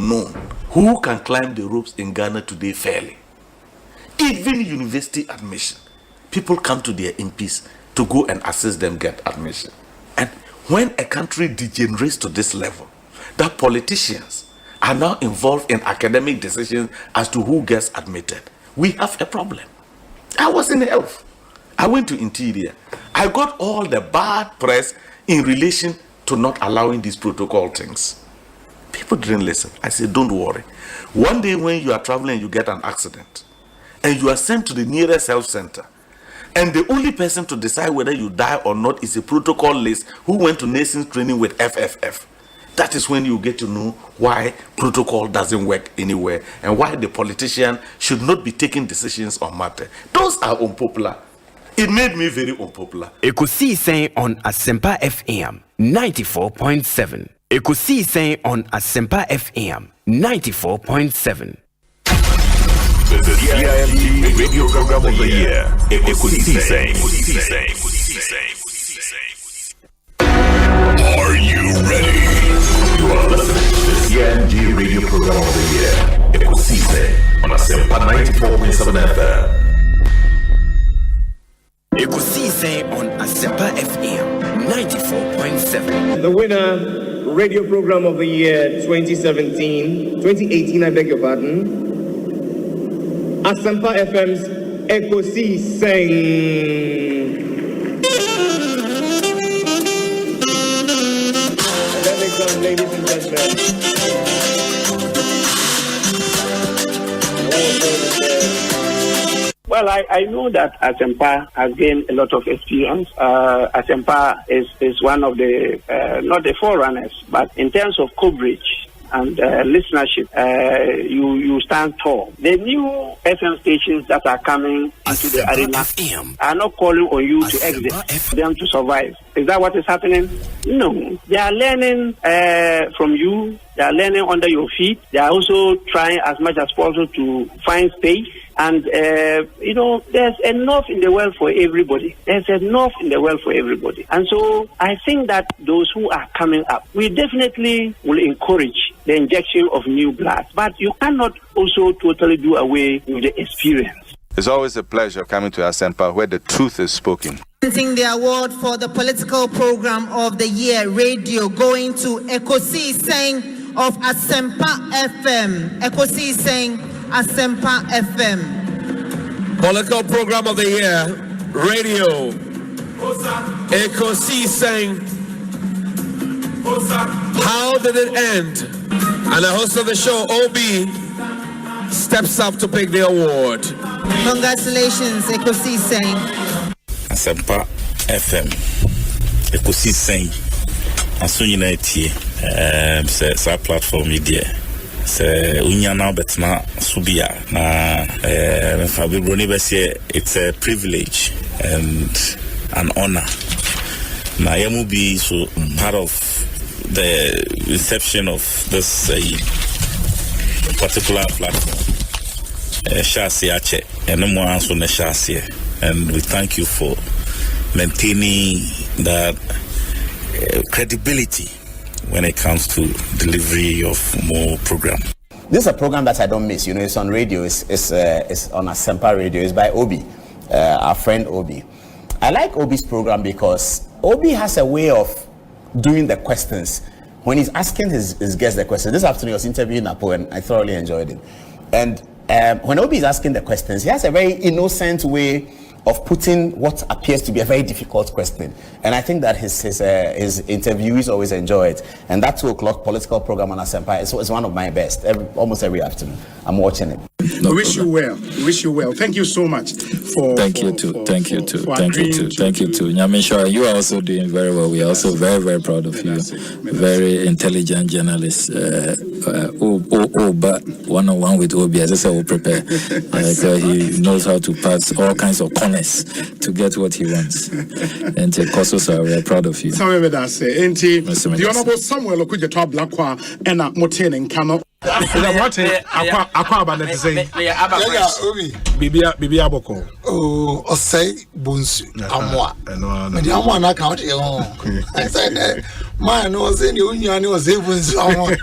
unknown who can climb the ropes in Ghana today fairly. Even university admission, people come to their MPs to go and assist them get admission. And when a country degenerates to this level, that politicians are now involved in academic decisions as to who gets admitted, we have a problem. I was in health. I went to interior. I got all the bad press in relation to not allowing these protocol things. People didn't listen. I said, don't worry. One day when you are traveling, you get an accident, and you are sent to the nearest health center, and the only person to decide whether you die or not is a protocol list who went to nations training with FFF. That is when you get to know why protocol doesn't work anywhere and why the politician should not be taking decisions on matter. Those are unpopular. It made me very unpopular. Ekosiisen On Asempa FM 94.7. Ekosiisen On Asempa FM 94.7. The CIMT Radio Program of the Year. Ekosiisen. Are you ready? You are listening to the CIMT Radio Program of the Year. Ekosiisen on Asempa 94.7 FM. Ekosiisen On Asempa FM 94.7. The winner, Radio Program of the Year 2018, I beg your pardon. Asempa FM's Ekosiisen. Let me come, ladies and gentlemen. Well, I know that Asempa has gained a lot of experience. Asempa is one of the, not the forerunners, but in terms of coverage and listenership, you stand tall. The new FM stations that are coming into the arena are not calling on you to exit, them to survive. Is that what is happening? No. They are learning from you. They are learning under your feet. They are also trying as much as possible to find space. And, there's enough in the world for everybody. There's enough in the world for everybody. And so I think that those who are coming up, we definitely will encourage the injection of new blood. But you cannot also totally do away with the experience. It's always a pleasure coming to Asempa where the truth is spoken. The award for the political program of the year, radio, going to Ekosiisen of Asempa FM. Ekosiisen Asempa FM. Political program of the year, radio. Ekosiisen. How did it end? And the host of the show, OB, steps up to pick the award. Congratulations, Ekosiisen. Asempa FM. Ekosiisen. Asunyinetie. Sa platform media. Unyana betna subia na it's a privilege and an honor. Na yamubi so part of the inception of this particular platform. Shasiache and no more answer na Shasia, and we thank you for maintaining that credibility when it comes to delivery of more program. This is a program that I don't miss. It's on radio. It's on Asempa Radio. It's by Obi, our friend Obi. I like Obi's program because Obi has a way of doing the questions. When he's asking his guests the questions, this afternoon he was interviewing Napo and I thoroughly enjoyed it. And when Obi is asking the questions, he has a very innocent way of putting what appears to be a very difficult question. And I think that his interviewees always enjoy it. And that 2:00 political program on Asempa is one of my best. Almost every afternoon, I'm watching it. We wish you well. Wish you well. Thank you so much for. Thank you too. Thank you too. Nyamisha, you are also doing very well. We are also very, very proud of you. Very intelligent journalist. But one-on-one with Obi, as I said, will prepare. He knows how to pass all kinds of corners to get what he wants. And Kososa, we are proud of you. The Honorable Samuel Okujeto Blackwa and Moten and Kano. Akwaba na say. Bibi aboko. Oh, Osei Bonsu amwa. Me di amwa na account e ho. I said man no say ni unya ni Osei Bonsu amwa.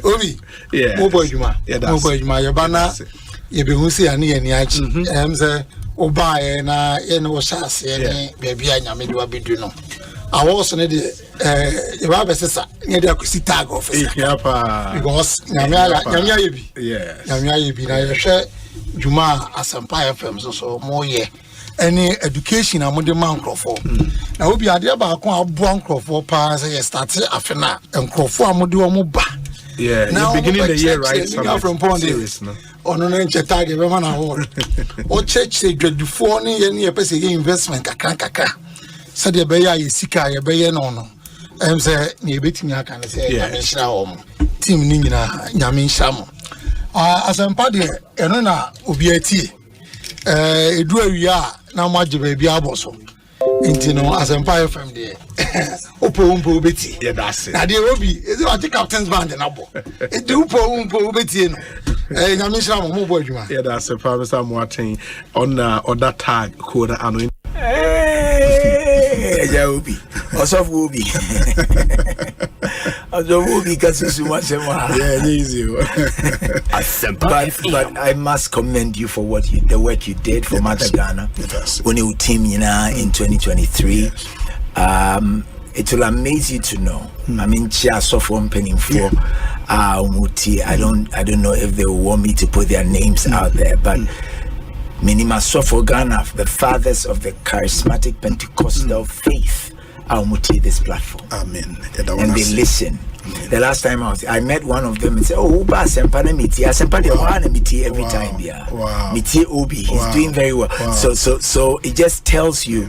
Obi. Yeah. Mo boy juma. Mo boy juma ye bana ye be hu say ani ye ni achi. Say oba ye na ye no shase ye ni baby anyame di wa bedu no. I was ne de you have a sister near the Equity tag office. Because Yamia Yebi. Yes. Yamia Yebi. Now you share Juma Asempa FM so more ye. Any education among the man Crawford. Now we be idea about one Crawford pass a started after and Crawford Amudu. Yeah, now beginning the year, right? From Pondy. On an tag every man award. Or church say dread before any investment kaka. So the beya is sika ya beya no say ni betimi aka ne say nyamishra wo team ni nyina nyamishra mo Asempa de eno na obi atie edu awia na maje ba bia aboso nti no Asempa FM de opo beti yeah that's it na de obi is it captain's band na bo e de opo beti no nyamishra mo bo adwuma yeah that's it for Mr. Moaten on that tag code ano Obi. Also Obi. Obi because yeah, easy. But I must commend you for the work you did for Mother Ghana. When you team in 2023. It will amaze you to know. I mean, chia software penning for Umuti. I don't know if they will want me to put their names out there, but Minima for Ghana, the fathers of the charismatic Pentecostal faith, are muti this platform. Amen. And they listen. The last time I met one of them and said, "Oh, Uba Asempa na miti. Asempa de wana miti every time, yeah. Wow. Miti Obi, he's doing very well. Wow. So it just tells you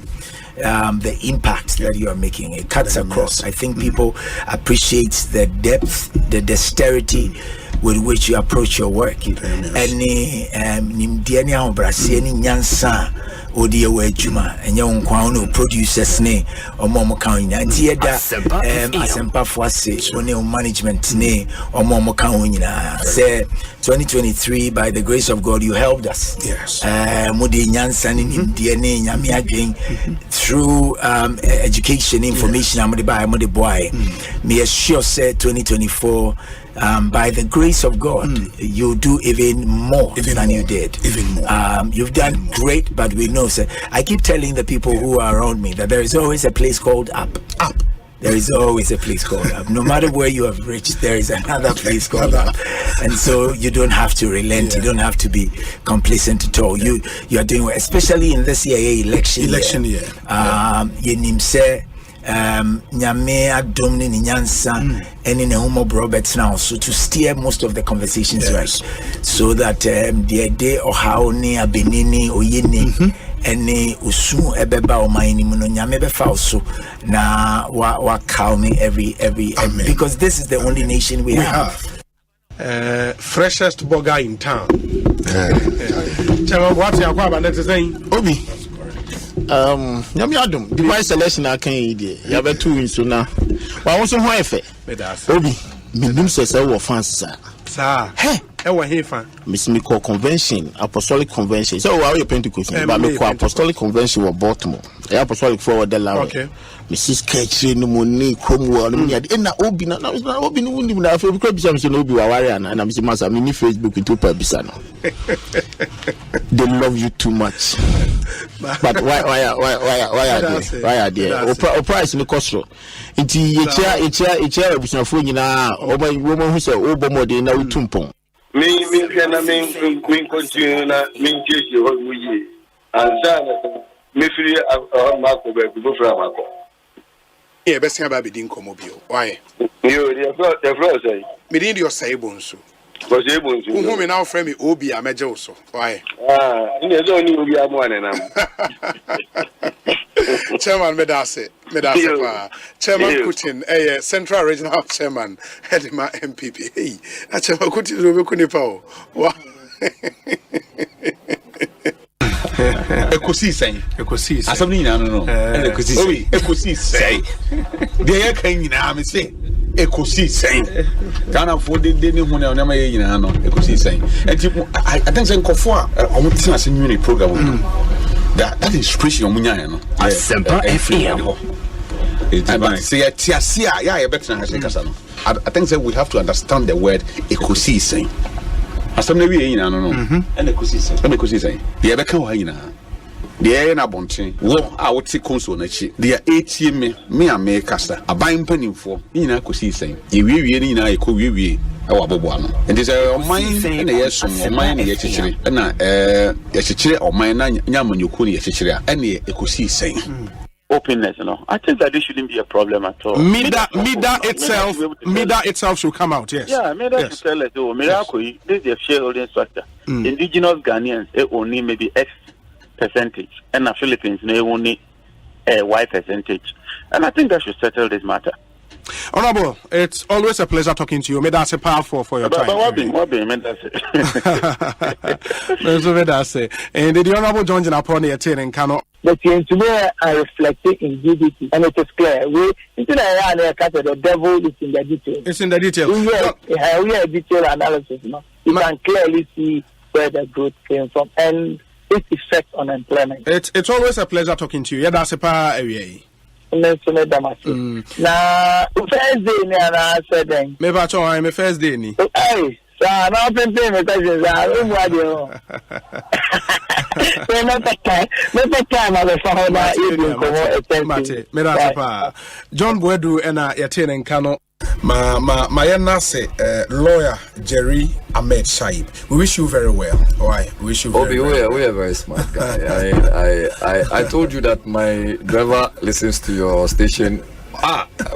the impact that you are making. It cuts across. I think people appreciate the depth, the dexterity with which you approach your work. Any nimdiania obrasi any nyansa odi ewe juma enye nkwa no producers ne omo kan nya nti eda Asempa Fuase one management ne omo kan nyina say 2023 by the grace of God you helped us. Yes. Mudi nyansa ne nimdie ne nyame adwen through education information amode by amode boy me assure say 2024 by the grace of God, you do even more than you did. Even more. You've done great, but we know, sir. I keep telling the people who are around me that there is always a place called up. There is always a place called up. No matter where you have reached, there is another place called up. And so you don't have to relent. You don't have to be complacent at all. You are doing well, especially in this year election year. Nyame adom ne nyansa ene ne homo Roberts now so to steer most of the conversations right so that the day or how ne abenini oyeni ene usu ebeba o mine mu no nyame be fa so na wa call me every because this is the only nation we have. Freshest burger in town. Chama what ya kwa bande say Obi nyame adom divine selection akan yi de ya betu nso na wa won ho efe Obi minim se wo fans sa he e wo he fan miss me call convention apostolic convention so wa we Pentecost but me call apostolic convention wo Baltimore apostolic forward the law okay Mrs. Ketchere no money cromwell no me na Obi na Obi no wundi na afi because bisa me say no Obi wa ware na me say masa me ni Facebook to pa bisa no they love you too much but why are there o price no cost nti echa abusafo nyina o ba wo hu say o bo modern na utumpon me continue na me jeje ho wuyi ansa me free mako be go fra mako e be sen ba be din komo bio why yo the flow say me din your say Bonsu ko say Bonsu who me now friend me Obi ameje so why ine zo ni Obi amwane nam Chairman Medase pa Chairman Kutin Central Regional Chairman Hedima MPP hey Chairman Kutin zo be kunipa o wa Ekosiisen asam ni nyina no Ekosiisen de ya kan nyina me say Ekosiisen. Ghana for the day when I never in ano Ekosiisen. And I think say nkofo a omo tina ase new program. That inspiration omo nya no. Asempa FM. Say tiasia ya e better na kasa no. I think say we have to understand the word Ekosiisen. Asem na wi yin ano no. And Ekosiisen. Ye be kan ho yin na. The air na bonchen wo a wote console na chi the ATM me a kasa aban panimfo nyina kosi sen ye wiewie ni nyina ekọ wiewie e wa bobo ano and is oman na yeso oman na ye chichire na ye chichire oman na nyamanyoko na ye chichire a na ekosi sen openness, I think that this shouldn't be a problem at all. Mida itself should come out, yes. Yeah, Mida should tell us, this is a shareholding structure. Indigenous Ghanaians only maybe X percentage, and the Philippines only a Y percentage. And I think that should settle this matter. Honorable, it's always a pleasure talking to you. May that's a powerful for your time. What be, and the Honorable John Jinaponi attending cannot. But today I reflected in GDP, and it is clear. The devil is in the details. It's in the details. We have detailed analysis. You can clearly see where the growth came from and its effect on employment. It's always a pleasure talking to you. Yeah, that's a power area. Na Thursday ni ana said then. Me ba cho I'm a first day ni. Hey, sa na open me questions are we wadi o. Me time as for na you come attempt. Me da pa. John Boedu ena yete nka no ma yena say lawyer Jerry Ahmed Shaib. We wish you very well. Why? We wish you very well. We are very smart guy. I told you that my driver listens to your station.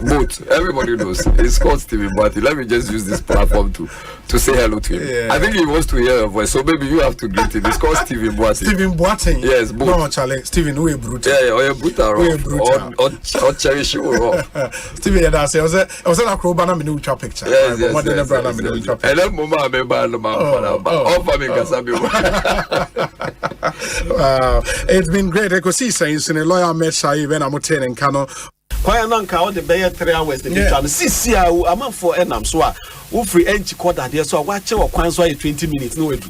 Both. Everybody knows. It's called Stephen Boati. Let me just use this platform to say hello to him. Yeah. I think he wants to hear your voice, so maybe you have to greet him. It's called Stephen Boati. Stephen Boati? Yes, both. No, Charlie. Stephen, who is brutal? Yeah, or brutal. Or cherish you. Stephen, I was a Kwabena me new picture. Yes. And then Mama, I remember all family Kasabi. It's been great. Ekosiisen in a lawyer met Shai when I'm attending Kano. Kwaya nanka all the bay 3 hours the picture. Sisi a am for enam so a wo free enchi quarter there so wa che wo kwan so 20 minutes no edu.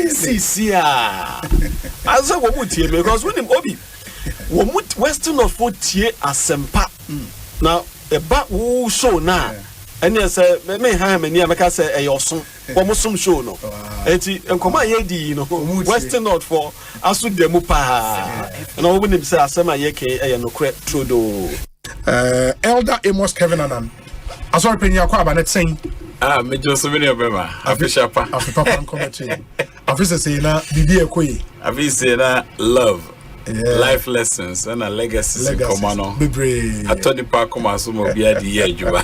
Sisi a. Aso wo mutie because when him obi wo mut western of tie Asempa. Now e ba wo show na ene say me ha mani ameka say e yoso wo musum show no. Enti enkoma ye di no western not for aso demu pa. Na wo nim say asema ye ke e no kre trodo. Elder Amos Kevin Anan. I saw Penny Kwabena saying, me just so many of them. Official pa. Official pa commentary. Official say na bibi ekoi. Official say na love. Yeah. Life lessons and a legacy in Komano. I told the park come as some of the idea you are.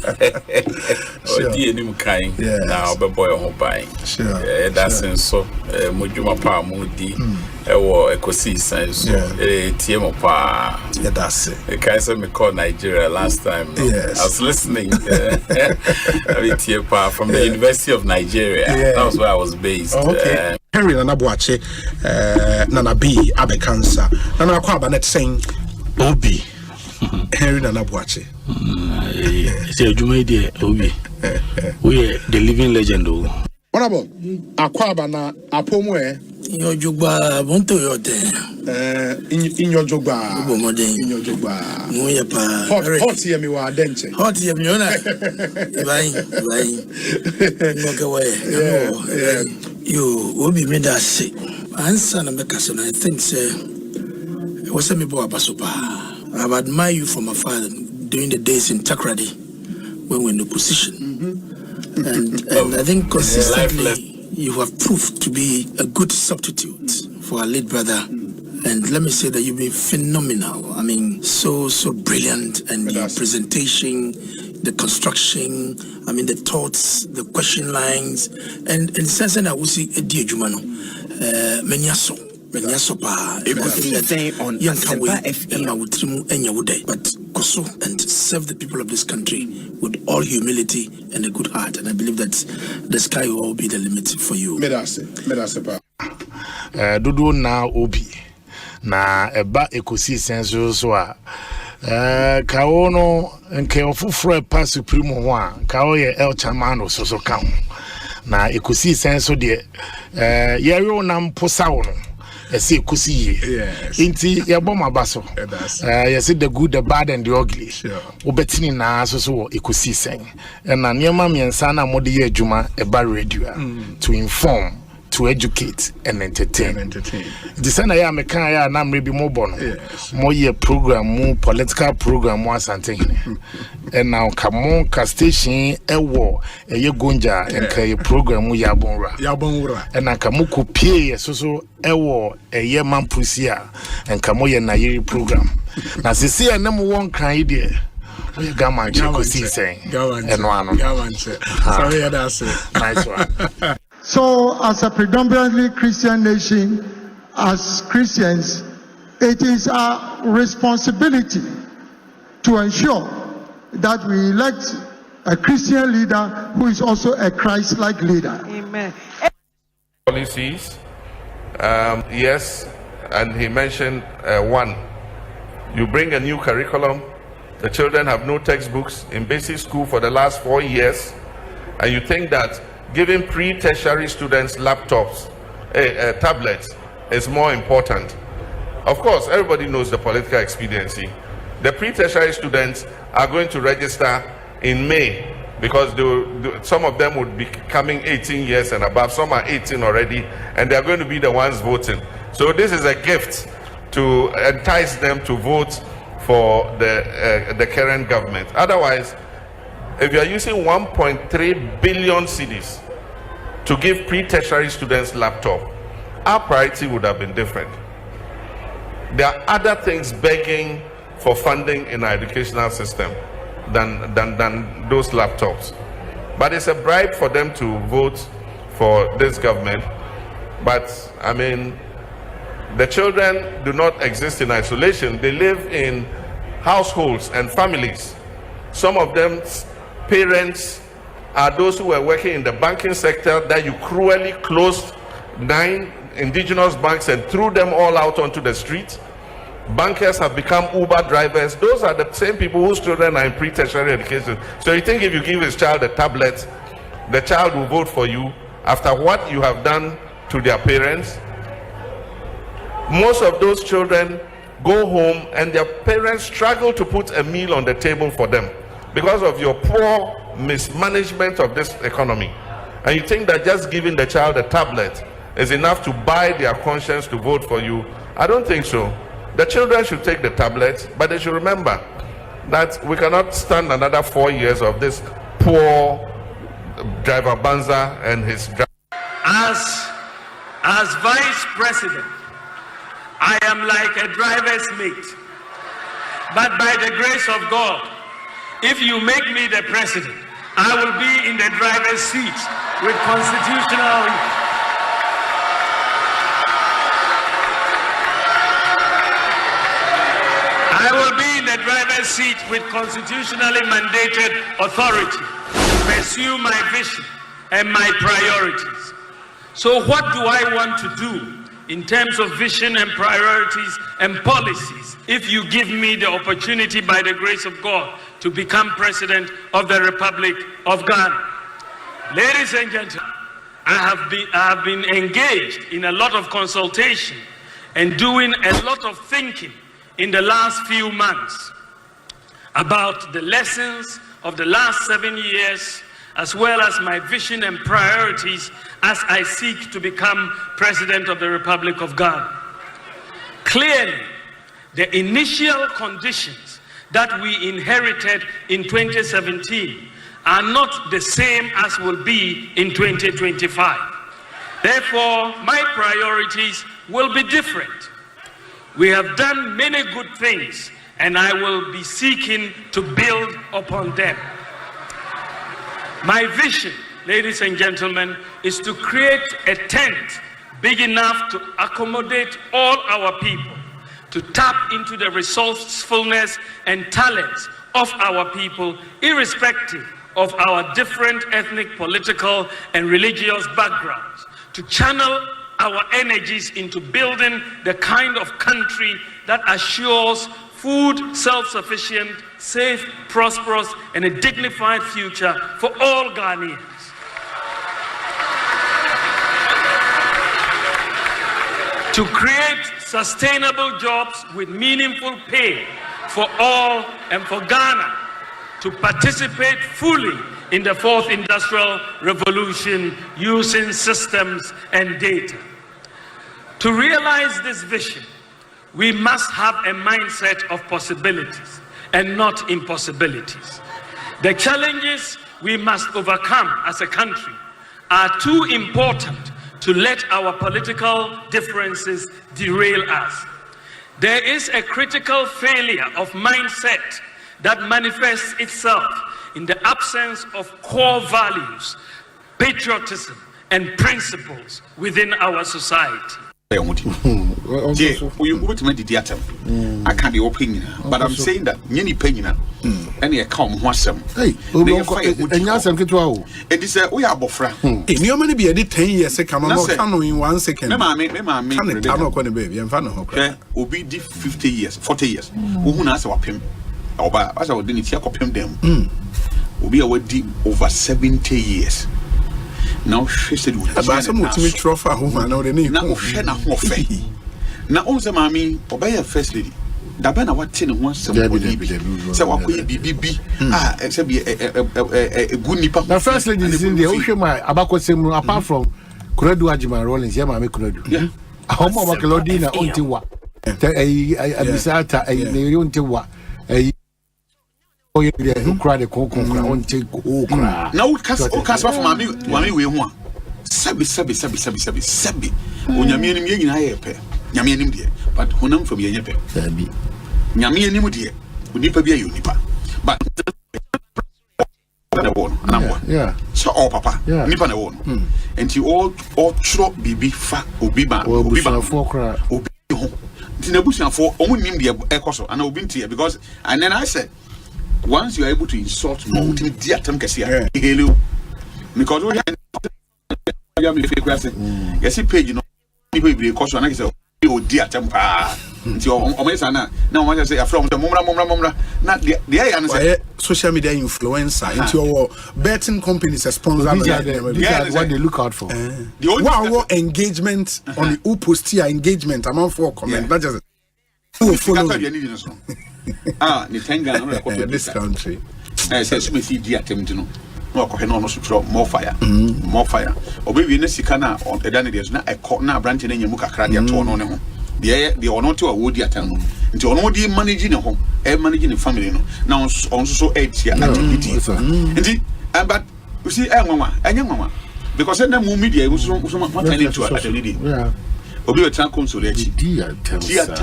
Oh, dear, new kind. Now, the boy on buying. Sure. That's in so Mujuma Pa Moody. Ekosiisen so TM pa. Yeah, that's it. The guys me called Nigeria last time. Yes. I was listening. TM pa from the University of Nigeria. That was where I was based. Okay. Henry Nanabuache, Nana B, Abe Cancer, Nana Kwabena saying, Obi, Henry Nanabuache. Say, you made it, Obi. We are the living legend. Honorable, Kwabena, Apomwe, in your jugba, Bonto yote. In your jugba, in your jugba. Hot here, me wa denche. Hot here, me ona. You will be made us sick. Answer and make us, and I think, sir, it was a Mibo Abasopa. I've admired you from afar during the days in Takrady when we're in the position. And I think consistently you have proved to be a good substitute for our late brother. And let me say that you've been phenomenal. I mean, so brilliant. And your presentation, the construction, I mean, the thoughts, the question lines, and sense I will see a dear Jumano. Menyaso pa. Ekosiisen On Asempa FM. But Koso and serve the people of this country with all humility and a good heart. And I believe that the sky will all be the limit for you. Medase pa. Dudu na obi. Na eba Ekosiisen so a Kawo no nke ofufro pa supreme ho a kawo ye El Chamano so ka ho na ekosi senso de yero nam posawo no ese ekosi ye inti yebo mabaso yes the good the bad and the ugly obetini na so ekosi sen na niema miensa na mode ye adwuma eba radio to inform, to educate and entertain. The same ya meka ya na mrebi mo bono mo ye program mo political program mo Asante and now come ka station ewo eye gonja and ka program mo yabonra and na kamu kopie so ewo eye mampusia and kamo ye na yiri program na sisi na mo won kan ide we gaman Ekosiisen saying and one sorry that's it. Nice one. So, as a predominantly Christian nation, as Christians, it is our responsibility to ensure that we elect a Christian leader who is also a Christ-like leader. Amen. Policies, yes, and he mentioned one. You bring a new curriculum, the children have no textbooks in basic school for the last 4 years, and you think that giving pre-tertiary students laptops, tablets is more important. Of course, everybody knows the political expediency. The pre-tertiary students are going to register in May because some of them would be coming 18 years and above. Some are 18 already, and they're going to be the ones voting. So this is a gift to entice them to vote for the current government. Otherwise, if you are using 1.3 billion cedis to give pre-tertiary students laptop, our priority would have been different. There are other things begging for funding in our educational system than those laptops. But it's a bribe for them to vote for this government. But I mean, the children do not exist in isolation. They live in households and families. Some of them parents are those who were working in the banking sector that you cruelly closed 9 indigenous banks and threw them all out onto the street. Bankers have become Uber drivers. Those are the same people whose children are in pre-tertiary education. So you think if you give his child a tablet, the child will vote for you after what you have done to their parents? Most of those children go home and their parents struggle to put a meal on the table for them because of your poor mismanagement of this economy. And you think that just giving the child a tablet is enough to buy their conscience to vote for you? I don't think so. The children should take the tablet, but they should remember that we cannot stand another 4 years of this poor driver Banza and his driver. As vice president, I am like a driver's mate. But by the grace of God, if you make me the president, I will be in the driver's seat with constitutional. I will be in the driver's seat with constitutionally mandated authority to pursue my vision and my priorities. So what do I want to do in terms of vision and priorities and policies if you give me the opportunity by the grace of God to become president of the Republic of Ghana? Ladies and gentlemen, I have been engaged in a lot of consultation and doing a lot of thinking in the last few months about the lessons of the last 7 years, as well as my vision and priorities as I seek to become President of the Republic of Ghana. Clearly, the initial conditions that we inherited in 2017 are not the same as will be in 2025. Therefore, my priorities will be different. We have done many good things, and I will be seeking to build upon them. My vision, ladies and gentlemen, is to create a tent big enough to accommodate all our people, to tap into the resourcefulness and talents of our people, irrespective of our different ethnic, political, and religious backgrounds, to channel our energies into building the kind of country that assures food self-sufficient, safe, prosperous, and a dignified future for all Ghanaians. To create sustainable jobs with meaningful pay for all and for Ghana to participate fully in the fourth industrial revolution using systems and data. To realize this vision, we must have a mindset of possibilities and not impossibilities. The challenges we must overcome as a country are too important to let our political differences derail us. There is a critical failure of mindset that manifests itself in the absence of core values, patriotism, and principles within our society. I can't be opening, but I'm saying that any penny any account was some. Hey, it is a we are bofra. If you only be a 10 years, come on in 1 second. Baby, and fan will be 50 years, 40 years. Who knows our pim? Or as I would didn't check up him them. Will be our deep over 70 years. Now she said, "About some trophy, whom I know the name." Now, now, also, mammy, obey a first lady. Dabana, what 10 wants some so what could be except a good nipper. The first lady is in the ocean, my abaco same apart from Kuredu Ajima Rollins, Yamma Kuredu. Yeah, a home of Calodina, Ontiwa, a Bisata, a Neontiwa, a who cried a cocoa on take okra. Now, cast off mammy, we want. Sabi. When Yamian in Iape, Yamian dear, but Hunam from Yape. Sabi. Yamian dear, would never be a unipa. But yeah, so all papa, Nipan one. And you all chop be fat, Obiba, Obiba, Fokra, Obi. Tinabush for only the Ecoso, and Obintia, because, and then I said, once you are able to insult more, dear Tamkasia, hello, because we have yes, page, you know, people be caution. I say, oh dear temper. Until Omesana, now what I say from the Mumra, not the answer. Social media influencer into your betting companies as sponsor. What they look out for. The engagement on the Upostia engagement among 4 comments. Not just this country. I says, me see dear Temtino. More fire. Or maybe in the Sikana on the Daniels, not a corner branching in your Muka Cradia torn on him. The or not to a woody at home. Into no dear managing a home, managing a family. Now, also 8 years activity. But you see, Mama, and young Mama, because then the media was so much money to a lady. Yeah. Obi a tan consolate. Dear Tamusa.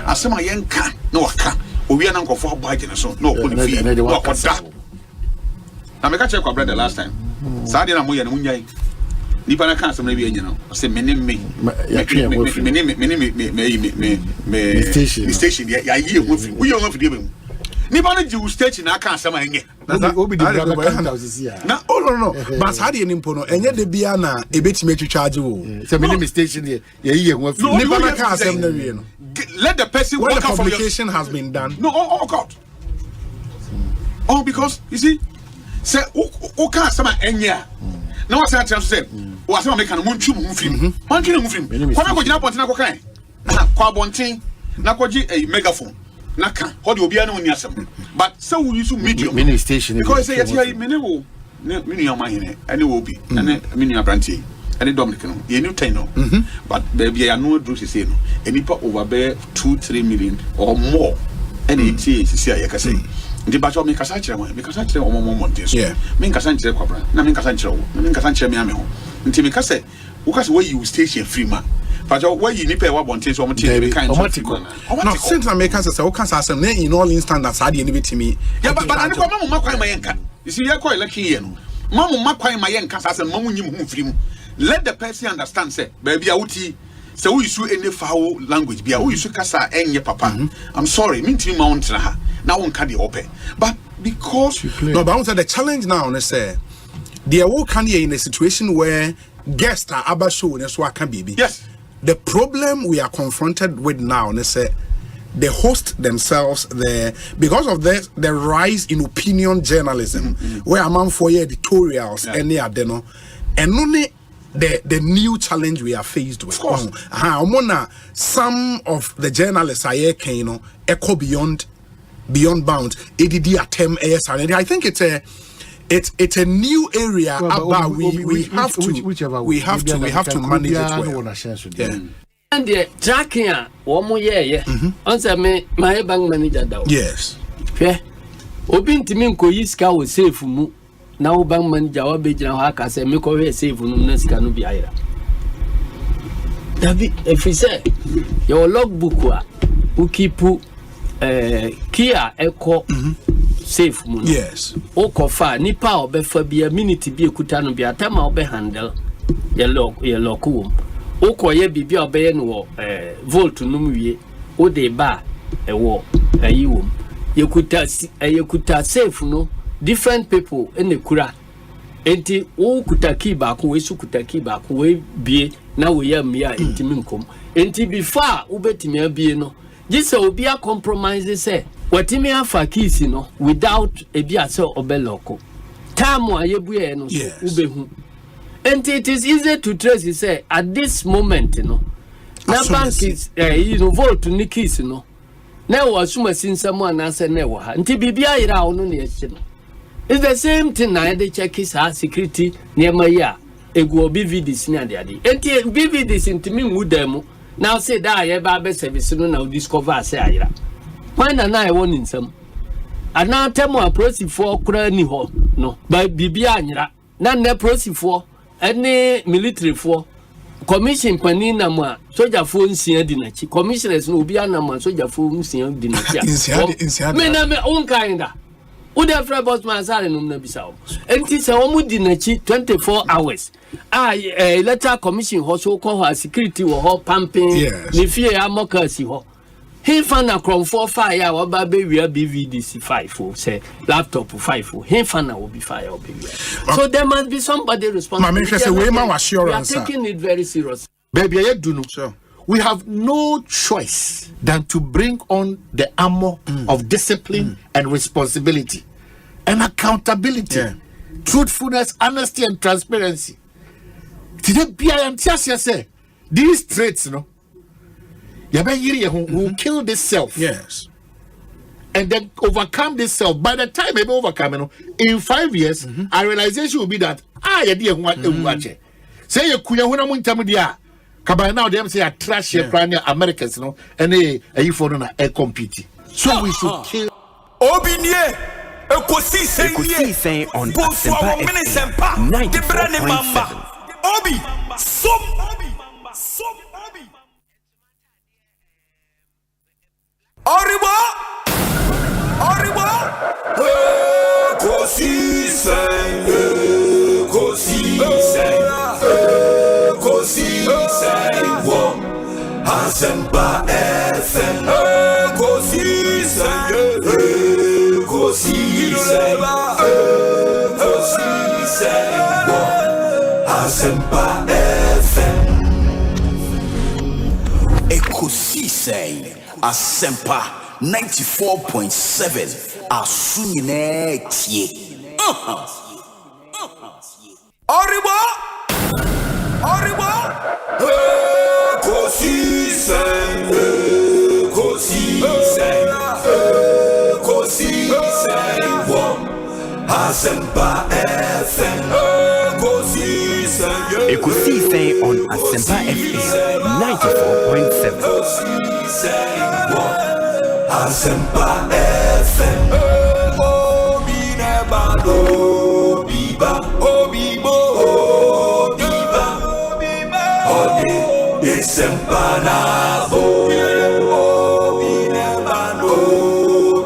Asema yenka, no aka. Obi an uncle for bargain so no put fee. No oda. Na me ka check Kwabena the last time. Saadi na moye na munyai. Nipa na kan asem na bi enye no. Say me station ya yi ehun fi. Wo ye ehun fi de be mu. Nipa na ji station na kan asem enye. Obi di brother kan house here. Na no. But saadi enim po no enye de bia na ebetime twetwaje wo. Say me station here ya yi ehun fi. Nipa na kan asem na wie no. Let the person when the publication has been done. No, oh God. Oh, because you see, say, who can't some enya. Now what's that say? Was some make an munchu mufim. Munchu mufim. Kwame go jina ponti na kokan. Kwa bontin na koji a megaphone. Naka. How do you be no nyasem? But so we use medium. Mini station. Because say yet mini wo. Mini Omanhene. Any will be. And mini abranti. And the Dominican, you new tenor, but baby, I know Bruce is no. Any part over there 2-3 million or more. And it is, see, I can say. The battle make a such a way because I tell Montes. Yeah, make a Sanche Cobra, Namin Casancho, Namin Casanche Miamo. Until me say, because where you station free man. But where you nip a Montes or material kind of article. No, since I make us a some in all instances, I didn't to me. Yeah, but I know Mamma my anchor. You see, you're quite lucky, you know. Mamma Maquai my anchor as a moment you move free. Let the person understand, say, baby, Auti, so we use any foul language, be a we use Casa and your papa. I'm sorry, mean to mount now on candy open. But because no, but the challenge now, let's say, they are all candy in a situation where guests are abasho and so can be. Yes. the problem we are confronted with now, they say, the host themselves, because of the rise in opinion journalism, where among for editorials and they are there, and only the new challenge we are faced with. Some of the journalists are echo beyond bounds. ADD attempt ASR. I think it's a new area about we have to manage it well. And the tracking, one more year, answer me, my bank manager. Yes. Yeah. Open to me, Koyiska was safe for me. Now, bank manager, or Bejan Haka say, make away safe from Nescanu be either. David, if we say your logbook, who keep Kia Echo safe moon. Yes. Okofa, Nipa or Befa be a minute be a Kutano be a time I'll be handle your local. Okoye bibi obeyen wo volt numuye o de ba wo ayiwom yekuta safe no different people in the kura enti o kuta ki ba ko we su kuta ki ba ko we bie na we ya mia intimi nkom enti before ubetimi abie no gise obi a compromise say watimi afa keys no without ebi ase obeloko time ayebuye no so ubehu. And it is easy to trace, you say, at this moment, now bank is, vote to Nikis, now assume since someone answer never, until BBI round on the it's the same thing. Now they check his security near my year. It will be VDs near the idea. And BVDs into me with them. Now say that I have a service, now discover, say, why not I want in some? And now tell me a process for cranny hall, no, by BBI, none a process for. Any military for commission panina ma soldier phone sia dinachi commissioners no bia na ma soldier phone sia dinachi me na me on kinda would have boss man sale no na bisa enti se wo mu dinachi 24 hours electoral commission ho so call her security wo ho pumping ni fie amokasi ho he fan na from 4 fire wa ba be wi BVDC 5 say laptop 5 he fan na will be fire will be so there must be somebody responsible. We are taking it very serious. Baby, I do know. Sure. We have no choice than to bring on the armor of discipline and responsibility and accountability, truthfulness, honesty, and transparency. Today, these traits, who kill this self. Yes. And then overcome this self. By the time I overcome, in 5 years, our realization will be that say you Kabay now them say a trash Americans, and you for a compete. So we should kill Obinye Ekosiisen On Asempa 94.7. Obi Oribo Ekosiisen On Asempa FM Ekosiisen On Asempa FM Ekosiisen Asempa 94.7 Asunine tie. Oribo Ekosiisen On Asempa FM Ekosiisen On Asempa FM 94.7 Asempa FM Obi nebado biba obibo biba ode esempana obi nebado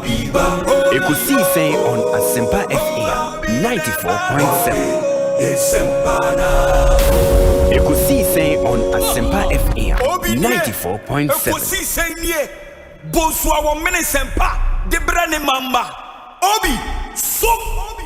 biba Ekosiisen On Asempa FM 94.7 esempana Ekosiisen On Asempa FM 94.7 Ekosiisen Bonsu our Menesempa, the brand mamba. Obi, so Obi.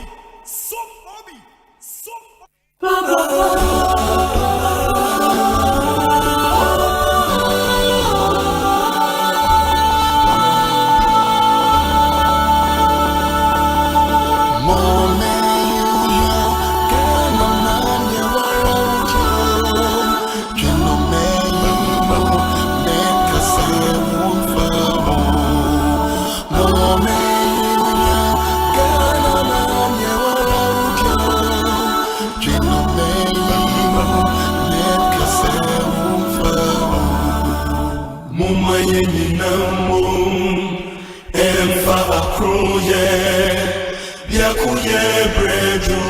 Mumayeninamum, Emfa Akroye, Yakuye Brejo,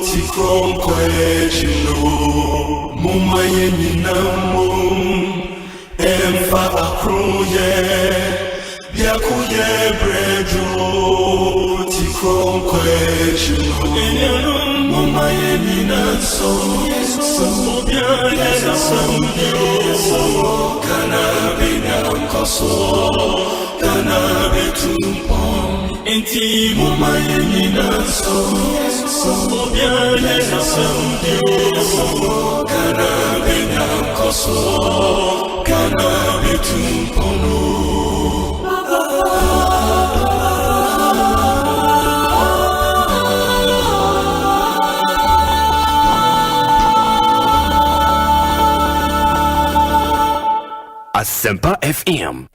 Tikrom Kwejino, Mumayeninamum, Emfa Akroye, Yakuye Brejo, Tikrom Kwejino, Mumayeninamum, Kanabina Koso, Kanabitum, Enti Mumayenina so, Kanabina Koso, Kanabitum. Asempa FM.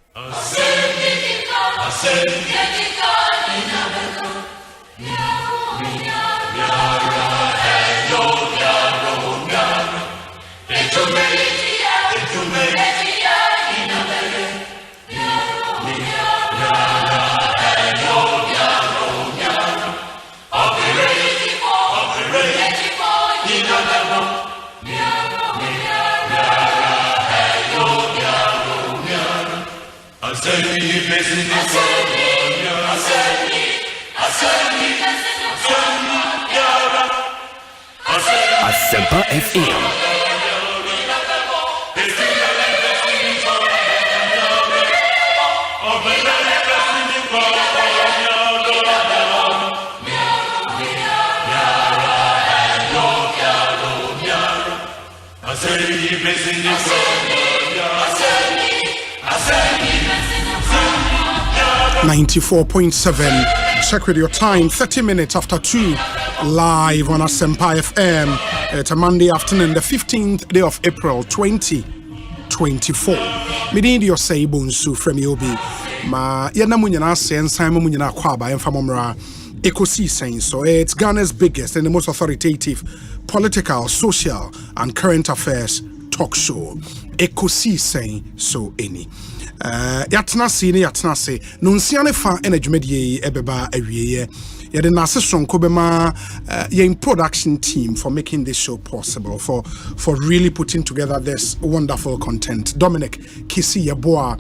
Asempa FM. Check with your time, 30 minutes after 2, live on Asempa FM. It's a Monday afternoon, the 15th day of April 2024. Midin Osei Bonsu from Yobi. Ma yana munyana sen Simon munyana Kwabena and Famomra Ekosiisen. So it's Ghana's biggest and the most authoritative political, social, and current affairs talk show. Ekosiisen so any. Yatna se no nsiane fa enadwumedie ebeba awieye yede na asesron kobema your production team for making this show possible, for really putting together this wonderful content. Dominic Kisi Yeboa,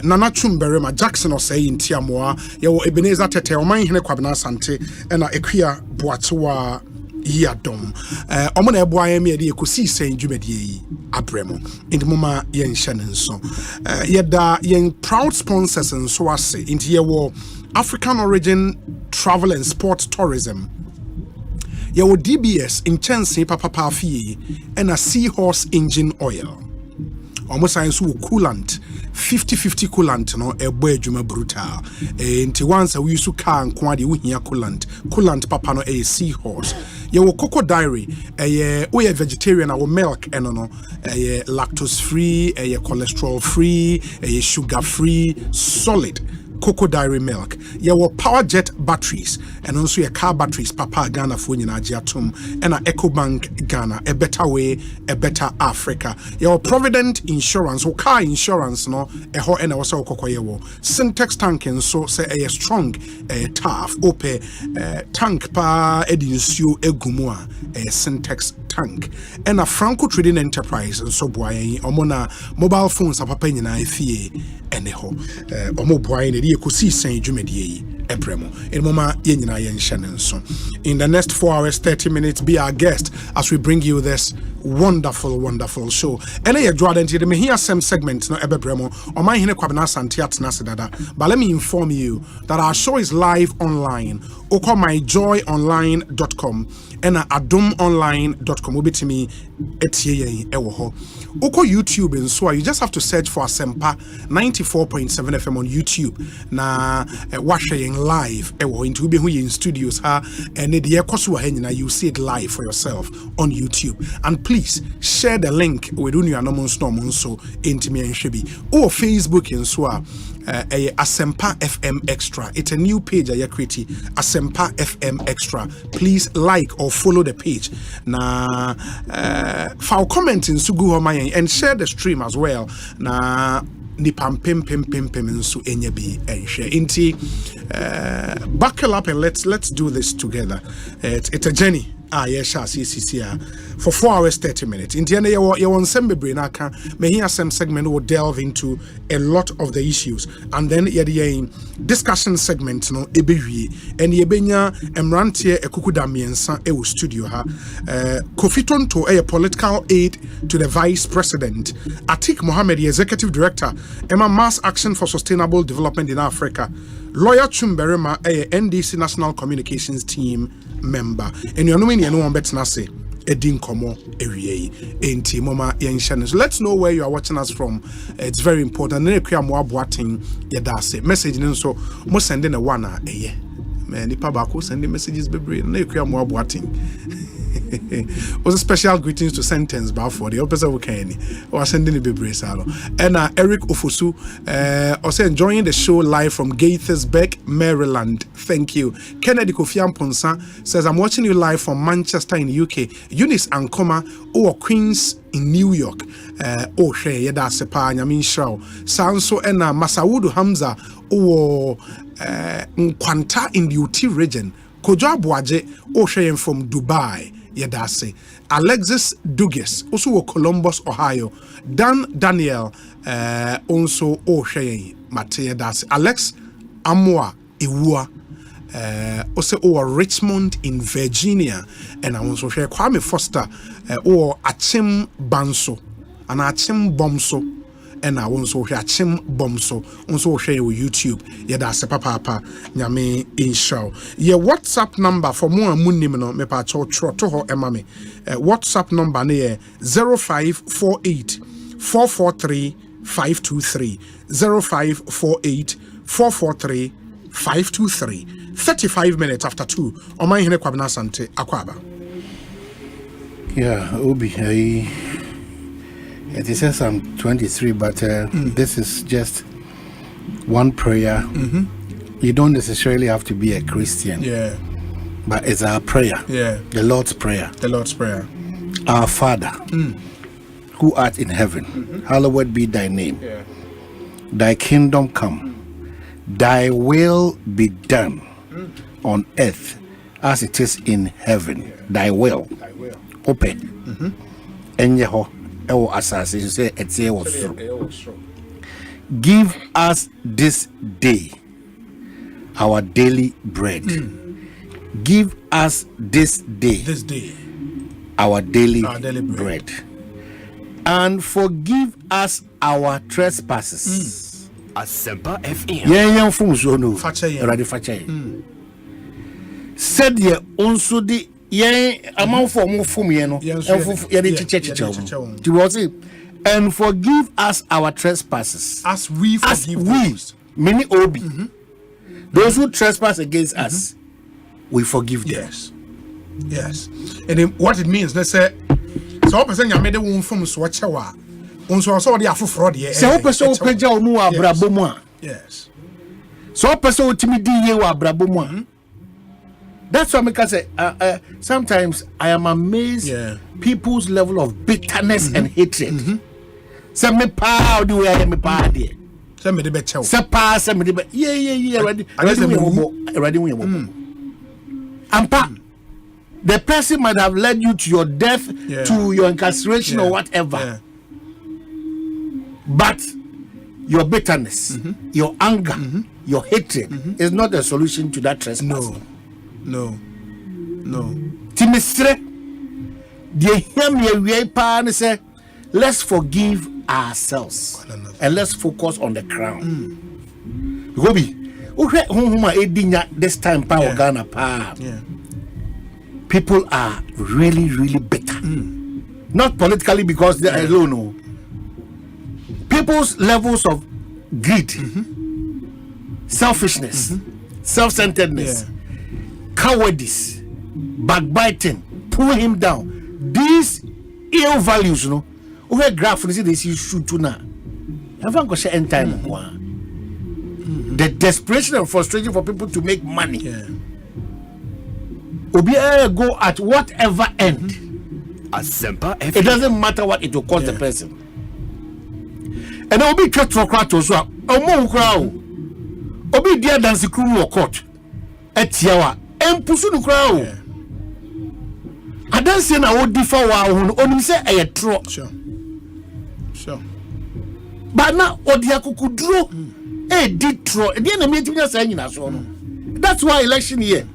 Nana Chumberema, Jackson Osei in Tiamoa, Yawo Ebenezer Tete, Omanhene Kwabena Asante, and Ekwia Boatua Yadom. Omone Eboa me de Ekosiisen dwumedie abremo. In the moma yen shanen so. Yeda yen proud sponsors and so ase into yewo African origin travel and sport tourism. Yawo DBS in Chense Papa Pafi and a seahorse engine oil. Almost science coolant 50-50 coolant no ebo adwuma brutal. Nti once we use car and kwadi we here coolant papa no a seahorse. Yawo Cocoa Diary we vegetarian our milk and no lactose free, cholesterol free, sugar free, solid Cocoa Diary milk. Your power jet batteries and also your car batteries Papa Ghana for you Atum and a EcoBank Ghana, a better way, a better Africa. Your Provident Insurance or car insurance no a ho and also Cocoa Syntax tank and so say a strong tough ope tank pa edinsu egumua a Syntax tank and a Franco Trading Enterprise and so boy omona mobile phones a papa nyina fie ene ho omo boy ne Ekosiisen dwumedie ebremo enmoma yenyina yenhye so. In the next 4 hours 30 minutes be our guest as we bring you this wonderful show. Ene ye dwada nti me here some segment no ebebremo Omanhene Kwabena Asante atena sedada. But let me inform you that our show is live online. Oko myjoyonline.com and adomonline.com obetimi etie yen ewo ho. Oko YouTube and so you just have to search for Asempa 94.7 FM on YouTube na watching live ewo into be who in studios ha and the ekoso ha nyina you see it live for yourself on YouTube. And please share the link with unuanom so into me and shebi or Facebook and so Asempa FM Extra. It's a new page I create Asempa FM Extra. Please like or follow the page. For comment in Sugu Homayen and share the stream as well. nipam pem nso enya bi enhwe inti buckle up and let's do this together. It's a journey. For 4 hours 30 minutes. In the end, you want some brain. May hear some segment will delve into a lot of the issues, and then the discussion segment. No, ebewi and yebenya emrantie ekukuda miensa ewo studio ha. Kofiton to a political aid to the Vice President. Atik Mohammed, the Executive Director, Emma Mass Action for Sustainable Development in Africa. Lawyer Chumberema, a NDC National Communications Team member. And you know when you know better say Edin Komo Ewie Enti Mama Yanshan. So let's know where you are watching us from. It's very important. Message so mo sending a one man nipa bako sending messages bebre na ekua mo aboating. Was a special greetings to Sentence bar for the opposite of Kenny or sending the bebre salo. And Eric Ofosu also enjoying the show live from Gaithersburg, Maryland. Thank you. Kennedy Kofian Ponsa says I'm watching you live from Manchester in the UK. Eunice Ankoma or Queens in New York. Osei yeda sepa nyamin shao. Sanso ena Masaudu Hamza or Nkwanta in the UT region. Kojo Abuaje Osei from Dubai. Yedase. Alexis Dugas, also Columbus, Ohio. Dan Daniel, also Osei Mate Yedase. Alex Amwa Iwua, also Richmond in Virginia. And I also share Kwame Foster, or Achim Banso, and Achim Bomso. And I also hear Chim Bomso, also share with YouTube. Yeah, that's a papa, Nyame in show. Yeah, WhatsApp number for more Munimino, me pa cho toho emame. WhatsApp number near 0548 443 523 0548 443 523. 35 minutes after 2. Omanhene Kwabena Asante Akwaba. Yeah, Obi, it says Psalm 23, but this is just one prayer. You don't necessarily have to be a Christian. Yeah. But it's our prayer. Yeah. The Lord's Prayer. The Lord's Prayer. Our Father, who art in heaven, hallowed be thy name. Yeah. Thy kingdom come. Thy will be done on earth as it is in heaven. Thy will. Open. Enyeho. Give us this day our daily bread. Give us this day our daily bread. And forgive us our trespasses. Asempa FM. Yeah, said ye also the amount for more for me, and forgive us our trespasses as we forgive many obi. Those who trespass against us, we forgive them. Yes. And then what it means, let's say, so person you made one from Swachawa. Also, the Afro so person peja omu abrabomwa. Yes. So person timidi ye wa abrabomwa. That's why I say sometimes I am amazed people's level of bitterness and hatred. Some me pa do we me pa there. Some me the better. Some pa some me the yeah ready Ampa, the person might have led you to your death, to your incarceration or whatever. But your bitterness, your anger, your hatred is not a solution to that trespass. No. Timistre, they hear me we pa say, let's forgive ourselves and let's focus on the crown. Gobi, this time power Ghana pa. People are really, really bitter. Not politically because they are alone. No. People's levels of greed, selfishness, self-centeredness, cowardice, backbiting, pull him down. These ill values, you know, we graph this issue to now. The desperation and frustration for people to make money. Go at whatever end. Asempa FM. It doesn't matter what it will cost the person. and obi twa trokrato so a omo nkura o obi dia dance crew wo court etiawa empusu nkura o adanse na wo difa wa ho onim se eye tro sure but na odi akukuduro di tro e na me timi say nyina so no. That's why election year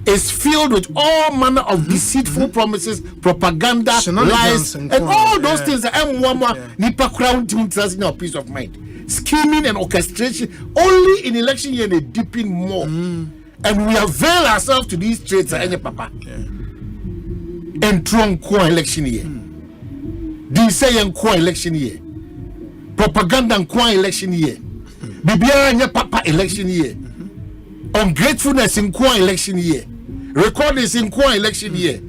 is filled with all manner of deceitful promises, propaganda, lies, and all those things that nipa crown to peace of mind. Scheming and orchestration only in election year they deepen more. And we avail ourselves to these traits papa. And strong election year. They say election year. Propaganda and election year. Bibia papa election year. Ungratefulness in election year. Recordings in election year.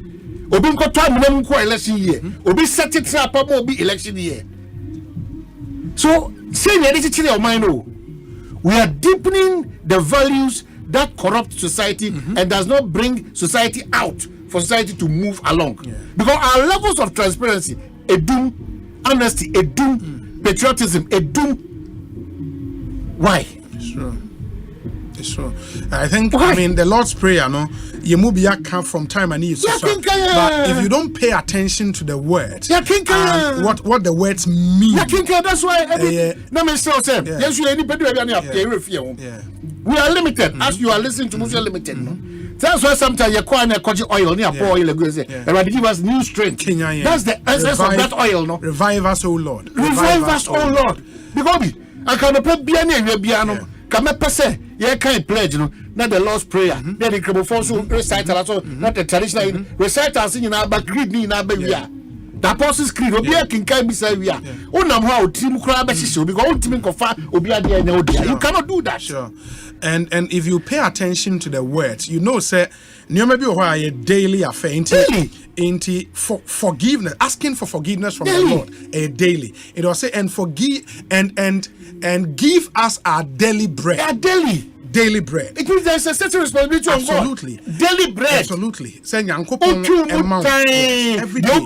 Obi nko to amem election year. Obi set it up obi election year. So say we are deepening the values that corrupt society and does not bring society out for society to move along. Because our levels of transparency, honesty, patriotism, why? Sure. It's true. I think I mean the Lord's Prayer, no, you move come from time and use. But if you don't pay attention to the words, what the words mean, that's why we are limited. As you are listening to us, you are limited. That's why sometimes you pour oil, pour oil, and give us new strength. That's the essence of that oil, no. Revive us, O Lord. Revive us, O Lord. Because I can put piano. Come pese ye kind pledge no na the Lord's Prayer na the Krebofonso recital so not the traditional recitals in na ba creed ni na ba wia the Apostles' Creed obi akinkan bi sa wia unam ho otim kura ba hihye obi ko untimi kofa obi ade anya odia. You cannot do that. Sure. And if you pay attention to the words, you know say nyoma bi ho a daily affair into forgiveness, asking for forgiveness from the Lord daily. It will say and forgive and give us our daily bread. Our daily bread. It means there's a certain responsibility on God. Absolutely. Daily bread. Absolutely. Say nyankopon amount every day.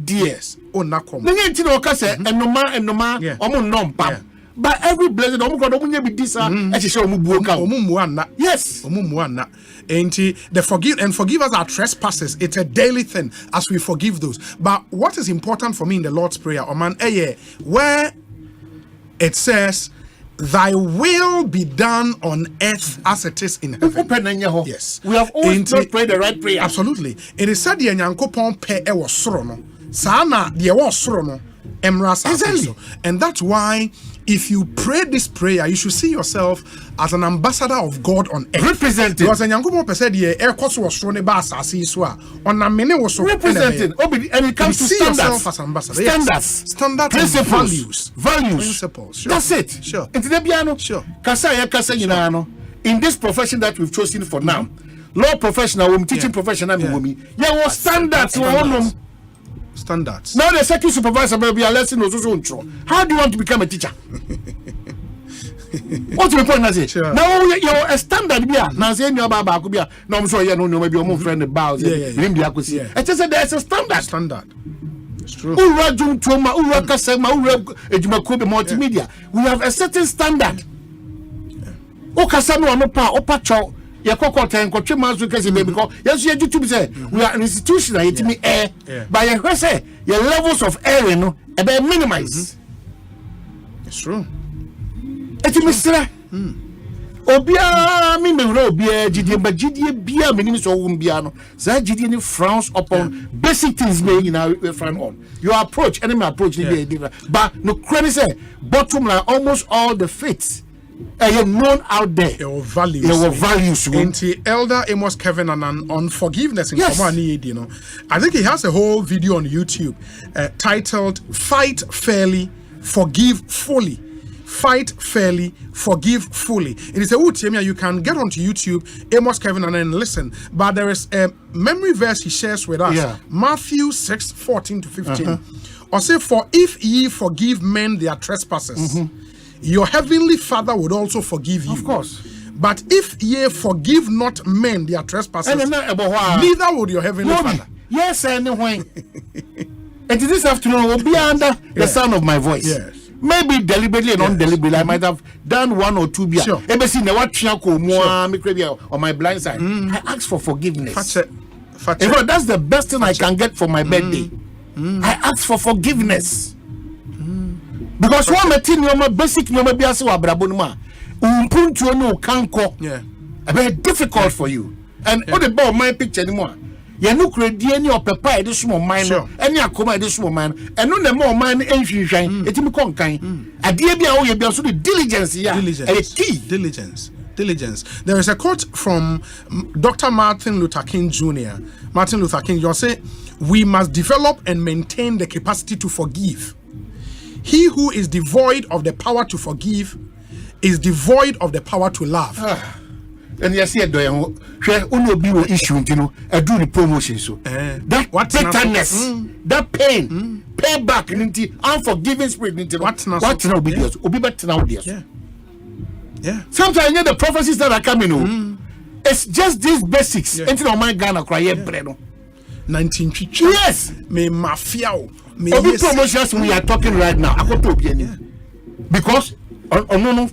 Yes. Onakom. Nti no ka say enoma omo nom pam. But every blessing omo God omo nya bi disa e hye omo buo ka. Omo mu anna. Yes. Omo mu anna. Forgive us our trespasses. It's a daily thing as we forgive those. But what is important for me in the Lord's Prayer, where it says, "Thy will be done on earth as it is in heaven." Yes, we have always not prayed the right prayer. Absolutely, it is said, "The nyankopon pe e wo soro no, saa na de wo soro no emra sa." And that's why, if you pray this prayer, you should see yourself as an ambassador of God on earth. Representing. Because nyankopon pe said, "The air course was soro ne ba asase so a ona mene wo so representing." And it comes to see standards. Yourself as ambassador. Standards, principles, values. Principles. Sure. That's it. Sure. Sure. In this profession that we've chosen for now, law professional, teaching professional, standards. Standards. Now the second supervisor will be a lesson. How do you want to become a teacher? What's the point? Now you're a standard beer. Now saying you're Baba Kubia. No, I'm sorry, no, maybe your friend bows. I just said there's a standard. It's true. Multimedia. We have a certain standard. We are an institution but your levels of error minimize. It's true. Obia mi me obia gidie ba gidie bia me so won bia no za gidie ni frowns upon basic things me na frown on your approach enemy approach ni different but no credit say bottom line almost all the faiths are known out there. Your values. Into Elder Amos Kevin and on forgiveness in Command, you know. I think he has a whole video on YouTube titled "Fight Fairly, Forgive Fully." Fight fairly, forgive fully. It is a you can get onto YouTube, Amos Kevin, and then listen. But there is a memory verse he shares with us, Matthew 6:14-15. Or say, "For if ye forgive men their trespasses, your heavenly Father would also forgive you. Of course. But if ye forgive not men their trespasses, neither would your heavenly Father." Yes, anyway. And this afternoon will be under the sound of my voice. Yes. maybe deliberately and undeliberately, I might have done one or two beer. Sure. On my blind side. I ask for forgiveness. In fact, that's the best thing I can get for my birthday. I ask for forgiveness. Because one basic very difficult for you. And what about my picture anymore? You no credit any of papa additional mine, any akoma additional man, and no more man ain't shine. It will come kind. A dear be all you be also the diligence, diligence. There is a quote from Dr. Martin Luther King Jr. Martin Luther King, you say, we must develop and maintain the capacity to forgive. He who is devoid of the power to forgive is devoid of the power to love. And you see a doing issue, you know, I do the promotion. So that bitterness, that pain, payback, unforgiving spirit, what's now be yours? Will be better now, dear. Yeah. Sometimes the prophecies that are coming, it's just these basics. Until my Ghana cry, 19 yes, me mafia. Obi promotions we are talking right now. I got to be because no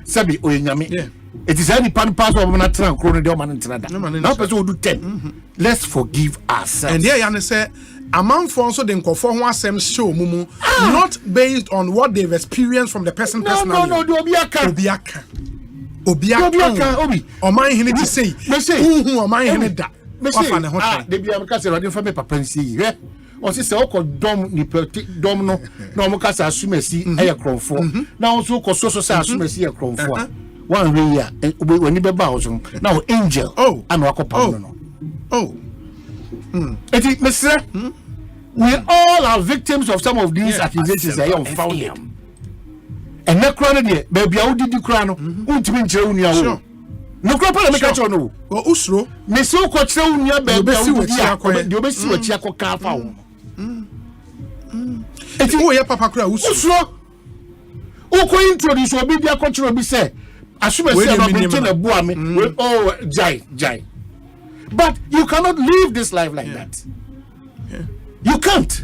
sabi oyenyame. It is any pan pass of na tran krone de man ntina. Now person will do 10. Let's forgive ourselves. And there you say among for also the nkofo ho asem show mumu not based on what they've experienced from the person personally. No, obiaka. Omanhene to say. Omanhene da. They be am ka say radio for me papa nsi. On se oko dom ni dom no na o ka say asumasi e kromfo. Na on so ko so say asumasi e kromfo. One way when you be bow now angel and no. We all are victims of some of these accusations that are unfounded. And na crown there baby how did you crown untimi nkyere unia wo no crown pa make catch no o usro me so ko kyere unia baby how de obesi wachi akoka fa wo eti wo ye papa kra usro o ko introduce obi dia ko kyere obi say assume say no be tell abo me oh jai but you cannot live this life like that. You can't.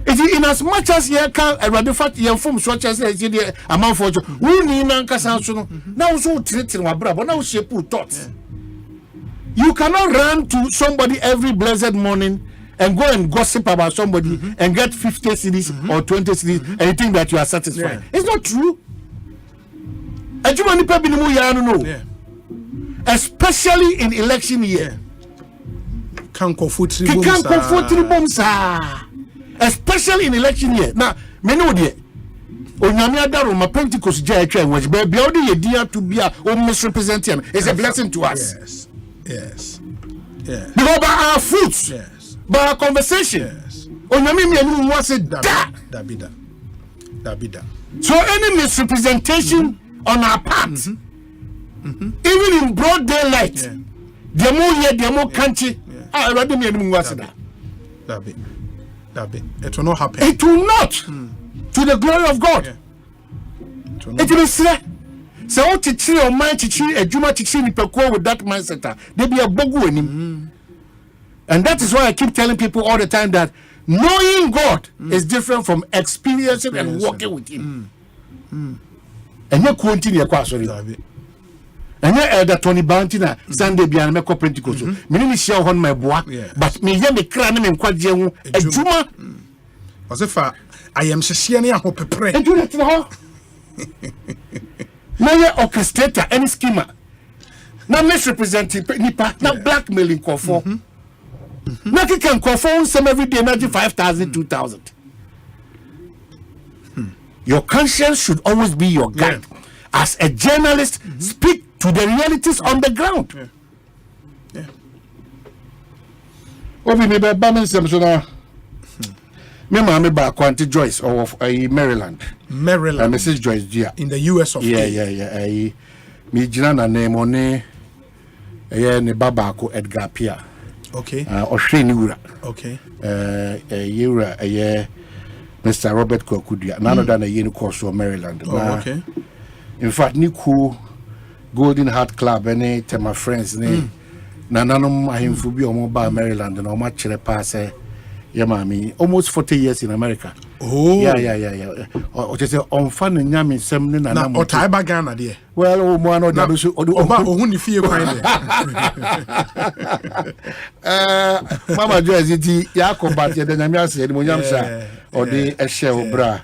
In as much as you can, a fact you form such as the amount for we need now so treating my brother, now shape thoughts. You cannot run to somebody every blessed morning and go and gossip about somebody and get 50 CDs or 20 CDs and you think that you are satisfied. It's not true. Especially in election year. Especially in election year. Now, me know there. Onyame adaro ma Pentecost jay atwa which be all ye dia to be a misrepresenting. It's a blessing to us. Yes. Because by our fruits, by our conversation, onyame me anu was it that be that. So any misrepresentation on our part, even in broad daylight, the more country, I rather me anu was that. It will not happen. It will not. To the glory of God. It will say, so what teaching or mind teaching a Juma teaching with that mindset, they be a bogu in him. And that is why I keep telling people all the time that knowing God is different from experiencing and walking with Him. And you continue sorry. And that Tony Bantina Sunday be an Meko Pentecost. Me share on my boy, but me hear me crying and quadjum a Juma. As if I am Shishani, I hope a pray. And do that now. Now, orchestrator, any schema. Now, misrepresenting Nipa, not blackmailing call for. Nothing can call for some every day, 95,000, 2,000. Your conscience should always be your guide. As a journalist, speak to the realities on the ground. What we may be banning some so now. Me mama ba Quanti Joyce of Maryland. Mrs. Joyce dear. In the US of A. Me jina na name on ne baba ko Edgar Pia. Okay. Osei ni wura. Okay. Yura Mr. Robert Kokudia. None of that a year course of Maryland. Okay. In fact, Niku Golden Heart Club any to my friends ne nananum ahimfu bi omo ba Maryland no ma kire pass. Yeah, mommy, almost 40 years in America. Oh. Yeah. Or just on fun and yammy some na or Taiba Ghana there. Well, one or the only fear kind. Mama Jersey, Yakob, but the Namia said, Munyamsa, or the shell bra.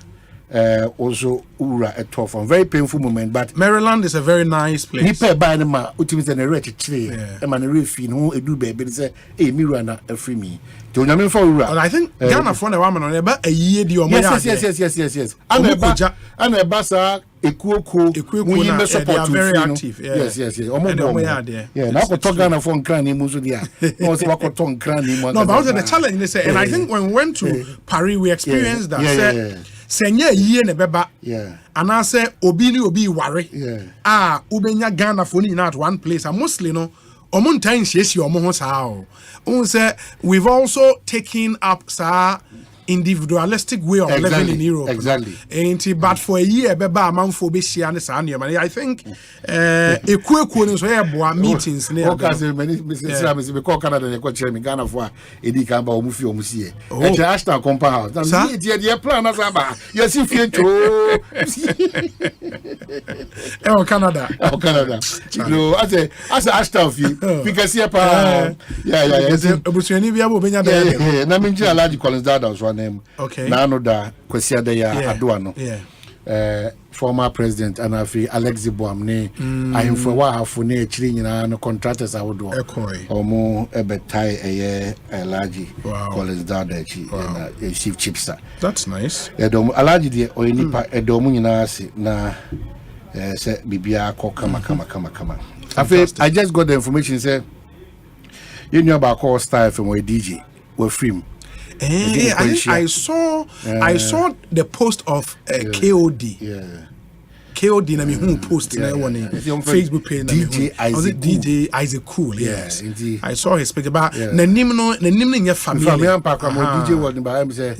Also Ura at Toffon. Very painful moment, but Maryland is a very nice place. He pay by the ma, ultimate and a wretched tree. A man a real fin who do baby say, a mirror a free me. Do you know for Ura? I think Ghana for a woman on about a year. Yes. And a bassa, a cool, they are very active. Yes. Yeah, now for Ghana phone cranny Musudia. Also, what tongue cranny. No, but also the challenge they say, and I think when we went to Paris, we experienced that. Senya ye ne beba and I say obi worry ubenya Ghana for ni at one place and mostly no omuntan hyehyɛ omo ho saa o say we've taken up sa individualistic way of living in Europe. Exactly. But for a year beba amanfo be hia ne saa ne I think ekueku no so yɛ meetings ne me call Canada they call me Ghana for edi kan ba omufi omusie e je Ashton compound house na die plan as aba you see fie to Canada no as Ashton fie because here pa ebusuani bia bo benya be na menji alaji Collins dad was one name na no da kwesi adaya adoa no former president and afi Alex Boam ne ahemfo wa hafo ne akiri nyina no contractors awodo omo ebetai eye alaji Collins dad achi na chief chipster. That's nice. Edom alaji de oyinipa edom nyina ase na say bibia ko kama I just got the information say you know about call style from a DJ we film. I saw the post of KOD. KOD na me who post na one Facebook page na DJ Isaac Cool. Yes. I saw his picture but na nim no nya family. DJ was by him say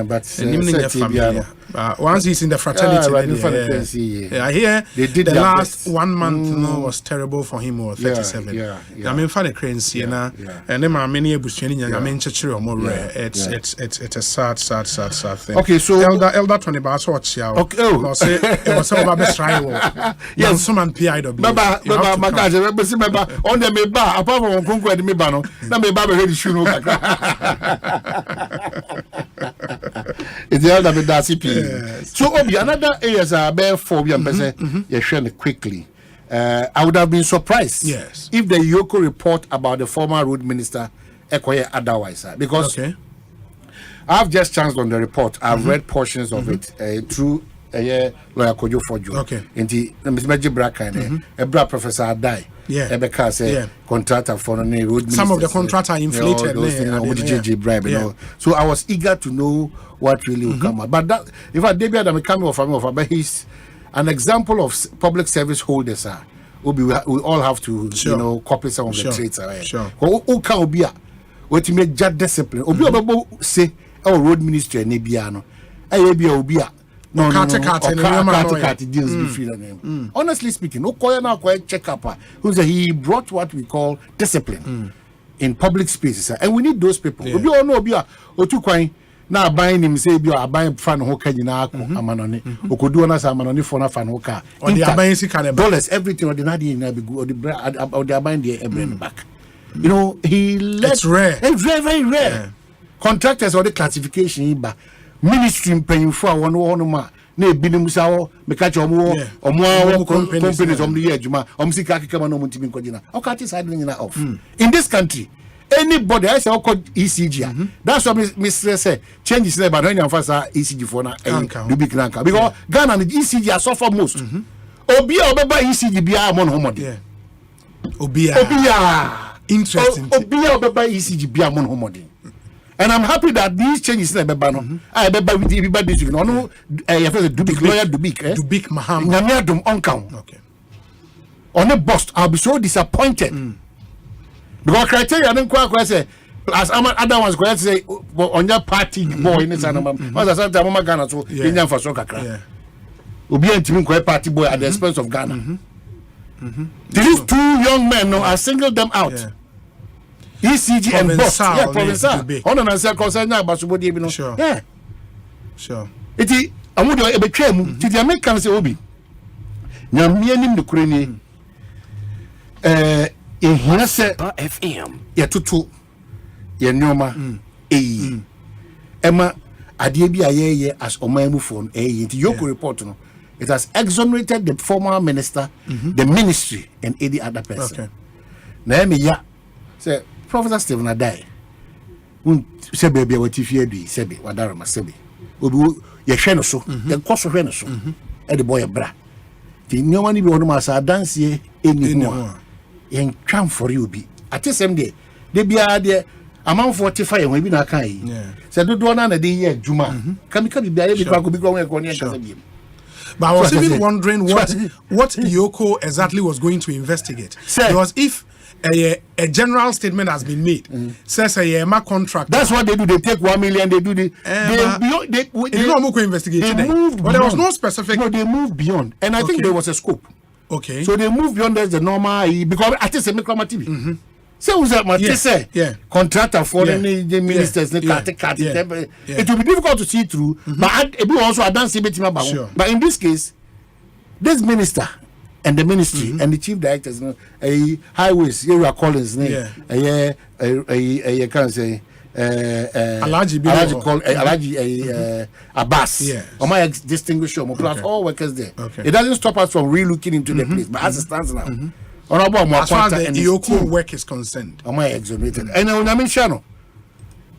but nim nya family. Once he's in the fraternity, I hear they did the last 1 month was terrible for him or 37. I mean, for the cranes, and then my many abusuani I mean, it's a sad thing. Okay, so elder 20 bars watch ya. Okay, it was over best rival. Yes, some and PI. Baba, my guys, remember on the meba apart from Conquer the Mebano, na meba ready shoe. It's the elder with that CP. So Obi, another areas are bare phobia you share quickly. I would have been surprised if the Yoko report about the former road minister Ekoye otherwise because I've just chanced on the report. I've read portions of it through lawyer Kojo Fojo. In the Mr. Braka a bra professor Adai. Ebeka say contractor for road minister. Some of the contracts are inflated. Bribe, so I was eager to know what really will come out. But that, if I debut them coming from but he's an example of public service holders. We all have to copy some of the traits. Who can be what you make just discipline? Obi say road ministry nebiano. Obia. No, deals between honestly speaking, check up. He brought what we call discipline in public spaces, and we need those people. We all know now buying him say you are buying fan hoka amanoni. Okudu na sa amanoni for na fan hoka. Or they are buying $6 everything or the nadi na be good or they are buying the brain back. You know, it's rare. It's very, very rare. Contractors or the classification ministry paying for one ma na ebinim sawo meka che omo companies om the ejuma om sika keka no mutimi nkojina okati side nyina off in this country anybody I say ECG that's what me say changes there but when you fasa ECG for na do big ranka because Ghana and ECG are suffer most obia obeba ECG bia mon homode obia interesting obia obeba ECG bia mon homode. And I'm happy that these changes in the I bet with everybody you know Dubik lawyer Dubik Maham Nyamiadum oncount. Okay. On the bust, I'll be so disappointed. Because criteria don't quite say as other ones going to say on your party boy in this animal. As I said, Mama Ghana so Indian for soccer club. Ubi and Tim party boy at the expense of Ghana. These two young men I singled them out. Yeah. ECG and boss, provincial. On an answer concern now, but sure. Yeah. Sure. Iti amudo ebetwa mu ti dia make kan say obi. Nyame anim ne kure ni. Ehia se FM. Ya tutu ya nyoma Emma ade bi ayeye as omanmufo no nti Yoko report no it has exonerated the former minister, the ministry, and any other person. Okay. Na me ya say Professor Stephen Adai se baby what if you do sebe wadara ma sebe obi ye hwe no so ye koso hwe no so e de boy bra ti nyoma ni bi wono ma sa dance eni ho yen twan for you bi atesem de bia de amount 45 when bi na kan yi se dodo na de ye adwuma kamika bi bia ye bi kwa ko bi kwa ko ne kasa bi. But I was even wondering what Yoko exactly was going to investigate. Because if a general statement has been made, says a contract. That's what they do. They take 1 million. They do the. They moved, but there was no specific. No, they moved beyond, and I think there was a scope. Okay. So they moved beyond the normal because I think it's a micro TV. So was that what they say? Yeah. Contractor for the ministers, it will be difficult to see through. But it will also advance a bit about. But in this case, this minister and the ministry and the chief directors, highways, area Collins, I can't say. Alaji Abbas, or my distinguished plus all workers there. It doesn't stop us from re-looking into the place, but as it stands now. As far as the Yoko work is concerned, am I exonerated? And I mean, channel.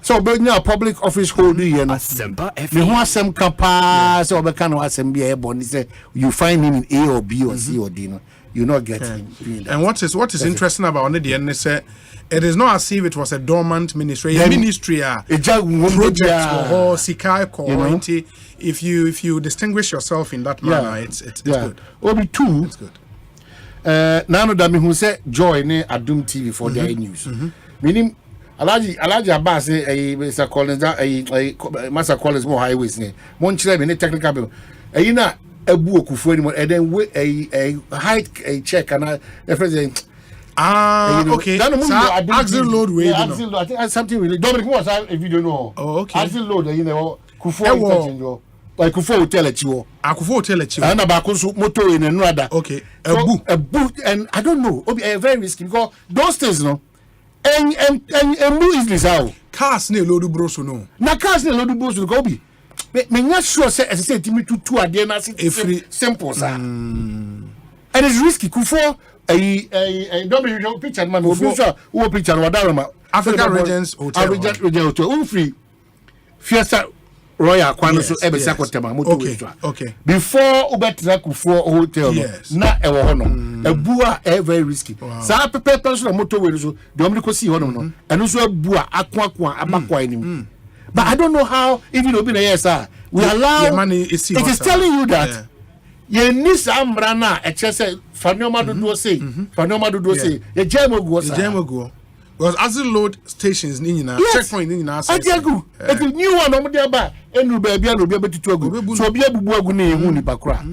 So, but now public office holding you know, Asempa FM. Kapa, so the kind of Assembly born say you find him in A or B or C or D, you not get him. And what is interesting about it? The end say it is not as if it was a dormant ministry. A ministry, project or Sikai community. If you distinguish yourself in that manner, it's good. Only two. It's good. Nano da me hu say joy ne Adum TV for their news. Meaning Alaji Abbas Mr. Collins Master Collins more highways ne. Mon chire me ne technical bill. Na ebu okufu anymore and then a height a check and the president okay. Axle load way. I think something really Dominic was if you don't know. Oh, okay. Axle load kufu like Kufo hotel at you. Akufo hotel at you. And about motor in another. Okay. A boot, and I don't know. It'll be very risky because those things, no. And move easily how. Cars ne loadu broso no. Na cars ne loadu broso go be. Me not sure say as I said to me two are there na simple sir. And it's risky. Kufo a double picture man who picture wadarama. Africa Regents Hotel. Regent Hotel. Free. Fiesta Royal Kwano so ebe sakotema moto okay. Before ubetra Kufo hotel na ewo hono ebua very risky. Sa pepe so moto we so de omri ko si hono no eno so ebua akwa abakwa enim. But I don't know how even obi na yes we allow it is telling you that ye ni samra na e chese fanoma dodo say ye jemo go because as the load stations in checkpoint in our side. If you new one over there, and you baby and be able to go. So be able to go near Uni Bakra.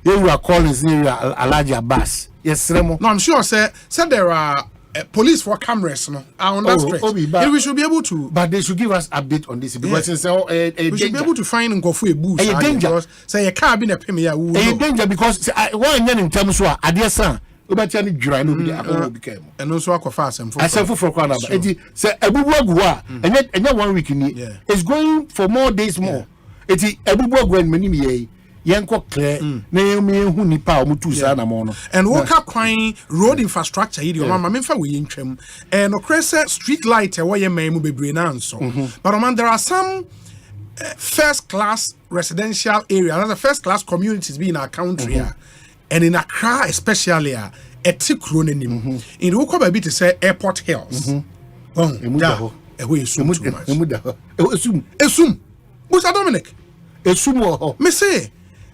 You are calling near Alaji Abbas. Yes, Remo. No, I'm sure, sir. There are police for cameras no, on that stretch. We should be able to. But they should give us update on this because we should be able to find Ngofu a boost. A danger. Say a car being a premier. A danger because one in terms of Adiasa. And also for Kwana. Say Ebubuagua and yet 1 week in it's going for more days more. It is Ebubuagua and many Yanko clear Naomi Hunipa Mutusa Namono. And walk up crying road infrastructure idiom Mamma we in Chem and Ocresa street light away may be brinanso. But there are some first class residential areas, other first class communities being our country. And in Accra, especially, a tikronenim. In Okoba bit to say Airport Hills. Esum. Busa Dominic. Esum. Me say,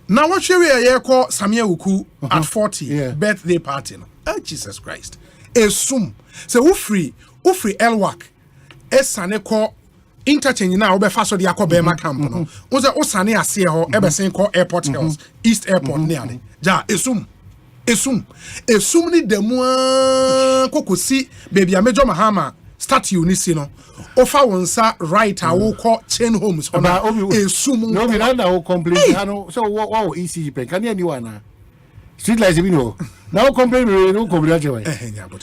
now what shall we call Samia Uku at 40 birthday party? Oh, Jesus Christ. Esum. So Ufri Elwak. Esane call interchange now be faso de akobema camp no. Oza osane ase ho ebe sen call Airport Hills, East Airport nearly. Ja esum ni demu kokosi baby amejo mahama statue ni si no offer wonsa right a wo call chain homes on esum no be na wo complain ano so what ECG pen can anyone street lights be no now complain no complain chewe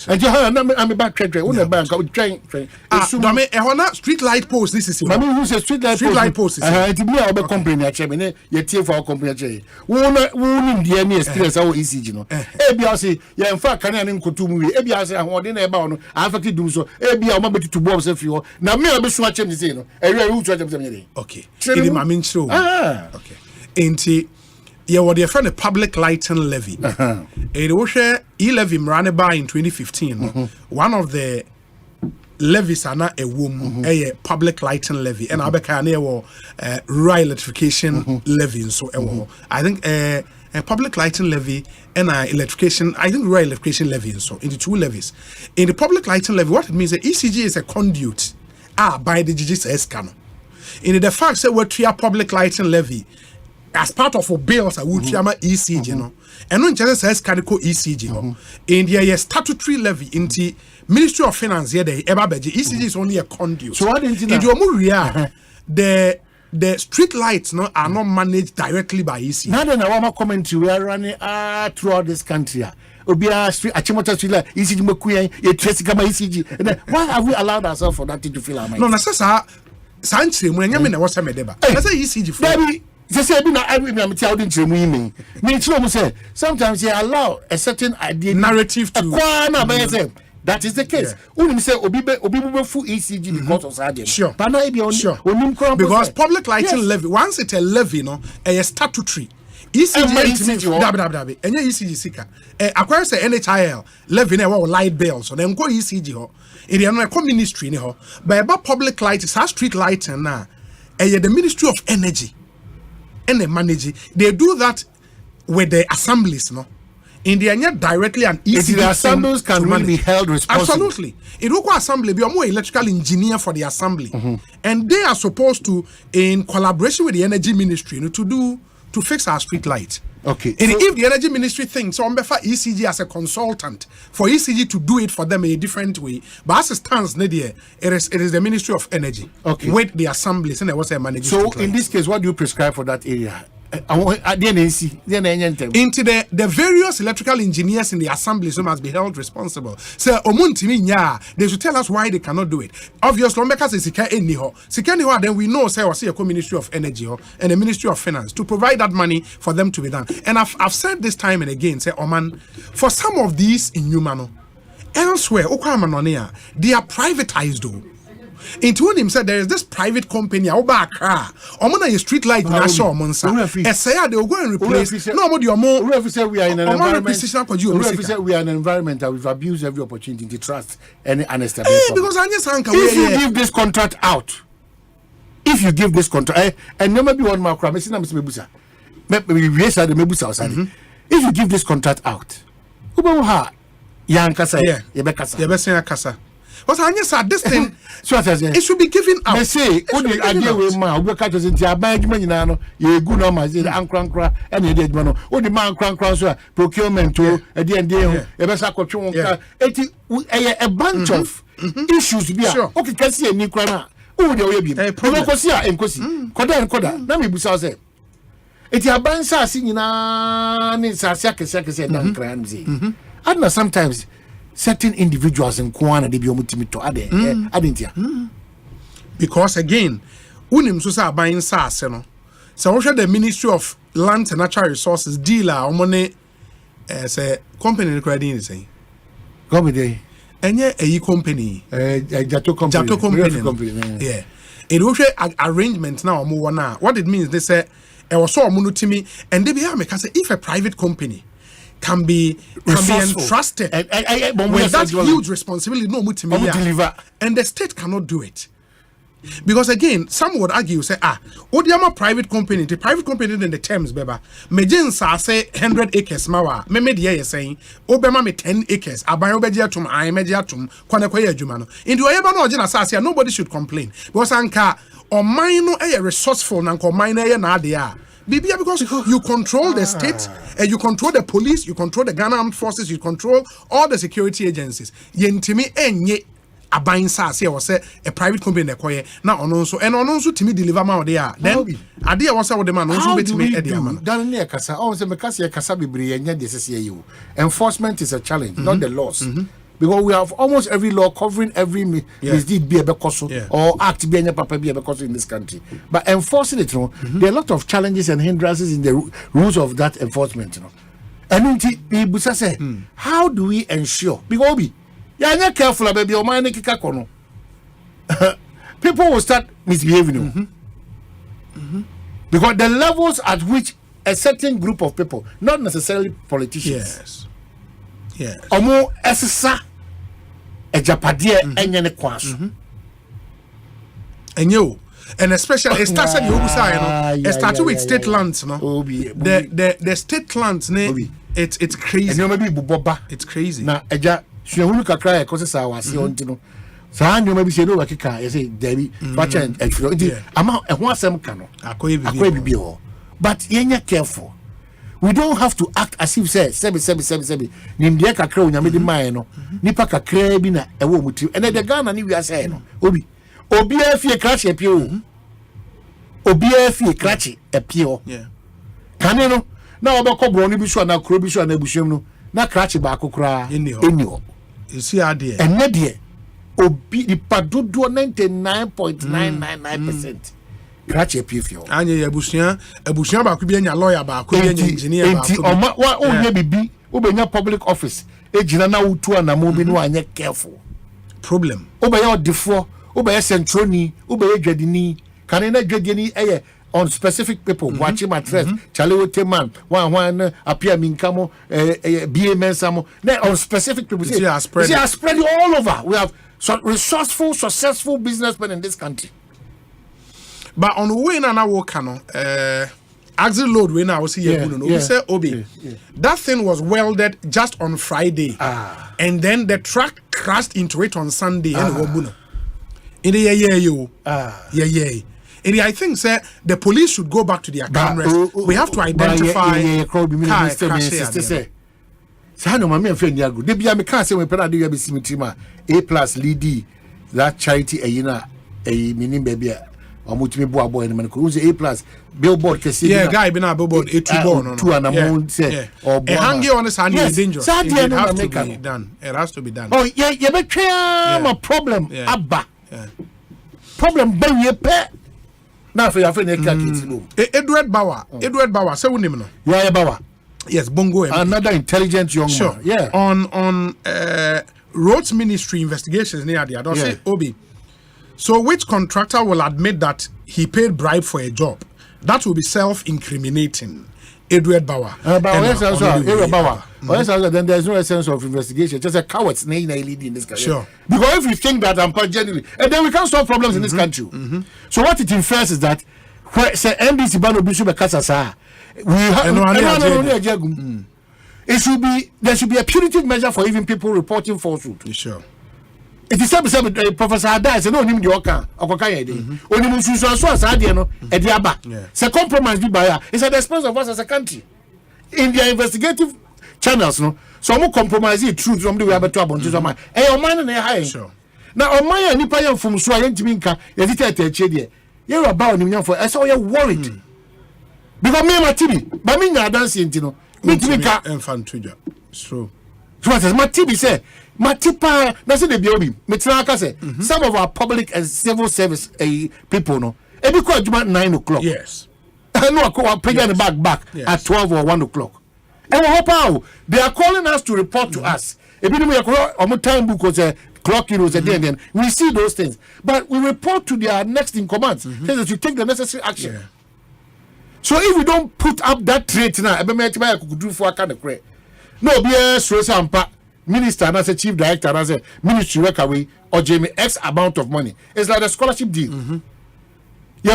and you have I'm back train on the bank train do me e hona street light post this is mama who say street light post it be a complain ya chewe ne ye tie for complain chewe wo ni dia ni experience how ECG no e bia say ye mfa kan ne nkotu mu e bia say ahode na e ba no affect dum so e bia o ma betutu bob say fi ho na me be so achem ni say no e wi wu tu achem say me okay it ma min show okay enti yeah, what they found a public lighting levy. It was e-levy ran by in 2015. One of the levies are not a woman, a public lighting levy, and rural electrification levy. So I think a public lighting levy and electrification. I think rural electrification levy. So in the two levies, in the public lighting levy, what it means that ECG is a conduit by the GGS canon. In the fact that we're three public lighting levy. As part of our bills, I would ECG, you know, and not just says canico ECG, in the statutory levy in the Ministry of Finance here, the ECG is only a conduit. So what did you know? The street lights are not managed directly by ECG. Now then, I want to comment to we are running throughout this country. Obia street, Achimota street light, ECG Mokuya, ECG. And why have we allowed ourselves for that to feel our mind? No, that's Sanche, when you mean, what's a medeba? That's a ECG for sometimes you allow a certain idea narrative to that is the case. Only say obi full ECG because of that. Sure. Because public lighting levy, once it's a levy, a statutory ECG and ECG seeker. Acquire say NHIL levy light bills, so then go ECG ho. In the ministry but about public lighting, street lighting now, the Ministry of Energy. And they manage it. They do that with the assemblies, no? In the end, directly and easy. The assemblies can really be held responsible. Absolutely. It will go assembly, be a more electrical engineer for the assembly. And they are supposed to, in collaboration with the energy ministry, to fix our street lights. Okay. And if the energy ministry thinks so, ECG as a consultant for ECG to do it for them in a different way, but as it stands, it is the Ministry of Energy. Okay. With the assemblies and what's a manager. So in this case, what do you prescribe for that area? Into the various electrical engineers in the assemblies who must be held responsible. So they should tell us why they cannot do it. Obviously, because then we know say a Ministry of Energy and the Ministry of Finance to provide that money for them to be done. And I've said this time and again, say Oman, for some of these in Humano, elsewhere, they are privatized though. Into him said there is this private company a street light national monster. They will go and replace we are in an environment. We are in an environment that we've abused every opportunity to trust any honest because if you give this contract out, and no maybe one more crime, if you give this contract out, But I said this thing, it should be given out. They say, "Only idea we man, we catch us in the abandonment. You good numbers, the ankra and the dead man. Only man crankra procurement to at the end day. A bunch of issues. Okay, can see a new crana. Oh, the way be. Kosia and Kosi. Koda and Koda. Let me busa say. It's a bansa singing in Sasaka and I know sometimes. Certain individuals in Kwana de biomutimi to adentia. Because again, unim so buying SARS, so the Ministry of Land and Natural Resources dealer or money as a company credit saying. Company. And yet a company. Jato company. Yeah. It was arrangement now more now. What it means, they say I was so monotimi and they be because if a private company can be entrusted with that huge responsibility, deliver, and the state cannot do it. Because again, some would argue, say, Odiama private company, the private company in the terms, beba, Mejin say 100 acres, mawa, media saying, Obama me 10 acres, Abayobejatum, I mediatum, Quanaquaya Jumano. Into Ayabano Jena nobody should complain. Because Anka or minor a resourceful Nanko minor nadia. Because you control the state, and you control the police, you control the Ghana Armed Forces, you control all the security agencies. Yentimi enye buying SaaS here was a private company now on so and on also to me deliver my there. Then idea was what the man also bet me at the man. Down near Casa, also because you Casabi and yet this is you. Enforcement is a challenge, not the laws. Because we have almost every law covering every misdeed be a bekoso or act be a papa be a bekoso in this country. But enforcing it, there are a lot of challenges and hindrances in the rules of that enforcement. And people say, how do we ensure? Because you're not careful about your mind. People will start misbehaving. Because the levels at which a certain group of people, not necessarily politicians, omo esesa ejapade enyene kwaso enyo and especially it starts at it starts with state lands the state lands it's crazy and maybe buboba it's crazy na eja hwehunu kakra e kosesa wase onti no saa nyoma bi se no wakika e say dabi facha efiro nti ama ehho asem ka no akoye bibi ho but yenya careful. We don't have to act as if say sebi nimde kakra onyame di man no nipa kakra bi na ewo muti and the Ghana ni we are saying no obi afie krachi epie o obi afie krachi epie o kane no na obekọ bro ni bi so na kro bi so na ebusham no na krachi ba akokra eni ho esi ade enne de obi nipa dodo 99.999% Krachi epifio anye ebusuan ba ku bi anya lawyer ba ku bi anya engineer ba ku wa onye bibi obenya public office ejina na wutu anamo bi no anye careful problem obeya odifo obeya centroni obeya dwadini kan na dwadini on specific people watching my dress chale woteman one appear minkamo bmsamo on specific people see are spread all over. We have resourceful successful businessmen in this country. But on the way now work axle load when I was here, we say Obi, that thing was welded just on Friday, and then the truck crashed into it on Sunday. And I think sir, the police should go back to their cameras. We have to identify car crashes. Sano mama friend yago. They be am can say we pera dey be simitima A+ lead that charity eyina minim baby. Omutimi bo abo ene manko uze A+ billboard kesi guy be na billboard A2 no two and amount say or hanging on his hand is dangerous. It has to be done. It has to be done. Oh yeah, you be try my problem abba. Problem be we pe na for your friend e ka kiti no. Edward Bauer say wonim no. Yeah, Bauer. Yes, Bongo. Another intelligent young man. Yeah. On roads ministry investigations near the don't say Obi. So which contractor will admit that he paid bribe for a job? That will be self-incriminating. Edward Bauer. Then there's no essence of investigation. Just a coward's name leading in this country. Sure. Because if you think that I'm genuinely, and then we can't solve problems in this country. So what it infers is that say NBC Bano Bishop Kasasa, there should be a punitive measure for even people reporting falsehood. Sure. It is Professor Adai said no nim the oka okoka dey onimu susu so asade no e dey aba say compromise bi by it's at the expense of us as a country in their investigative channels no so mo compromise it truth from the way abeto abonto so man o man na high na o man ya nipa ya mfum so ya ntimi nka ya tete eche dey you about onim for I saw you worried because me matibi but me nya dance ntino me timi ka enfantudja so what is matibi say Matipa, that's the BOB. Mitraka say some of our public and civil service people no. Every call at 9 o'clock. Yes. I know I pay the back at 12 or 1 o'clock. And how they are calling us to report to us. If we do time book was a clock was a day and then we see those things. But we report to their next in command that you take the necessary action. Yeah. So if we don't put up that trait now, I could do for a kind of credit. No, be a Asempa. Minister and as a chief director and as a ministry work away or Jamie X amount of money. It's like a scholarship deal. We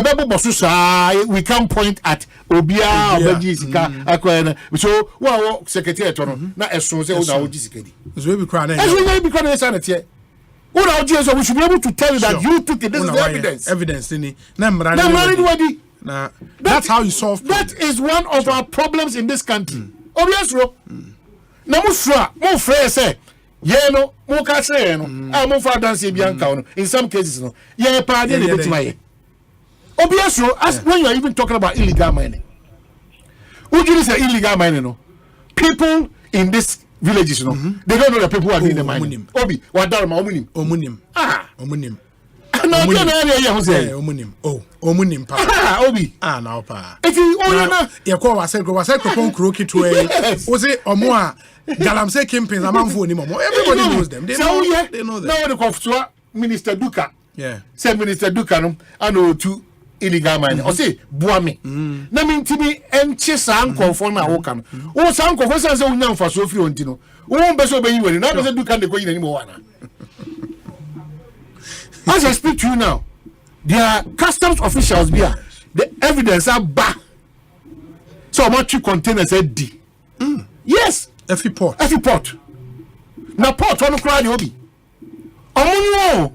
can't point at Obia or Bejisika. So, well, secretary not as soon as Ojisikadi. It's really crying. As we may be crying, sanity. What our GS, we should be able to tell you that you took it. This is the evidence. Evidence, that's how you solve. That is one of our problems in this country. Obviously. Na musra mo frɛ sɛ no mo ka say no mo fa dance e bia nka no in some cases no ye pa de le betima ye obviously as when you are even talking about illegal mining who give say illegal mining no people in this villages no they don't know the people who are doing the mining obi wadarma omunim omunim na area ye ho say omunim pa obi na pa eti na ye ko wa say pon kro kitu e o say omo a galamse kimpins amanfo ni momo everybody knows them they know them now the koftua minister Duka say minister Duka no ano to illegal mining o say buame na me ntimi enche san konfo na wo kan o san konfo say unya mfa so firi onti no wo be so be yi wani na be say Duka de ko yi na ni mo wana. As I speak to you now, there are customs officials here. The evidence are back. So much containers said D. Yes. Every port. Now port one cry the obi. Omunyo.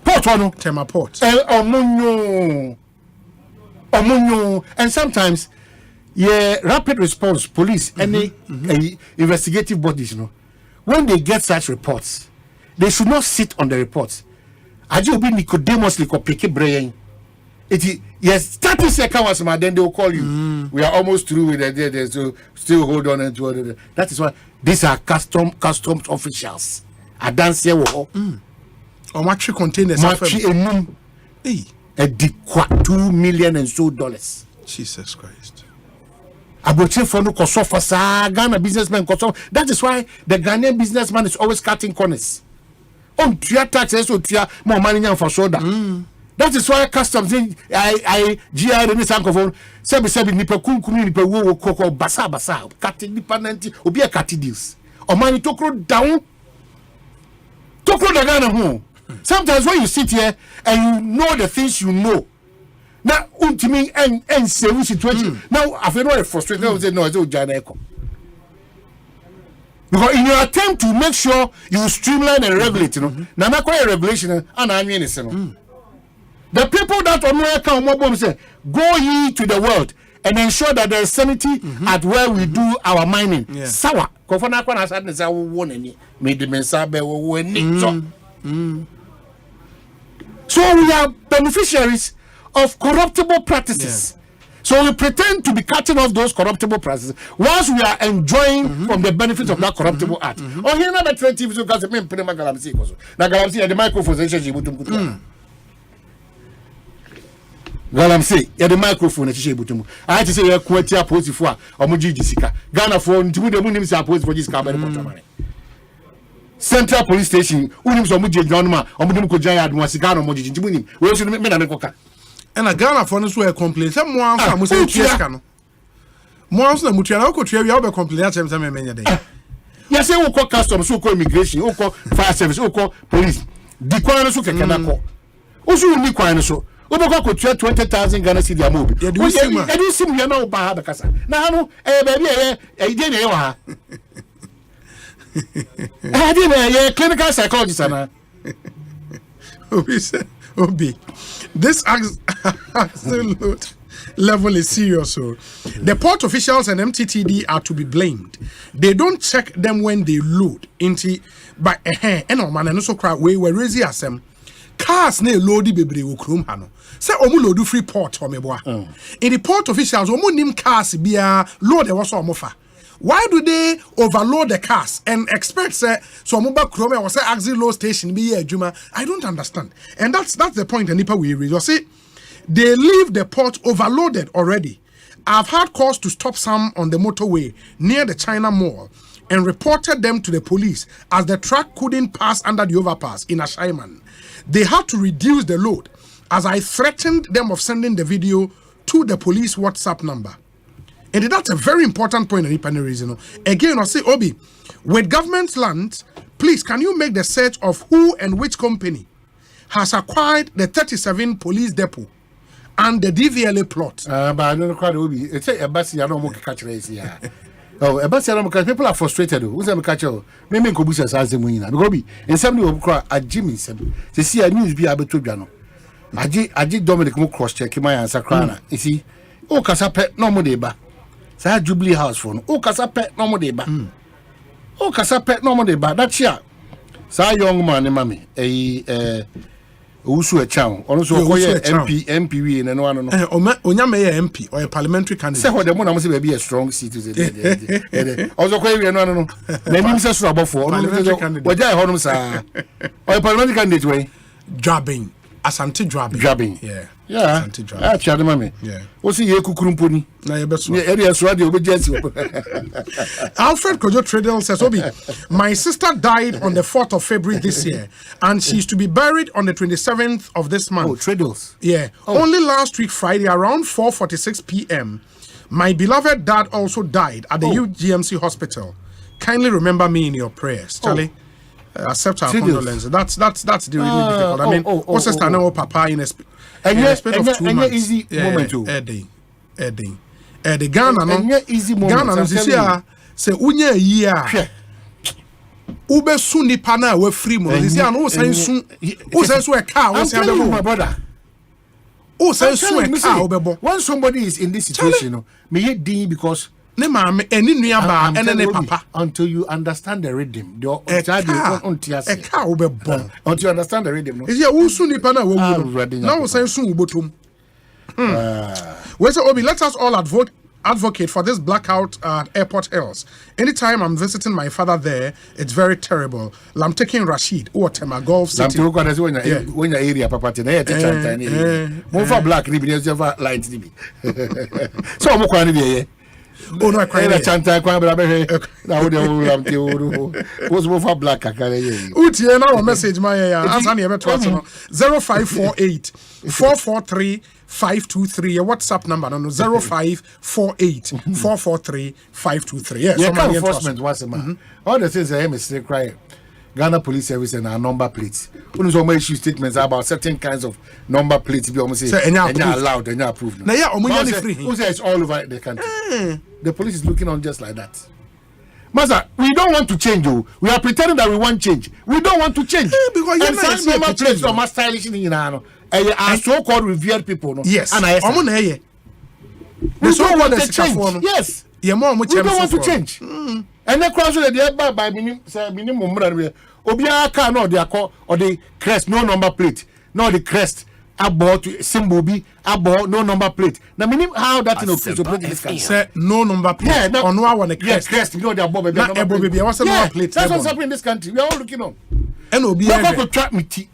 Port one. Tema port. Omunyo. And sometimes, rapid response police any investigative bodies, when they get such reports. They should not sit on the reports. Aji obi Nicodemusly ko pick brain. Yes, 30 seconds then they will call you. We are almost through with it. So still hold on and to that is why these are customs officials. I dance here wo. Or match containers. Match enum. A $2 million and so. Jesus Christ. Aboche for no koso for Ghana businessman koso. That is why the Ghanaian businessman is always cutting corners. On tia taxes so tia more money for soda. That is why customs I GR ni sankophone sebi nipa kunkumi nipa wo koko basa kati nipa nanti obi a kati deals. O money tokro down tokro da Ghana ho. Sometimes when you sit here and you know the things you know. Now ultimately and say situation. Now I feel very frustrated. I say no it's Ghana echo. Because in your attempt to make sure you streamline and regulate, na quite a regulation and I mean the people that America say, go ye to the world and ensure that there is sanity at where we do our mining. Sawa. Kofana kwa na sadne sa won ani. Me de mensabe wo ani. So we are beneficiaries of corruptible practices. So we pretend to be cutting off those corruptible practices once we are enjoying from the benefits of that corruptible act. Oh, here na better TV so because me put my galamsi koso. Na galamsi the microphone say she butum kutu. Galamsi the microphone she butum. I had to say kwati aposi fo a omoji jisika. Ghana for ntimu de mu nim say aposi for jisika ba money. Central Police Station unim so omoji gyanoma omodim ko gyan admo sika no omoji ntimu nim. We so me na me koka. And a Ghana for us were complain. Some more answer must say Chiescano. More answer Mutia could we all complain at some many day. Yes, we will call customs, who call immigration, who call fire service, who call police. The Quano so can call. Also, we need Quano so. Oboka could share 20,000 Ghana City movie. You do see me now by Habacasa. Now, baby, I didn't a clinical psychologist. Obi, this absolute level is serious. So, the port officials and MTTD are to be blamed. They don't check them when they load into by a hand. And man, and also cry we were raising as them cars ne loadi bebre wo krom ha no. Say omu loadu free port o meboa. In the port officials omu nim cars bia load e was omu fa. Why do they overload the cars and expect so mobile chrome or say axle load station be here Juma? I don't understand. And that's the point Nipa we read. You see, they leave the port overloaded already. I've had calls to stop some on the motorway near the China Mall and reported them to the police as the truck couldn't pass under the overpass in Ashaiman. They had to reduce the load as I threatened them of sending the video to the police WhatsApp number. And that's a very important point in the reason. Again, I say, Obi, with government land, please, can you make the search of who and which company has acquired the 37 police depot and the DVLA plot? But I don't know quite Obi. It's a basi I don't want to catch race here. Oh, a basi I don't catch. People are frustrated. Who's a catch? Maybe Kobusa as the Munina. Obi, and somebody will cry at Jimmy. They see a news be able to Jano. I did Dominic mo cross check my answer. Crana. You see, oh, Casapet no more deba. Sa Jubilee House phone. Oh, kasa pet no more deba. Oh, Casapet no money, but that's ya. Sa young man, mammy, Usu a chow, also MP, we and no one. Onyame MP or a parliamentary candidate. Say what the one must be a strong citizen. Also, we no. Then him says rubber for parliamentary candidate. What I heard him say, or a parliamentary candidate way. Drabbing. Asante drabbing. Yeah. Asante drabbing. Chad mammy. Yeah. What's he kukurumpuni? Na yebeso. Areas radio be Jesse. Alfred Kojo Tredel says, Obi, my sister died on the 4th of February this year, and she's to be buried on the 27th of this month. Oh, Tredels. Yeah. Only last week, Friday, around 4:46 p.m., my beloved dad also died at the UGMC hospital. Kindly remember me in your prayers, Charlie. Accept our condolences. That's the really difficult. I mean, what's the stand now, Papa, in a spirit of 2 months? Easy moment too. The Ghana no easy moment. Ghana no say unye year. Ube su nipa na we free mo. This year no say su e car we say my brother. O say su e car obebo. When somebody is in this situation, me hate din because ne maame eni nua ba ene ne papa until you understand the rhythm. Until you understand the rhythm. Is here usu nipa na we now say su ubotom. Well, so Obi, let us all advocate for this blackout at Airport Hills. Anytime I'm visiting my father there, it's very terrible. I'm taking Rashid or Tema Golf City. When your area, Papa, move for black, light. So I'm going to oh no, I can't. Was for black. Uti now message my Asante 0548 443 523. Your WhatsApp number no 0548 443 523. Yes, enforcement was a man. All the things I am is still crying. Ghana Police Service and our number plates. When some issue statements about certain kinds of number plates, be almost say and you're allowed and you're approved. Now, free. Who says it's all over the country? The police is looking on just like that. Master, we don't want to change. We are pretending that we want change. We don't want to change. Because and some number plates are more stylish in Ghana. And so-called revered people. No? Yes. And the so-called change. Yes. We don't want to change. And the cross that they buy by minimum Obia car no they call or the crest no number plate. No the crest about symbol be about no number plate. Now meaning how that in say no number plate. Yeah, no, on one crest. You know they are Bob baby. What's the number plate? That's what's happening in this country. We are all looking on. And Obia go track me tea.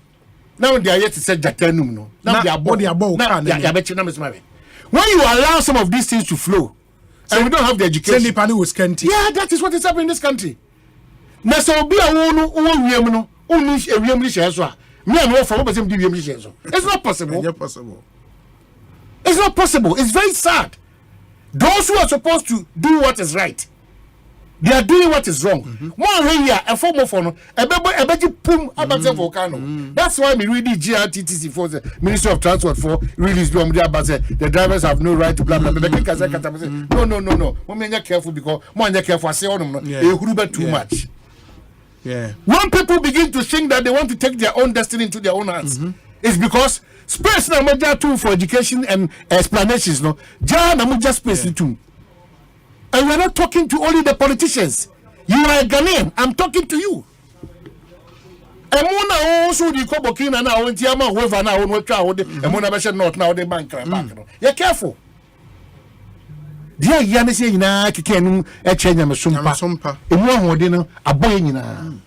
Now they are yet to say Jatanum no. Now they are body about when you allow some of these things to flow. And we don't have the education. Yeah, that is what is happening in this country. Now, so be a woman it's not possible. It's not possible. It's very sad. Those who are supposed to do what is right, they are doing what is wrong. One here, a form of honor, a pum about the volcano. That's why we really GRTTC for the Ministry of Transport for release the drivers have no right to blah blah blah. No. When you're careful because when you're careful, I say too much. Yeah. When people begin to think that they want to take their own destiny into their own hands, it's because space na major tool for education and explanations. No, just space too. And we're not talking to only the politicians. You are a Ghanaian. I'm talking to you. And also the Kobokina now, and Tiama, whoever now, and Mona not now, the bank. You're careful. Dear Yanisi, I can exchange a sumpa. In one dinner, a boy in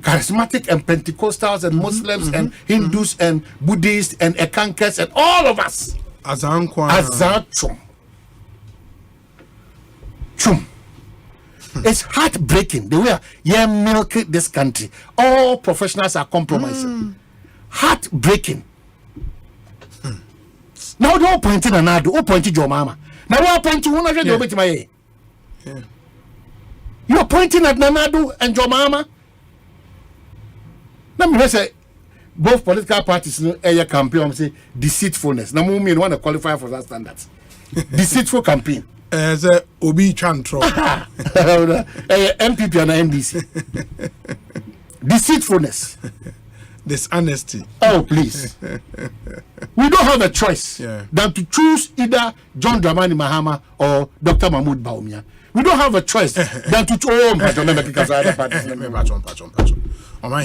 charismatic and Pentecostals and Muslims and Hindus and Buddhists and Ekankers and all of us. Azanchum. It's heartbreaking the way you milk this country. All professionals are compromising. Heartbreaking. Now they all pointing another, all pointing your mama. Now what pointing one hundred over to my you are pointing at Nanadu and your mama. Let me say both political parties area campaign say deceitfulness. Now we want to qualify for that standards. Deceitful campaign. As a Obi Chantro MPP and NDC. Deceitfulness. Dishonesty. Oh, please. we don't have a choice than to choose either John Dramani Mahama or Dr. Mahmoud Bawumia. We don't have a choice than to choose. I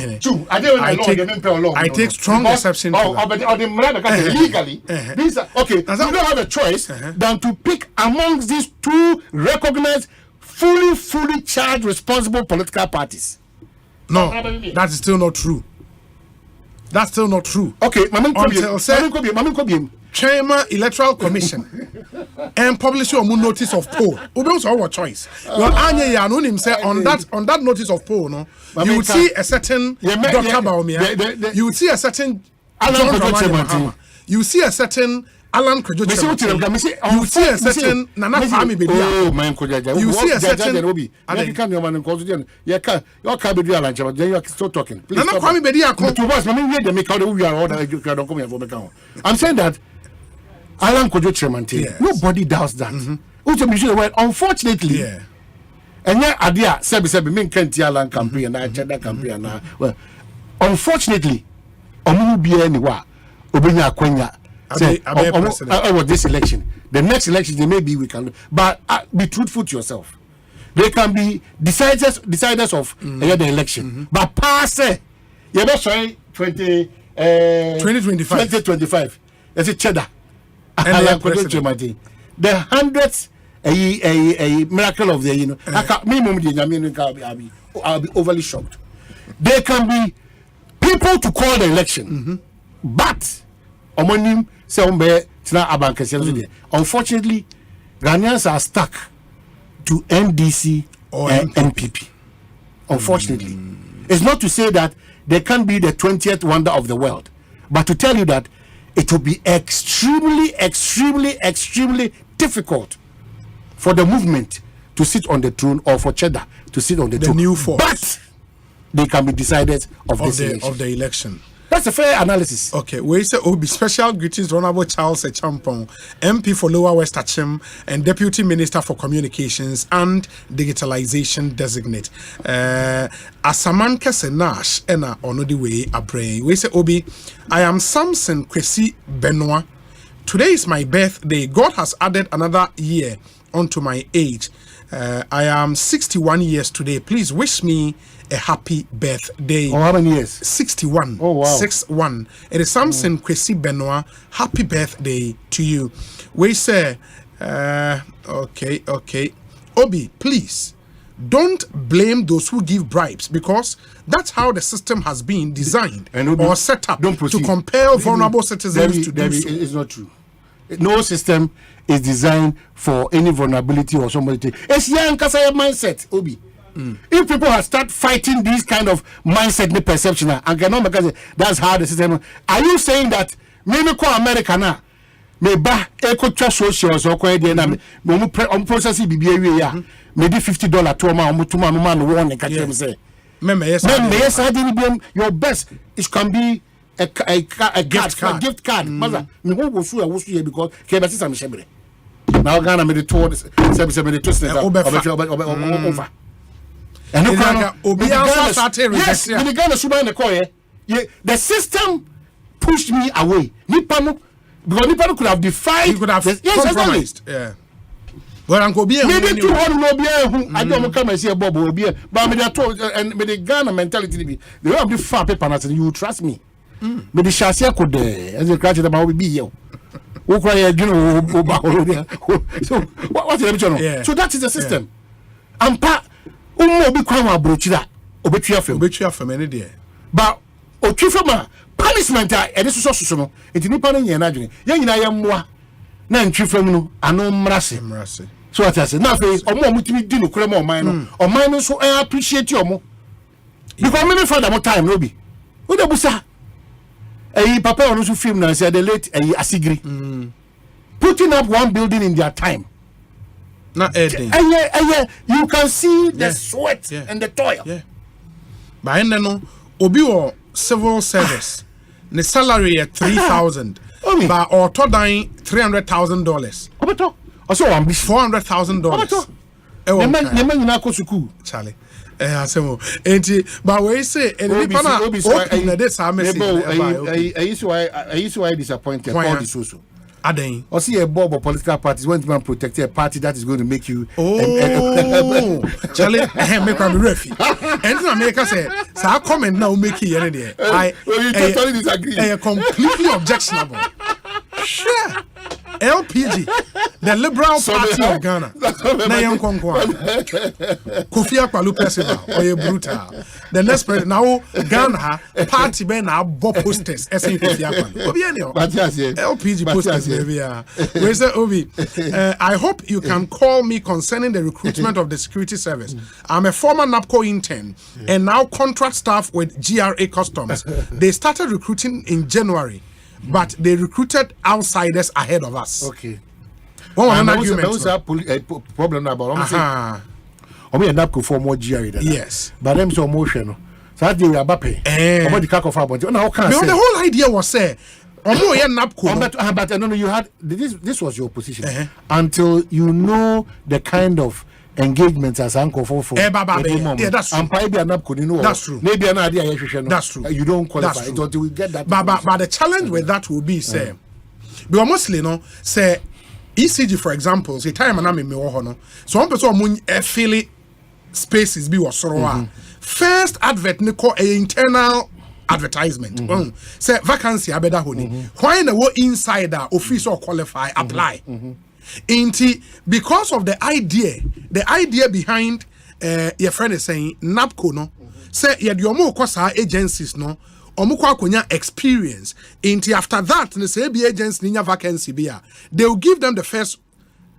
take strong exception to that. Legally, these are, okay, we don't have a choice than to pick amongst these two recognized, fully charged, responsible political parties. No, that is still not true. That's still not true. Okay, until Chairman Electoral Commission and publish your notice of poll. Ubemos our choice. On that notice of poll, no, you would see a certain Dr. Bawumia. You would see a certain John Dramani Mahama. You see a certain Alan Kwadwo. You see a certain Nana Kwame Bediako. Oh, man, you see a certain still talking. Nana Kwame Bediako. I'm saying that Alan Kwadwo chairman. Nobody doubts that. Unfortunately, and yeah, idea sebi me can't Alan campaign and I check that campaign. Well, unfortunately, omu bi anywhere obenya akwanya. This election, the next election, maybe we can, but be truthful to yourself. They can be deciders of the election, but pass it. You're not sorry, 2025. It's a cheddar. The hundreds, a miracle of the I'll be overly shocked. There can be people to call the election, but Omonim unfortunately, Ghanaians are stuck to NDC or NPP. Unfortunately, it's not to say that they can be the 20th wonder of the world, but to tell you that it will be extremely difficult for the movement to sit on the throne or for Cheddar to sit on the throne. New force. But they can be decided of the election. That's a fair analysis. Okay, we say Obi special greetings to Honorable Charles Echampong, MP for Lower West Achim and Deputy Minister for Communications and Digitalization designate. Asamanka Senash ena onodi way abrain. We say Obi, I am Samson Kwesi Benoit. Today is my birthday. God has added another year onto my age. I am 61 years today. Please wish me a happy birthday. Oh, how many years? 61. Oh, wow. 61. It is Samson Kwesi Benoit. Happy birthday to you. We say, okay. Obi, please, don't blame those who give bribes because that's how the system has been designed or set up to compel vulnerable citizens to do so. It's not true. No system is designed for any vulnerability or somebody. It's young mindset, Obi. If people have started fighting this kind of mindset and perception, and cannot because that's how the system. Are you saying that maybe call America now? Maybe eco trust socials or quite the name. Process BBA, maybe $50 to a man one and catch them say. Yes, I didn't your best. It can be a gift card. Mother, me who was here because Kebasi Sam Shebre. Now Ghana made the tour, 772 over. And the system pushed me away. Because Nipano could have defied. He could have compromised. Yeah. But Uncle Bia, maybe 200 who I don't come and see a Bobo Bia, but with the Ghana mentality, they have the far paper and you trust me. But the Shasia could as a graduate about be you. So what was the original? So that is the system. And be crime brochida obetua from any day but otwifama punishment and this is so no it nipa no yen adwene yen nyina ye mmoa na ntwifam no ano mrase so what I say now face omo mutimi di no kure ma oman no so appreciate omo because me for that time no be we dey busa papa ono so film na say the late Asigri putting up one building in their time. Not anything. You can see the sweat and the toil. Yeah. But then no, Obi or civil service, the salary at $3,000, but or to dying $300,000. Also, I'm $400,000. Charlie. Asemo. But we say any pana open na this message. I used why disappointed all the social. Aden. Or see a bob of political parties want to protect a party that is going to make you Charlie, make me refi. And America say, so comment now make you there. I totally disagree. Completely objectionable. Sure. LPG, the Liberal Party of Ghana. Na young Konkwa. Kofi Akpalu Festival or brutal. The next president now Ghana party ben now bob posters. Kofi Akpalu. LPG posters. We say Obi, I hope you can call me concerning the recruitment of the security service. I'm a former NAPCO intern and now contract staff with GRA Customs. They started recruiting in January. But they recruited outsiders ahead of us. Okay. One argument. There was a problem about we end up for more GRE. Yes. But them so emotional. So that they were bapping. About the cack of our body. Now can the whole idea was say, but no, you had this was your position until you know the kind of engagements as uncle for yeah, that's true. That's true. Maybe an idea. That's true. You don't qualify until we get that. But the challenge with that will be say, we mostly say ECG for example. Say time and I'm in so one person feel spaces be was first advert niko internal advertisement. Say vacancy abeda honi. Why na wo insider office or qualify apply. Because of the idea behind your friend is saying NAPCO no say you yomo kosa agencies no omukwa konya experience after that they say be agents ninya vacancy bia they will give them the first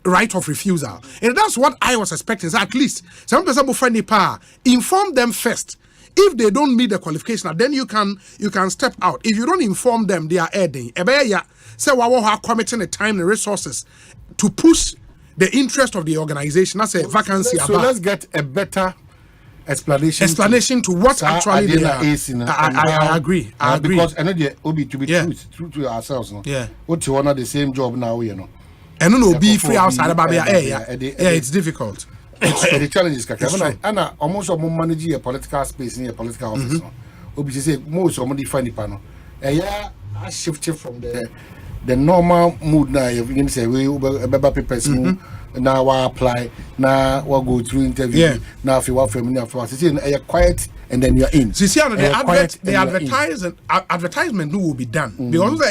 right of refusal, and that's what I was expecting. So at least some person will find the power, inform them first. If they don't meet the qualification, then you can step out. If you don't inform them, they are adding. Say we are committing the time and resources to push the interest of the organization. That's a vacancy. So let's get a better explanation to what actually they are. I agree. Because I know the Obi to be true to ourselves. No? Yeah. What you want the same job now, you know. And no be free outside about it's difficult. The challenge is Anna almost manage a political space in a political office. Obi say most of them find the panel. I shifted from the normal mood now. You say we papers now apply now go through interview now if you want from now for you're quiet and then you're in. So you see the advertisement will be done because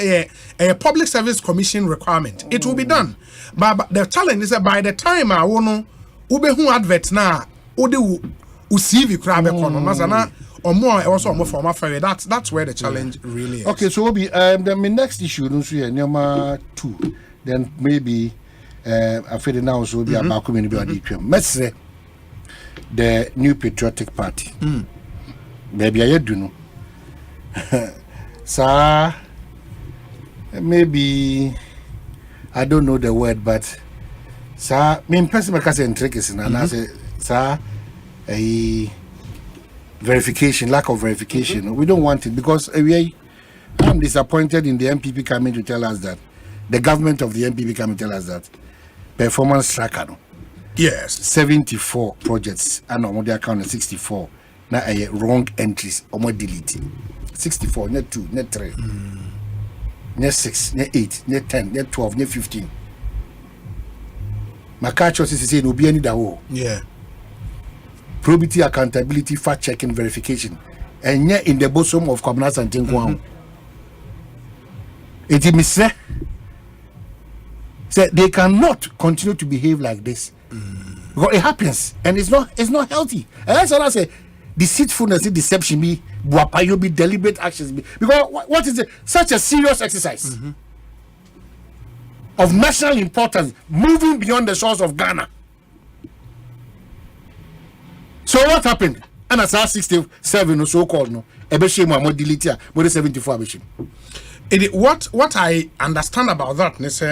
a public service commission requirement. It will be done, but the challenge is that by the time I want to advert now, usivi crab economy or more also more for my favorite. That's where the challenge really is. Okay, so Obi, then my next issue number 2, then maybe I feel now so be about community let's say the New Patriotic Party. Maybe I do know. Sir, maybe I don't know the word, but sir, me personally because intricacy and I say sir a verification, lack of verification. We don't want it because I'm disappointed in the MPP coming to tell us that the government of the MPP coming to tell us that performance tracker. Yes, 74 projects and on the account of 64. Now wrong entries or more deleting 64, net 2, net 3, net 6, net 8, net 10, net 12, net 15. My catch is saying no be any that. Yeah. Probity, accountability, fact checking, verification, and yet in the bosom of Kwabena Asante. It is say they cannot continue to behave like this because it happens and it's not healthy. And that's what I say. Deceitfulness, deception, be deliberate actions. Because what is it? Such a serious exercise of national importance, moving beyond the shores of Ghana. So what happened? And as 67 or so called no, more delete more 74 What I understand about that is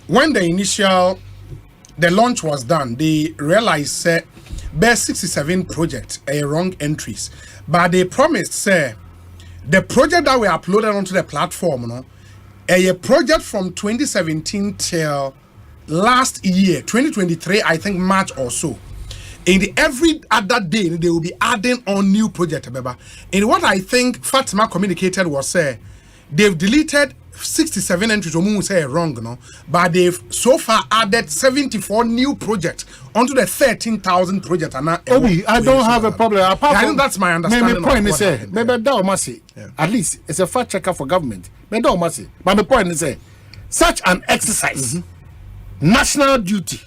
when the launch was done, they realized best 67 projects wrong entries, but they promised the project that we uploaded onto the platform a project from 2017 till last year 2023 I think March or so, every other day they will be adding on new project. And what I think Fatima communicated was they've deleted 67 entries. Omu say wrong, no, but they've so far added 74 new projects onto the 13,000 project. Obi, I don't have a problem. I think that's my understanding. My point is maybe that must say at least it's a fact checker for government. Maybe that must say. But my point is such an exercise, national duty.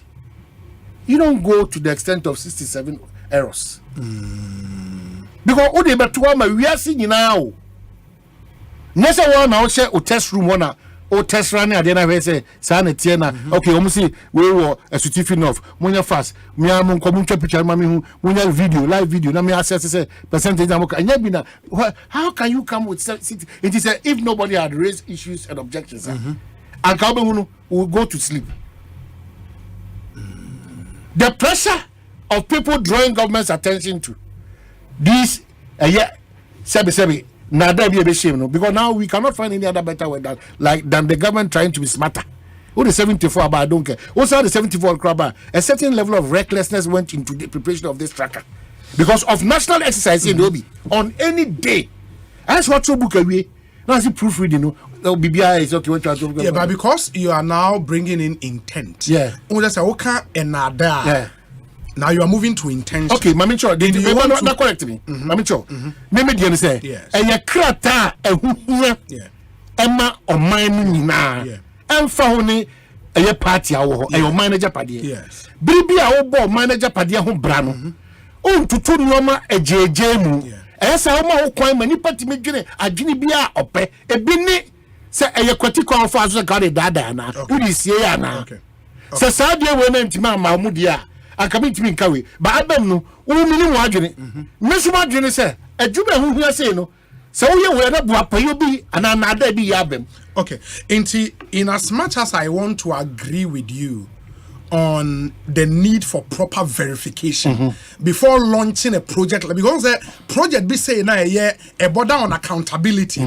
You don't go to the extent of 67 errors. Because all the better we are seeing now. Next one now say o test room one o test run at the end of say sanity na okay almost see we were a certificate of munya fast me am come picture mami hu munya video live video na me access say percentage am okay anya bi na how can you come with it is if nobody had raised issues and objections and Kwabena hu will go to sleep. The pressure of people drawing government's attention to this sebi now that be a shame, no, because now we cannot find any other better way than the government trying to be smarter. What the 74 about I don't care. Also the 74 crabber, a certain level of recklessness went into the preparation of this tracker because of national exercise in Obi on any day. That's what book away. Now see proofreading, no. BBI is okay. Yeah, but because you are now bringing in intent. Yeah. Yeah. Now you are moving to intention. Okay, Mami Cho, did you want to correct me? Mami Cho, maybe you say, yes. And your crata, Emma or mine now, and found a party, your manager paddy. Yes. Baby, our boy manager paddy, home brano. Oh, to two Roma, a JJ. As I am quite many party making a Ginny Bia or pay a binny. Say a critical father got a dada now. Who is here now? So Sadia went to Mamma Mudia. I come to me carry, but I don't know. Minimum margin. Miss Margin say, a Juba who you say no. So you were not what you be, and another be yabem. Okay, in as much as I want to agree with you on the need for proper verification before launching a project, because the project be saying now a border on accountability,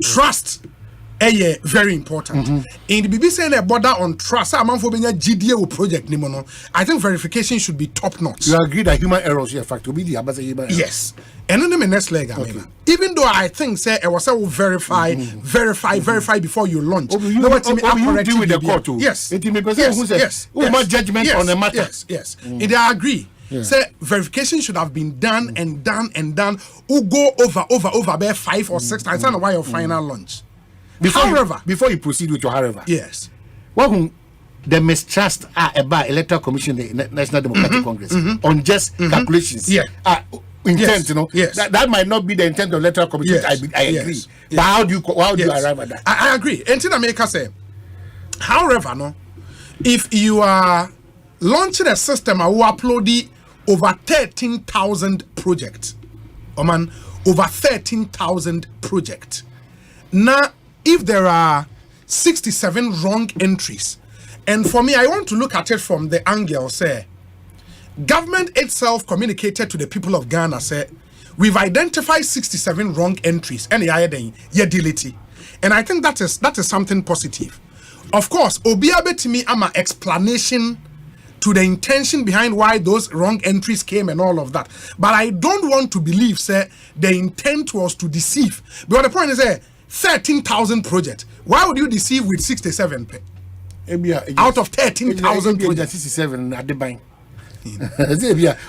trust. Very important. In the BBC saying a border on trust, I'm for being a GDA project. I think verification should be top notch. You agree that human errors here fact to be the human errors? Yes. And then the next leg, even though I think say it was verify before you launch. You deal with the court too. Yes. Yes. Judgment on the matter. Yes. And I agree. Say verification should have been done and done. Who go over by 5 or 6 times. I don't know why your final launch. Before you proceed with your however, yes, the mistrust about Electoral Commission, the National Democratic Congress, on just calculations, intent, you know, that might not be the intent of Electoral Commission. I agree, but how do you arrive at that? I agree. And in America, say, however, no, if you are launching a system, I will upload the over 13,000 projects, over 13,000 projects. Now, if there are 67 wrong entries, and for me, I want to look at it from the angle, say, government itself communicated to the people of Ghana, say, we've identified 67 wrong entries, and delete. And I think that is something positive. Of course, Obiabe to me, I'm an explanation to the intention behind why those wrong entries came and all of that. But I don't want to believe, say, the intent was to deceive. But the point is, 13,000 projects. Why would you deceive with 67 out of 13,000 projects? 67 at the bank.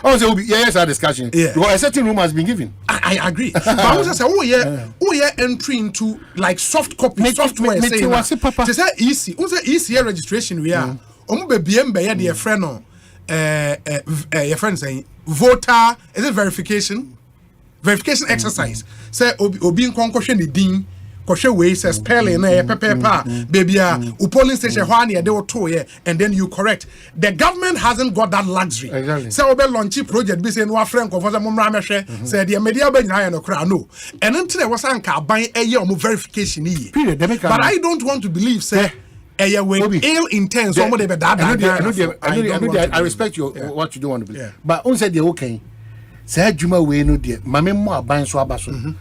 Also, yes, our discussion. Because a certain room has been given. I agree. But I was just say, entry into like soft copy software. Say easy. Easy registration we are. Dear friend, your friend saying voter is it verification exercise. Say obi nkonkoshe ni din. Koshe way says spelling baby polling station and then you correct. The government hasn't got that luxury. Exactly. So we launch project be say no friend say the media no. And until there was an verification but I don't want to believe say with ill intent I respect you what you don't want to believe. But on said the okay. Say Juma way no dear. Mame mo aban so abaso.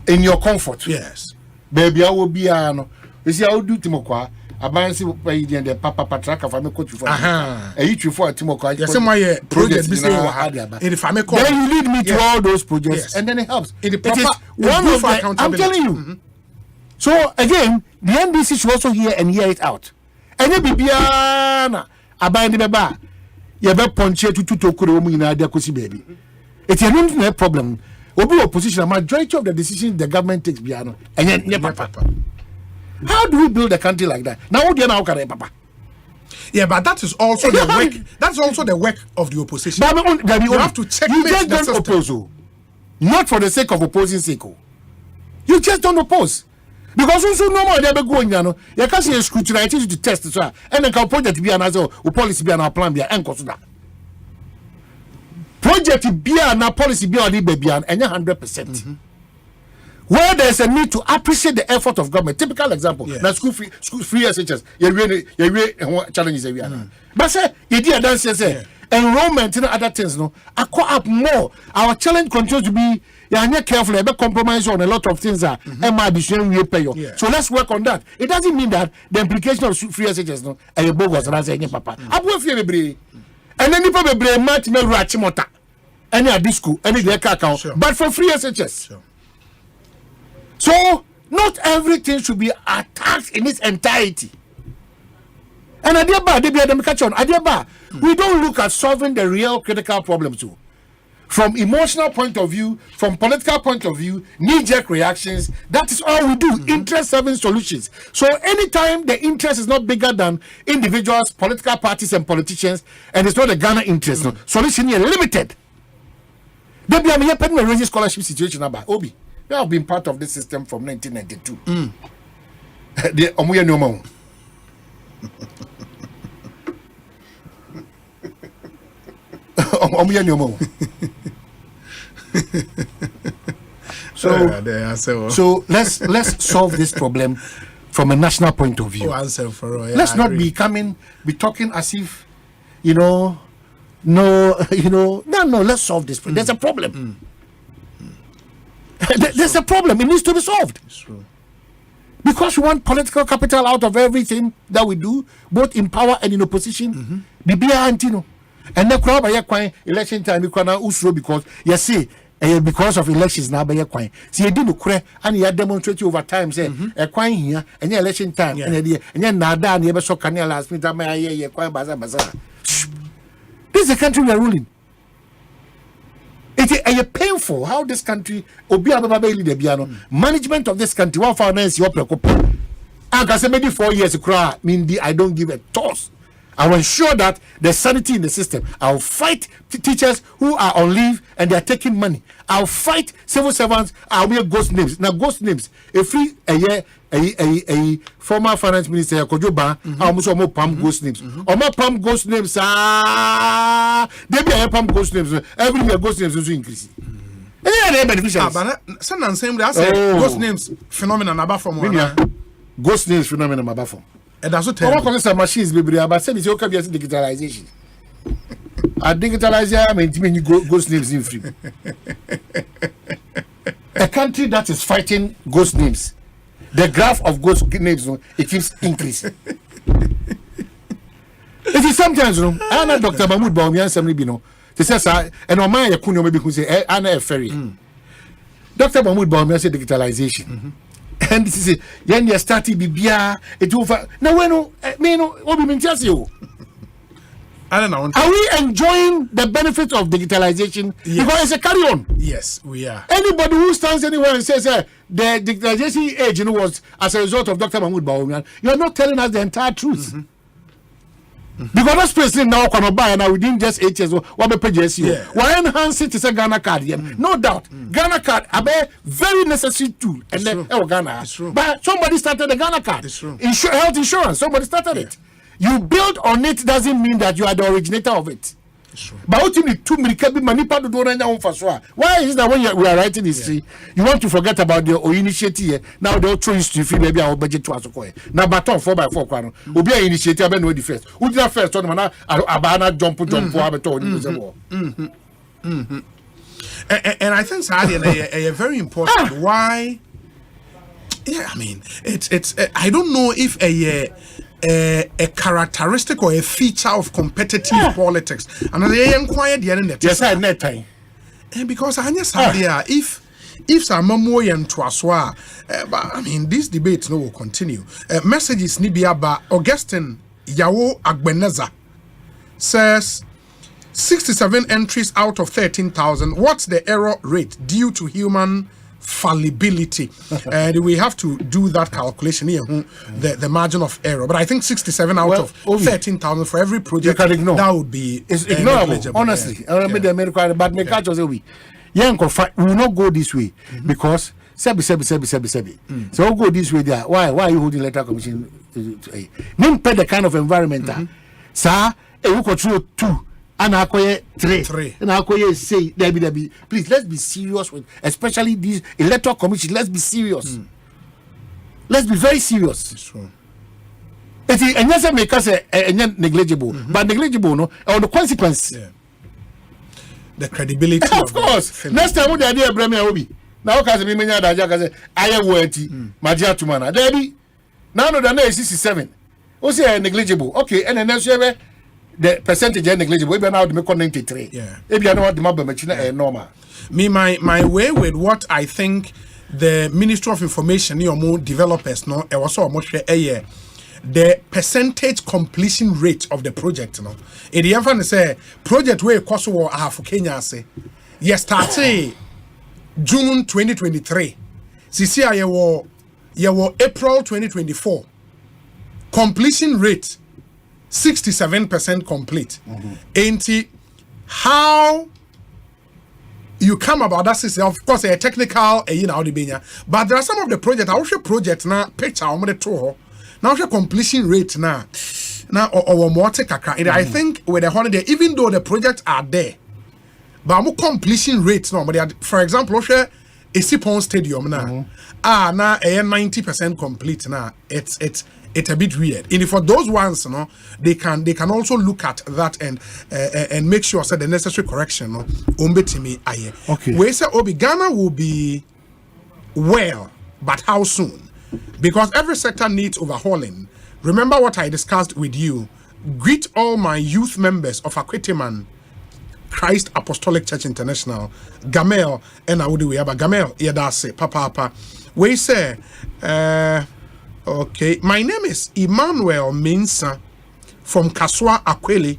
In your comfort. Yes. Baby, I will be no. You see, I will do Timokwa. abansi pay the papa track of me coach for you for Timoko. Yes, my project business then you lead me to all those projects and then it helps. It is one of the, I'm telling you. So again, the NDC should also hear and hear it out. And you be aban the baba. You be ponche to tokuro mu ina dia kosi baby. It's a no problem. Obi opposition, a majority of the decisions the government takes biano. And then papa. How do we build a country like that? Now now papa. Yeah, but that is also the work. That's also the work of the opposition. But you have to check. You just don't oppose, not for the sake of opposing sake. You just don't oppose because also no more they be going. You can't say scrutinize to test it, and then can project be another or policy be an plan be and consider project be an policy be on the baby and 100%. Where there's a need to appreciate the effort of government. Typical example. Yes. Now school free SHS. You really challenges every year. But say you did dance say enrollment and other things. No, I call up more. Our challenge continues to be you're careful. Be compromise on a lot of things. We pay you. So let's work on that. It doesn't mean that the implication of free SHS no a bogus and I say papa. Abu free be and then people be match me rachimota. Any at this school, any their account, but for free SHS. Sure. So, not everything should be attacked in its entirety. And we don't look at solving the real critical problems too. From emotional point of view, from political point of view, knee-jerk reactions, that is all we do, interest-serving solutions. So anytime the interest is not bigger than individuals, political parties and politicians, and it's not a Ghana interest, no, solution is limited. There be a raising scholarship situation about Obi. We have been part of this system from 1992. The Omuya Nomo. Omuya Nomo. So let's solve this problem from a national point of view. Let's not be talking as if no. Let's solve this problem. There's a problem. There's a problem. It needs to be solved. It's true. Because we want political capital out of everything that we do, both in power and in opposition. And the crowd by election time because you see because of elections now by your coin. See you do and you demonstrate over time say a coin here and your election time and then nada and you so can last me that coin bazaar. This is the country we are ruling. It is painful how this country management of this country one finance your preoccupation. I can say maybe 4 years I don't give a toss. I will ensure that there's sanity in the system. I'll fight teachers who are on leave and they're taking money. I'll fight civil servants. I'll wear ghost names. Now ghost names. A former finance minister Kojoba, almost pam ghost names. Pam ghost names. They be a pam ghost names. Every year ghost names also increase. Ghost names phenomenon about from ghost names phenomenon about from. And that's what some machines be but say it's okay digitalization. A digitalizer mean ghost names in free. A country that is fighting ghost names, the graph of ghost names, it keeps increasing. It is sometimes, I know Dr. Mahmoud Bawumia Samri they say, and on my Yakuno maybe who say, Anna a ferry. Dr. Mahmoud Bawumia said digitalization. And this is when you started Bibia, it over. Now, when what we just you. I don't know. Are we enjoying the benefits of digitalization? Yes. Because it's a carry on. Yes, we are. Anybody who stands anywhere and says the digitalization age was as a result of Dr. Mahmoud Bawumia, you are not telling us the entire truth. Because that's president now can buy now within just 8 years. What be PGSU? Why enhance it to a Ghana card? No doubt. Ghana card a very necessary tool. And then Ghana. But somebody started the Ghana card. It's true. Health insurance. Somebody started it. You build on it doesn't mean that you are the originator of it. But ultimately, why is it that when we are writing history, you want to forget about the initiative? Now they all throw history free, maybe our budget to us. Now, baton 4x4, will be an initiative. I know the first. Who did that first? Abana jump, and I think Sadi a very important why. Yeah, I mean, it's. I don't know if a characteristic or a feature of competitive politics. And they inquire the end. Yes, I net time. Because I if Samamoy and Twaswa, but I mean, this debate no will continue. Messages Nibia ba Augustine Yawo Agbeneza says 67 entries out of 13,000. What's the error rate due to human fallibility? And we have to do that calculation here, the margin of error. But I think 67 out of 13,000 for every project, that would be ignorable. Honestly, I remember the American, but me catch us we will not go this way because sebi. So we'll go this way there. Why are you holding electoral commission? Name the kind of environment, sir. We control 2. And I call 3. And I call say, Debbie. Please, let's be serious with, especially these electoral commission. Let's be serious. Let's be very serious. It's true. And yes, make us negligible, but negligible, no, or the consequence. Yeah. The credibility. Of course. Next time, what the idea of Bremia will be. Now, because we may say, I am worthy, Magia Tumana. Debbie, now no, the 67. Also, negligible. Okay, and then next year, the percentage is negligible. Maybe now they make 93. Yeah. Maybe I know what the map is normal. Me, my way with what I think the Ministry of Information, more developers, no, it was so much a year. The percentage completion rate of the project, no. It the even say project where cost war half Kenya say. Yes, started June 2023. CCI year April 2024. Completion rate 67% complete. Ain't how you come about that system? Of course, a technical, but there are some of the projects. I also project now picture on the tour. Now the completion rate now or more take a I think with the holiday, even though the projects are there, but more completion rate no. But for example, a Sipon Stadium now, now a 90% complete now. It's a bit weird. And for those ones, they can also look at that and make sure the necessary correction. Okay. We say Ghana will be well, but how soon? Because every sector needs overhauling. Remember what I discussed with you. Greet all my youth members of Akwetiman Christ Apostolic Church International, Gamel, and we have a Gamel, Yadase, Papa. We say, okay, my name is Emmanuel Minsa from Kaswa Akweli.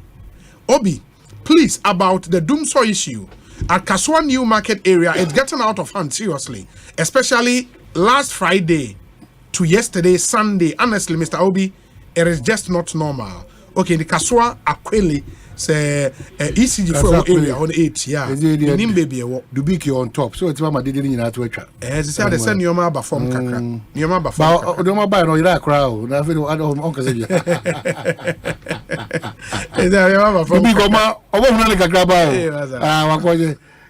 Obi, please, about the Dumso issue at Kaswa New Market area, it's getting out of hand, seriously, especially last Friday to yesterday, Sunday. Honestly, Mr. Obi, it is just not normal. Okay, the Kaswa Akweli say ECG for area on 8, yeah. Nim baby what Dubiki on top. So it's mama didn't in to echa. As I said, send your mama perform kakra. Your mama perform. But don't buy no ira crowd. Na fe I don't uncle say. Is that your mama perform? Dubiki ma obo na kakra ba. Ah, wa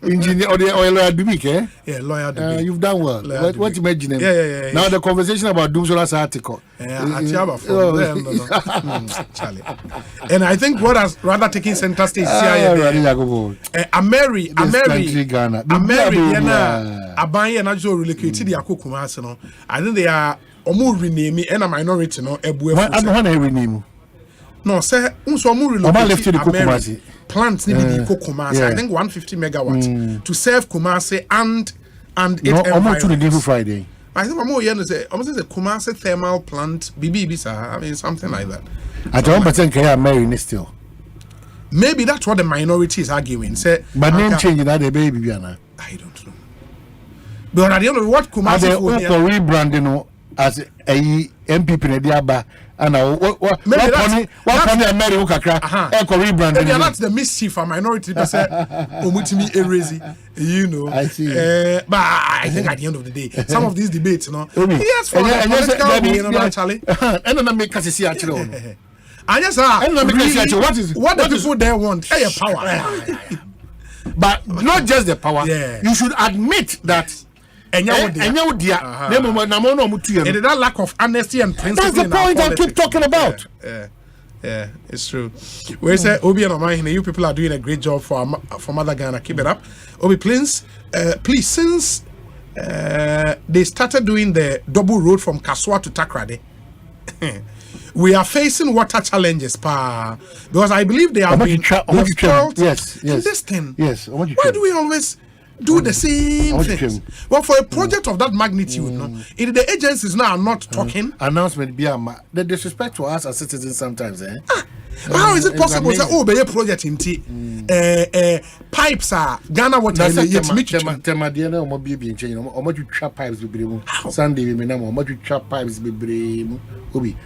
engineer or lawyer Dubik, eh? Yeah, lawyer Dubik. You've done well. What you imagine? Yeah. Now the conversation about Doomsola's article. Charlie. And I think what has rather taken center stage Ameri, Abanye na jo relocated the Akukuma no. I think they are omu rename and a minority no ebu. I don't rename. No, sir, unso omu relocated plants need to be Kumasi. I think 150 megawatts to serve Kumasi and it environment. Friday. I think I'm more say almost a Kumasi thermal plant. I mean something like that. At 1% can marry still. Maybe that's what the minority is arguing. Say, but name changing that the baby. I don't know. But at the end of what Kumasi rebranding as a MPP in the and what America rebrand. Maybe that's the mischief for minority percent. Omutimi erezi, I see. But I think at the end of the day, some of these debates, yes, for actually, and then make us see actually. And yes, what the people there want? Power, but not just the power. You should admit that. And that lack of honesty and principle. That's the point I keep talking about. Yeah, it's true. We say Obi and Omanhene, you people are doing a great job for Mother Ghana. Keep it up. Obi, please, since they started doing the double road from Kaswa to Takrade, we are facing water challenges, because I believe they have been spoiled in this thing. Yes. Why do we always do the same things? Well, for a project of that magnitude, if the agencies now are not talking, announcement be the disrespect to us as citizens sometimes, eh? How is it possible to be a project in pipes are Ghana water Sunday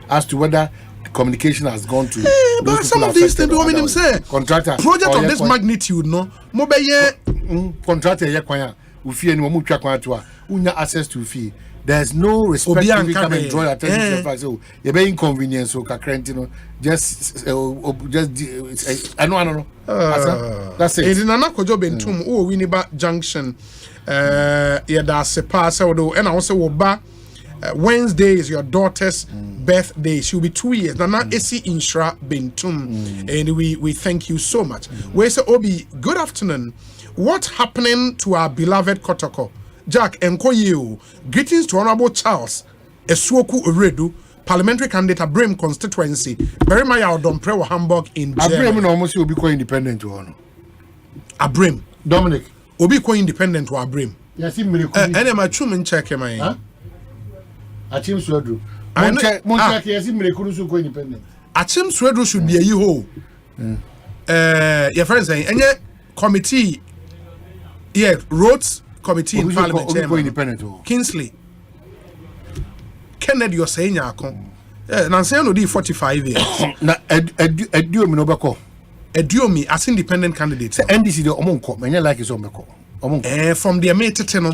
as to whether communication has gone to but some of these things do mean say contractor project of this magnitude contractor access to fee. There's no respect to come and draw attention to the fact. So you're very inconvenient. So just I know. That's it. In Anakojo Bentum, Winiba Junction, that's a pass. And also Wednesday is your daughter's birthday. She'll be 2 years. Nana Esi Inshra Bentum, and we thank you so much. We say Obi, good afternoon. What's happening to our beloved Kotoko? Jack Enkoyeo, greetings to Honorable Charles Esuoku Uredu, parliamentary candidate at Bremen constituency. Very much out on Prewa Hamburg in Germany. Bremen almost will be quite independent to honor. A Bremen. Dominic. Will be quite independent to a Bremen. Yes, him. And I'm a chuman check him. A Chim Swedru. Monchak, yes, him. Independent. A Chim Swedru should be a you. Your friends saying, and yet committee, roads. Committee in Parliament chairman Kingsley Kennedy you're saying Nancy no di 45 years na Eduomi no beko Eduomi as independent candidate NDC the omonko menya like is omonko from the Metete no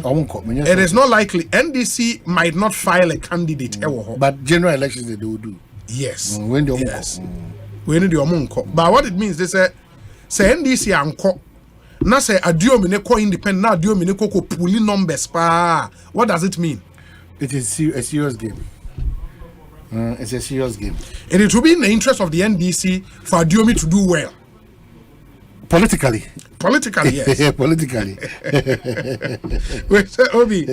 it is not likely NDC might not file a candidate but general elections they will do yes when the omonko but what it means they say NDC anko na say Adiomi ne ko independent na Adiomi ne ko pulling numbers what does it mean? It is a serious game. It's a serious game, and it will be in the interest of the NDC for Adiomi to do well politically, yes. Politically. We say Obi,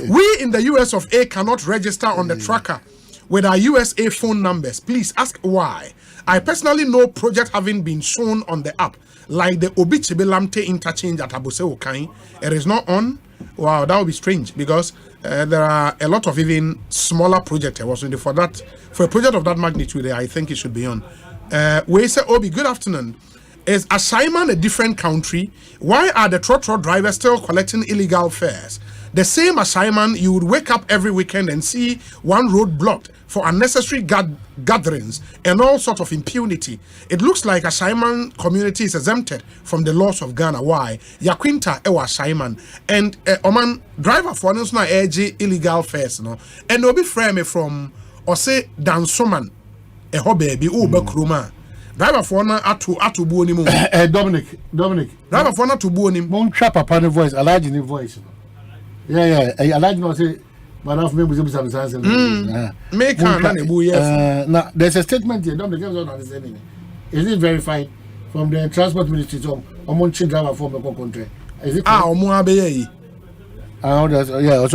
we in the US of A cannot register on the tracker with our USA phone numbers. Please ask why. I personally know project having been shown on the app, like the Obichibe Lamte interchange at Abose Okai. It is not on. Wow, that would be strange because there are a lot of even smaller projects. For a project of that magnitude, I think it should be on. We say, Obi, good afternoon. Is Asaiman a different country? Why are the trotro drivers still collecting illegal fares? The same Asaiman, you would wake up every weekend and see one road blocked for unnecessary gatherings and all sorts of impunity. It looks like Asaiman community is exempted from the laws of Ghana. Why? Yakwinta ewa Asaiman and Oman driver for us na edge illegal fares no. And obi frame from Osei Dansoman baby Uber Kruma. Driver for na atu buoni mu. Dominic. Driver for na to buoni. Mon trap papa ne voice, large in voice. Yeah. I large no say but of me was make now there's a statement here, don't understand. Is it verified from the transport ministry to Omonchi driver for the country? Is it also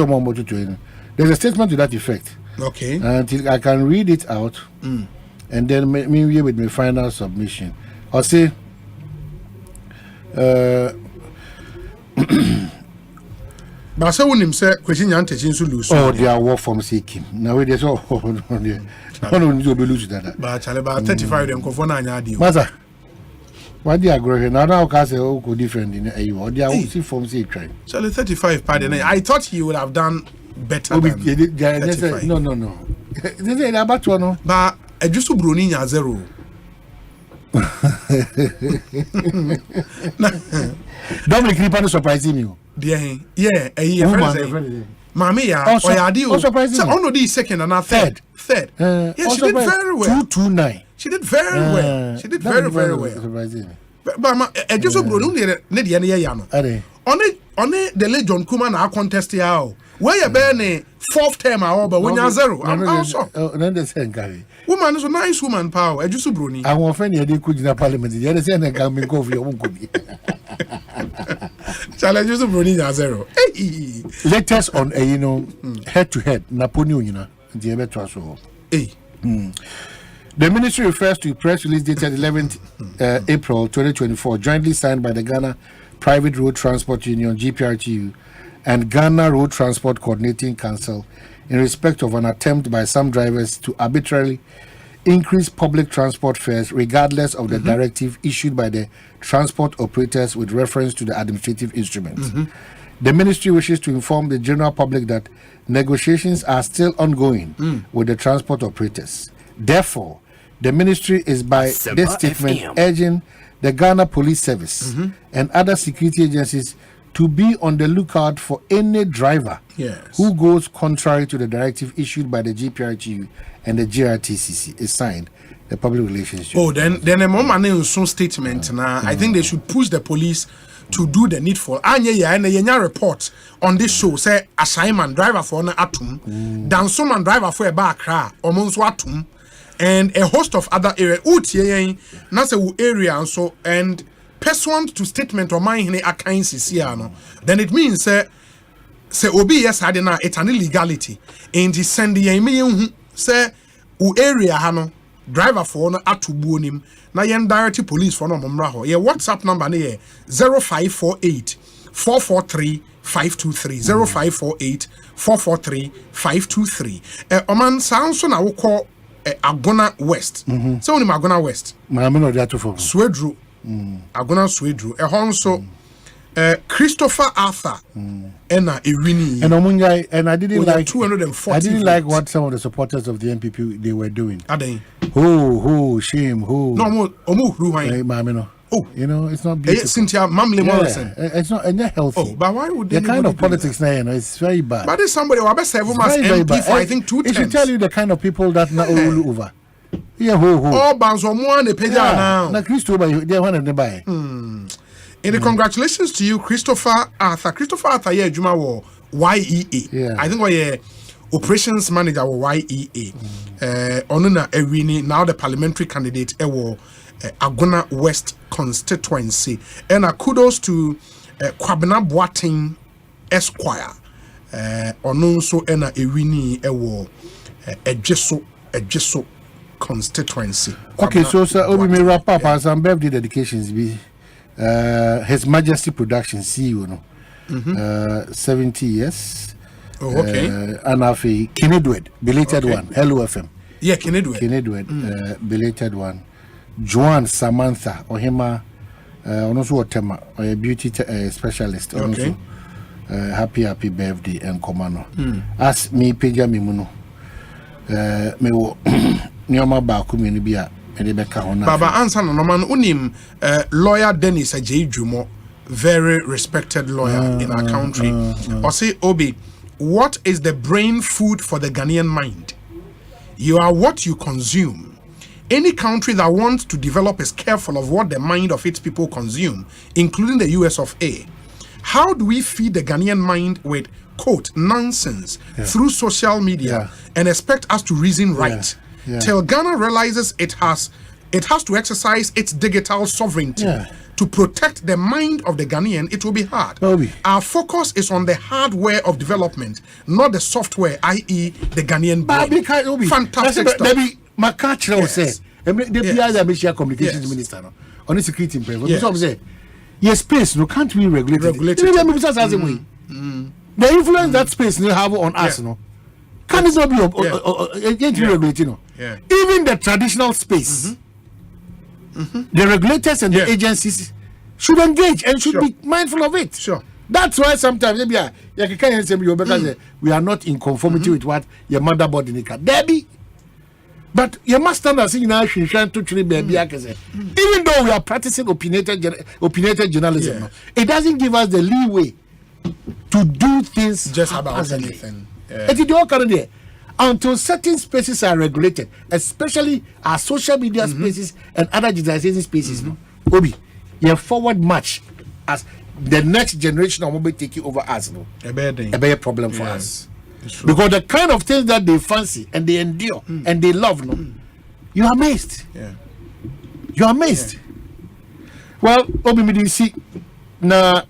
more to there's a statement to that effect. Okay. Until I can read it out and then me with my final submission. I'll say but so when him say question yante chinsu lose. Oh, they are work from seeking. Now we just no to be lose that. But chale ba 35 dem ko na anya adi. Master. Why they agree now can say go different in you. They are see from say try. Chale 35 pardon. I thought he would have done better than 35. No. They say about one no. But ejusu broni nya zero. Dominic Nipa surprising you. Yeah, Mami ya the second and not third. Yeah, she did very well. 229. She did very well. She did very well. Surprising. But I just bro no dey no. On the Legion Kuma na contest ya. Where you be fourth term but when you zero. I'm also. Then they say carry. Woman is a nice woman power. I just broni. I won't find you could in parliament. You say na can me go for your own could be. Challenge just broni ya zero. Latest on head to head Napoleon the Electoral. The ministry refers to a press release dated 11th April 2024, jointly signed by the Ghana Private Road Transport Union (GPRTU) and Ghana Road Transport Coordinating Council in respect of an attempt by some drivers to arbitrarily increase public transport fares regardless of the directive issued by the transport operators with reference to the administrative instruments. The ministry wishes to inform the general public that negotiations are still ongoing with the transport operators. Therefore, the ministry is by Asempa this statement FM. urging the Ghana Police Service and other security agencies to be on the lookout for any driver who goes contrary to the directive issued by the GPRTU and the GRTCC. Is signed the public relations. Oh, then a moment in some statement now. I think they should push the police to do the needful. And yeah, report on this show say assignment driver for an atom, dan someone driver for a bar car, almost atom, and a host of other areas. That's a area and so and pursuant to statement of Omanhene akan sisiano. Then it means say obi yes had na it's an illegality. And the send the say u area hano driver for no atubuonim. Na yen direct police for no momra ho. Ye WhatsApp number ne 0548 443 523 0548 443 523. Oman sound so na wo call Agona West. So ni Agona West. Ma me no that for. Swedru. Agona Swedru. So Christopher Arthur and Irini and Omungai, and I didn't like 240. I didn't like what some of the supporters of the MPP they were doing. Are they? Who shame who? No, oh, you know, it's not beautiful. Cynthia Mamle Morrison. It's not healthy. Oh, but why would the kind of politics now? You know, it's very bad. But there's somebody who has 7 months MP for I think 2 terms. It should tell you the kind of people that now all over. Yeah, who? All bands or more the page now. Na Christo by they want to buy. And congratulations to you, Christopher Arthur. Christopher Arthur, yeah, Juma wo YEA. Yeah. I think we operations manager wo YEA. Onuna Ewini, now the parliamentary candidate ewo Agona West constituency. And kudos to Kwabena Boating Esquire. Onunso ena Ewini ewo Ejeso constituency. Okay, so sir, Obi may wrap up as some birthday dedications be. His Majesty Productions CEO, no, 70 years. Oh, okay. And have a Kinedwed, belated one. Hello FM. Yeah, Kinedwed. Belated one. Joan Samantha Ohima, also Otema, a beauty specialist. Okay. Also, happy birthday and Komano. As me Peja Mimuno, me wo Nioma ba kumini Baba answer no man unim lawyer Dennis Ajejumo, very respected lawyer in our country. Osei Obi, what is the brain food for the Ghanaian mind? You are what you consume. Any country that wants to develop is careful of what the mind of its people consume, including the US of A. How do we feed the Ghanaian mind with quote nonsense through social media and expect us to reason right? Till Ghana realizes it has to exercise its digital sovereignty to protect the mind of the Ghanaian, it will be hard. Our focus is on the hardware of development, not the software, i.e. the Ghanaian brain. Fantastic stuff. Makachi will say, the communications minister on the security improvement. Yes, space no can't be regulated. The influence that space will have on us, no. Can it not be regulated? No? Even the traditional space, the regulators and the agencies should engage and should be mindful of it. Sure. That's why sometimes we are not in conformity with what your motherboard in the car. Debbie. But you must stand and say, even though we are practicing opinionated journalism, it doesn't give us the leeway to do things just about anything. Until certain spaces are regulated, especially our social media spaces and other digitization spaces, Obi, you forward much as the next generation will be taking over us. No, a bad problem for us. Because the kind of things that they fancy and they endure and they love, no, you are amazed. You are amazed. Well, Obi, me see na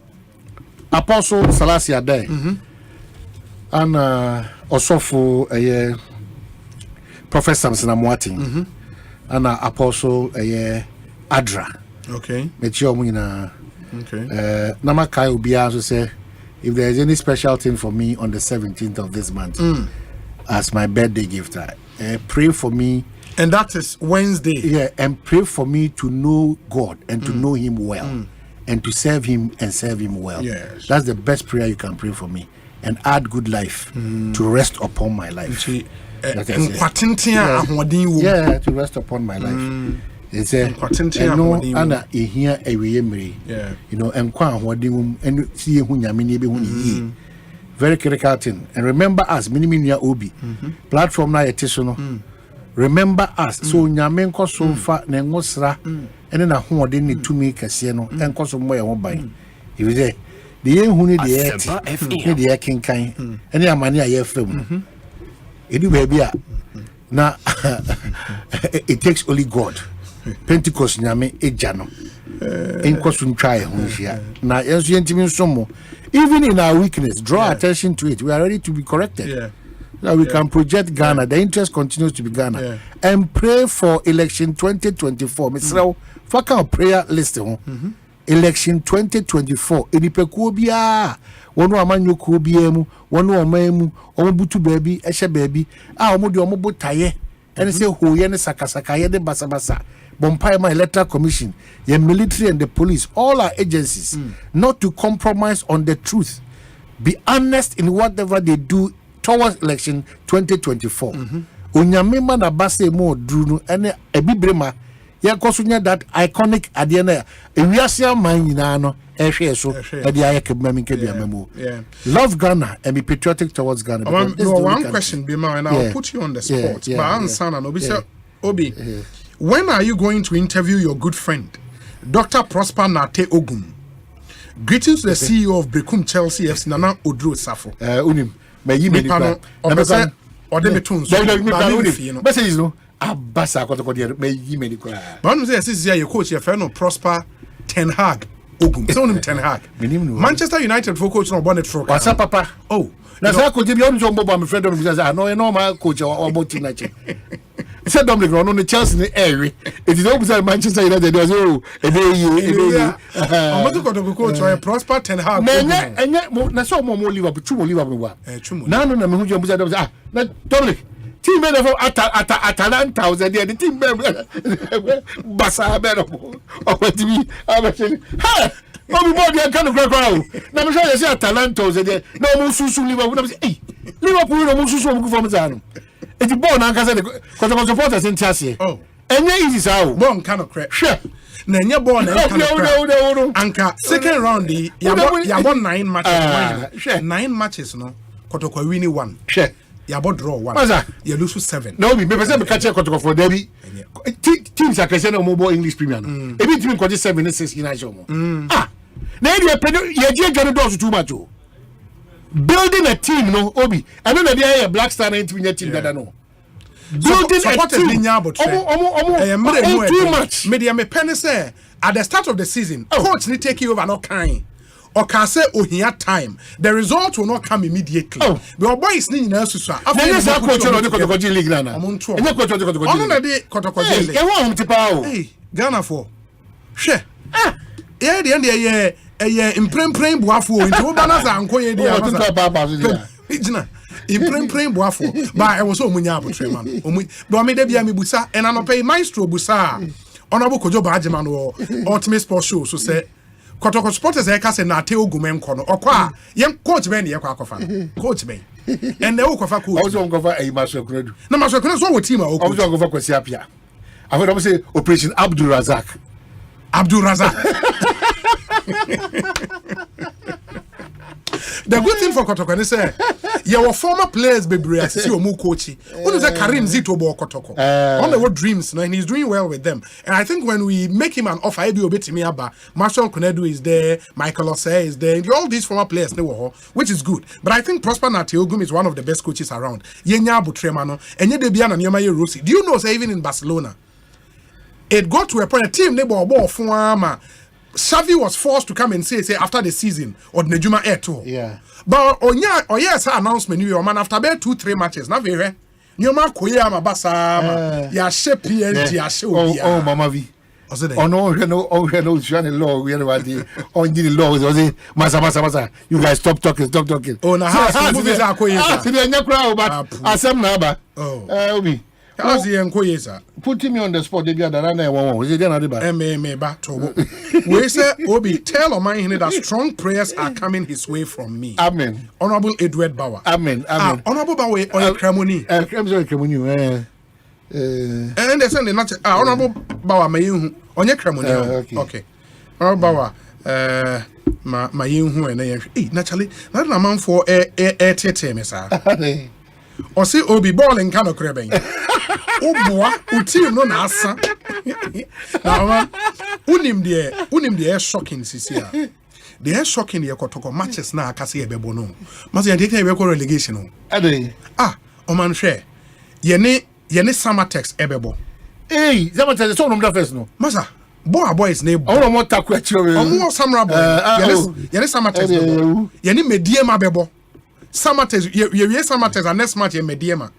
Apostle Selassie there. And also for a Prophet Samson Amwati, and Apostle Adra. Okay. Okay. Namakai will be able to say, if there is any special thing for me on the 17th of this month, as my birthday gift, pray for me. And that is Wednesday. Yeah, and pray for me to know God and to know Him well, and to serve Him and serve Him well. Yes. That's the best prayer you can pray for me. And add good life to rest upon my life. To rest upon my life. It's a Anna here a reemery. You know, and and see who very critical thing. And remember us, Miniminia Obi platform na etisono. Remember us, so Nyamen so far Nengosra, and then a home didn't to me Cassiano and Cosmo Mobile. If you say the year who need the air king kind, and your money I film. It will be now it takes only God. Pentecost Nyame Ejano. In Kosum try here. Now, as you intimate even in our weakness, draw attention to it. We are ready to be corrected. Now we can project Ghana. The interest continues to be Ghana. And pray for election 2024. Mr. Faka prayer list. Election 2024. Inipekubia. One amanyo kubiemu. One omemu. Omobutu baby. Esha baby. Omodi omobo taye. And say who yene sakasaka yene basabasa. Bompire Electoral Commission, the military and the police, all our agencies, not to compromise on the truth. Be honest in whatever they do towards election 2024. Unyamima na base mo drunu ene ebibrema ya kosunya that iconic adiana ewiasia man nyina no ehwe so edi ayeke mami ke bia memo. Love Ghana and be patriotic towards Ghana. One question be and I'll put you on the spot. But answer and Obi. When are you going to interview your good friend, Dr. Prosper Nate Ogum? Greetings to the CEO of Brekum Chelsea FC, Nana Odro Safo. Unim, may you make it. Or the Betunes. Messages, no? Abasa, may you make it. But I'm saying, this is your coach, your friend, Prosper Ten Hag Ogum. It's only Ten Hag. Manchester United for coach, no bonnet for. What's up, Papa? Oh, that's how could you be on your mobile, my friend? Because I know a normal coach or about tonight. Said Dominic on the Chelsea in the area. It is opposite Manchester United. There's a day. I'm not going to coach or Prosper Ten Hag. And yet, that's all more Liverpool. Two more Liverpool. No, who you Dominic. Team member Atalanta was there. The team member Bassa Bero. Or what do we? I'm saying, hey, everybody kind of crowd. Now, I'm sure Atalanta was there. No, Musu Liverpool. Hey, Liverpool, no Musu from Zano. It's born and because of supporters in Chelsea. Oh, and yeah, is how born kind of crap. Sure. Nanya born and Anka second round the you won 9 matches. 9 matches no. Kotoko win 1. Sure. You draw 1. You lose 7. No, we maybe say catch Kotoko for Derby. Teams are question on mobile English Premier. Every team got 7 and 6 in Ah. Now you get those too much. Building a team, no, Obi. I know that they are a black star and team that no. Building a team. Too much. Media me penny say at the start of the season, coach need take you over no kind. Or can say he had time. The result will not come immediately. The boy is needing us to say. After coach on the Kotokoji League now. Hey, Ghana for. She. Yeah, the end of the imprem boafo into banaza anko ye dia imprem boafo ba e wo so omunya abotre man do me da bia me busa and anope maestro busa honorable kojo baagema no ultimate sports show so say Kotoko supporters e ka say na te ogumen ko no okwa ye coach ben ye kwa akofa coach ben and the okofa coach also okofa e masokredu na masokredu so wo team a okofa also okofa kwasi apia I heard say operation Abdul Razak The good thing for Kotoko is say your former players be see omu coachy. When say Karim Zito bo Kotoko. On the word dreams, and he's doing well with them. And I think when we make him an offer, Ebi Obetimi Aba, Marshall Konedu is there, Michael Osei is there, all these former players they were, which is good. But I think Prosper Natiogum is one of the best coaches around. Yenya Butremano, and Yedebian and Yamaye Rossi. Do you know say even in Barcelona? It got to a point, a team they were ball for Xavi was forced to come and say after the season or the Nejuma Air tour. Yeah. But on yes announcement you man after about 2-3 matches. Now very Nyoma koye ama basa ma. Ya she PNG ya she obi. Oh Mama V. Oh no, Shani law, we everybody on the law. Masa. You guys stop talking. Oh, na house movies are koye. But Asem Naba. Oh. Obi. How's the enkoye? Putting me on the spot, they be another one. Is it another bad? Me ba to. We say Obi tell Omanhene that strong prayers are coming his way from me. Amen. Honorable Edward Bauer. Amen. Honorable Bauer on Kremoni. Kremoni. And they say not Honorable Bauer may you on your Kremoni. Okay. Honorable Bauer my yin and naturally not a man for a tete sir. Or say Obi balling kind of crabbing. Oh boy, team no nasa. Now unim the shocking sisia. The air shocking the Ekotoko matches na kasi ebebono. Must you take a relegation? Oman share. Yene summer text ebebo. Hey, Zama says so no first no. Masa. Boy is neighbor. Oh, more takwetro. Oh, Samra boy. Yene summer text. Yene mediema bebo. Summer text. Ye summer text and next match ye mediema.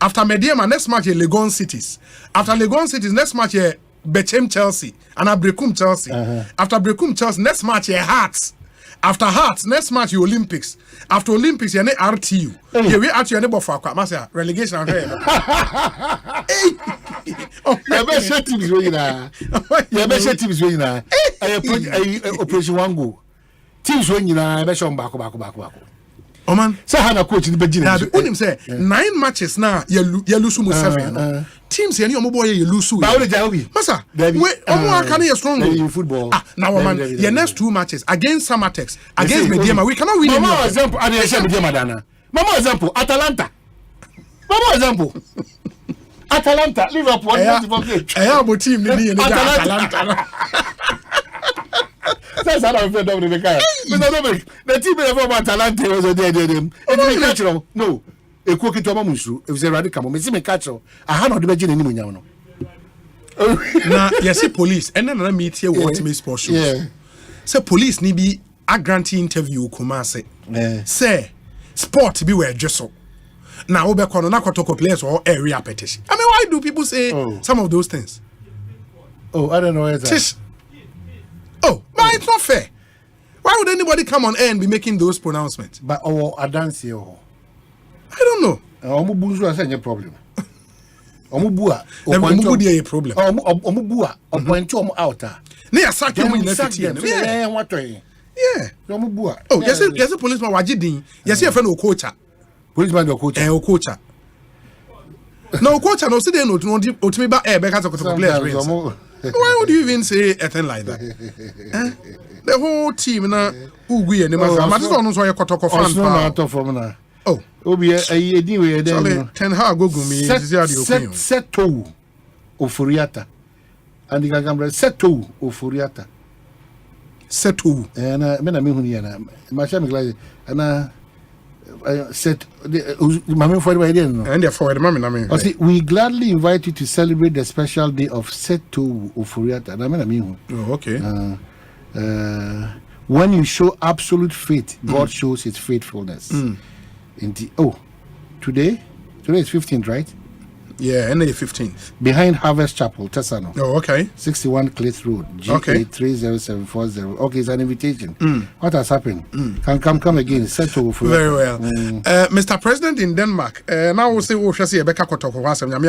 After mediema next match ye Legon Cities. After Legon Cities next match ye Bechem Chelsea and Abrekum Chelsea. After Abrekum Chelsea next match ye Hearts. After Hearts next match ye Olympics. After Olympics ye ne RTU. Ye we at your neighbor for Masa relegation. Oh, your best teams winning now. Your best teams winning now. Operation Wango. Teams winning now. Best on back. Oh man, say how na coach in the beginning. Now, him say 9 matches now. You lose 7. Teams any omo boy you lose. But what Jaobi? Masa, wait, omo can you strong in football. Now man, your next 2 matches against Samatex, against Mediema, we cannot win. Mama example, I dey share Mediema dana. Mama example, Atalanta. Mama example. Atalanta, Liverpool. Abo team ni Atalanta. That's how I felt over the guy. The team never Atalanta was there. No. A cookie to Mamusu, if they radical, Missy catch. I had not been in Munano. Now, yes, police, and then I meet here what me sports shows. Yeah. So, police need be a grantee interview, Kumase. Say, sport be where just so. Now, Obekono Nakotoko players or area petition. I mean, why do people say some of those things? Oh, I don't know. Oh, but it's not fair. Why would anybody come on air and be making those pronouncements? But I dance here. I don't know. Bonsu has any problem. Omubua. Omubua a problem. Omubua. Omoencho outer. Near Saki in the yeah, what way? Yeah. Omubua. Oh, yes, a policeman Wajidin. Yes, a friend of coacher. Policeman or coach. Coacher. No coacher, no, sit there, no, to me back air back as a players. Why would you even say a thing like that? The whole team na Uguay and the Kotoko fan. Oh, Obi a anyway then 10 ha go me Seto Ofuriata. And the Gagambra Seto Ofuriata. Seto. And Mena Mihuniana. Masham like and set Mammy for the idea. And therefore the mammy. We gladly invite you to celebrate the special day of Seto Ofuriata. Oh, okay. When you show absolute faith, God shows his faithfulness. Today is 15th, right? Yeah, and the 15th. Behind Harvest Chapel, Tessano. Oh, okay. 61 Cliff Road, G30740. Okay, it's an invitation. What has happened? Come again. Settle for very well. Mr. President in Denmark. Now we'll say see a Becca Kotoko was and I'm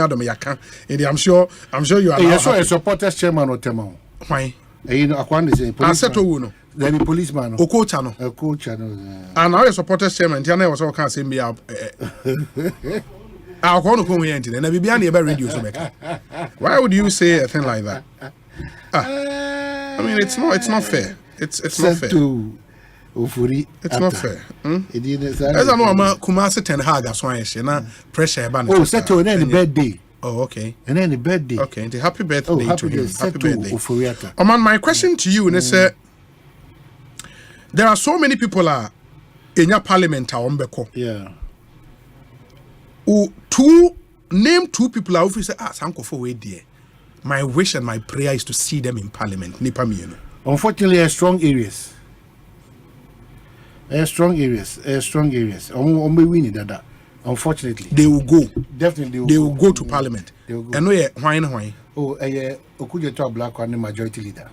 sure you are. Yes, so a supporters chairman or Temao. Why? You know, Aquan is a policeman. Then a policeman. A coach channel. And now a supporters chairman. Tiana was all can't see me up. I'll call come here and I be behind the radio. Why would you say a thing like that? I mean, it's not fair. It's not fair. It's not fair. As I know, I'm Kumasi Ten Haga, so I say na pressure. Oh, settle and then the birthday. Oh, okay. And then the birthday. Okay, the happy birthday to you. Happy birthday. Oman, my question to you is, there are so many people in your parliament. Yeah. Name 2 people who say, Sanko for way there. My wish and my prayer is to see them in parliament. Unfortunately, strong areas. We need that. Unfortunately, they will go. Definitely, they will go to parliament. They will go. And why? Oh, Okujo to a black one, majority leader.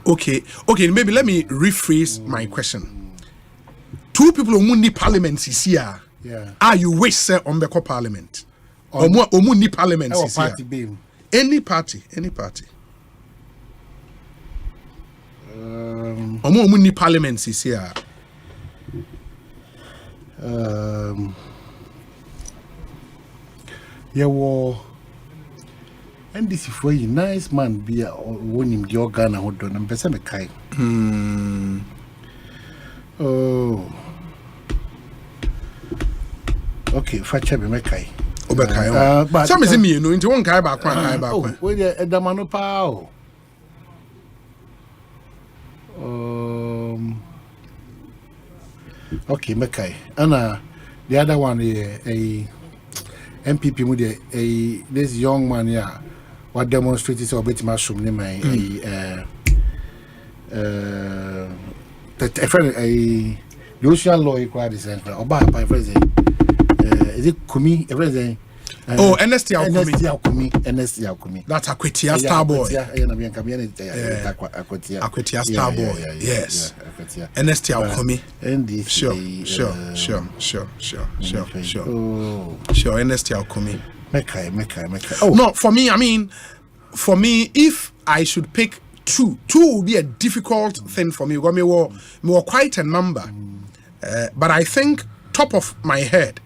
Okay. Maybe let me rephrase my question. Two people who need parliament is here. Yeah. Are you wish say on the parliament? Or need parliament is here? Any party. Need parliament is here. Yeah, well, and this is for you nice man be winning the organ and hold on and person kai. Oh, okay, facha be mekai. Obekai. Some is me, you know, into one kai back one. Oh, where the Edamano Pao. Okay, mekai. And the other one a MPP with this young man here what demonstrated so bit my shum name a social law equal this oba by president is it Kumi everything NST Kumi that's Akwetia star boy Akwetia star boy yes NST Kumi sure NST Kumi no for me if I should pick two would be a difficult thing for me because me were quite a number but I think top of my head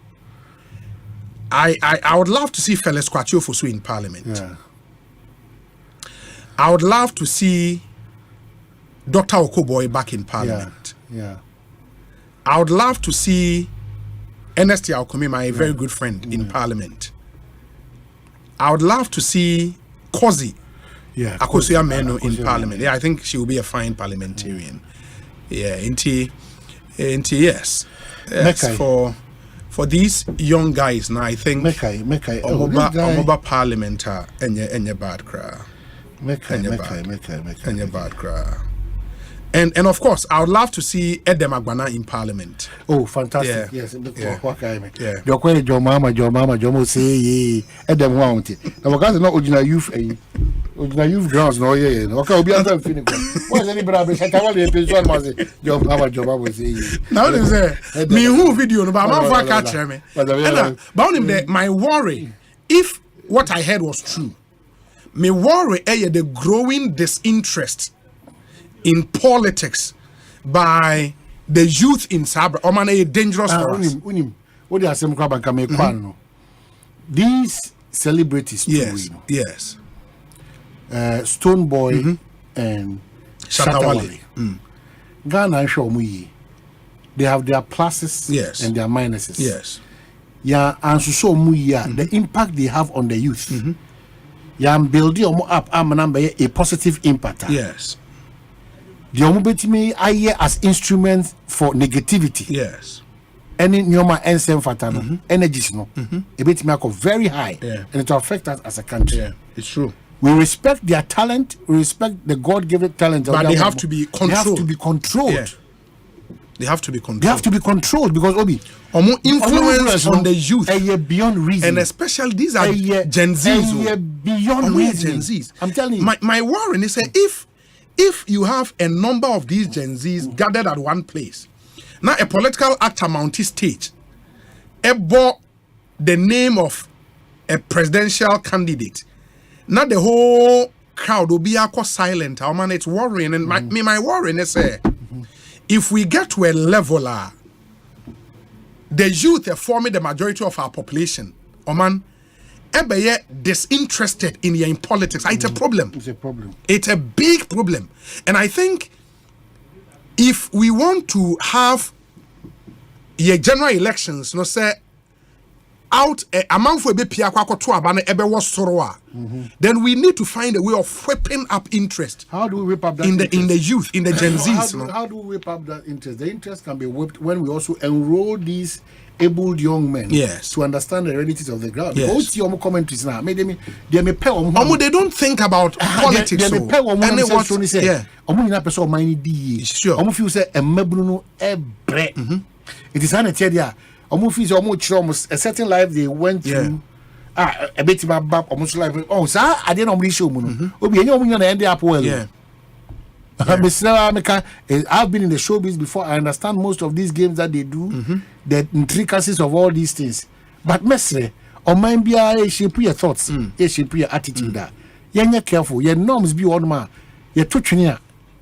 I would love to see Felix Kwabena Fosu in parliament. Yeah. I would love to see Dr. Okoboy back in parliament. Yeah. I would love to see NST Alkomi, my very good friend, in parliament. I would love to see Kozi Akosua Meno in parliament. Yeah, I think she will be a fine parliamentarian. Yeah, yes. For these young guys now, I think Omoba parliament enye bad cry. Enye bad cry. And of course, I would love to see Edem Agbana in parliament. Oh, fantastic! Yeah. Yes, what I mean. Yeah. Your question, your mama, say Edem Mounty. Now, because not original youth, original youth grounds, no, yeah. Okay, we'll be under finish. What's any brother? I tell you, pension was your mama say. Now they say me who video, but I'm not catch me. But him there, my worry, if what I heard was true, my worry is the growing disinterest in politics by the youth in Sabra. Oman is dangerous for us. What the Asempa Banka these celebrities yes. Stone Boy and Shatawale. Ghana and Shomuyi. They have their pluses and their minuses. Yes. Yeah, and so the impact they have on the youth. Yeah, I'm building up a positive impact. Yes. The omubetimi aye as instruments for negativity. Yes. Any nyoma ensem fatano energies no. Ebetimi very high and it will affect us as a country. Yeah, it's true. We respect their talent, we respect the God-given talent. But they have to be controlled. They have to be controlled. Yeah. They have to be controlled. They have to be controlled because Obi influence on the youth beyond reason. And especially these are Gen Zs. Beyond reason. Gen Zs. I'm telling you. My worry is if you have a number of these Gen Zs gathered at one place, now a political actor mounted stage, bought the name of a presidential candidate, not the whole crowd will be silent. Man, it's worrying, and my worrying is if we get to a level, the youth are forming the majority of our population. Man, disinterested in politics. It's a problem. It's a problem. It's a big problem. And I think if we want to have general elections, say out amount for then we need to find a way of whipping up interest. How do we whip up that in the youth, in the Gen Zs? How do we whip up that interest? The interest can be whipped when we also enroll these able young men to understand the realities of the ground. Yes. Your commentaries now, they don't think about politics. Sure. It is an area. Almost fees almost a certain life they went through. A bit about almost like sir, I didn't know show moon. Obi any woman end up well. Yeah. I've been in the showbiz before. I understand most of these games that they do, the intricacies of all these things. But messy, or mind be a shape your thoughts, a shape your attitude. You're careful, your norms be on ma, you're touching ya,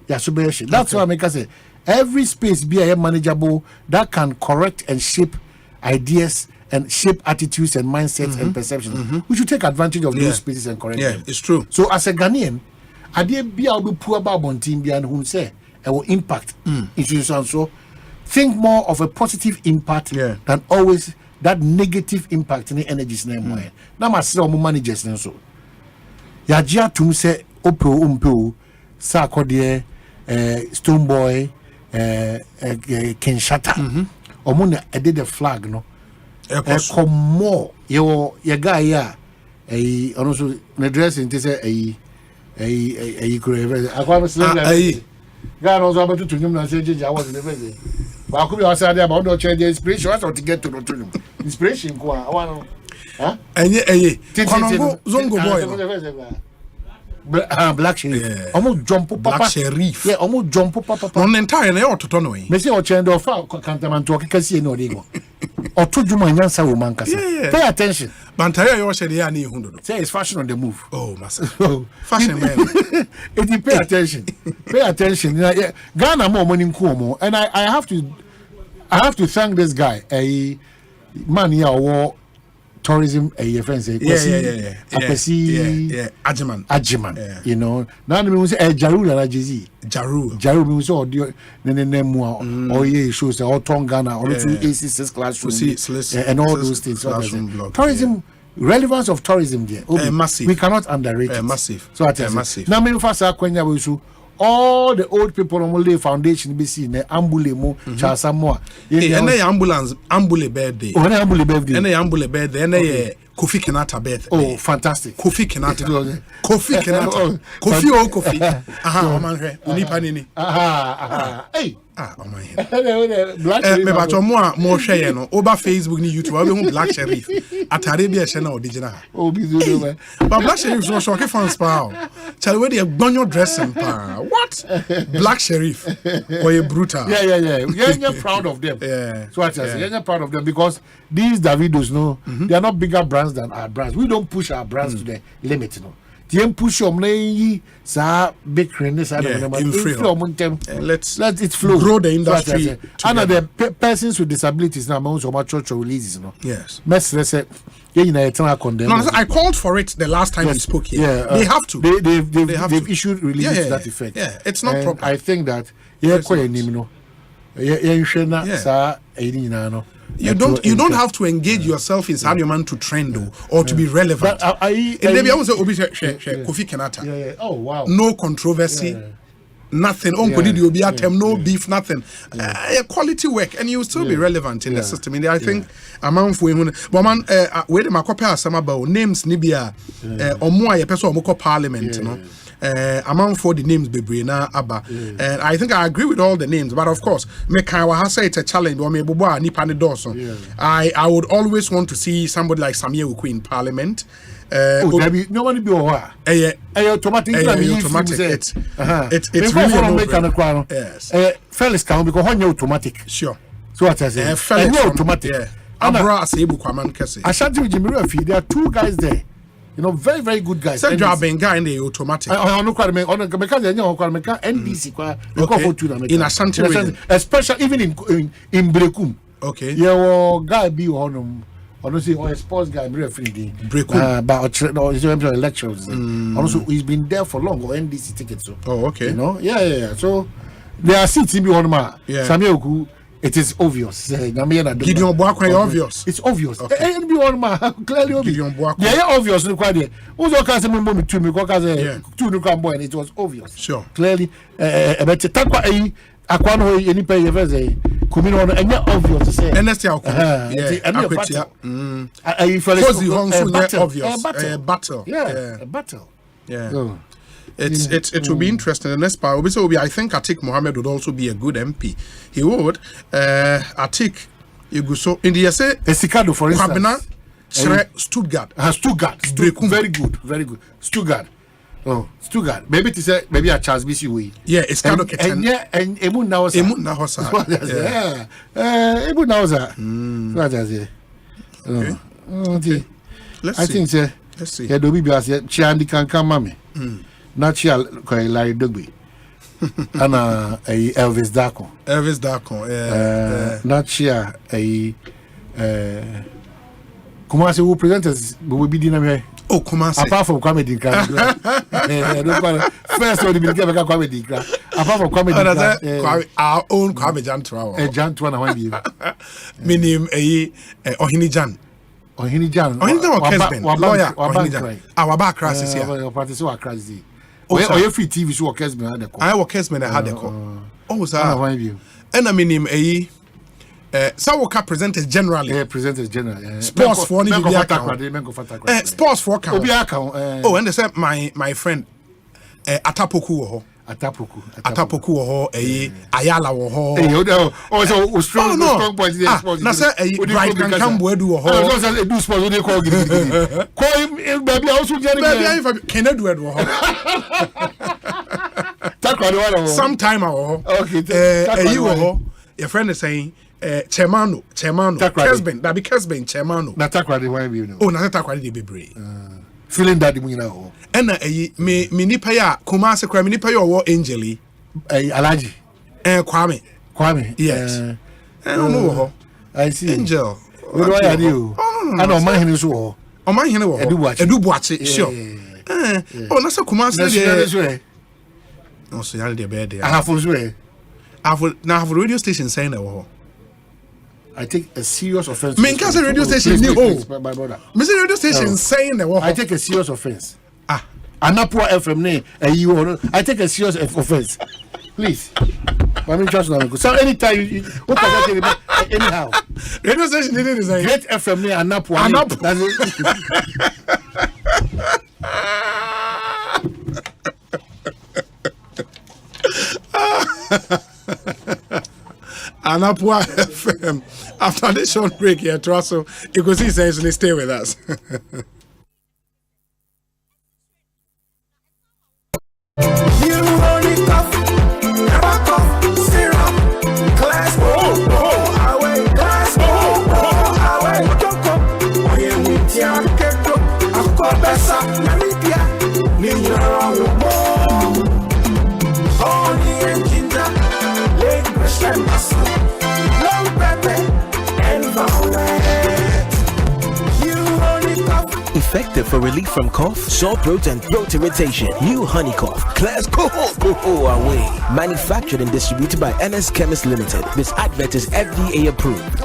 that's why I make us say every space be a manageable that can correct and shape ideas and shape attitudes and mindsets and perceptions. We should take advantage of those spaces and correct them. It's true. So as a Ghanaian, I did be able to poor about team and who say it will impact institutions. So think more of a positive impact than always that negative impact in the energies name. Now my managers and so. Yajia tum say opro umpo sa kodie Stone Boy Kenshata. Omuna did the flag no. Come more your guy ya also the dressing to say a crave. I was God was about to him and say I was in the visit. But I could be outside there about no change the inspiration or to get to the inspiration. Huh? Zongo boy. Black Sheriff. Almost jump up. Black Sheriff. Yeah, almost jump up. Non entire or to know. Messi or Chendo Cantaman to Kasi no digo. Or to Juma Yansa woman. Pay attention. Bantaya yo said ya ni hundo. Say it's fashion on the move. Oh, master. Fashion man. If you pay attention. Pay attention. Ghana more money Kuomo. And I have to thank this guy. A man here war tourism a friend say Ajiman. You know. Now me say Jaru na Jezi. Jaru me say audio nene or ye shows all tongue Ghana or to AC6 classroom and all those things. Tourism relevance of tourism there. Massive. We cannot underrate it. Massive. So massive. Now me first akwenya we so all the old people on the foundation be seen ambule mo chasa mo ene ambulance ambule birthday ambule birthday ene ambule birthday ene Kofi Kenata birthday. Oh, fantastic. Kofi Kenata. Kofi Kenata. Kofi Omanhene. Unipa nini. Hey. Omanhene. Me bato mo share no. Over Facebook ni YouTube. We hu Black Sheriff. Atare bi e share na original. Oh, bizu do. But Black Sheriff so shock fans pa. Tell we dey gbonyo dressing pa. What? Black Sheriff. Or a brutal. Yeah. You're proud of them. Yeah. So what I say, you're proud of them because these Davidos no, they are not bigger brands than our brands. We don't push our brands to the limit, no. The push sa big let's it flow. Grow the industry. And the persons with disabilities now most of my church releases, no. Yes. I called for it the last time we spoke here. Yeah, they have to. They've issued releases to that effect. Yeah, it's not proper. I think that you don't have to engage yourself in Sadioman to trend or to be relevant. Kofi Kenata. Oh wow. No controversy. Nothing. No beef. Nothing. Quality work, and you will still be relevant in the system. And I think amount for him. But man, where the Makopa some about names Nibia or more a person or parliament. You know. Among for the names Bebrina Abba. And I think I agree with all the names, but of course, it's a challenge or maybe I would always want to see somebody like Samia Uku in Parliament. No one be automatic. It's really yes. Fellas can because on automatic. Sure. So what I say? Automatic. Asante Jimmy, there are two guys there. You know, very, very good guys. Send job in guy in the automatic. NDC in Asante, especially even in Brekum. Okay. Yeah, guy be on honestly, or a sports guy, Brekum. But elections. Also, he's been there for long. Or NDC tickets. So. Oh, okay. You know, yeah. So there are seats in Bihonma. Yeah. Samioku. It is obvious. Gideon Boakwa obvious. It's obvious. Clearly obvious. Yeah, obvious. It was obvious. Sure. Clearly, obvious to say. Battle. Yeah, a battle. Yeah. It will be interesting. The next part will be I think Atik Mohammed would also be a good MP. He would. Atik, you go so in the essay. Esikado, for instance. Kwabena, Stuttgart. Stuttgart. Very good. Stuttgart. Oh, Stuttgart. Maybe to say maybe a chance BC way. Yeah, it's kind of and Emun now sir. Yeah. Emun now sir. What I say? Okay. Let's see. Let's see. Yeah, Dobi Bias, Chiandi can come, mammy. Natural, Larry Dugby. And Elvis Darko. Elvis Darko, yeah. Natural, Kumasi who presenters will be dinner. Oh, Kumasi. Apart from comedy, first one, the Bilka comedy. Apart from comedy, our own Kwame Jantra. A Jantra, Minim Ohini Jan. Ohini Jan. Lawyer. Our back crisis here. Practice our crisis. Or your free TV show Kesman had the call. I work Kesman had the call. Oh, sir. And I mean him Sawoka presenters generally. Presenters generally. Sports for sports for Oh, and they said my friend Atapoku Atapoku wo Ayala wo also strong point there. Na say Bright can come do wo do sports they call him baby also baby can do it wo sometime wo okay wo your friend is saying Chemano Kesben that be Kesben Chemano na takwade why be no oh na takwade dey bebre feeling that mu nyina ho and me nipa ya Kumasi kra me nipa ya wo Angeli Alaji Kwame yes I don't know I see Angel we do ya do and Omanhene so ho Omanhene wo Edubuachi sure oh na say Kumasi dey no so ya dey be there I have radio station saying that wo I take a serious offense. Me can't say radio station new my brother. Me say radio station saying that I take a serious offense. Anapua FM ne you I take a serious offense. Please. I mean just now. So anytime you what can anyhow. Radio station didn't design. Great FM ne Anapua. Anapua FM. After this short break here, Trasso, Ekosiisen essentially stay with us. Effective for relief from cough, sore throat, and throat irritation. New Honey Cough. Class Coho away. Manufactured and distributed by NS Chemist Limited. This advert is FDA approved.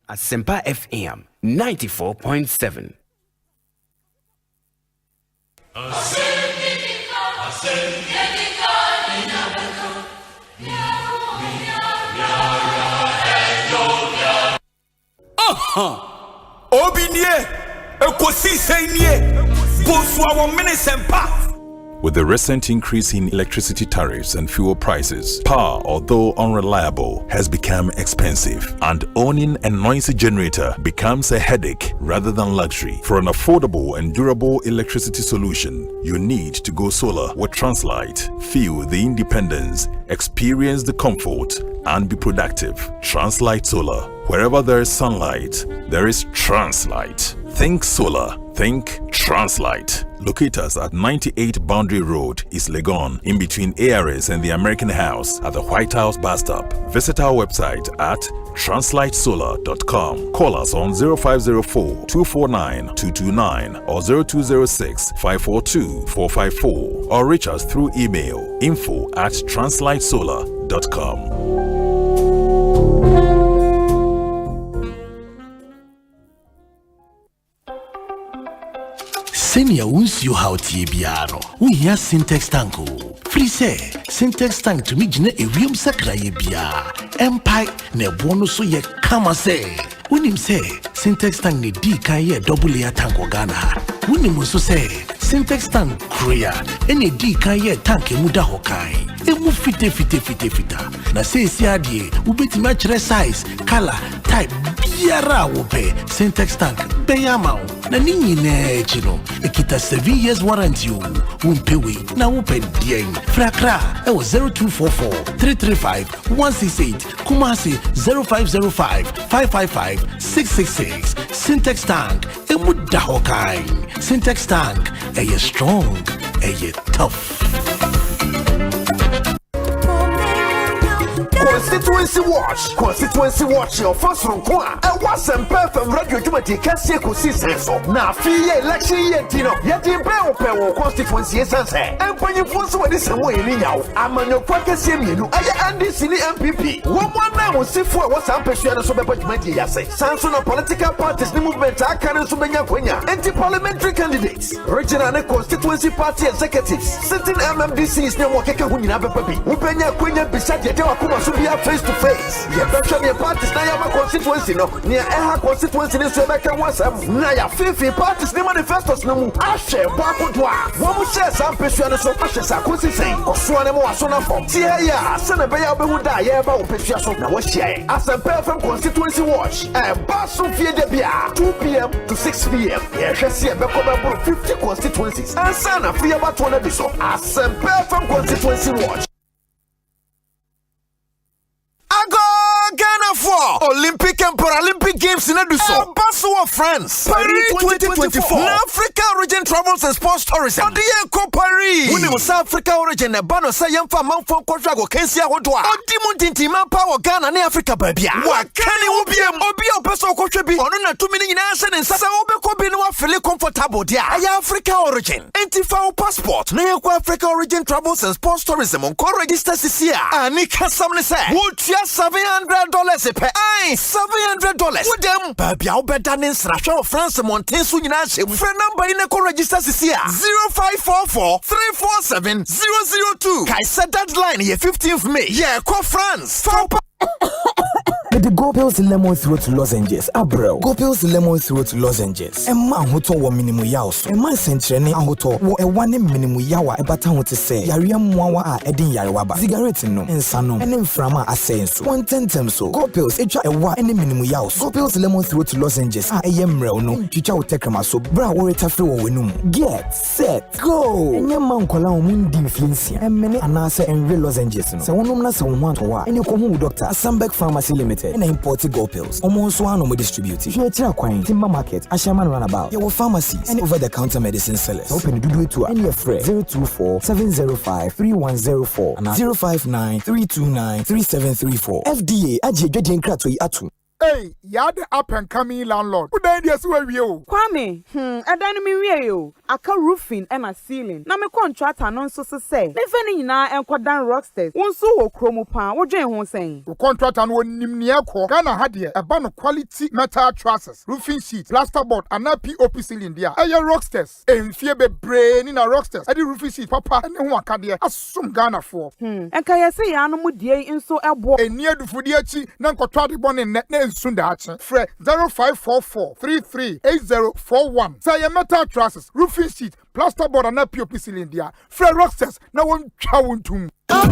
Asempa FM 94.7. Obinie, Ekosiisen Bonsu Asempa. With the recent increase in electricity tariffs and fuel prices, power, although unreliable, has become expensive, and owning a noisy generator becomes a headache rather than luxury. For an affordable and durable electricity solution, you need to go solar with Translight. Feel the independence, experience the comfort, and be productive. Translight Solar. Wherever there is sunlight, there is Translight. Think solar. Think Translight. Locate us at 98 Boundary Road, East Legon, in between ARS and the American House at the White House bus stop. Visit our website at translightsolar.com. Call us on 0504 249 229 or 0206 542 454 or reach us through email info@translightsolar.com. Senior won't you how TBR. We hear Syntax Tanko. Free say, Syntax Tank to me jine a ream sakraye bia. Empire ne bono so ye kama say. When him say, Syntax Tank ne di kan ye double layer tank Ghana. When him also say, Syntax Tank Korea, any di kan ye tank muda hokai. Emu fite. Na say si adie, ubeti match size, color, type, biara wope. Syntax Tank, beyamau. Na nini ne chino ekita 7 years warranty o umpewe na open dien frakra e was 0244 335 168 Kumasi 0505 555 666 Syntax Tank e muda hokai Syntax Tank e strong e tough. Constituency watch your first from Kwa. And what's some perfect radio duty can see Ekosiisen so. Now, free election yet, you know, yet in Bell constituency is answer. And when you force what is away in now, I'm on your pocket, see me, I am this in the MPP. One now will see for what's up, and so much yes. Samson of political parties, the movement, I can't Subenya, anti-parliamentary candidates, regional and constituency party executives, sitting MMDCs, no more Kekahuna Papi, Upenya Quenya beside the Akuma Subia face to face. Your better your parties now have a constituency no near Eha constituency in Sebeka was Naya Fifi parties the manifestos no Ashe Wakudwa. One share some Peshuan so Ashes are consistent. Oswanemo Asona from Tia, Senabaya Behuda, Yaba Peshaso, now what share as a perfect constituency watch and Basu Fia de Bia 2 p.m. to 6 p.m. Yes, see a Bekoba 50 constituencies and Sana Fia Batona Biso as a perfect constituency watch. Ghana for Olympic and Paralympic Games in Aduso, Bonsu of France, Paris 2024. Africa Origin Travels and Sports Tourism. Odieko Paris. When was Africa Origin, a banner say Yamfa Mount Quadrago, Kensia Hodwa. Odimuntinti Power Ghana and Africa Babia. What can you be? Obio Peso Kochebi, on 2 million answer and Saobe Kobino feel comfortable. Dia Africa Origin. Anti-foul passport. Nayako Africa Origin Travels and Sports Tourism on core register this year. And Nika Samle say, would you $700 a pay? Aye, $700. With them, baby, I'll bet that in Srasha France Montaigne Suninashe. Friend number in the core register this year 0544 347 002. I said that line here 15th May. Yeah, call France. With the Go Pills Lemon Throat Lozenges, Abro. Go Pills Lemon Throat Lozenges. A man who told one minimum yaws. A man sent training and who told a 1 minimum yawa a baton to say. Yariam Wawa Edin Yarwaba. Cigarette no, and Sano, and in Frama are saying so. 110 so. Go Pills, a try a 1 minimum yaws. Go Pills Lemon Throat Lozenges. A yam real no. Chicha will take a so. Bra or a taffy or winum. Get set, go. And your man call on Mundi Flinsia. And many anasa and real lozenges. So one woman so one to and you come home, Dr. Asambek Pharmacy Limited. And imported Go Pills. Almost one of distribute. If you're a Timber Market, Ashaman Runabout, your pharmacies, and over the counter medicine sellers. Open the do to any of Fred 024 705 3104 and 059 329 3734. FDA, Aji Gajin Kratui Atu. Hey, you're the up and coming landlord. What idea where you? Kwame, I don't mean you. I can roofing and a ceiling. Now, my contract and non so say. Never na and quadan rocksters. One so chromo pan. What Jane won't say. The contract and one Nimniako. Ghana had here a band of quality metal trusses, roofing sheets, plasterboard, and a POP ceiling there. Aye, rocksters. And fear be brain in a rocksters. I did roofing sheet, papa, and then one cadia. As some Ghana for. And can I say, I know what day in so a boy. And near the Fudiachi, Nanko Twati Bon and net. Sundachi, Fred 0544 338041. Say metal trusses, roofing sheet, plasterboard and POP cylinder. Free Rockstars na won twa wontum. Na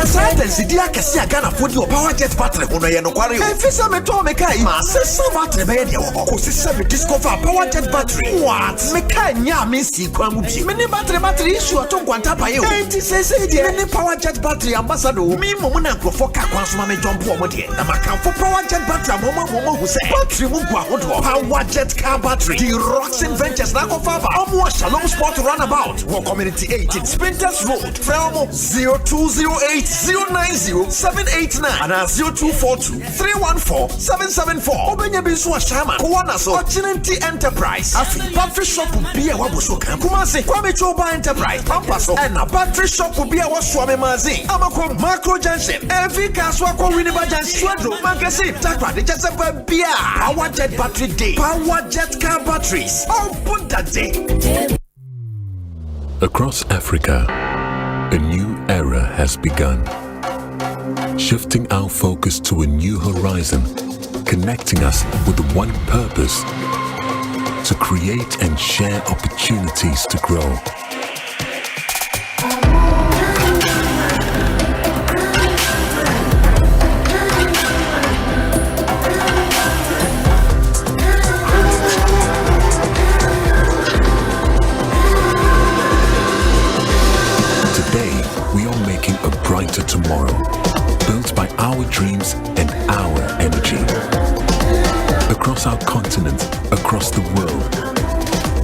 science dia kesi aga na fodi o power jet battery hono ye no kware o. Efisa me to me kai ma sesa battery be ye wo. Ko sesa me discover power jet battery. What? Me kai nya me si kwa mu bi. Me ni battery issue to kwanta pa ye o. Enti sesa dia me ni power jet battery ambassador. Me mo na nkrofo ka kwa so ma me jump o mo de. Na maka for power jet battery mo hu se. Battery mu gwa hodo. Power jet car battery. The Rocks Ventures na ko fa ba. Omo Shalom Sport runabout. Wo community 18 Sprinters Road. Frelmo 0208090789 and 0242314774. Obenya bisu ashama kuwana so Ochinenti Enterprise. Afi battery shop will be a wabuso kan kumase Kwame Choba Enterprise Pampaso and a battery shop will be a waswame mazi Amako Macro Junction every kaswa kwa Winneba Junction Swedro Magazine Takwa de Chesapeake Bia Power Jet Battery Day Power Jet Car Batteries open that day. Across Africa, a new era has begun, shifting our focus to a new horizon, connecting us with one purpose: to create and share opportunities to grow. Brighter tomorrow, built by our dreams and our energy. Across our continent, across the world,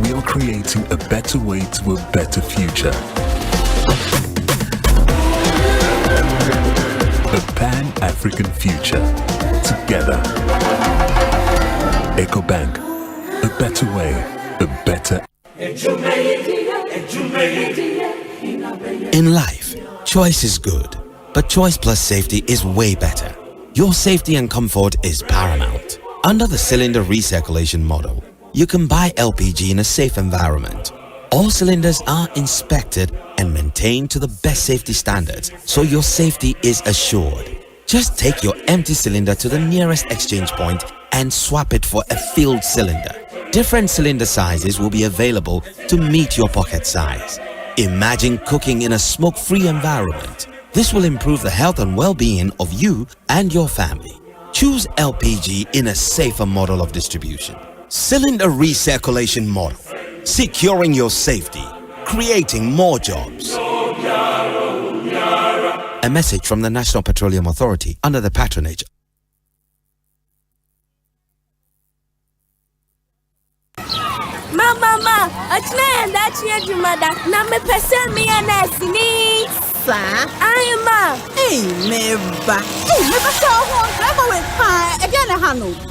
we are creating a better way to a better future. A Pan-African future, together. EcoBank, a better way, a better. In life, choice is good, but choice plus safety is way better. Your safety and comfort is paramount. Under the cylinder recirculation model, you can buy LPG in a safe environment. All cylinders are inspected and maintained to the best safety standards, so your safety is assured. Just take your empty cylinder to the nearest exchange point and swap it for a filled cylinder. Different cylinder sizes will be available to meet your pocket size. Imagine cooking in a smoke-free environment. This will improve the health and well-being of you and your family. Choose LPG in a safer model of distribution. Cylinder recirculation model. Securing your safety. Creating more jobs. A message from the National Petroleum Authority under the patronage. Mama, that's your mother. Now me person me and Hey, never. Hey, never saw one driver with fire again.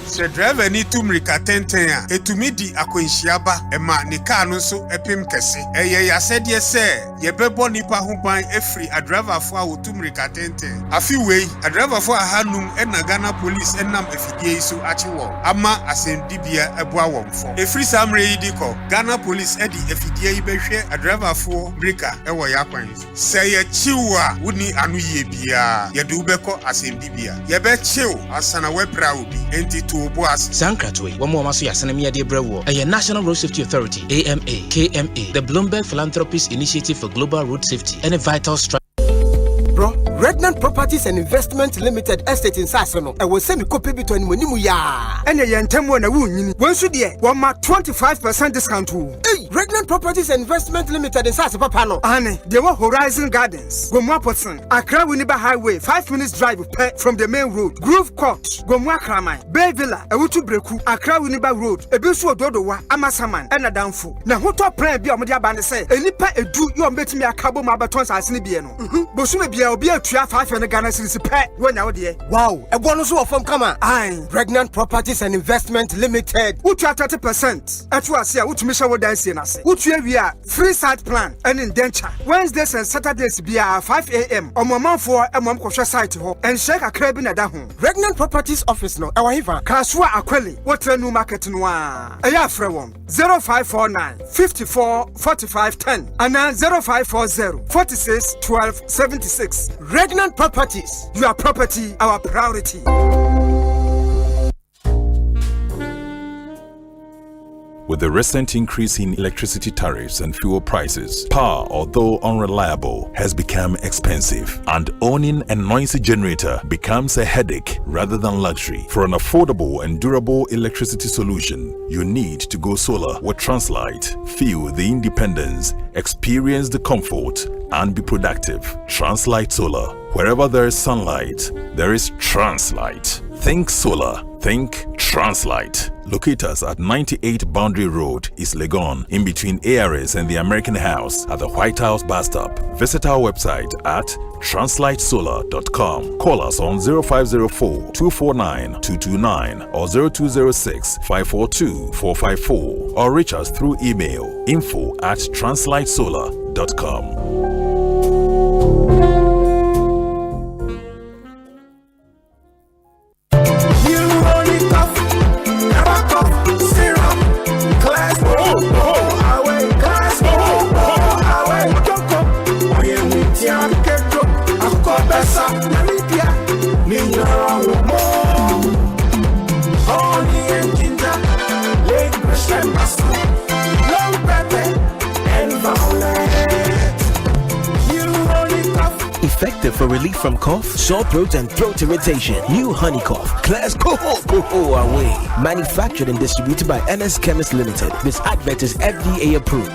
Sir driver need to mrika tenten e to me di akwenhyiaba e ma ne car no so epem kese. Eye ya said yes sir. Ye bebo nipa ho ban efri a driver for a to mrika tenten. Afi wei a driver for a hanum e na Ghana police enam efidie so achiwo. Ama asendibia eboa wom for. Efri samre yi di ko Ghana police e di efidie yi behwe a driver for breaker e wo yakwan. Say ye chiwa woni anu ye bia. Ye de ubeko asendibia. Ye be chiw asana we pra obi. Enti Sankratwe, one more Masu Yasanamia de Brewo, a National Road Safety Authority, AMA, KMA, the Bloomberg Philanthropies Initiative for Global Road Safety, and a vital strategy. Bro, Redland Properties and Investment Limited Estate in Sasono. I will send you copy between Munimuya. And a Yantemo na Wun. Once you dear, 25% discount. Hey, Redland Properties and Investment Limited in Sasapano. Anne, they were Horizon Gardens. Gomwaposon, Accra Winneba Highway, 5 minutes drive from the main road. Grove Court, Gomwa Kramai, Bay Villa, Awutu Breku, Accra Winneba Road, Ebisu Dodowa, Amasaman, and Adamfu. Now, who top plan be on Media Band say, Elipa edu, you are making me a cabo mabatons as Nibiano. Bosume be a 5 and Ghana cedis per when out there. Wow, a bonus from Kama. Aye, Pregnant Properties and Investment Limited. Which are 30%. At what say, which Misha would dance in us. Which we are free site plan and indenture. Wednesdays and Saturdays be 5 a.m. on my mom for a mom kosha site ho and shake a crab in a dahum. Pregnant Properties Office no, our hiva. Kaswa Aqueli, what a new market noir. A ya frewon 0549 54 45 10 and 0540 46 12 76. Regnant Properties, your property, our priority. With the recent increase in electricity tariffs and fuel prices, power, although unreliable, has become expensive, and owning a noisy generator becomes a headache rather than luxury. For an affordable and durable electricity solution, you need to go solar with Translight. Feel the independence, experience the comfort, and be productive. Translight Solar. Wherever there is sunlight, there is Translight. Think solar. Think Translight. Locate us at 98 Boundary Road, East Legon, in between ARS and the American House at the White House bus stop. Visit our website at translightsolar.com. Call us on 0504-249-229 or 0206-542-454 or reach us through email info@translightsolar.com. Effective for relief from cough, sore throat, and throat irritation. New Honey Cough. Class away. Manufactured and distributed by NS Chemist Limited. This advert is FDA approved.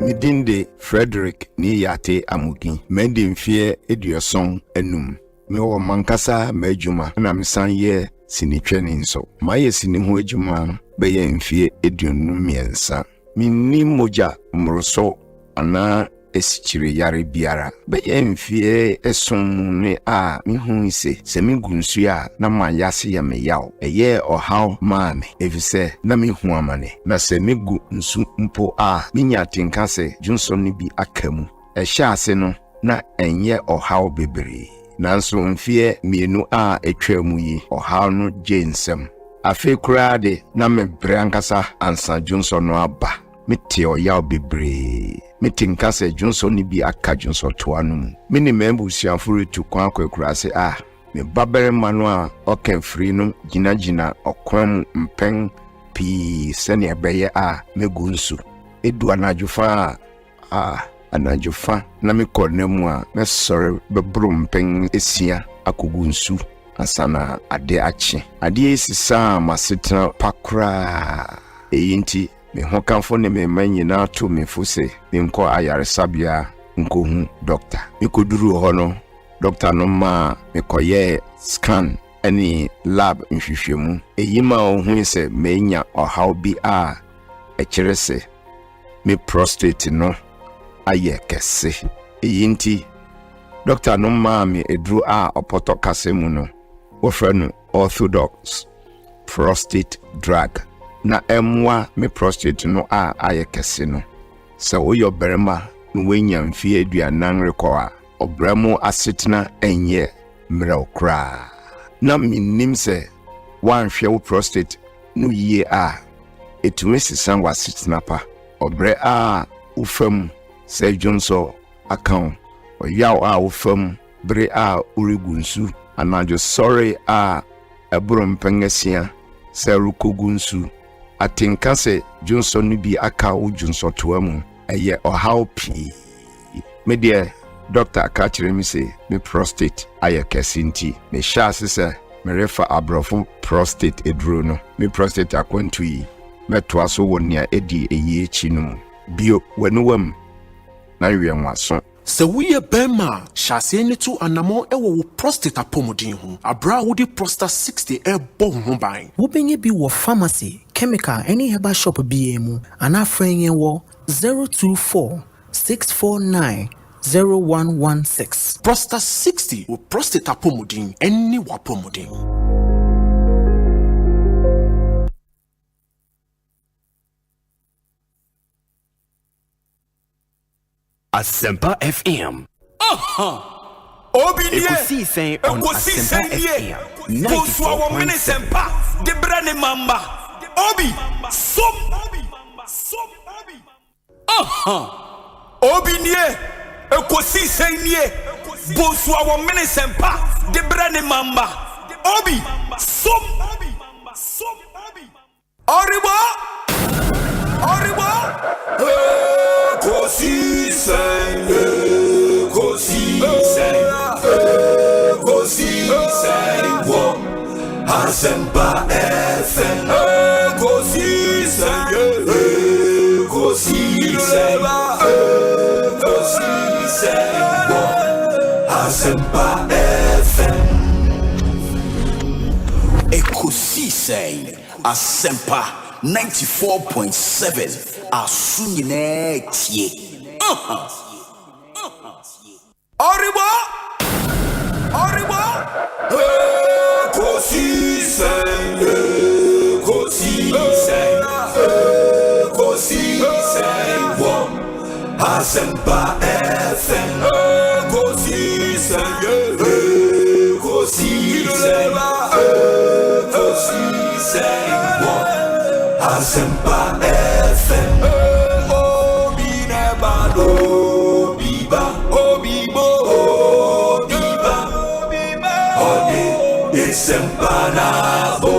Midinde Frederick Niyate Amugi. Mending fear Edioson enum. Me wo mankasa mejuma na misanye sinitwene nso. Maye sinihu ejuma beye mfie eduonu miensa. Minni moja mroso ana esichire yare biara. Beye mfie esonne a mihu ise se migunsu a na mayase ya meyaw. Eye ohaw maame efise na mihu amane. Na se migu nsu mpo a minya tinkase Johnson ni bi akamu. Ehya ase no na enye ohaw bebre. Nanso mfie mienu a etwamu yi ohaw no jensem. Afe kurade na mebre ankasa ansa Johnson no aba. Mete oyaw bebre. Mete nkase Johnson ni bi aka Johnson to anu. Mini membu siamfuru tu kwa kwakurase a me babere manu a oken free no gina okwam mpen pi sene ebeye a megunsu. Edu anajufa anajufa na me kornemu a me sore bebru mpen esia akogunsu asana ade achi ade esisa masetena pakra eyinti me hokanfo ne me manyina to me fuse me nko ayaresabia nko hu doctor me koduru ho no doctor no ma me koye scan ani lab nhwehwemu eyima ohun se menya ohaw bi a ekirese me prostate no aye kese eyinti doctor no ma me edru a opoto kasemu no wofrenu orthodox prostate drug na emwa me prostate no a aye kese no se oyo berema no wenya mfie aduanan rekoa obramo asetena enye mreokra na minim se wanhwe wo prostate no yie a etumi sisan wasetena pa obre a ufam se Johnson account oyaw a ufam bre a urigunsu anajo sorry a ebrom pengesia se rukogunsu atinka se Johnson ni bi aka wo Johnson toamu eye ohaw pi me de doctor akachire mi se me prostate aye kesinti me sha se me refa abrofo prostate edro no me prostate akwantu yi meto aso wonia edi eyi echi no bio wenuwam na wienwaso se wuye bema shase ni tu anamo ewo wo prostate apomodin ho abra wo di prostate 60 ebo ho ban wo benye bi wo pharmacy chemical any herbal shop bi emu ana frenye wo 024-649-0116 prostate 60 wo prostate apomodin eni wapomodin. Asempa FM. Ekosiisen On Asempa FM. Bonsu Omanhene Sempa. De brane mamba. Obi. Som. Obi nie. Ekosiisen nie. Bonsu our Menesempa, the brand mamba. Obi, some Oribo, Ekosiisen, Asempa FM, Ekosiisen, Asempa FM. Ekosiisen, Asempa 94.7. Asunyine tie. Oribo. Ekosiisen, Asempa FM. Asempa FM. Obi never know biba. Ode Asempa na bo.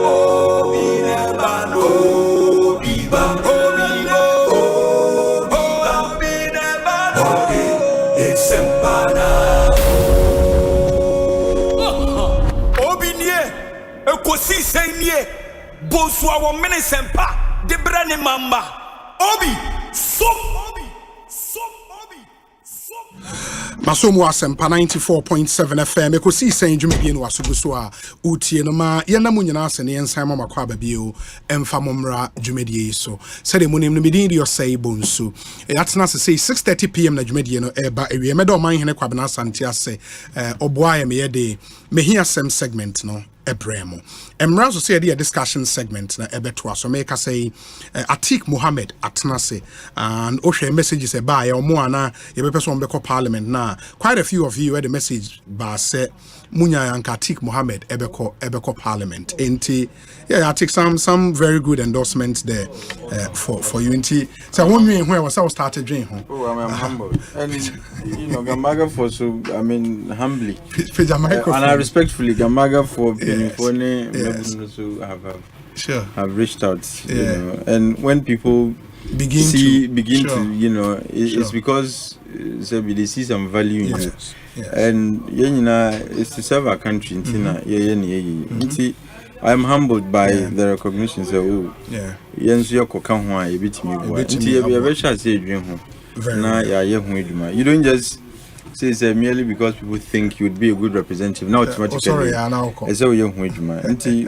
Obi never know biba. Ode Asempa na bo. Obi nie Ekosiisen nie. Bonsu our Menesempa, the brand mamba. Obi, Masomo Asempa 94.7 FM. Ekosiisen dwumedie no asoguso a utie no ma yena mu nyina ase ne yensan mama kwa babio emfa momra dwumedie so. Sede munim no medin di Osei Bonsu. Atena se 6:30 PM na dwumedie no eba ewie mede Omanhene Kwabena Asante ase oboa ye me de mehia sem segment no ebremo. Emra so say a discussion segment na ebeto so make say Atik Mohammed atena se and ohwe messages e ba ye omo ana ye be person be parliament na quite a few of you had the message ba say munya yanka Atik Mohammed ebeko parliament enti yeah I take some very good endorsements there for you enti so when was I started dream I'm humble and you know Gamaga for so I mean humbly and I respectfully Gamaga for being have reached out you know and when people begin to you know it's because they see some value in you and it's to serve our country I'm humbled by the recognition so you don't just say merely because people think you'd be a good representative. Now automatically,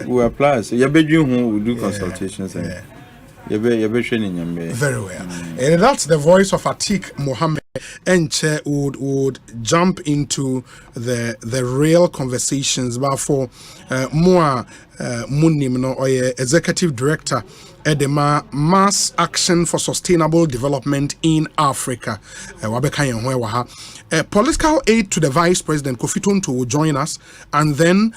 we apply. So your bedroom will do consultations and your training. Very well. And that's the voice of Atik Mohammed. Enche would jump into the real conversations. But for more Munim no or executive director Edema Mass Action for Sustainable Development in Africa. Political aid to the Vice President Kofi Tonto will join us, and then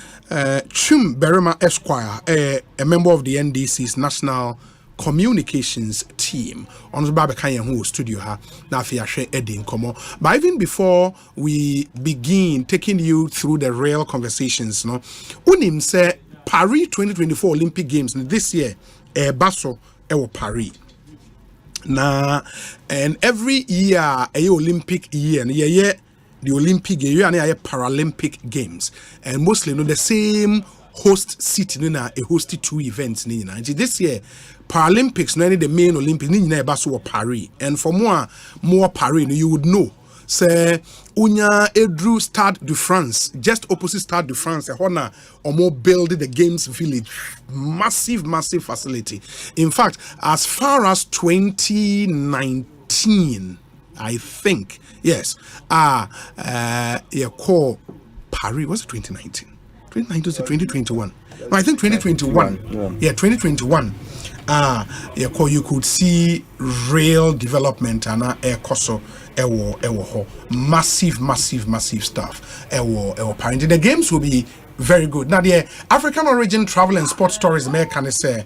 Chum Berema Esquire, a member of the NDC's National Communications team on the Babakaya who studio ha na fi ahwe edin komo. But even before we begin taking you through the real conversations, no unim say Paris 2024 Olympic Games this year baso ewo Paris na and every year Olympic year the Olympic year and Paralympic Games and mostly the same host city na a hosted two events this year Paralympics no the main Olympics ni na baso Paris and for more Paris you would know say unya edru Stade de France just opposite Stade de France hona omo build the games village massive facility. In fact, as far as 2019 I think yes call Paris was it 2019 was it 2021 no, I think 2021 2021 you could see real development and koso ewo massive stuff ewo Paris. The games will be very good. Now the African origin travel and sports tourism can say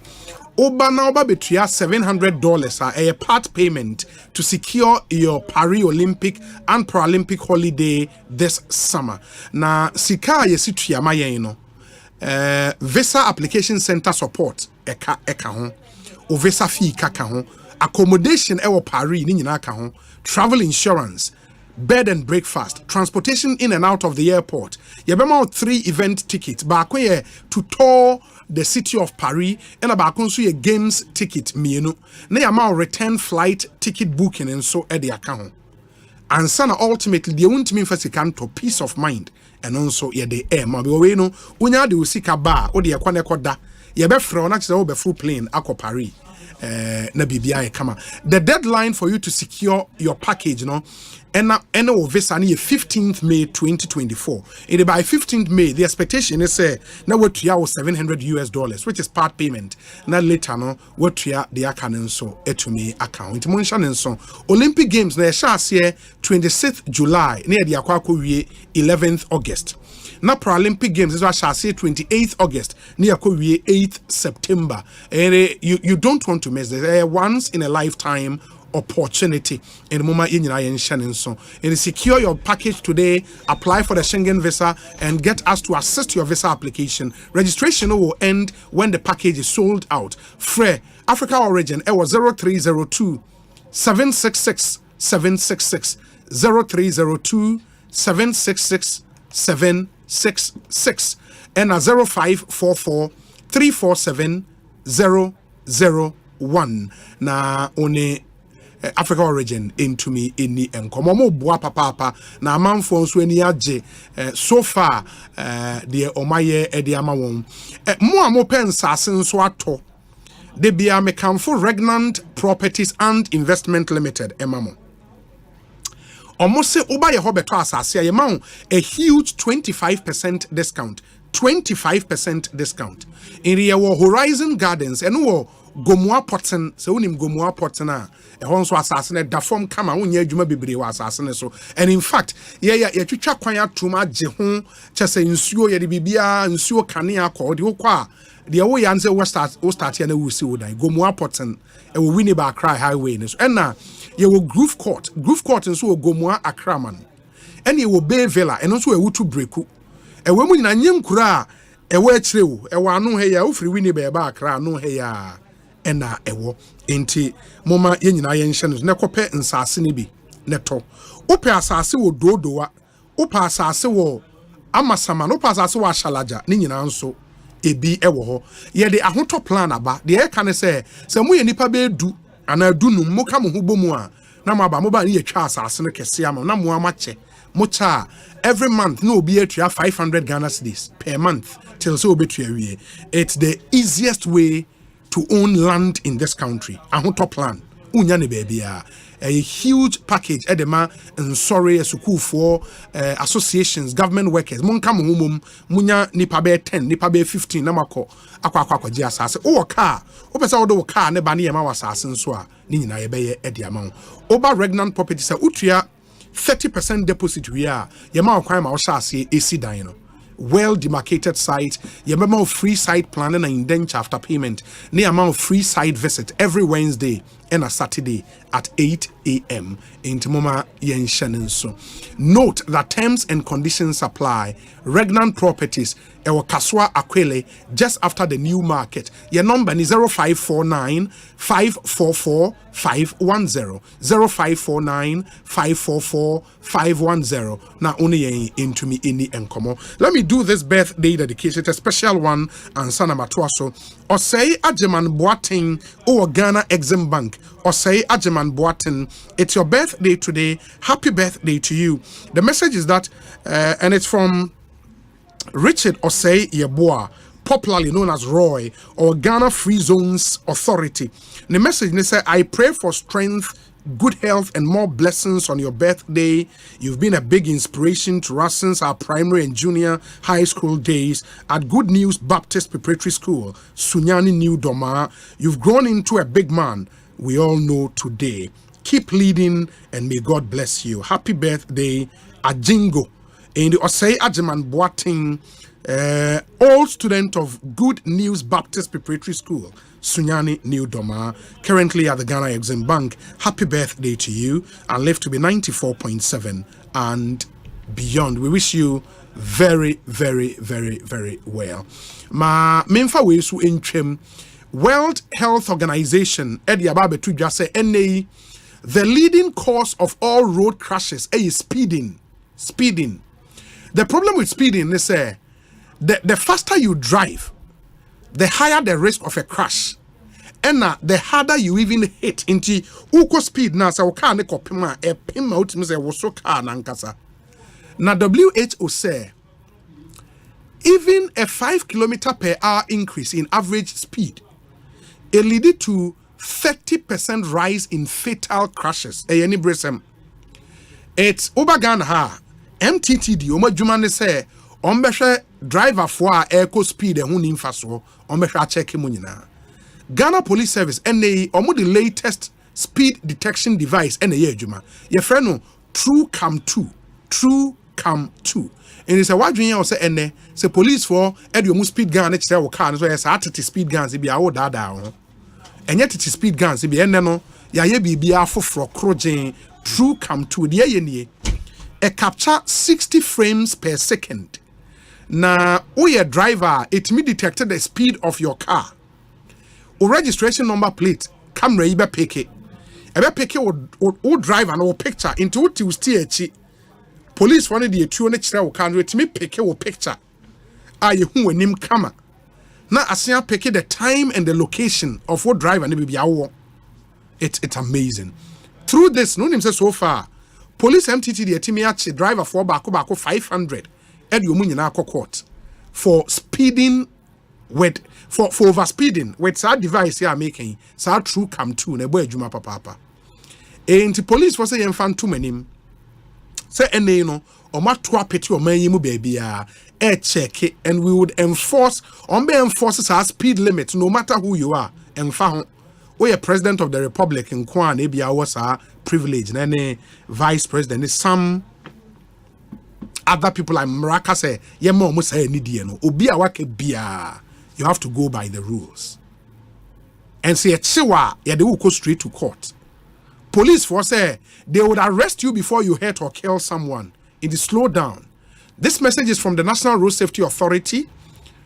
Oba now betria $700 a part payment to secure your Paris Olympic and Paralympic holiday this summer. Na sika yesitua mayen no visa application center support eka ho o visa fee kaka ho accommodation ewo Paris ni nyina ka ho travel insurance bed and breakfast, transportation in and out of the airport. Yabema 3 event tickets. Baako ye to tour the city of Paris and baako nso ye games ticket mienu. Na yama return flight ticket booking and so e de account. And sana ultimately they won't mean for to peace of mind and also ye de air. Ma we no unya de usika ba o de yakwa ne koda. Ye be frɛ na kyerɛ wo be full plane akɔ Paris. Na bibia kama. The deadline for you to secure your package no and visa ni 15th May 2024. It by 15th May the expectation is say na what you $700 which is part payment. Na later no what you the account so etumi account. Muncha so Olympic Games na share 26th July near the akwa wie 11th August. Na Paralympic Games is what shall say 28th August near Korea 8th September. And you don't want to miss this. Once in a lifetime opportunity in the moment in Shannon. So and secure your package today, apply for the Schengen visa and get us to assist your visa application. Registration will end when the package is sold out. Free Africa origin it was 0302 766 766 0302 766 766 and a 0544 347 001 na one Africa origin into me in the enkomo mo boa papa na amanfo nso ani age so far the omaye e de ama won mo amo pensase nso ato de bia mekamfo Regnant Properties and Investment Limited emamo almost say oba ye hobeto asase ye ma a huge 25% discount 25% discount in the Horizon Gardens and wo Gomua Potten so unim Gomua Potten a ho nso asase ne da form kama wonya adwuma bebre wa asase ne so and in fact ye twitwa kwan atom age ho chese nsuo ye de bibia nsuo kane akọ de wokọ a de wo ya nse wo start ya na wusi wo dan Gomua Potten e wo Winneba Accra highway ne so and na ye wo Groove Court nso wo Gomua Accra man and ye wo Bay Villa and nso e wutu breku e we mu nyina nyem kura a e wo akire wo e wo anu he ya wo firi Winneba ba Accra anu he ya ena ewo enti moma ye nyina ye nhye no ne kope nsase ne bi ne to ope asase wo dodowa ope asase wo amasama no ope asase wo ashalaja ne nyina nso ebi ewo ho ye de ahoto plan aba de e ka ne se mo ye nipa be du ana du num mo ka mo ho bomu a na mo aba mo ba ne ye twa asase no kese ama na mo amache mo cha every month no obi atua 500 Ghana cedis per month till so obetua wie. It's the easiest way to own land in this country. Ahoto plan unya ne bebia a huge package edema and sorry school for associations, government workers monka mo munya nipa be 10 nipa be 15 na mako akwa gye asase o car o pesa wo car ne ba ne yema wasase nso a ni nyina ye be ye edi ama oba Regnant Properties utua 30% deposit we are yema kwan ma wo shase esi dan no well demarcated site, your memo free site planning and indenture after payment, near amount free site visit every Wednesday and a Saturday at 8 a.m. in Timoma Yen Shannon. So note that terms and conditions apply. Regnant Properties, Ewa Kaswa Akwele, just after the new market. Your number is 0549 544 510 0549 544 510. Now only into me in the encomo. Let me do this birthday dedication, it's a special one, and Sana Matuaso. Osei Ajeman Boating or Ghana Exim Bank. Osei Ajeman Boating. It's your birthday today. Happy birthday to you. The message is that, and it's from Richard Osei Yeboah, popularly known as Roy, or Ghana Free Zones Authority. The message they say, I pray for strength, good health, and more blessings on your birthday. You've been a big inspiration to us since our primary and junior high school days at Good News Baptist Preparatory School, Sunyani New Doma. You've grown into a big man we all know today. Keep leading and may God bless you. Happy birthday, Ajingo. And the Osei Ajeman Boating All student of Good News Baptist Preparatory School, Sunyani New Doma, currently at the Ghana Exim Bank. Happy birthday to you and live to be 94.7 and beyond. We wish you very, very, very, very well. Ma memfa we su entwem World Health Organization Edi Ababe to just say NA the leading cause of all road crashes is speeding. Speeding. The problem with speeding is the faster you drive, the higher the risk of a crash. And the harder you even hit into uko speed na sa car ne kopima e pima ultimately say was so car nankasa. Na WHO say even a 5 km/h increase in average speed, it leaded to 30% rise in fatal crashes. It's Obagan ha MTTD omajumane say ombehwe driver for eco speed ehun nimfa so ombehwe check mu nyina. Ghana Police Service NA omo the latest speed detection device na ye adwuma. Ye frɛ no True Cam 2. And it's a wadwin ya say ene say police for edu omo speed gun na kyerɛ wo car no so yes atete speed guns bi a wo dada ho. Enye tete speed guns bi ene no ya ye bibia foforo krogen True Cam 2 de ye nie. A capture 60 frames per second. Na your driver it me detected the speed of your car. O registration number plate camera ibe peke. Ebe peke o driver no picture into what you steer chi. Police wanted the two ne kire wo car no me peke wo picture. Aye hu anim kama. Na asia peke the time and the location of what driver ne bibia wo. It's amazing. Through this no nim say so far police MTT the timiachi driver for bako 500 edi omu nyina court for speeding with for overspeeding with that device here making sa True Cam 2 na ebo adwuma papa enti police for say yemfa too many say ene no omato apeti o man yimu bia check it and we would enforce our speed limit no matter who you are emfa ho we are president of the republic in Kwan ebia was a privilege and any vice president some other people like Mraka say ye mo mo say ni die no obi a wake bia you have to go by the rules and say chiwa ye de will go straight to court. Police force say they would arrest you before you hurt or kill someone. It is slow down. This message is from the National Road Safety Authority,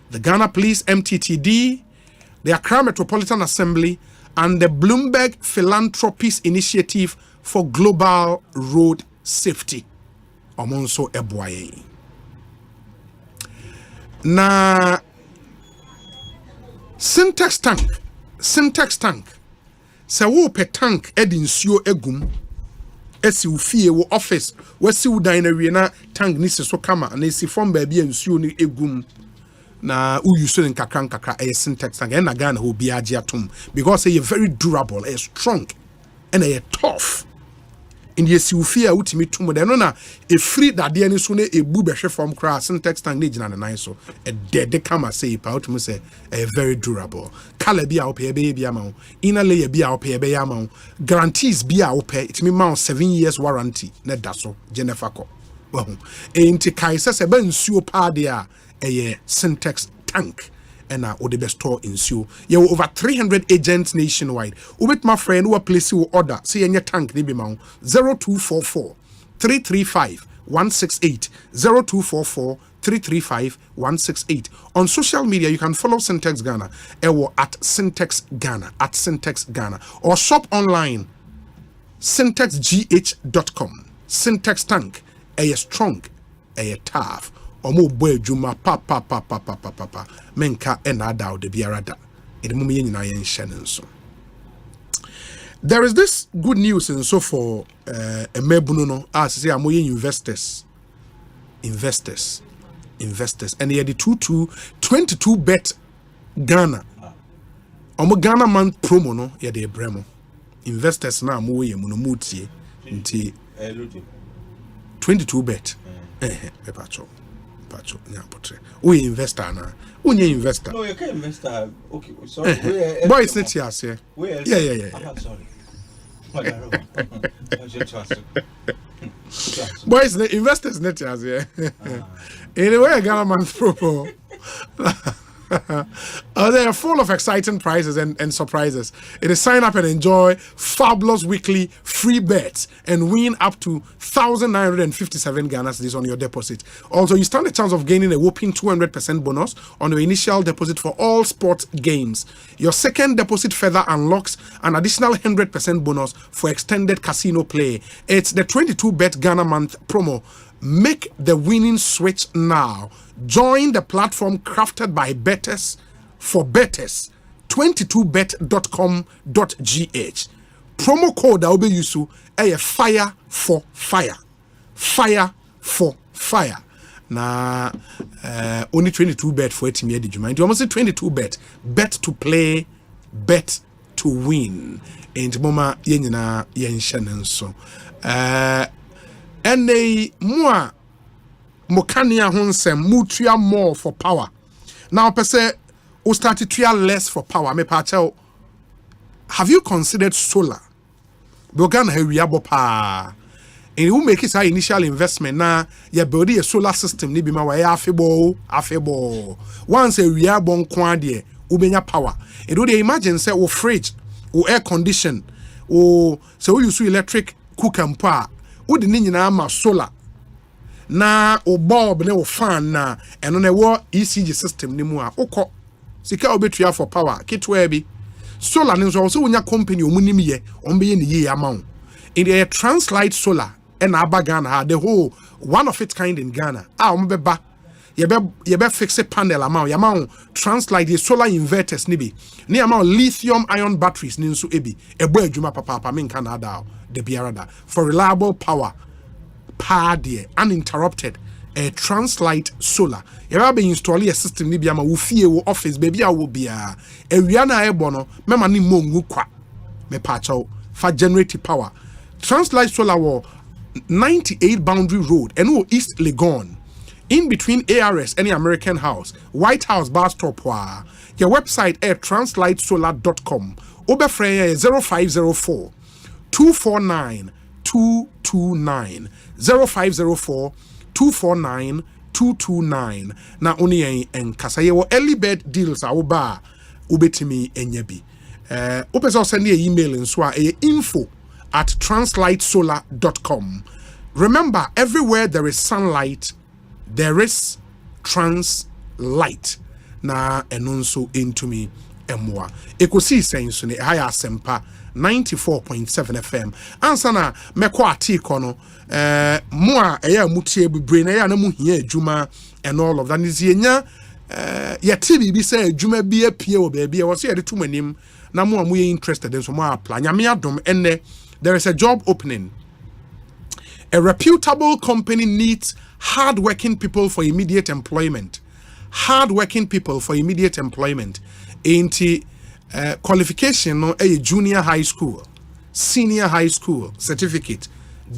the Ghana Police MTTD, the Accra Metropolitan Assembly, and the Bloomberg Philanthropies Initiative for Global Road Safety. Omonso Ebwaye. Na syntax tank. Se wo pe tank edi nsuo egum. Esi ufie wo office. Wesi wo dan na wie na tank ni se so kama na esi from ba bia nsuo ni egum. Na uyu so nkakra a syntax tank na Ghana ho bi age atom because they are very durable, strong and they are tough. In the siufia utimi tum de no na e free that de ani so na ebu behwe from crass syntax tank na na nine so e de kama say pa utum say very durable. Color bi a ope be bi ama inner layer bi a ope be ya ama guarantees bi a ope it me ma 7 years warranty na da so Jennifer ko. Well, enti kai se be nsuo pa de a syntax tank and or the best store in Sue. You over 300 agents nationwide. Ubit my friend who place you order. See in your tank nibi mount 0244 335 168 0244 335 168. On social media, you can follow Syntax Ghana at Syntax Ghana or shop online syntaxgh.com. Syntax tank strong tough. Omo boy juma papa menka enada de biarada edemu ye nyina ye nhye nso. There is this good news and so for emebunu no as say amoye investors and ye the 22 bet Ghana omo Ghana man promo no ye de bremo investors na amoye mu no mutie nti 22 bet pepacho we investor na unye investor no you can investor okay sorry boy is not here say yeah sorry boys investors not here Anyway, Ghana Month promo. They are full of exciting prizes and surprises. It is sign up and enjoy fabulous weekly free bets and win up to 1,957 Ghana cedis on your deposit. Also, you stand a chance of gaining a whopping 200% bonus on your initial deposit for all sports games. Your second deposit further unlocks an additional 100% bonus for extended casino play. It's the 22-bet Ghana Month promo. Make the winning switch now. Join the platform crafted by bettors for bettors. 22bet.com.gh. Promo code that will be used to fire for fire. Fire for fire. Now, only 22bet for it. You almost say 22bet. Bet to play, bet to win. And mama yenina yenshanen so. And they more mokania honsem mutua more for power. Now pese o start to less for power. Me pacho. Have you considered solar? Bogan heriabo pa. And you make it initial investment na ya build a solar system ni bima wa afebo. Once a riabo nkwade ubenya power. And do they imagine say o fridge, o air condition, o so you use electric cooker mpa. Udi ni nyina ma solar na o bulb ne o fan na eno na wo ECG system ni mu a ukọ sika obetua for power kitwa bi solar ni so wonya company omunim ye ombe ni ye amount in the Translight solar and Ghana ha the whole one of its kind in Ghana ombeba yebe fix a panel amount yamount Translight the solar inverters ni bi ni amount lithium ion batteries ni nso ebi ebo adwuma papa men Canada the biarada for reliable power uninterrupted Translight solar. You have been installing a system ni biama wo fie wo office baby a wo bia ewia na ebo no mema ni mongu kwa me pacho for generating power. Translight solar wo 98 Boundary Road and wo East Legon in between ARS and the American House White House bus stop wa your website translightsolar.com obefrey 0504 249 229 0504 249 229 na oni en kasaye wo early bird deals a wo ba ubetimi enyabi opesa send e email nso a info@translightsolar.com. Remember, everywhere there is sunlight there is translight na enunso into me emwa Ekosiisen nso ne high Asempa 94.7 FM ansana meko atiko no mo a eya mutie bebre na ya na mu hia adwuma and all of that is yenya yeti bibi say adwuma bi apie wo ba bia wo so yede tumanim na mo a mo interested in so mo apply nyame adom enne there is a job opening. A reputable company needs hard-working people for immediate employment. Hard-working people for immediate employment. Into qualification no a junior high school, senior high school certificate,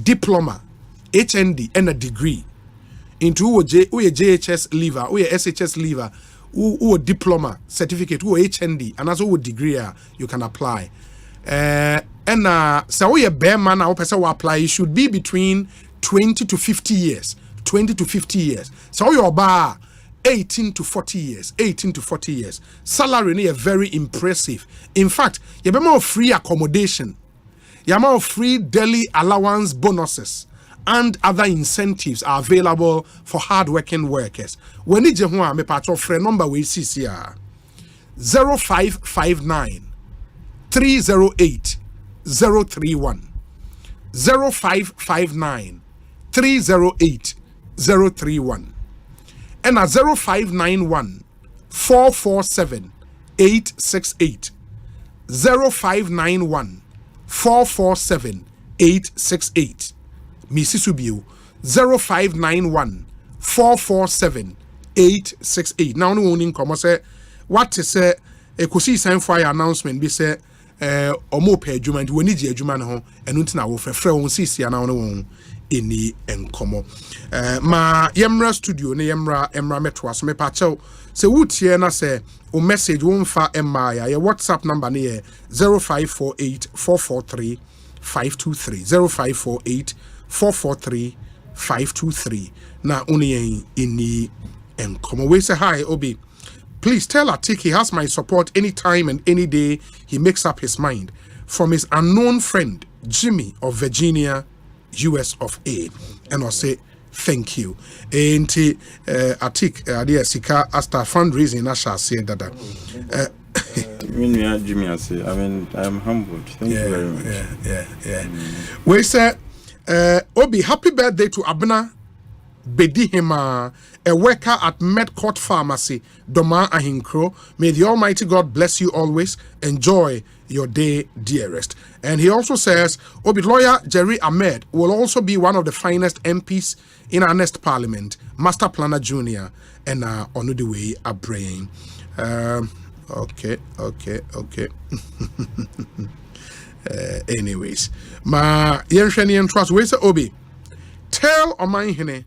diploma, HND and a degree. Into who JHS leaver, who SHS leaver, who diploma certificate, who HND, and also who degree you can apply. And so we a bear man now person will apply. It should be between 20 to 50 years. 20 to 50 years. So your bar 18 to 40 years. 18 to 40 years. Salary is very impressive. In fact, you have more free accommodation. You have more free daily allowance bonuses and other incentives are available for hard-working workers. When you have me part of friend number we see here 0559 308 031 0559 308 031 and a 0591 447 868 0591 447 868 Mrs. Subiu 0591 447 868 now no one come say what is a Ekosiisen fire announcement be say omo pe adwuma ndi woni di adwuma ne ho enu ntina wo frefre won sisi ana won won eni enkomo ma yemra studio ne yemra metro aso me pa chew se wutie na se o message won fa emma ya WhatsApp number ne 0548 443 523 0548 443 523. Now, only in the and come away say hi, Obi. Please tell Atik he has my support anytime and any day he makes up his mind. From his unknown friend, Jimmy of Virginia, US of A. And I'll say, thank you. And Atik, dear Sika, after fundraising, I shall say that. Jimmy, I say, I'm humbled. Thank you very much. Yeah. We say, Obi, happy birthday to Abna Bedihima, a worker at MedCourt Pharmacy, Doma Ahinkro. May the Almighty God bless you always. Enjoy your day, dearest. And he also says, Obi lawyer Jerry Ahmed will also be one of the finest MPs in our next parliament, Master Planner Junior, and on the way a brain. Okay. Anyways, ma yenshani trust we say Obi, tell Omanhene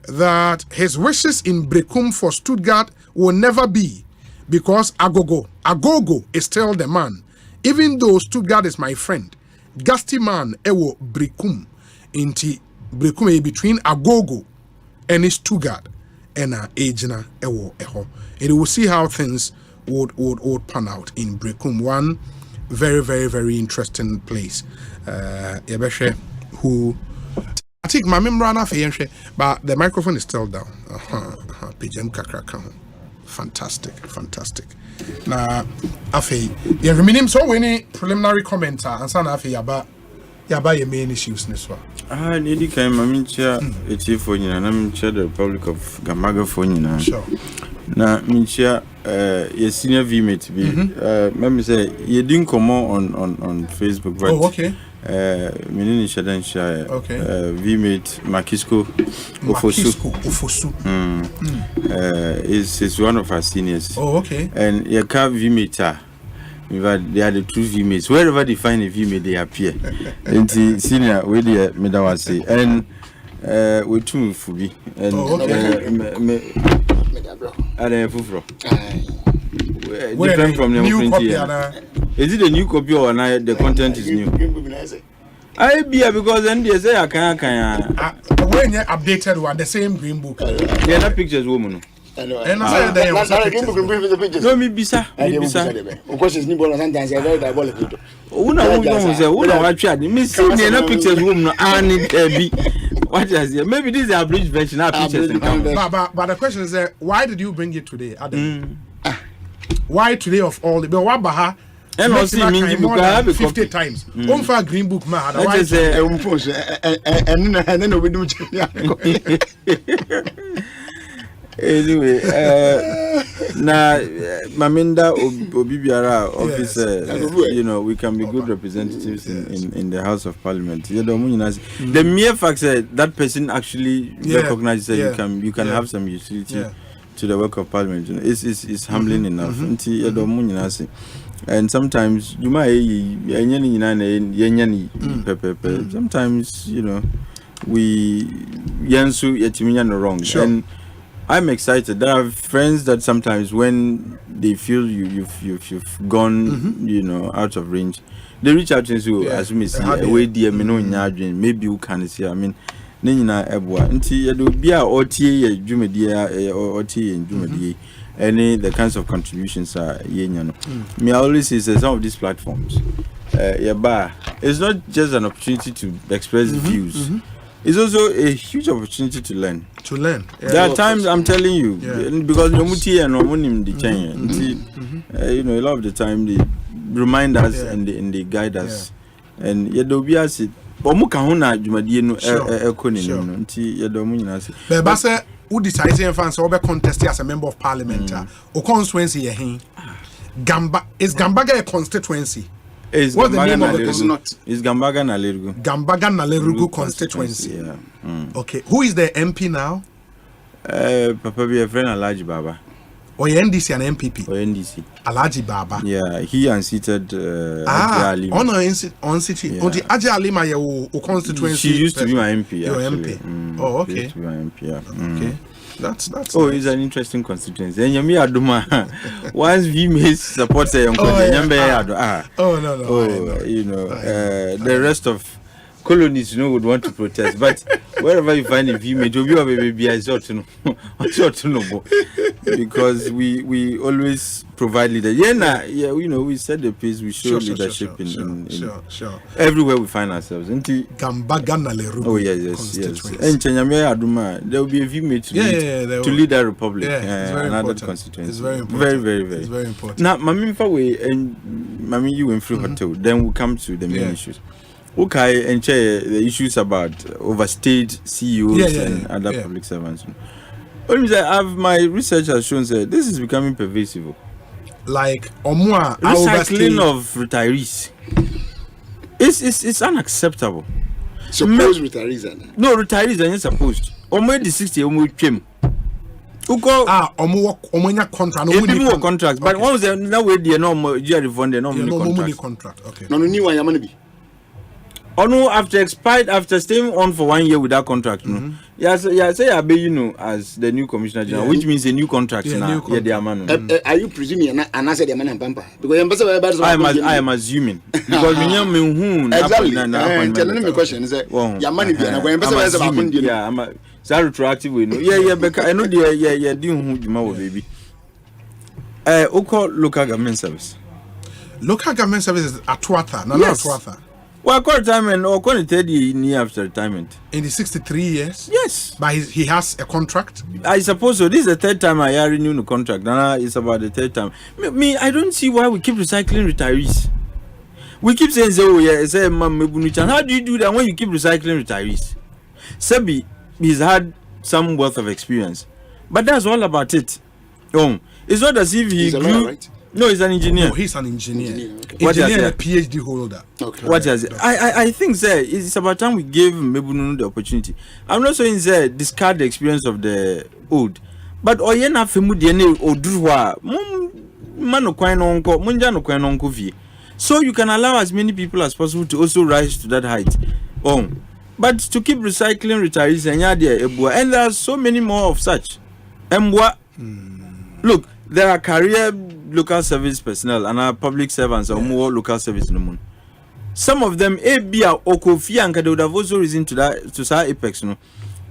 that his wishes in Brekum for Stuttgart will never be, because Agogo is still the man. Even though Stuttgart is my friend, Gasti man ewo Brekum inti Brekum between Agogo and Stuttgart and Ejina ewo eho. And we will see how things would pan out in Brekum. One very, very, very interesting place. Yabeshe who I think my membrana for but the microphone is still down. PJM Kakraka. Fantastic. Now, Afi, you remain so many preliminary comments and son Afi yaba your main issues this one. Nidi came, I'm in chair, a chief for you, and I'm in chair the Republic of Gamaga for you. Sure. Now, in chair, your senior VMate be. Let me say, you didn't come on Facebook, but okay. Menini Shadanshire, okay. VMate Makisko Ofosu. Is one of our seniors. Oh, okay. And your car VMate. They are the true VMates. Wherever they find a VMate, they appear. And the senior, where they Medawasi. And we two Fubi. And different from the new copy. Is it a new copy or the content is new? I be because then they say I can't. When you updated one, the same green book. They are not pictures, woman. And I say no, me bisa. Of course, it's new sometimes a very diabolical. Una actually, me see no pictures, woman, and it be. What is it? Maybe this is the abridged version. But the question is, why did you bring it today, Adam? Why today of all the Wabaha? And also mean more than 50 times. One for green book, man. Otherwise, and then we do. Anyway, now Maminda Obibiara officer, you know, we can be good representatives in the House of Parliament. The mere fact that person actually recognizes that you can have some utility to the work of Parliament, you know, is humbling enough. And sometimes sometimes, you know, we yansu yetiminya wrong. Sure. And I'm excited. There are friends that sometimes when they feel you've gone, you know, out of range, they reach out and say, as we see, maybe you can see. I mean, Nina Ebwa, until you be a OTA, Jumedia, OTA, and Jumedia, any the kinds of contributions are yenyan. Me, I always say some of these platforms, it's not just an opportunity to express views. It's also a huge opportunity to learn. There are times I'm telling you, because Nomuti and Nomunim the Chanya, you know, a lot of the time they remind us and they guide us. And yet they'll be as it. But Mukahuna Jumadino Ekonin, Yadomunas. But Bassa, who decides in France or contest as a member of parliament or constituency? Gamba is Gambaga a constituency? What's the name of it? It's not. It's Gambaga Nalerugu. Gambaga Nalerugu constituency. Yeah. Okay. Who is the MP now? Papa be a friend Alaji Baba. Or NDC and MPP? Or NDC. Alaji Baba. Yeah, he unseated on city. On the Aja Alima your constituency. She used to be my MP. Your MP. Oh, okay. She used to be my MP. Yeah. Okay. That's oh, nice. It's an interesting constituency. And Yami Aduma, once VMAs supports a young no, you know, the rest of colonists, would want to protest. But wherever you find a view, maybe I ought to know, because we always provide leadership. We set the pace. We show leadership in everywhere we find ourselves. Oh yes. And there will be a view made to lead our republic, another constituency. It's very important. Very It's very important. Now, Mami Mfawe and Mami, you went through hotel. Then we'll come to the main issues. Okay, and the issues about overstayed CEOs and other public servants. My research has shown that this is becoming pervasive. Like recycling of retirees. It's unacceptable. Suppose retirees are no retirees are not supposed. Almost 60 came. Contracts, but once they now wait the normal refund the normal contract. Okay. No new one yamani. No, after staying on for 1 year without contract, as the new commissioner general, which means a new contract now. Are you presuming and I said the man and pamper? Because I am assuming because we know exactly. Telling me question is that your money I'm retroactive we know. Because I know doing who baby. Local government service. Local government service is Atwatha, Atwatha. Well, retirement or 30 years after retirement. In the 63 years? Yes. But he has a contract? I suppose so. This is the third time I renew the contract. It's about the third time. I don't see why we keep recycling retirees. We keep saying, how do you do that when you keep recycling retirees? Sebi, he's had some wealth of experience. But that's all about it. It's not as if he grew... Right? No, he's an engineer. No, he's an engineer. Okay. Engineer and a PhD holder. Okay. What is it? I think, sir, it's about time we gave Mebunu the opportunity. I'm not saying, sir, discard the experience of the old. But oyena femu diene odruwa mano kwano onko munja no kwano onko vie. So you can allow as many people as possible to also rise to that height. But to keep recycling retirees and there are so many more of such. Look, there are career local service personnel and our public servants or more local service in the moon. Some of them ABA or Kofi and they would have also risen to say apex,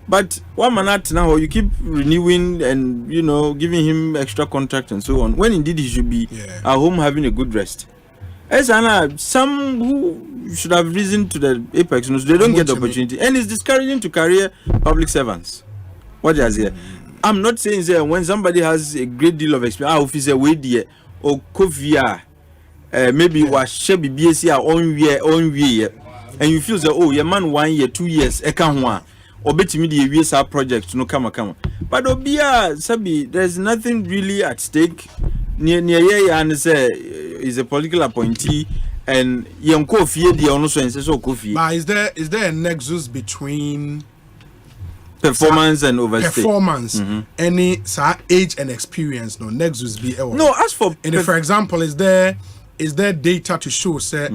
But one man now you keep renewing and giving him extra contract and so on. When indeed he should be at home having a good rest. As some who should have risen to the apex, they don't get the opportunity, and it's discouraging to career public servants. What is here? I'm not saying that when somebody has a great deal of experience, officer way or Kovia, maybe was shabby BSc on year, and you feel that your man 1 year, 2 years, or bet me the VSR project no come. But Obia Sabi, there's nothing really at stake. Near and say is a political appointee, and young Kofi the also and says so Kofi. But is there a nexus between performance and overstay? Performance, any age and experience, no nexus be no. As for for example, is there data to show say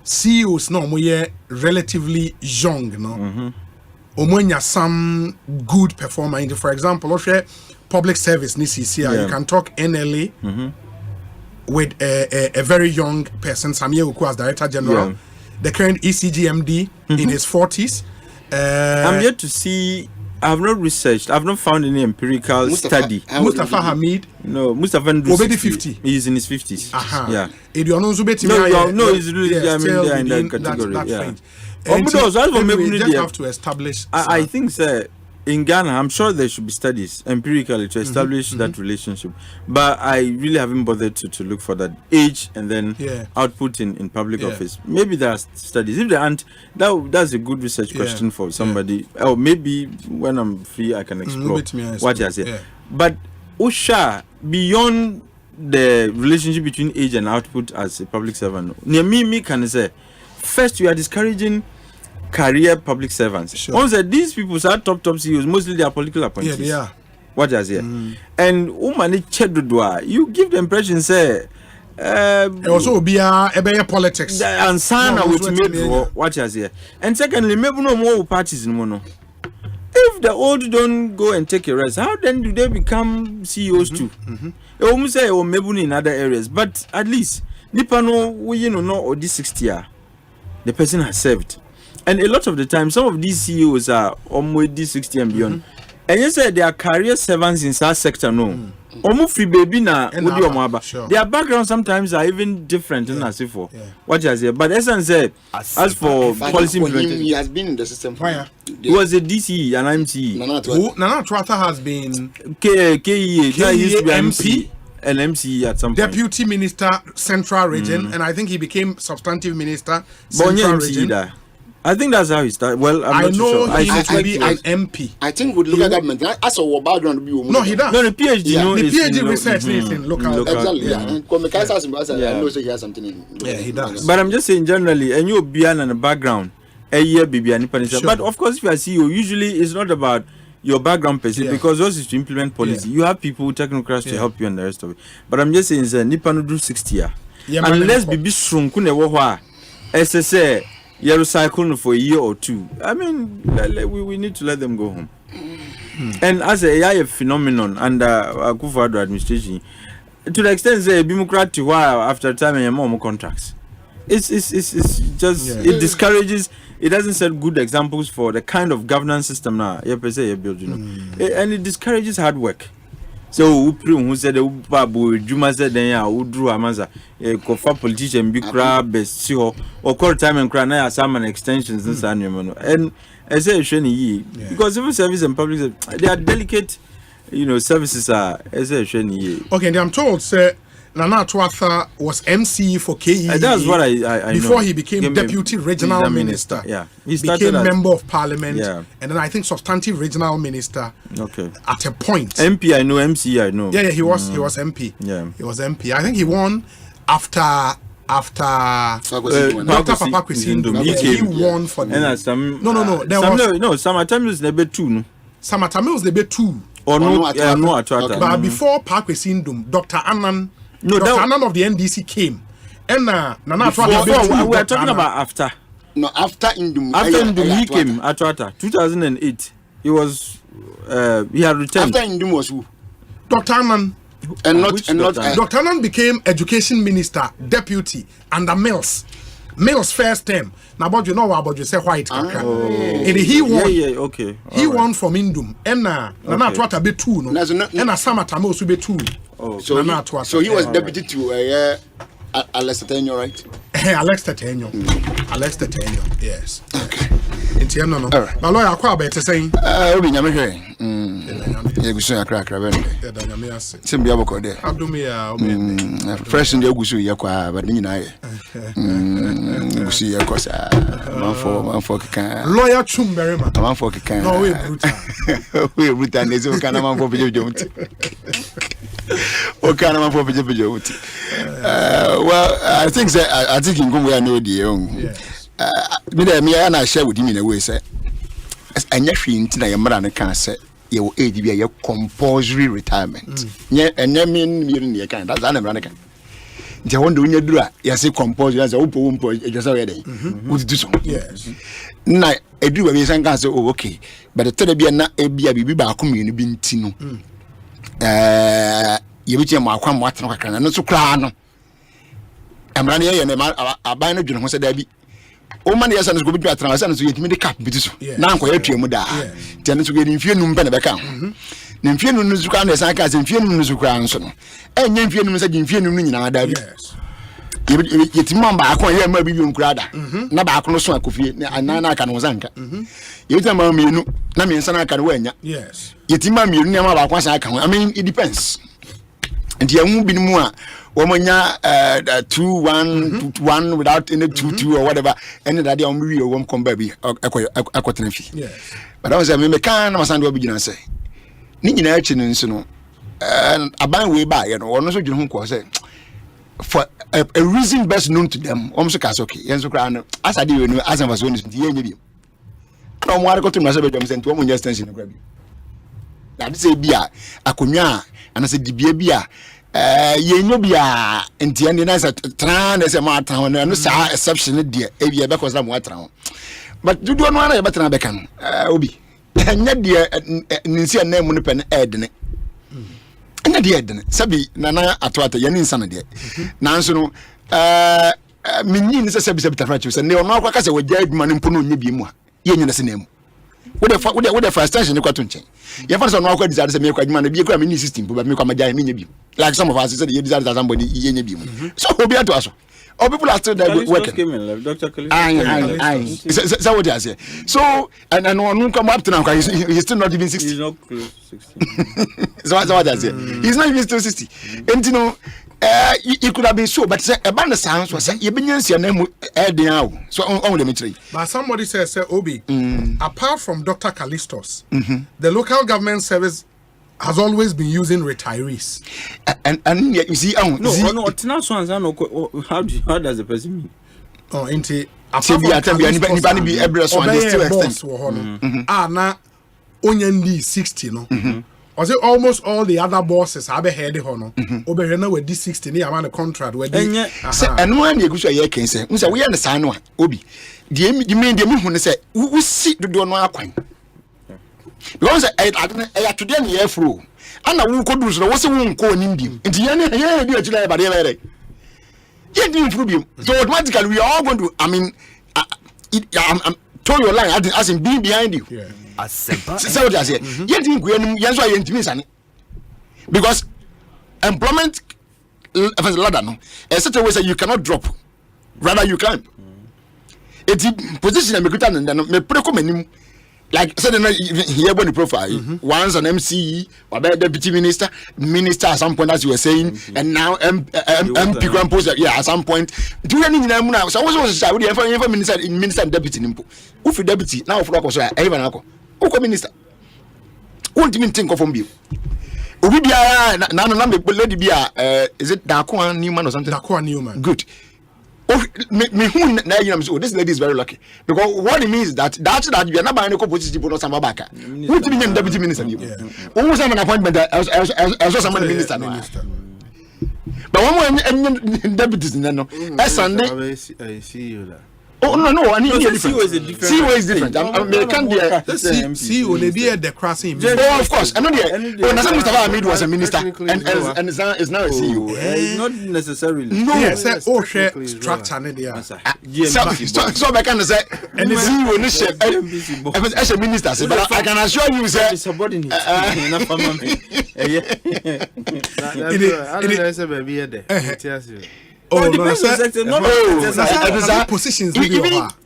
CEOs no more relatively young, no, omonya some good performer. For example, public service you can talk NLA with a very young person, Samuel Uku as Director General, the current ECGMD in his 40s. I'm yet to see. I have not researched. I have not found any empirical study. Mustafa Hamid. No, Mustafa already 50. He's in his 50s. Yeah. No, he's really in that category. We just have to establish. I think, sir, in Ghana, I'm sure there should be studies empirically to establish that relationship. But I really haven't bothered to look for that age and then output in public office. Maybe there are studies. If there aren't, that's a good research question for somebody. Or maybe when I'm free, I can explore what you say. But Usha, beyond the relationship between age and output as a public servant, near me can say, first, you are discouraging career public servants. Sure. These people are top CEOs, mostly they are political appointees. Yeah, they are. What does here? And you give the impression say also be a politics. And sana with me what is here. And secondly, maybe no more parties in mono. If the old don't go and take a rest, how then do they become CEOs too? Almost say or maybe in other areas, but at least Nipano we no or this 60 year. The person has served. And a lot of the time, some of these CEOs are almost 60 and beyond. And you said they are career servants in that sector, no. Almost free baby na their background sometimes are even different than as for what you say. But essence said, as for policy implementation, he has been in the system. He was a DCE and MCE. Nana Tuata has been KEA, that used to be MP and MCE at some point. Deputy Minister Central Region, and I think he became substantive minister Central Region. I think that's how he started. Well, I'm not know sure. he used to be an MP. I think with local government, as a background, no, he does. No, the PhD, the PhD research is in local. Exactly. Yeah. I know he has something in. Yeah, he does. But I'm just saying generally, and you be in the background, a year baby and But of course, if you are CEO, usually it's not about your background per se, because those is to implement policy. You have people, technocrats to help you and the rest of it. But I'm just saying, Nippon do 60 years. Unless be strong, SSA. You recycle for a year or two. I mean, we need to let them go home. And as a phenomenon under Akufo-Addo administration, to the extent that Democrat to while after time and more contracts, it's just it discourages. It doesn't set good examples for the kind of governance system now you build, and it discourages hard work. So who said the Babu Juma said then who drew Amaza a politician be crab best or call time and cry now some extensions and I say because civil service and public they are delicate, services are as a okay, I'm told sir Nana Tuatha was MC for KEA. That's what I before know. He became deputy regional minister. Yeah, he became member of parliament. And then I think substantive regional minister. Okay. At a point. MP I know, MC I know. Yeah, he was MP. Yeah, he was MP. I think he won after Dr. Papa Kwesindum. He won for the. And some no. There was Summertime was the bit 2. Summertime was the bit 2. Or no, but before Papa Kwesindum, Dr. Annan. No, Dr. Annan of the NDC came. And Nana Tuatha. We are talking about after. No, after Indum. After Indum, he came at 2008. He was. He had returned. After Indum was who? Dr. Annan. And not. Dr. Annan became education minister, deputy under Mills. Mills first term. Now, but you know what about you say white. And he won. Yeah, okay. He won from Indum. And Nana Tuatha be 2. No. And Asamata also be 2. So he was deputy to Alex Tenyo, right? Alex Tenyo, yes. Okay. No. My lawyer, quite better saying. Obi nyame Egusu akra bende. Simbi aboko de. Adumia fresh in the egusu yakwa but ni na ye. Egusu yakosa. Manfo keka. Lawyer Chumberema. Manfo keka. No we brutal. We brutal nezo kana manfo bejomuti. O kana manfo bejomuti. Well, I think in Congo I know the me na share with him in a way say anya hwinti na yemra ne kan say ye wo age bia ye compulsory retirement nye enya mean ne kan that's an emra ne kan nti wonde unya duru a ye say compulsory as wo ejasa we dey what do so yes na eduru ba bi san kan say oh okay but the third bia na bia bibi ba akomienu bi nti no ye bi tie ma akwa mo ateno kakra no so kra no emra ne ye ne aban no dwene ho say da bi o man yes and go be atran so yetimi de cap bitiso na anko ya tuamu da tiane so gedi mfie num pe ne beka na mfie num nuzu ka na san ka se mfie num nuzu kra nso no enye mfie num se mfie num nyina da bi yetimi man ba akon ya ma bibi nkura da na ba akon so akofie na aka no zanka yetimi man mienu na me nsa na aka no wanya yes yetimi man mienu na ma ba akon san aka ho I mean it depends and ya mu binimu a womonya 2-1 without any 2-2 or whatever any that they on we won't come baby akotena yes but I was me kan na masande obi gina say ni nyina achi no nso no aban we ba ye no ono so dwene ho ko say for a reason best known to them so ka say okay yenso kra no asade we no Asempa so ni ye nye bi no mo are ko to na say be dem say nto mo nya extension no kra bi that say bia akonwa anase dibia bia ye nyo bia entiane na say tran na say ma tran no sa exception de e bia be ko sa mo tran but dudu no ana ye betena be kan obi nya de ninsi na mu ne pen edene nya de edene sabi nana atoata ye ninsa na de nanso no mean is a subject of righteous and no Marcus a dead man in Punu Nibimu. Yen in the name. What the first station you got to change? You have some awkward desires to make a man be a community system, but me come a giant mini. Like some of us said, you desire somebody in a beam. So we'll be at us. All people are still there working. Dr. So what I say. So, and one come up to now, he's still not even 60. He's not close to 60. So that's what I say. He's not even still 60. And you know, it could have been so, but a band of sounds was saying, your name now. So only me three. But somebody says, Obi, apart from Dr. Callistos, the local government service has always been using retirees. And yet you see, how does the person mean? Oh, into only 60, no. I say almost all the other bosses have a head on. Oberhena with this 60 near man a contract where and one you can say, we understand one, Obi. The main who say, we see the door no coin. Because I today in the air through. And I won't go do so. What's a woman calling him? Into the end, yeah, but so automatically we are all going to, I mean, I'm told your line as in being behind you. Asempa. So what I say, because employment ladder, no, a certain way say you cannot drop, rather you climb. It's position and me pretty like said here on the profile, once an MC or deputy minister at some point, as you were saying, and now MP Grand Post, at some point. Do you any now? So what was I would have minister and deputy nimpo? Who for deputy now for even alcohol? Who minister? Won't even think of you. We be lady be is it Dakwa Newman or something? Dakwa Newman. Good. This lady is very lucky because what it means is that you are not buying a composition people not some back. What do you mean deputy minister? Almost have an appointment as somebody minister. But one more deputies in no. Sunday. I see you there. Oh no, I need CEO is different. CEO is different. American there. CEO they be at the crossing. Oh, of course. I know there. Oh, Nasser Mustafa Ahmed was a minister and is now a CEO. Not necessarily. No. Yes, share structure there. So I can say and the CEO no share as a minister, but I can assure you say subordinate. Oh, it depends on sector. No, positions.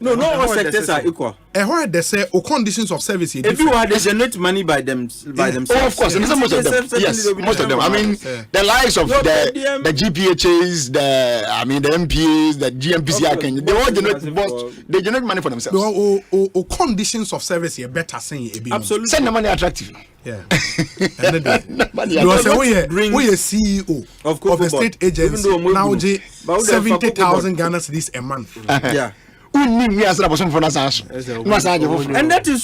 No, all sectors are equal. And why they say conditions of service? If you are they generate money by themselves. Oh, of course, and most of them. Yes, most of them. I mean, the likes of the GPHAs, the MPs, the GMPC, they all generate money for themselves. Oh, conditions of service are better saying. Absolutely, send the money attractive. Yeah. You are saying we are CEO of a state agency now 70,000 Ghana cedis a month. Yeah. And that is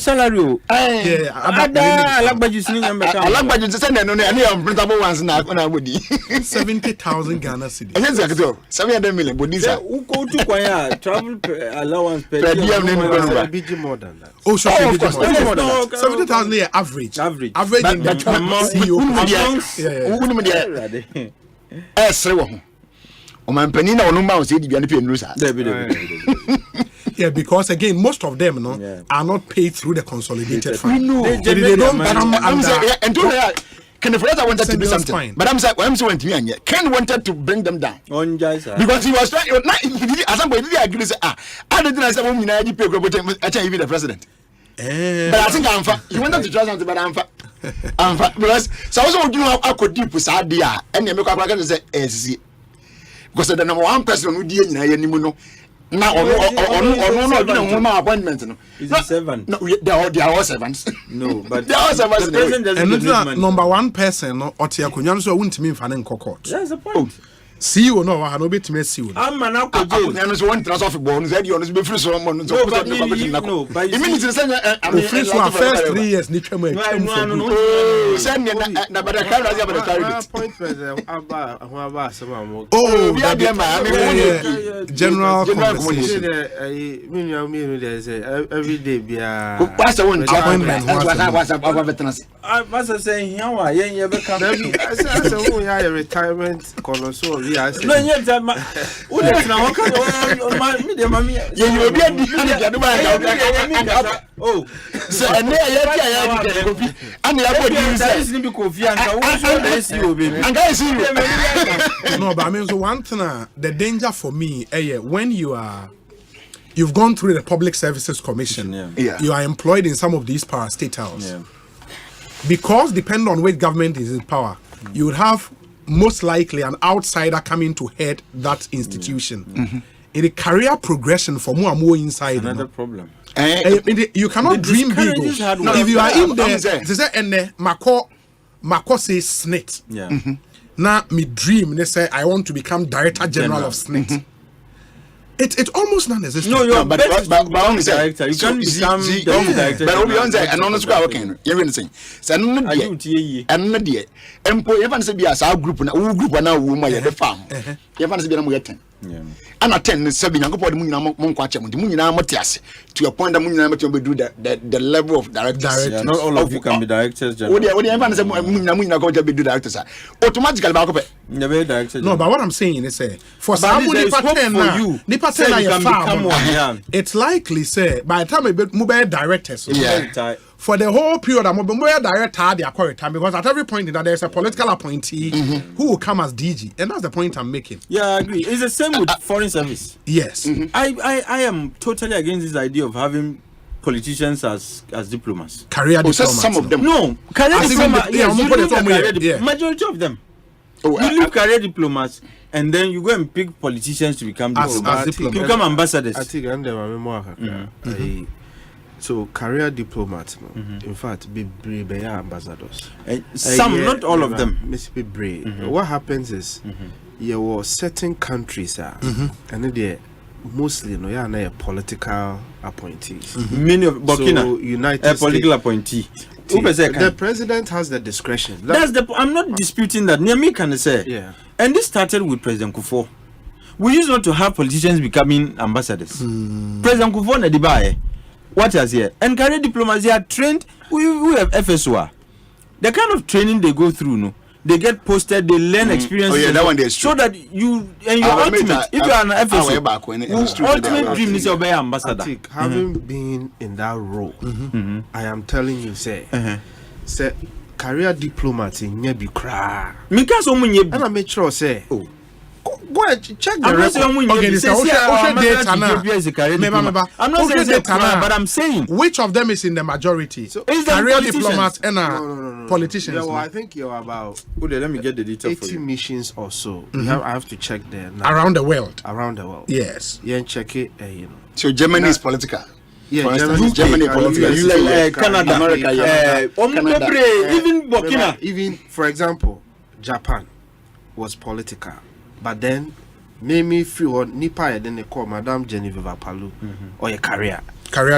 salary. I like budget. 70,000 Ghana cedis. 700 million. But these are who go to choir travel allowance per year. BG more than that. Oh, so of course, 70,000 year average in the CEO. Yeah, because again, most of them are not paid through the consolidated fund. They don't come under. Ken wanted to do something, but I'm saying Ken wanted to bring them down because he was trying. Somebody did agree. I didn't say women I pay even the president. But I think he wanted to try something, but I'm because so also do I could deep with idea and you make a say because the number one person who did no now no appointment no. Is it 7? No, they are all servants. No, but they are all servants. The president doesn't number one person no otia kunyan so won't mean fan in court. That's the point. CEO no ha no bet me CEO. I'm man akọ so one transfer football said you be free so no but it means to say I mean first 3 years ni twem no send na but the camera is about the carry appointment aba sama mo oh we are general conversation me there say every day bia what's the one appointment what's about veterans I was saying here yen be come I say who ya retirement kono so Yeah, no, yet, what is now? You will be a oh, so and there and no, but I mean, so one thing, the danger for me, when you've gone through the Public Services Commission, you are employed in some of these parastatals. Because depending on which government is in power, you would have most likely an outsider coming to head that institution. In a career progression for more and more inside. Another problem. You cannot dream big. No, if you are in there, they say, and Mako says SNIT. Yeah. Now, me dream, they say, I want to become Director General of SNIT. It's almost non-existent. No, you're but director. You can't become director. But beyond that, and honest working. You're saying, so I'm not dear. And for even to be as our group and all group and now woman at the farm. Even to be a more 10. And attend 7 young people, Munina to a point that Munina to do the level of directors. Not all of you can be directors. What do you ever say? Munina going to be directors? Automatically, no, but what I'm saying is, for somebody for you, it's likely, say, by the time we mobile directors, for the whole period, I'm mobile director, they are time because at every point in that there's a political appointee who will come as DG, and that's the point I'm making. Yeah, I agree. It's the same with foreign service. Yes, I am totally against this idea of having politicians as diplomats. Career diplomats. Some of them. No, career diplomats. Majority of them. You leave career diplomats and then you go and pick politicians to become diplomats. To become ambassadors. I think so career diplomats, in fact, be ambassadors. Some, not all of them. What happens is, there were certain countries, and they mostly no political appointees. Many of Burkina, United a political appointee. The president has the discretion. I'm not disputing that. Niami can say. Yeah. And this started with President Kufuor. We used not to have politicians becoming ambassadors. President Kufuor Nadibaye. What is here? And career diplomacy are trained. We have FSOA. The kind of training they go through, no, they get posted, they learn experience. That one is true. So that you and your ultimate, if you are an FSO, ultimate dream is to be ambassador. Having been in that role, I am telling you, say, career diplomacy nyebi kra. Because and I make sure say. Go and check the record. I'm not saying data, but I'm saying which of them is in the majority. So career diplomats and politicians. Yeah, well, I think you're about. Let me get the detail 80 missions or so. I have to check there now. Around the world. Around the world. Yes. Yeah, check it. So Germany is political. Yeah, Germany political. Canada, America, even Burkina. Even for example, Japan was political. But then, maybe free or Nipa, then they call Madame Genevieve Palu or a career.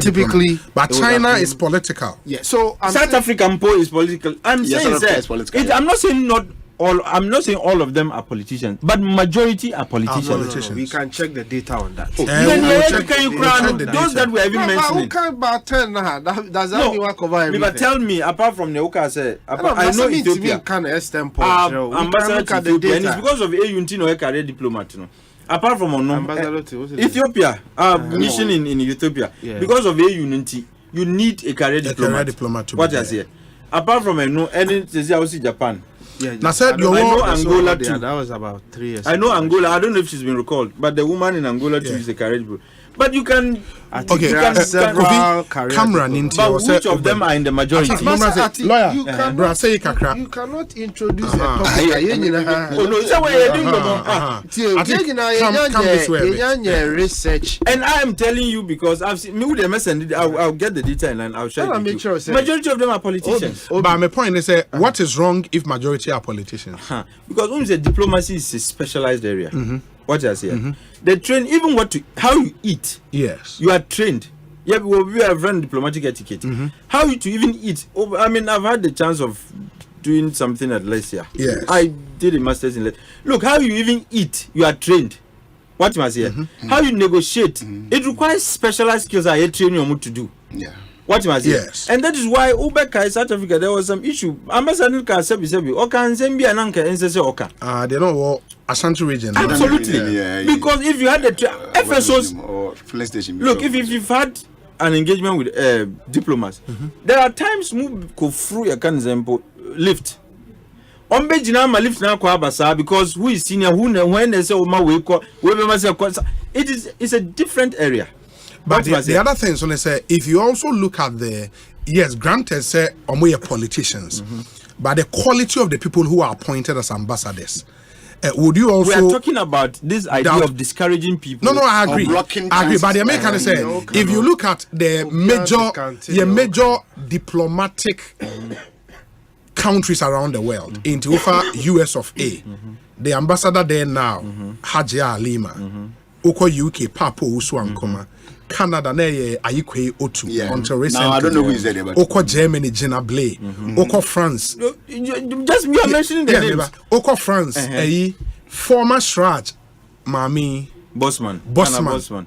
Typically, but China is political. Yeah. So South African Po is political. I'm saying that. I'm not saying not all. I'm not saying all of them are politicians, but majority are politicians. No. We can check the data on that. Can you crown those that we even mentioning? About 10 now. Does that mean we cover everything? But tell me, apart from the Oka, I know Ethiopia. Can extempore. Ambassador to Ethiopia, and it's because of AU no career diplomat. Apart from Ethiopia, mission in Ethiopia, because of AU you need a career diplomat. What I say. Apart from I see Japan. Yeah, now said I know Angola too. That was about 3 years. I know Angola. I don't know if she's been recalled, but the woman in Angola too is a career. But you can. Cameron into. But which of them are in the majority? Lawyer, you cannot introduce a topic. Research. And I am telling you because I've seen me with the message. I'll get the detail and I'll share it with you. Majority of them are politicians. But my point is, what is wrong if majority are politicians? Because when you say diplomacy is a specialized area. What I say, they train even how you eat. Yes, you are trained. Yeah, we have run diplomatic etiquette. How you to even eat? I mean, I've had the chance of doing something at Lesia. Yes, I did a master's in. Look, how you even eat? You are trained. What must say? How you negotiate? It requires specialized skills. I train you to do. Yeah. What you say? Yes. And that is why Ubeka South Africa there was some issue. Ambassador can say Oka and Zambia and Anka and say Oka. They don't want Asante region. Absolutely. Because if you had the FSOs look, if you've had an engagement with diplomats, there are times move go through your can example lift. Ombejina ma lift na kwa abasa because who is senior who when they say Oma we it's a different area. But the other thing, so they say, if you also look at granted, say, we are politicians, but the quality of the people who are appointed as ambassadors, would you also? We are talking about this idea of discouraging people. No, I agree. I agree. But the American say, if you look at the major diplomatic countries around the world, into US of A, the ambassador there now, Hajia Lima, Oko UK, Papo Uswankoma. Canada na ayikwe otu until recently. Now I don't know who is there, but Oko Germany Gina Blay, Oko France. Just me mentioning the names. Oko France, former Shraj, Mami Bossman,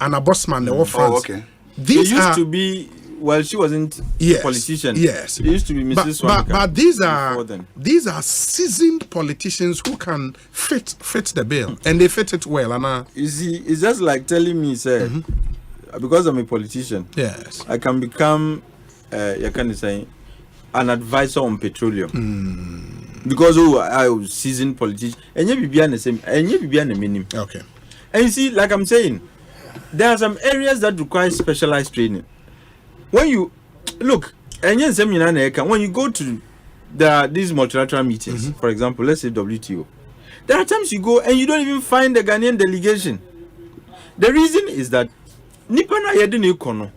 Anna Bossman, they were France. Oh, okay. These used to be. Well, she wasn't a politician. Yes, it used to be Mrs. But these are seasoned politicians who can fit the bill, and they fit it well. And you see, it's just like telling me, sir. Because I'm a politician, yes, I can become, you can say, an advisor on petroleum. Because I was seasoned politician, and you be the same, and you be the minimum. Okay, and you see, like I'm saying, there are some areas that require specialized training. When you look, and when you go to these multilateral meetings, for example, let's say WTO, there are times you go and you don't even find the Ghanaian delegation. The reason is that nipa na yede ne kono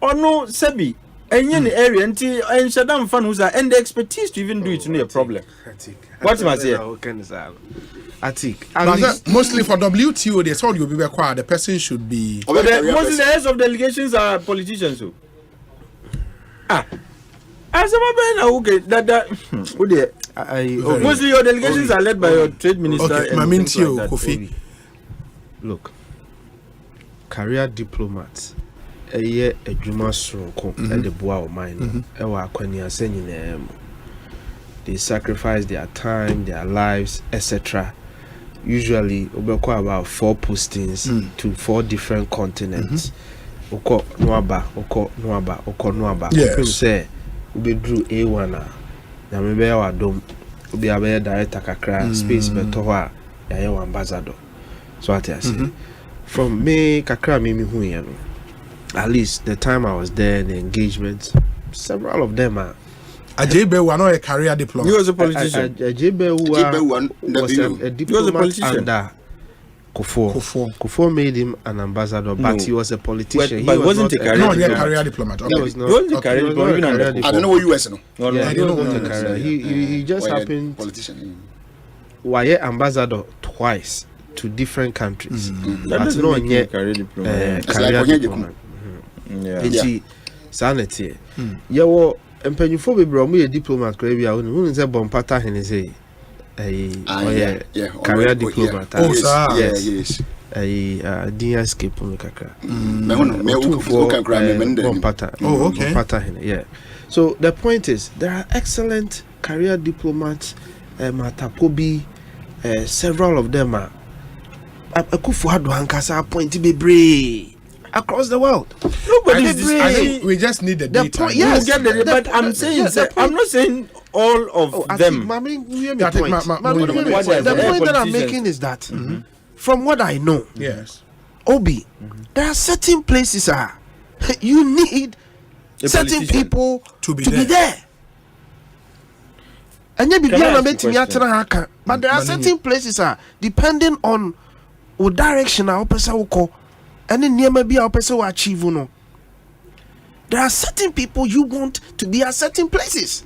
ono sebi enye ne area nti enshadam fan who's and the expertise to even do it no a problem. What am I saying? Mostly for WTO they told you be required the person should be mostly the heads of delegations are politicians. So Asempa okay that mostly your delegations are led by your trade minister. Okay, my mean Kofi. Look, career diplomats eye adwuma soronko and the boa o mine e wa akwani ase nyina em they sacrifice their time, their lives, etc. Usually obekwa about 4 postings to 4 different continents. Oko noaba people say we drew A1 na me be ya dom obi abe director kakra space beto ho a ya ambassador. So what I say from me kakra me hu yan at least the time I was there, the engagement, several of them are Ajebe was not a career diplomat. He was a politician. Ajebe was a diplomat under Kufo made him an ambassador, but he was a politician. But he wasn't a career diplomat. He was not a career diplomat. I don't know what US no. Yeah, he wasn't a career. He just happened politician. Why ambassador twice to different countries. That's not a career diplomat. Career diplomat. Yeah. Sanity. Yeah, mpanyufo bebre omo ye diplomat kra bia wonu say bompata hene say career diplomat. Yes. Dia escape me kakra. Me can cry me bompata. Oh, okay. Bompata hene, yeah. So the point is there are excellent career diplomats matapobi several of them are akufu ado hankasa point bebre across the world. I think we just need the data. Yes, we'll get but I'm saying I'm not saying all of them. The point that I'm making is that from what I know, yes, Obi, there are certain places you need certain people to be there. And but there are certain places depending on what direction our person will go. And then maybe our person will achieve no. There are certain people you want to be at certain places.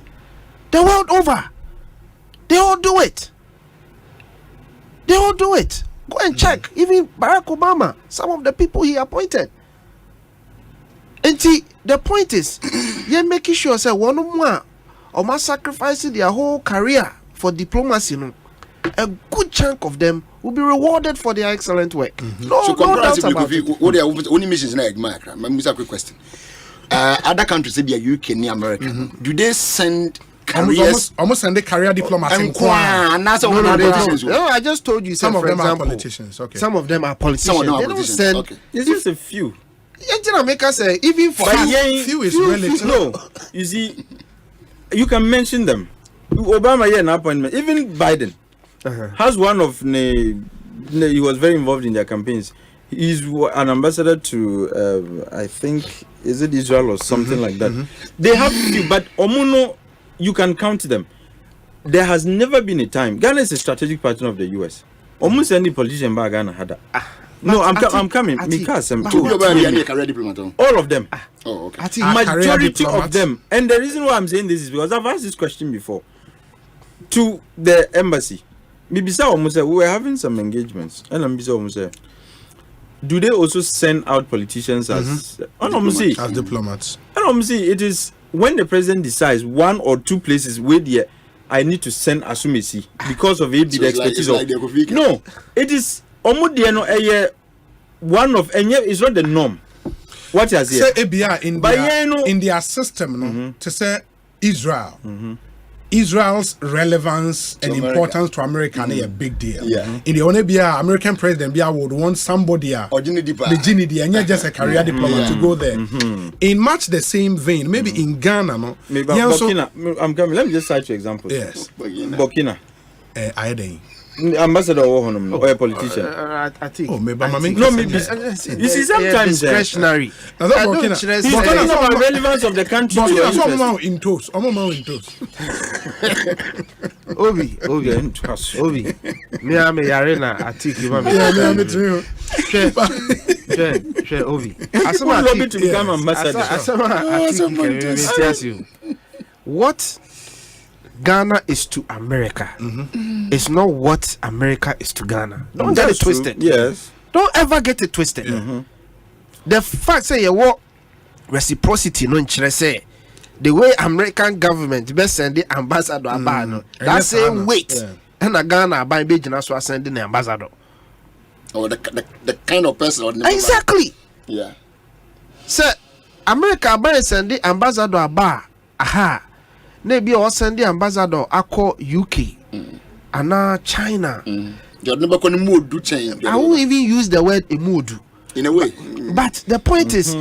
The world over. They all do it. Go and check. Even Barack Obama, some of the people he appointed. And see, the point is, you're making sure say one more or sacrificing their whole career for diplomacy. No? A good chunk of them will be rewarded for their excellent work. So comparatively, what are only missions na admire? My quick question. other countries, say the UK and America, do they send careers? Almost send the career diplomats. No, I just told you. Some of them are politicians. Okay. Some of them are politicians. Some of them are they politicians. don't send. Okay. It's just a few. Make us say even for few is relative. No, you see, you can mention them. Obama had an appointment. Even Biden has one of he was very involved in their campaigns. He's an ambassador to I think is it Israel or something like that. They have few, but Omuno, you can count them. There has never been a time. Ghana is a strategic partner of the US. Almost any politician by Ghana had that. No, I'm coming. All of them. Oh, okay. Majority of them. And the reason why I'm saying this is because I've asked this question before to the embassy. We were having some engagements, and I'm do they also send out politicians as diplomats? It is when the president decides one or two places where I need to send Asumesi because of the expertise of. No, it is one of it's not the norm. What is it? In their system, to say Israel. Israel's relevance and importance to America is a big deal. In the only American president would want somebody and just a career diplomat to go there. In much the same vein, maybe in Ghana, I'm coming. Let me just cite two examples. Yes, Burkina. Ambassador or a politician. I think. Maybe you see sometimes discretionary. He's talking about relevance of the country. Obi. Me Arena. I think you want me. Obi. Asama to become ambassador. What Ghana is to America is not what America is to Ghana. Don't get it twisted. Yes. Don't ever get it twisted. The fact say what reciprocity no say the way American government best send the ambassador abano that same weight and a Ghana by Beijing so sending the ambassador. Or the kind of person. Exactly. Yeah. Sir, America by send the ambassador aba. Aha. Maybe or send the ambassador ako UK and China. You're never going to mood do change. I won't even use the word a mood in a way. But the point is,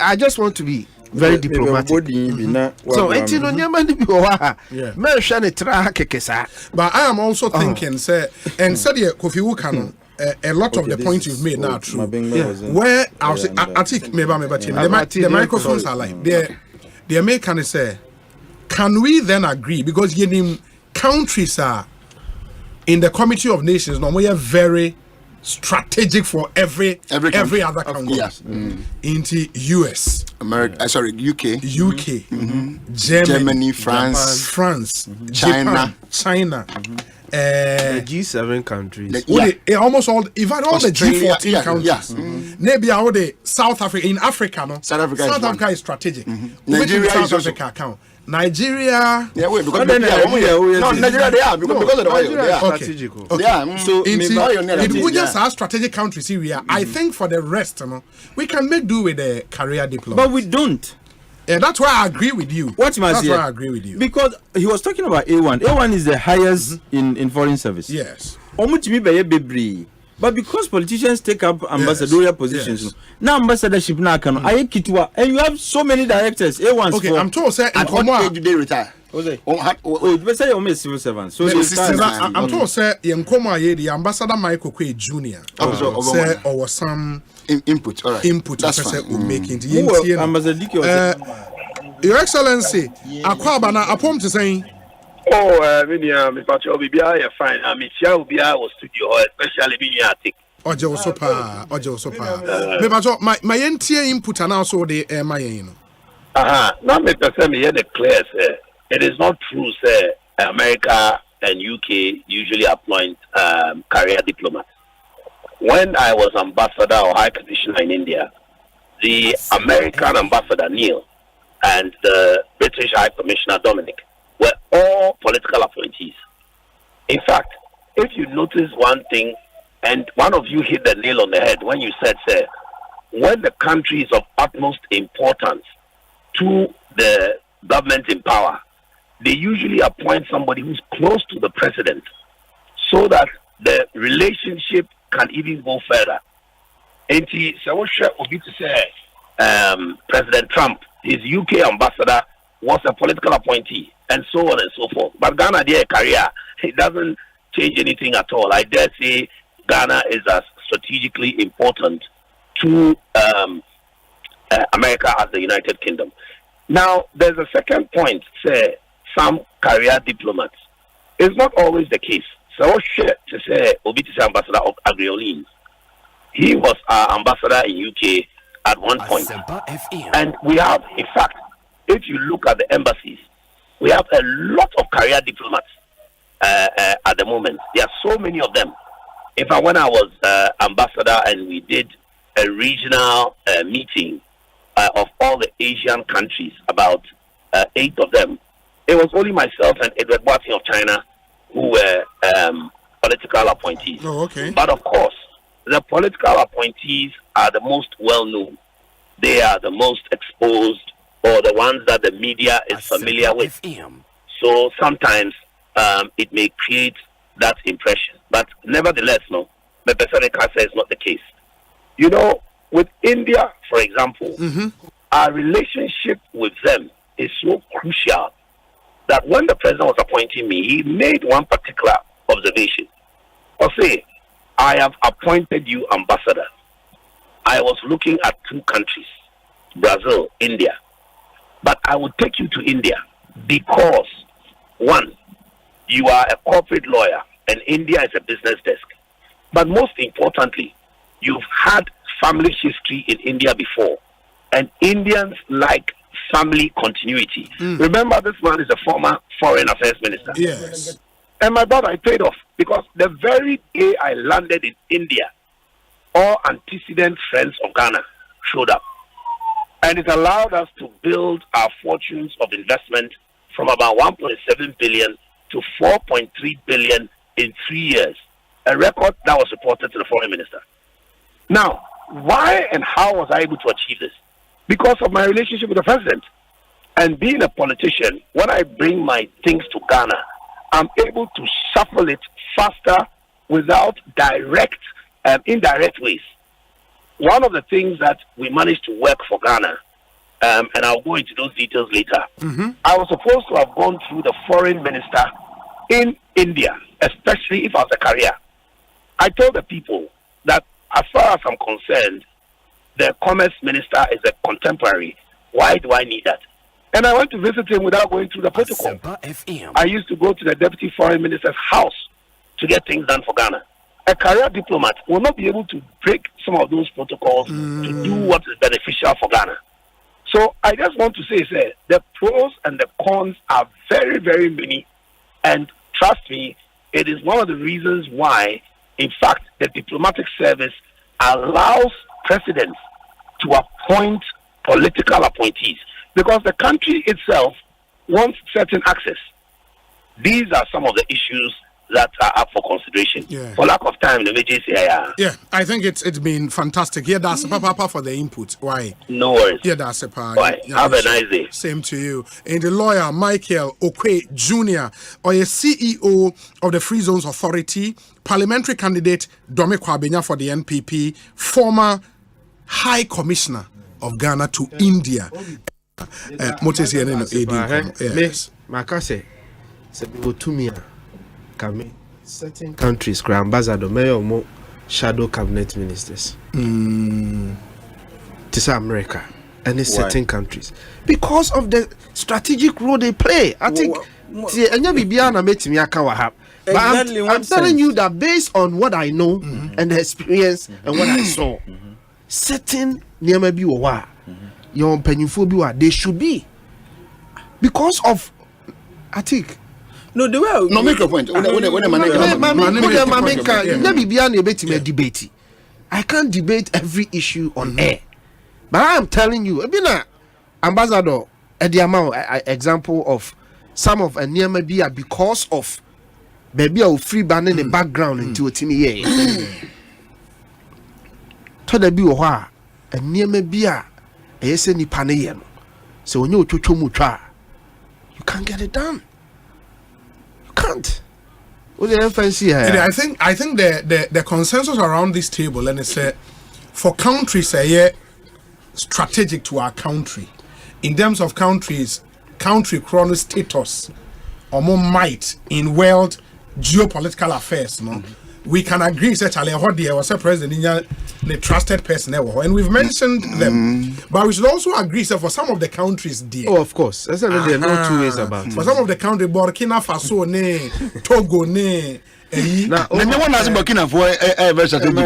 I just want to be very diplomatic. So it's no never be but I am also thinking, say, and said Kofi Wukano. A lot of the points you've made now are true. Where I think maybe the microphones are like the American say. Can we then agree? Because countries are in the Committee of Nations normally very strategic for every other country. Yes. Into US, America, UK, Germany, France, China. The G7 countries. Almost all, even all Australia, the G14 countries. Maybe all the South Africa in Africa, no. South Africa is strategic. Nigeria South Africa account. Nigeria. Yeah, wait, because Nigeria they are because of the oil. They are strategic. Okay. Yeah, so it would just our strategic countries here. I think for the rest, we can make do with the career diploma. But we don't. Yeah, that's why I agree with you. That's why I agree with you. Because he was talking about A1. A1 is the highest in foreign service. Yes. But because politicians take up ambassadorial positions, now ambassadorship now can and you have so many directors. A1. Okay, I'm told say at what age do they retire? Say you're a civil servant. So I'm told say the ambassador Michael Kwe Jr. Say or some input. All right. Input. That's fine. Making Your Excellency, Kwabena upon to saying. Oh, me patrol be fine. I mean, Chia be was studio, especially being attic. Ojo sopa. Me patrol my entire input and also the my now me person me the clear say it is not true say America and UK usually appoint career diplomats. When I was ambassador or high commissioner in India, the American ambassador Neil and the British high commissioner Dominic were all political appointees. In fact, if you notice one thing, and one of you hit the nail on the head when you said, sir, when the country is of utmost importance, to the government in power, they usually appoint somebody who's close to the president so that the relationship can even go further. And so to say, President Trump, his UK ambassador, was a political appointee, and so on and so forth. But Ghana, their career, it doesn't change anything at all. I dare say Ghana is as strategically important to America as the United Kingdom. Now, there's a second point, say, some career diplomats. It's not always the case. So, to say, Obitise Ambassador of Agriolines, he was our ambassador in UK at one point. And we have, in fact, if you look at the embassies, we have a lot of career diplomats at the moment. There are so many of them. In fact, when I was ambassador and we did a regional meeting of all the Asian countries, about 8 of them, it was only myself and Edward Boateng of China who were political appointees. Oh, okay. But of course, the political appointees are the most well-known. They are the most exposed, or the ones that the media is familiar with. So sometimes it may create that impression. But nevertheless, no, the Besanika says not the case. You know, with India, for example, our relationship with them is so crucial that when the president was appointing me, he made one particular observation. Osei, I have appointed you ambassador. I was looking at 2 countries, Brazil, India. But I will take you to India because, one, you are a corporate lawyer and India is a business desk. But most importantly, you've had family history in India before. And Indians like family continuity. Remember, this man is a former foreign affairs minister. Yes. And my brother, I paid off because the very day I landed in India, all antecedent friends of Ghana showed up. And it allowed us to build our fortunes of investment from about 1.7 billion to 4.3 billion in 3 years. A record that was reported to the foreign minister. Now, why and how was I able to achieve this? Because of my relationship with the president. And being a politician, when I bring my things to Ghana, I'm able to shuffle it faster without indirect ways. One of the things that we managed to work for Ghana, and I'll go into those details later, I was supposed to have gone through the foreign minister in India, especially if I was a career. I told the people that as far as I'm concerned, the commerce minister is a contemporary. Why do I need that? And I went to visit him without going through the protocol. I used to go to the deputy foreign minister's house to get things done for Ghana. A career diplomat will not be able to break some of those protocols to do what is beneficial for Ghana. So I just want to say, sir, the pros and the cons are very, very many. And trust me, it is one of the reasons why, in fact, the diplomatic service allows presidents to appoint political appointees because the country itself wants certain access. These are some of the issues that are up for consideration. Yeah. For lack of time, let me just say, yeah, I think it's been fantastic. Yeah, that's Papa for the input. Why? No worries. Yeah, that's a part. Why? Yeah, have a nice day. Same to you. And the lawyer Michael Okwe Jr., or a CEO of the Free Zones Authority, parliamentary candidate Dome Kwabena for the NPP, former High Commissioner of Ghana to India. Yes. Makase, Sebigotumia, Kame, certain countries, ambassador, mayor, more shadow cabinet ministers. This America and certain countries because of the strategic role they play. I think. But I'm telling you that based on what I know and the experience and what I saw, certain they should be because of I think. No, the way no make a point. Debate. I can't debate every issue on air, but I am telling you, ambassador, the amount example of some of a near maybe because of maybe a free band in the background into a team here. To the be a near maybe a yes any panel. So when you try, you can't get it done. You can't. What the FNC here? I think the consensus around this table, and it's for countries strategic to our country in terms of country chrono status or more might in world geopolitical affairs. No, we can agree that Ali Hodi was a president in the trusted person ever, and we've mentioned them, but we should also agree that for some of the countries, there. Oh, of course, there are no 2 ways about it. For some of the countries, Burkina Faso, Togo, now, one has Burkina for very strategic.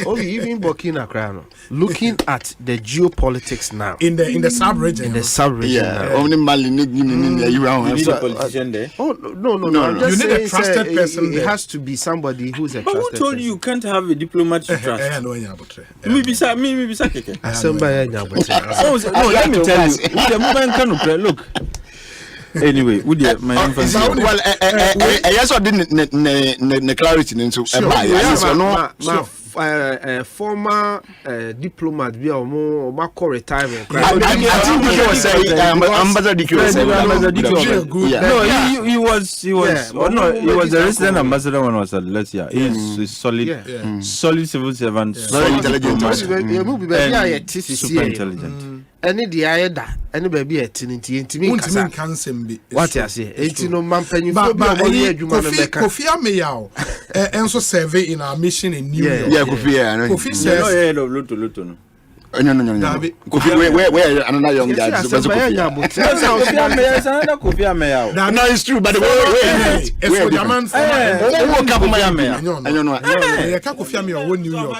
Obi, even Burkina Crown, looking at the geopolitics now in the sub-region. In the sub-region. Yeah, only Mali you need a politician there. Oh no. You need a trusted person. It has to be somebody who's a trusted person. But who told you can't have a diplomat to trust? Maybe Asempa no, let me tell you. The movement can look. Anyway, my emphasis. Well, yes, I didn't clarity into former diplomat be or retirement. I think he was saying ambassador. No, he was he was the resident ambassador when I was at Electoral. He's solid civil servant, very intelligent, super intelligent. Any the ayeda, any baby at Tintin can be what I say, 18 Mampen, but Kofi Ameyao, and so survey in our mission in New York. Yeah, Kofi says, no, Luton. No. Kofi, where another young guy? No, it's true, but where the man Kofi Ameyao, New York.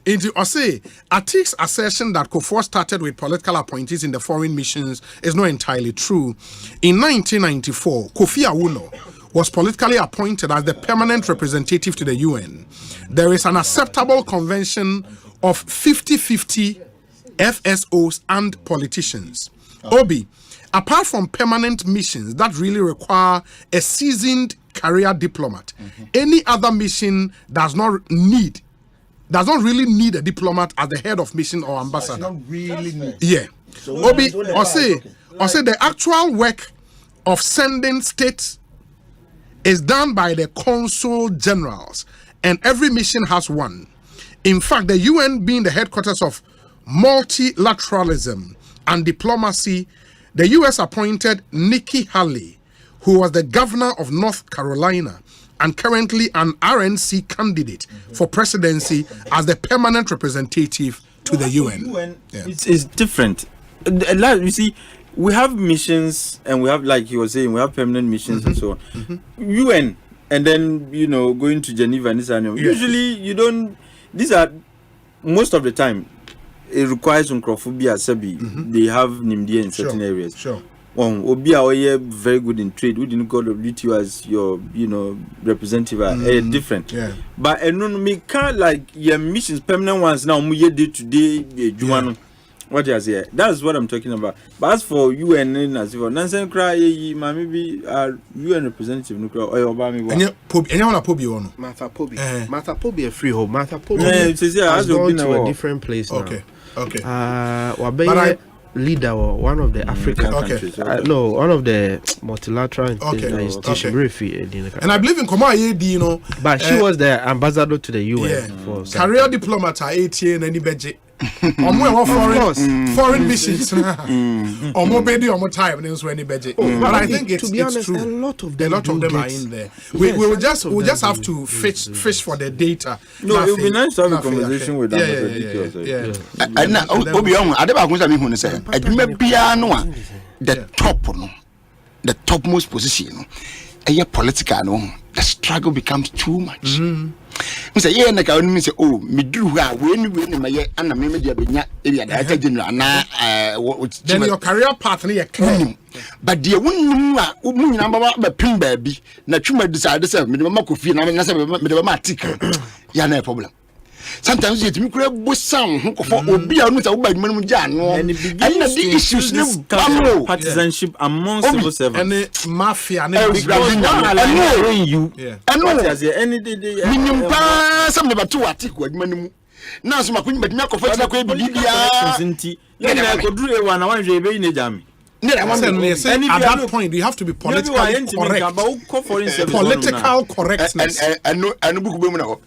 Into Osei, Atik's assertion that Kufuor started with political appointees in the foreign missions is not entirely true. In 1994, Kofi Awuno was politically appointed as the permanent representative to the UN. There is an acceptable convention of 50-50 FSOs and politicians. Obi, apart from permanent missions that really require a seasoned career diplomat, any other mission does not really need a diplomat as the head of mission or ambassador. Not really need. Yeah. So Obi, or say the actual work of sending states is done by the consul generals, and every mission has one. In fact, the UN being the headquarters of multilateralism and diplomacy, the US appointed Nikki Haley, who was the governor of North Carolina and currently an RNC candidate for presidency, as the permanent representative to the UN. It's different. You see, we have missions, and we have, like you were saying, we have permanent missions and so on. UN, and then, going to Geneva and this and that. Usually, you don't, these are, most of the time, it requires uncrophobia, they have NIMDA in certain areas. Sure. Obia very good in trade. We didn't call WTO as your, representative. Different. Yeah. But me can't like your missions, permanent ones now. Day to day, what you say? That's what I'm talking about. But as for UN, as for Nansen cry, maybe UN representative, no cry. Anyone Pobi Martha Pobi a free home. Martha Pobi has gone to a different place now. Okay. But leader or one of the African countries. No, one of the multilateral institutions. And I believe in Koma, but she was the ambassador to the UN for career diplomat at 18 and any budget. Foreign missions. Or more baby or more time than any budget. But I think it's true. A lot of them are in there. We will just have to fish for the data. No, it would be nice to have a conversation with them. And now, Obi-Wan, I never going to be say, the topmost position, a political, the struggle becomes too much. We say, yeah, like I only say, oh, me do when my and maybe area general na then your career path near clean. But the one number pin baby, na chuma decide to say, me mama coffee, and I say, me mama ticker. Yeah, no problem. Sometimes you me create bosom for obi anu say oba adwuma mu ja no and the issues no partisanship among civil servants and mafia and you and any day minimum some never to atiku adwuma mu Now so makunyi betimi akofa chira ko bibia nti na ko duru e wa na wan hwe be ni jam at that point you have to be politically correct. Political correctness. And no book be mu na ho.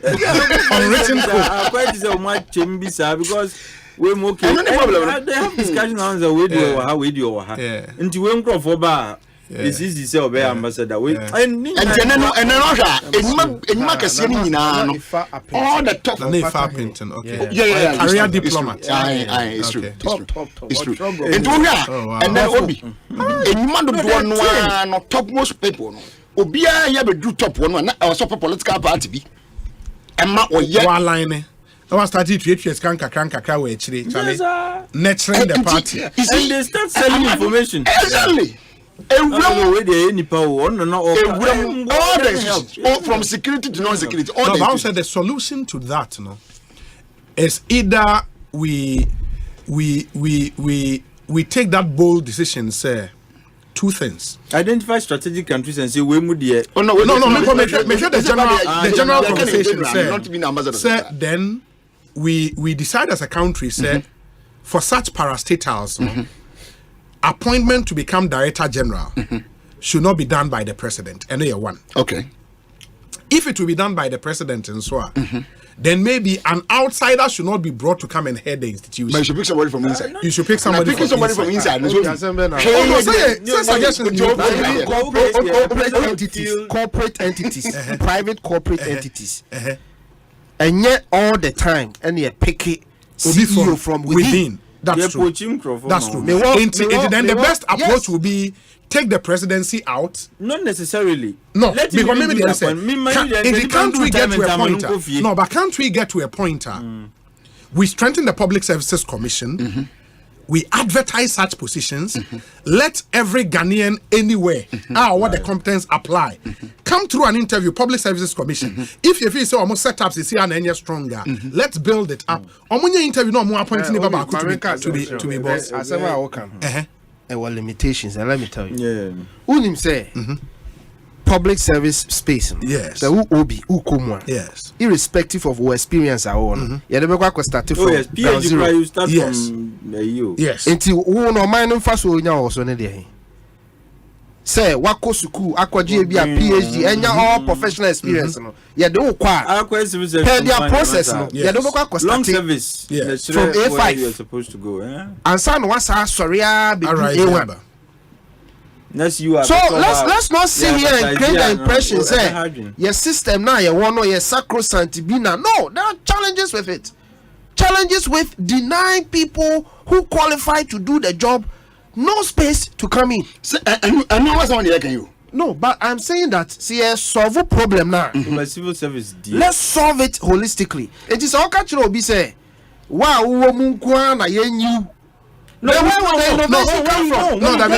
Unwritten code. Quite is a much chembisa because we mo okay. They have discussion on the way do how we do how. Nti we nkro for ba is easy say obey ambassador we and no hwa enima kase ni nyina no all the top okay career diplomat it's true it's true and then obi enima do no top most people no obia ya be do top one na also political party bi emma oye one line I was starting to kakra we chire nurturing the party and they start selling information exactly. From security to non-security. No, but I said the solution to that, is either we take that bold decision, say two things. Identify strategic countries and say we would make sure the general conversation say then we decide as a country say for such parastatals. Appointment to become Director General should not be done by the President. And year one. Okay. If it will be done by the President and so on, then maybe an outsider should not be brought to come and head the institution. But you should pick somebody from inside. You should pick somebody from inside. Corporate entities, private corporate entities. And yet all the time, and you pick it CEO from within. That's true. That's true. Then the best approach will be take the presidency out. Not necessarily. No, because maybe they say, can't we get to a pointer? No, but can't we get to a pointer? We strengthen the Public Services Commission. We advertise such positions. Let every Ghanaian anywhere, what the competence apply, come through an interview. Public Services Commission. If you feel so, almost set up the stronger. Let's build it up. Interview no more appointing to be boss. There were limitations, and let me tell you. Unim say public service space. Yes. So who obi who come. Yes. Irrespective of what experience I own. You never go start from PhD zero. You start from you. Yes. Until who no mind first we now also ne there. Say wako suku akwaji bi a PhD enya all professional experience no. You do kwa. Per their process no. You do go long service. Yes. From A5 you are supposed to go. And son was sorry be A1. Yes, you are. So let's not sit here and create the impression say your system now you want your sacrosanct be now. No, there are challenges with it. Challenges with denying people who qualify to do the job no space to come in. And what's on here can you? No, but I'm saying that solve a problem now. Civil service. Let's solve it holistically. It is all cultural be say wow woman na you. No, where will the innovation come from? No, that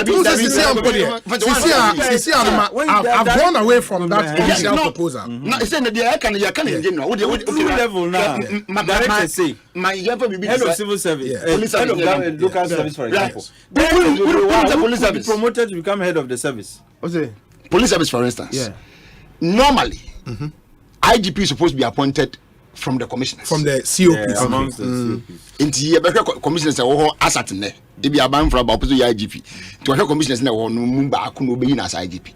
I've gone away from that initial proposal. No, it's saying that you can level now. Director say head of civil service, head of local service, for example. Then police service promoted to become head of the service. Osei. Police service, for instance. Yeah. Normally, IGP is supposed to be appointed from the commissioners. From the COPs. Amongst the COPs. Inti yebeka commissioners oh asat ne e bia ban fra ba opposite IGP to the commissioners na wo no mumba akuno be yin as IGP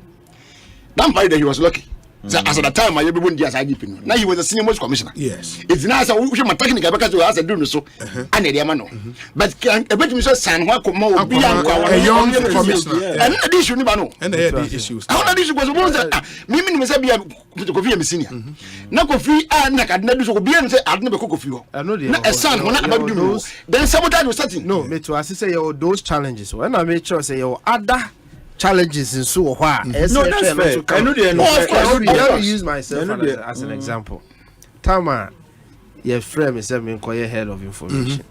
that part that he was lucky so as at the time I be as IGP no now he was a senior most commissioner. Yes, it's now so we my technical because to as do no so and dey ma no but e bet me so san ho akoma obi a young commissioner and the issue ni ba no and the issues how that issue was me say bia Kofi am senior na Kofi na kadna do so bia say adna be Kofi ho na esan ho na abadu no then sabotage was starting. No me to say you those challenges when I make sure say you other challenges in so why. No, that's fair. I know the let me use myself as an example. Tama your friend is me call head of information.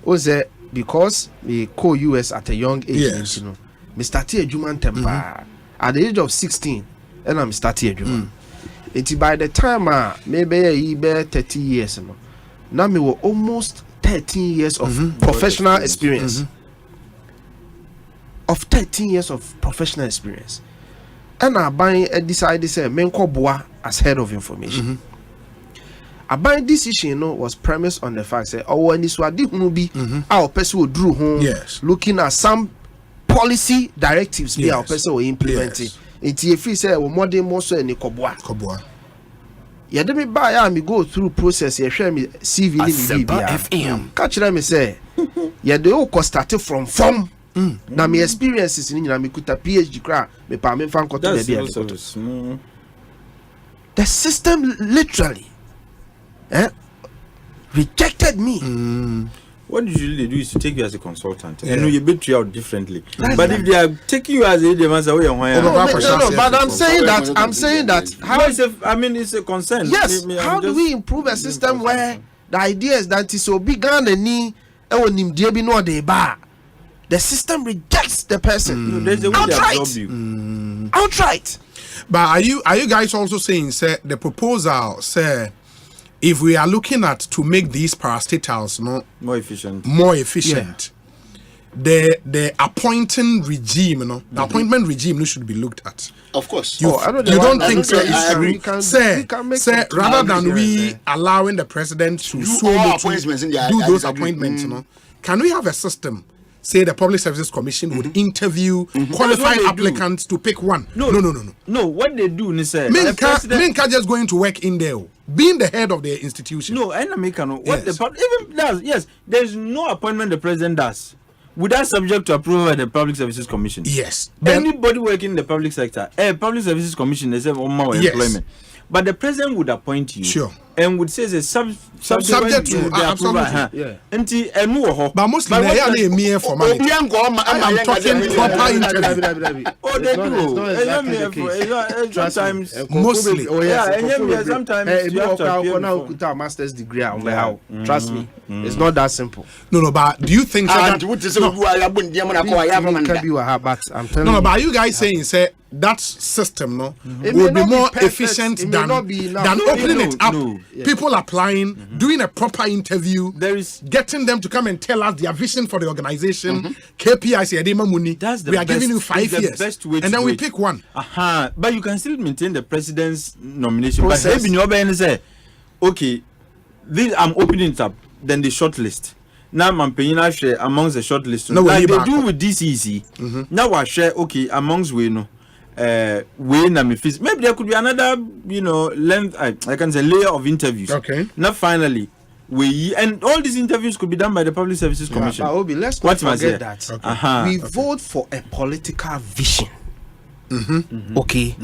Ose because we co-US at a young age, you know. Me started Juman Tempa at the age of 16 and I'm starting Juman. It's by the time maybe 30 years no. Now me were almost 13 years of professional experience. Of 13 years of professional experience. And I decided to say menko boa as head of information. A buying decision was premised on the fact that when this was be our person will drew home looking at some policy directives be our person will implementing. It's if you say more than more so any kobwa. Yeah, let me buy me go through process. You share me CV Asempa FM. Catch them me say. Yeah, they all started from form. Now my experiences in me kuta PhD cra me pa me fan koto be the system literally rejected me. What usually they do is to take you as a consultant. I know you bit you out differently. But if they are taking you as a but I'm saying that how is it's a concern. Yes, how do we improve a system where the idea is that it's so big and the system rejects the person outright. But are you guys also saying, sir, the proposal, sir, if we are looking at to make these parastatals more efficient, the appointing regime, the appointment regime should be looked at. Of course. You don't think so? Sir, rather than we allowing the president to do those appointments, can we have a system? Say the Public Services Commission would interview qualified applicants to pick one. No, what they do is men can't just going to work in there, being the head of the institution. No, and there's no appointment the president does without subject to approval by the Public Services Commission. Yes. Anybody working in the public sector, Public Services Commission, they say employment. But the president would appoint you. Sure. And would say the subject to the approval. But mostly they are mere formality. I'm talking proper interview. Oh, they do. Sometimes. Mostly. Sometimes you have to have a master's degree. Trust me, it's not that simple. No, but do you think that? No, but are you guys saying, say, that system would be more efficient than opening it up? People applying, doing a proper interview, getting them to come and tell us their vision for the organization. KPIs, we are giving you 5 years, and then we pick one. But you can still maintain the president's nomination. Process. But maybe say, okay, this I'm opening it up. Then the shortlist. Now I'm paying a share amongst the shortlist. No, like they do with DCC. Now I share amongst we know. Maybe there could be another, length. I can say layer of interviews. Okay. Now finally, and all these interviews could be done by the Public Services Commission. But Obi, let's not forget that. Okay. We vote for a political vision. Okay.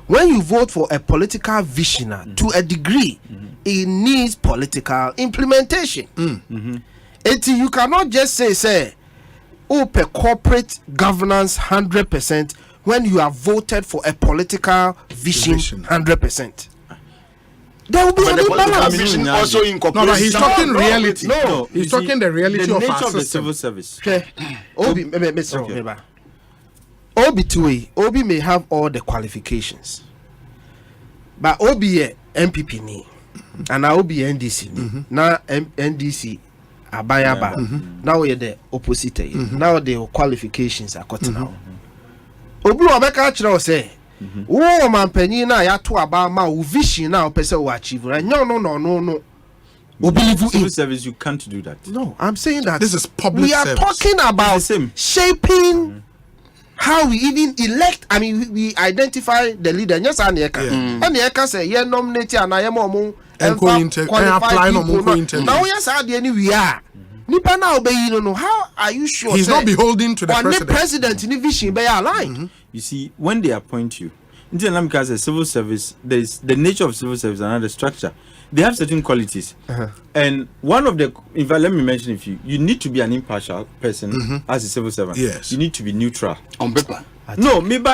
When you vote for a political vision, to a degree, it needs political implementation. You cannot just say, per corporate governance 100%. When you have voted for a political vision 100%. There will be an imbalance. Also incorporates. No, he's talking reality. No, he's talking the reality of our of the system. civil service. Obi may have all the qualifications, but Obi MPP ni, and now Obi NDC. Now NDC abayaba. Now we are the opposite. Now the qualifications are cut now. Obi obeka kire o say wo manpanyin na ya to aba ma wo vision na o pese wo achieve no Obi civil service you can't do that. No, I'm saying that this is public we are service. Talking about shaping how we even elect. I mean, we identify the leader. Yes, Anieka say ye nominate and I am omo and apply no interview. Now yes, we are. How are you sure he's not beholden to the president? In vision by our line. You see, when they appoint you, because a civil service, there's the nature of civil service and the structure. They have certain qualities, and one of the, in fact, let me mention if you need to be an impartial person as a civil servant. Yes, you need to be neutral on paper. No, maybe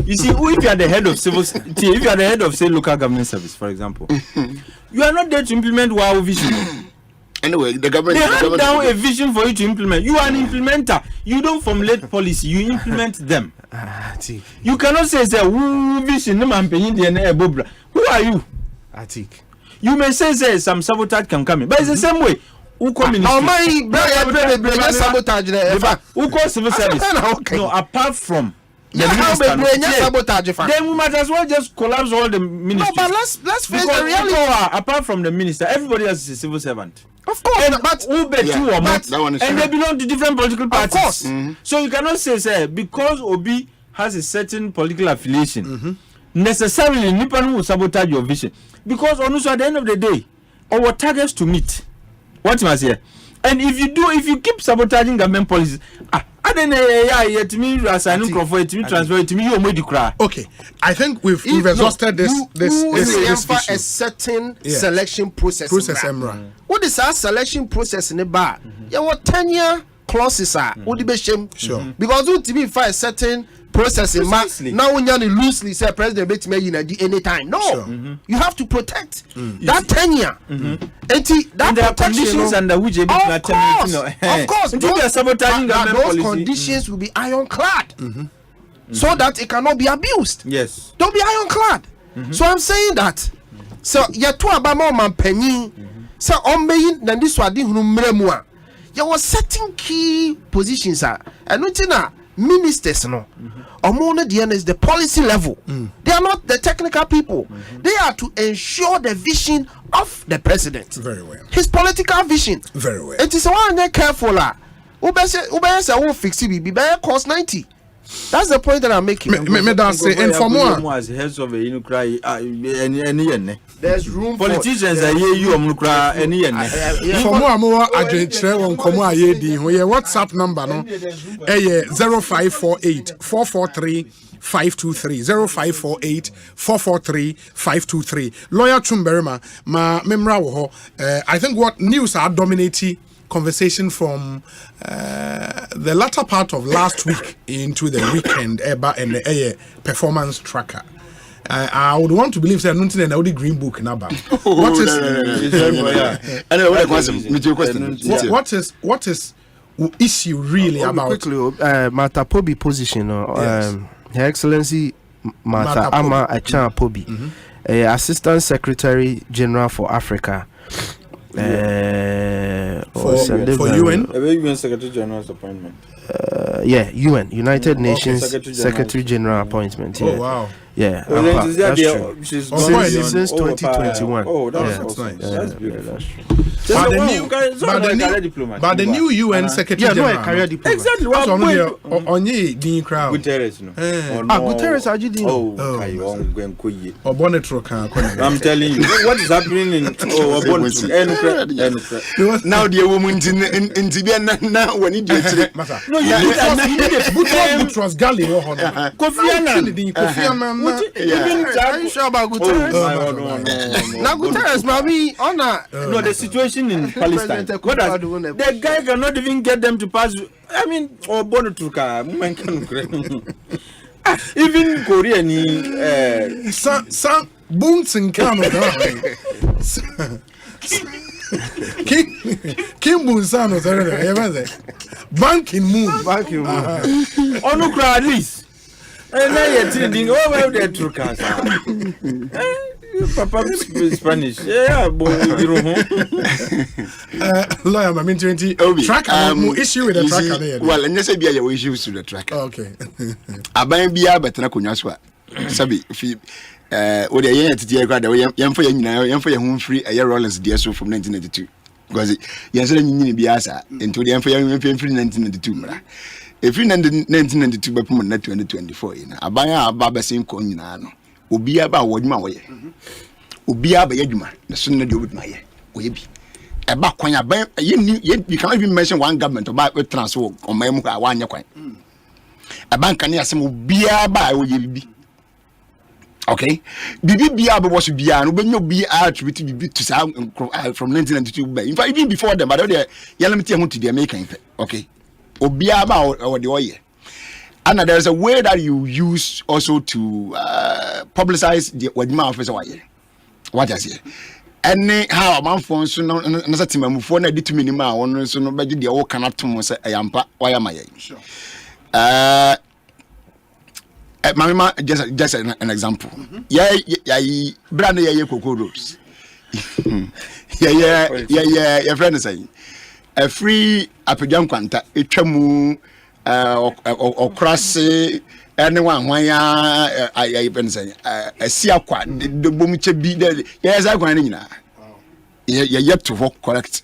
you see, if you are the head of civil, if you are the head of say local government service, for example, you are not there to implement WOW vision. Anyway, the government. They hand down a vision for you to implement. You are an implementer. You don't formulate policy. You implement them. You cannot say vision. Who are you? You may say some sabotage can come in, but it's the same way. Who come in? Sabotage. Who call civil service? No, apart from Then we might as well just collapse all the ministries. No, but let's face the reality. Apart from the minister, everybody else is a civil servant. Of course, but and they belong to different political parties. Of course. So you cannot say because Obi has a certain political affiliation, necessarily Nippon will sabotage your vision. Because also at the end of the day, our targets to meet. What must say? And if you keep sabotaging government policies, Okay, I think we've exhausted this a certain selection process. What is our selection process in the bar? Yeah, what 10-year clauses are? What the best because to be for a certain process in now when you loosely say president bet me anytime. No, you have to protect that 10-year. And that conditions under which of course, those conditions will be ironclad, so that it cannot be abused. Yes, don't be ironclad. So I'm saying that. So you to abama man penny. So on being then this one didn't know you was setting key positions and not ministers no among the is the policy level. They are not the technical people. They are to ensure the vision of the president. Very well. His political vision. Very well. It is one that careful ube say won't fix it be cost 90. That's the point that I'm making. There's room politicians are here for more WhatsApp number no 0548 443 523 0548 443 523. Lawyer Chumberima ma memra wo I think what news are dominating conversation from the latter part of last week into the weekend and the performance tracker. I would want to believe that nothing in the green book now. What is issue really about? Quickly, Martha Pobi position. Her Excellency Martha Ama Achan Pobi, Assistant Secretary General for Africa. For UN? UN Secretary General's appointment. UN, United Nations Secretary General appointment. Yeah. Oh wow. Yeah, that's true. Since 2021. Oh, that's nice. That's beautiful. But the new UN Secretary General. Career diplomat. Exactly. Onye Dean Crown. Guterres, no. Guterres actually. I'm telling you, what is happening in now the woman in Tibia now when he did it. No, you need a Boutros Ghali. Kofi Annan. Are you sure about Guterres? Now Guterres, maybe no, the situation in Palestine. The guy cannot even get them to pass. I mean, even Korea ni some boons in Canada. Kim Bunsano, banking moon. Onu cry at least. And now you're telling over there to Casa. Papa Spanish. Yeah, boy. Lawyer, I'm in 20. Track issue with the tracker. Well, and yes, I be your issues to the tracker. Okay. I buy beer, but not Kunyaswa. Sabi, or the year to the other, young for your home free a year Rollins dear so from 1992. Because yes, you need Biasa into the free 1992. If you 1992 by 2024, I buy a Baba Sim Coinano. Ubi about what my way. Ubi about Yeduma, the sooner you would my way. About when you cannot even mention one government about transfer on my muka one your coin. A bank can hear some beer by will be. Okay, BB was Bian, when you be attributed to sound from 1992. In fact, even before them, but they're yelling to the American. Okay. Obiaba or the oil. And there's a way that you use also to publicize the what my office away. What I say. And how a man for so no team for na dit minima on so no beji the all cannot to say ayampa why am I? Sure. Mama just an example. Yeah, brand yeah cocoa roads. Yeah, your friend is saying. A free Apejam Quanta, a chamu okrase anyone when I even say a siakwa the bomuche bi yes I going na yet to work correct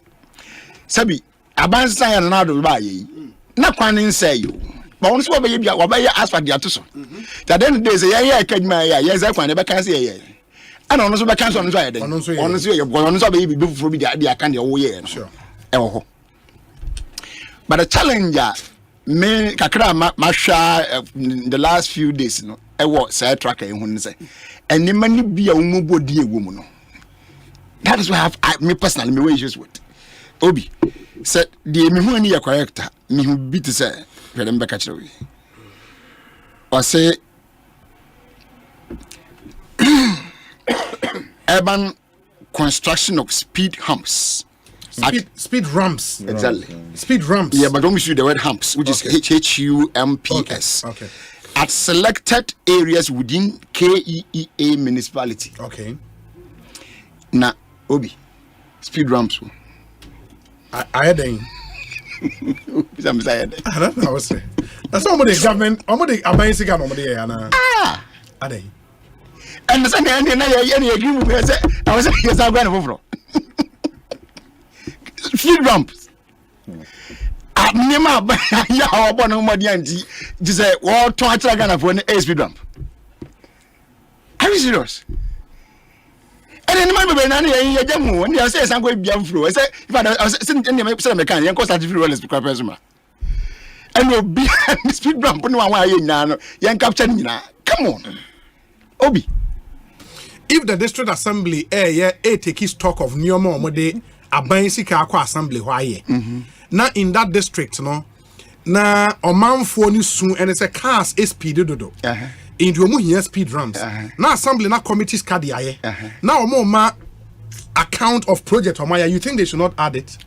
sabi abansa ya na do ba yi na kwan say you but once we be ask for the atoso that then days ya akadma ya yes I kwan be kan say ya and ono so be kan so ono so ya den ono so ya ono so be bi fufuro bi dia kan dia wo ye sure but the challenger me kakra masha the last few days no e wo say tracker e hun say enima ni bia wo mobodi ewo mu no that is why me personally me issues with obi said the me hu ni ya correct me hu bit say pere mbeka kire we o say urban construction of speed humps. Speed ramps. Exactly. Speed ramps. Yeah, but don't use the word humps, which is HUMPS. Okay. At selected areas within KEEA municipality. Okay. Na Obi. Speed ramps. I had a. I don't know. I was saying. That's all the government. I'm the amazing guy. Ah. Are they? And the same thing. I agree with me. I was saying yes. I'm going to go. Speed ramps. Nema ya obo no modi anti ji say wo to atira Ghana for any speed ramp. Are you serious? And then man be na ya jamu and you say san go bia mfro. Say if I say say me kan yen ko start free rollers because person. And obi speed ramp no wan aye nyina no yen capture nyina. Come on. Obi. If the district assembly take stock of Nyomo Omode Abansi Kakwa assembly why now in that district no na omanfo ni soon and it's a cars speed dodo into omu here speed ramps now assembly na committees card aye now omo ma account of project omaya you think they should not add it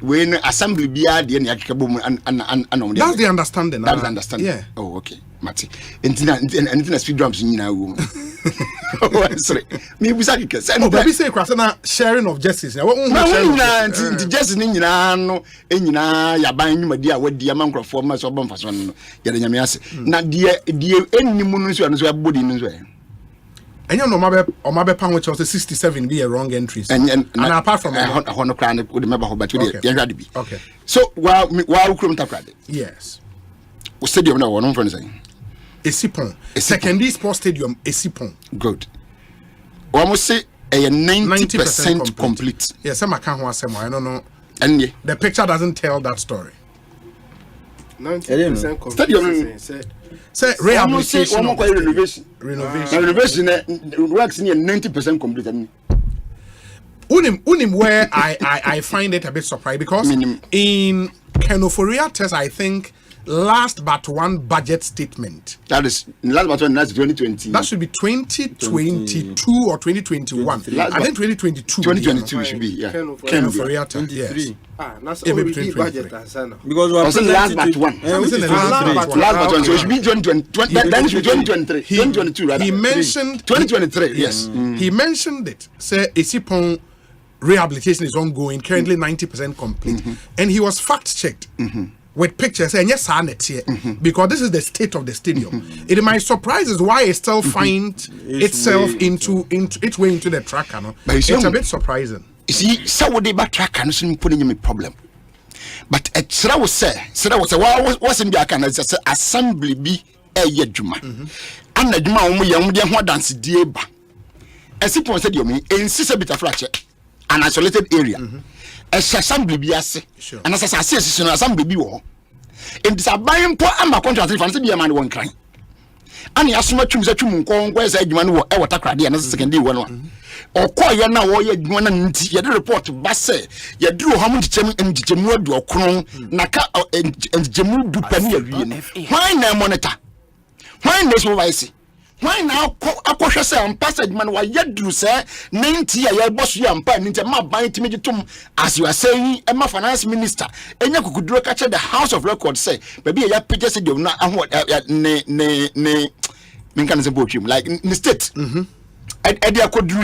when assembly bia de na yakekabo that's the understanding that's the understanding yeah oh okay mati entina speed ramps nyina wo sorry me busa kike say no baby say kwase na sharing of justice na the justice ni nyina no enyina yaban nyumadi a wadi amankrofo ma so bomfa so no yede nyame ase na de ennimu no so ya no so abodi no so and you know my pan which was 67 be a wrong entries and apart from that hono kran we remember but we dey be okay so while ukrom takrade yes we stadium na wono friend say Esipon secondary sports stadium Esipon good almost say 90% complete yes I can't I don't know and the picture doesn't tell that story 90% complete stadium say rehabilitation renovation works near 90% complete unim where I find it a bit surprising because in Kenoforia test I think last but one budget statement. That is last but one. That's 2020. That should be 2022 or 2021. I think 2022. 2022 should be. Yeah. Can for real 23. That's already budget. Because we are last but one. Last but one. So it should be 2020. Then it should be 2023. 2022 rather. He mentioned 2023. Yes. He mentioned it. Say Esipon rehabilitation is ongoing. Currently 90% complete, and he was fact checked. With pictures and yes, because this is the state of the stadium. It might surprise us why it still finds itself into its way into the track. But it's a bit surprising. You see, so would they back track and soon putting him in problem. But at Sra was what's in the account as assembly be a yedjuma. And the Juma young dance dieba. As it was said, you mean, insist a bit of fracture, an isolated area. As assembly be as and as I say, assembly be war. In this abiding poor and my contract, if I see a man one crying. And he has so much to say, where's a man who ever took and a second day one. Or call you now, or you want to get a report to Basse, you drew how much Jemmy and Jemu do a crown, Naka and Jemu do penny. Why now monitor? Why this what I see? Why now a cautious and passage man why yet do say 90 year boss you and pan into my buying to as you are saying Emma finance minister and you could do catch the House of Records say maybe a picture said you not what ne can support him like in the state and they could do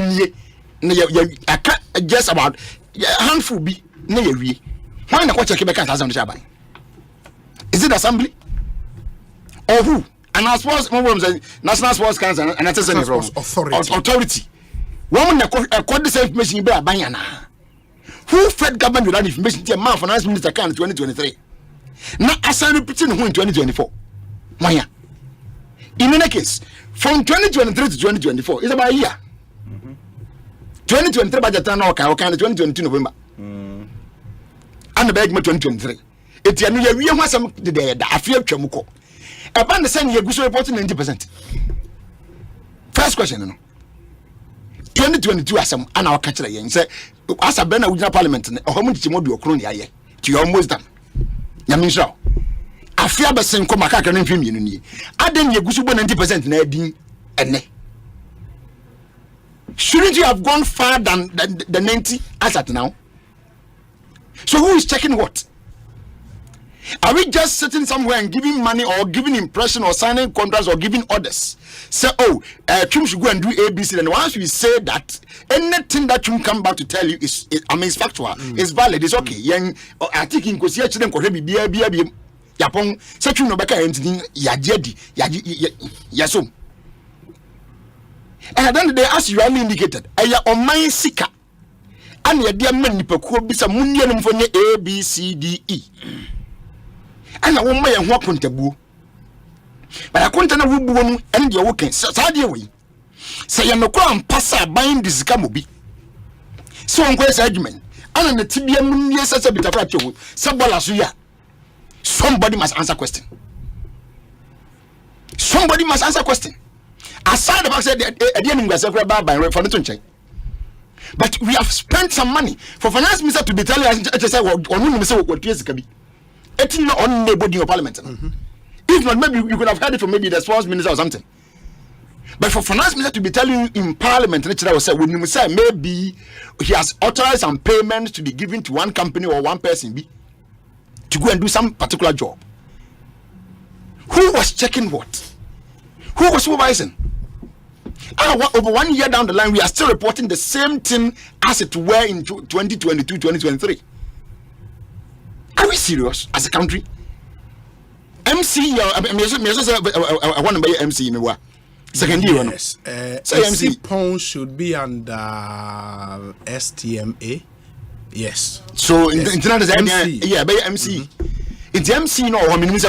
I can't just about a handful be near we why not what you keep a cat as on the Shabai? Is it assembly? Or who? And as far as National Sports Council and authority. Woman acquired this information by Bayana. Who fed government with that information to a man finance minister can in 2023? Now, as I repeating who in 2024. Maya. In any case, from 2023 to 2024 is about a year. 2023 budget and 2022 November. And the bag 2023. It's a new year. We have some the I feel Chamuko. Upon the same year, we reporting 90%. First question, 2022 as some and our catcher and say, as a Bena Wina Parliament, a home to Mobi or Cronia, to almost done. Yamisha. I fear the same Comaka and film you. I didn't get 90% Nedin and shouldn't you have gone far than the 90 as at now? So who is checking what? Are we just sitting somewhere and giving money or giving impression or signing contracts or giving orders? Say, Kim should go and do ABC. And once we say that, anything that Kim come back to tell you is it's factual, it's valid, it's okay. Young, I think in Kosia Children could be Yapon, such no better anything, Yajedi, Yasum. And then they ask you, I indicated, on my seeker. And your dear men, could be some Mundian for A, B, C, D, E. And I won't make a walk on taboo. But I couldn't know who and your working. So, way. Say, I'm a crown passer buying this camobi. So, I'm quite argument. And the Tibia Munia such a bit of fracture. Somebody must answer question. Somebody must answer question. Aside the fact that I didn't go several bar by for the check. But we have spent some money for finance minister to be telling us what years can be. It's not on the body of parliament. If not, maybe you could have heard it from maybe the sports minister or something. But for finance minister to be telling you in parliament, when you say maybe he has authorized some payments to be given to one company or one person to go and do some particular job. Who was checking what? Who was supervising? Over 1 year down the line, we are still reporting the same thing as it were in 2022, 2023. Are we serious as a country? MC, I want to be MC in the second year. Yes. MC Pong should be under STMA. Yes. So in the MC, yeah, by MC. It's MC no. I mean, when I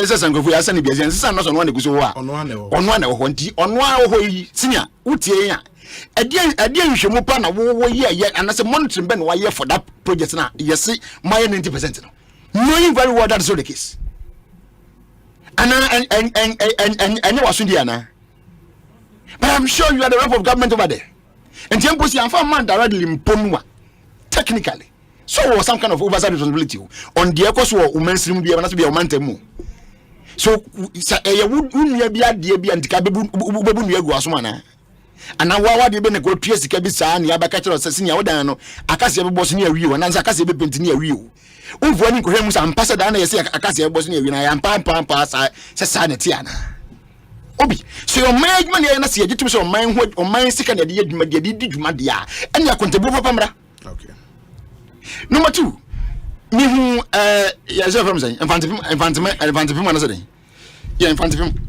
say and go for Asante, this is not on one go so on one senior. Utie Again, you move on a year, and as a monitoring ben 1 year for that project now. You see, my 90%. Knowing very well that's so the case. And you was Indiana. But I'm sure you are the rep of government over there. And Jamposi and for man directly in Ponua. Technically. So was some kind of oversight responsibility on the Ekos or women's room be to be a mantemu. So would be a dear be and Kabu. And now what you been a good piece to Kabisa and Yabakacho Sassinia Odano, Acacia was near you, and Acacia been near you. When Grams and Pasadana, I say Acacia was near you, and I am Pampas, Sassaniana. Obi, so your money and I see a gentleman of mine or mine second idea, did Madia, and you are going to move up. Okay. Number 2, me who, yes, I'm saying, in front of him, another day. Yeah, in front of him.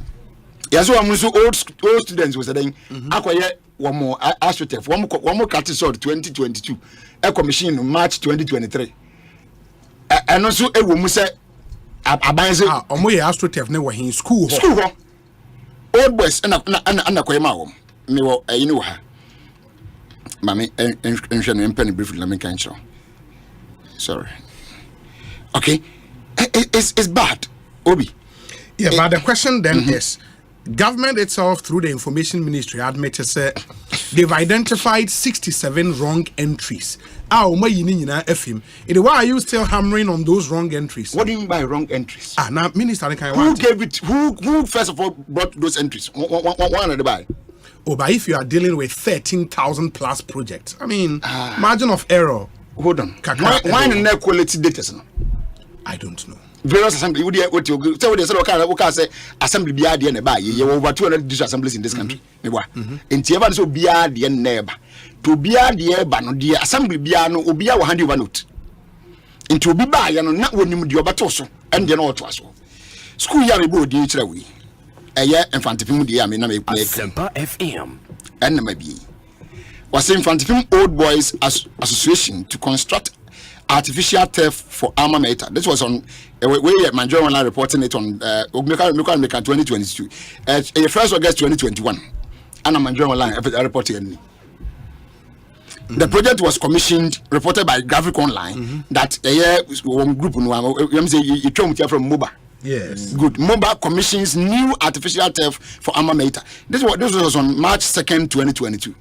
Yes, so I'm so old students was saying, acquire one more AstroTurf, one more cattle sword 2022, Eco Machine March 2023. And also a woman said, I buy it. Or more AstroTurf never in school. Old boys and a quail. You know her. Mammy, and penny briefly, let me cancel. Sorry. Okay, it's bad, Obi. Yeah, but the question then is, government itself through the information ministry admitted they've identified 67 wrong entries. Why are you still hammering on those wrong entries? What do you mean by wrong entries? Now, Minister, who gave it? Who first of all brought those entries? One at the back. Oh, but if you are dealing with 13,000 plus projects, I mean, margin of error. Hold on. Why in their quality data? I don't know. Various assembly, what you say assembly be the neighbor. You over 200 district assemblies in this country. In Tiavan so be the neighbor. To be the ban, the assembly be no obia will hand you one note. Into be by and not when you do your batoso and then all to us. school ya be di chira we eye infantipim di ya me na me Asempa FM and na bi was infantipim old boys association to construct artificial turf for alma mater. This was on where Manjola reporting it on 2022 1st August 2021 and Manjola reporting. The project was commissioned, reported by Graphic Online, that a group from MOBA. Yes. Good. MOBA commissions new artificial turf for alma mater. This was on March 2nd, 2022.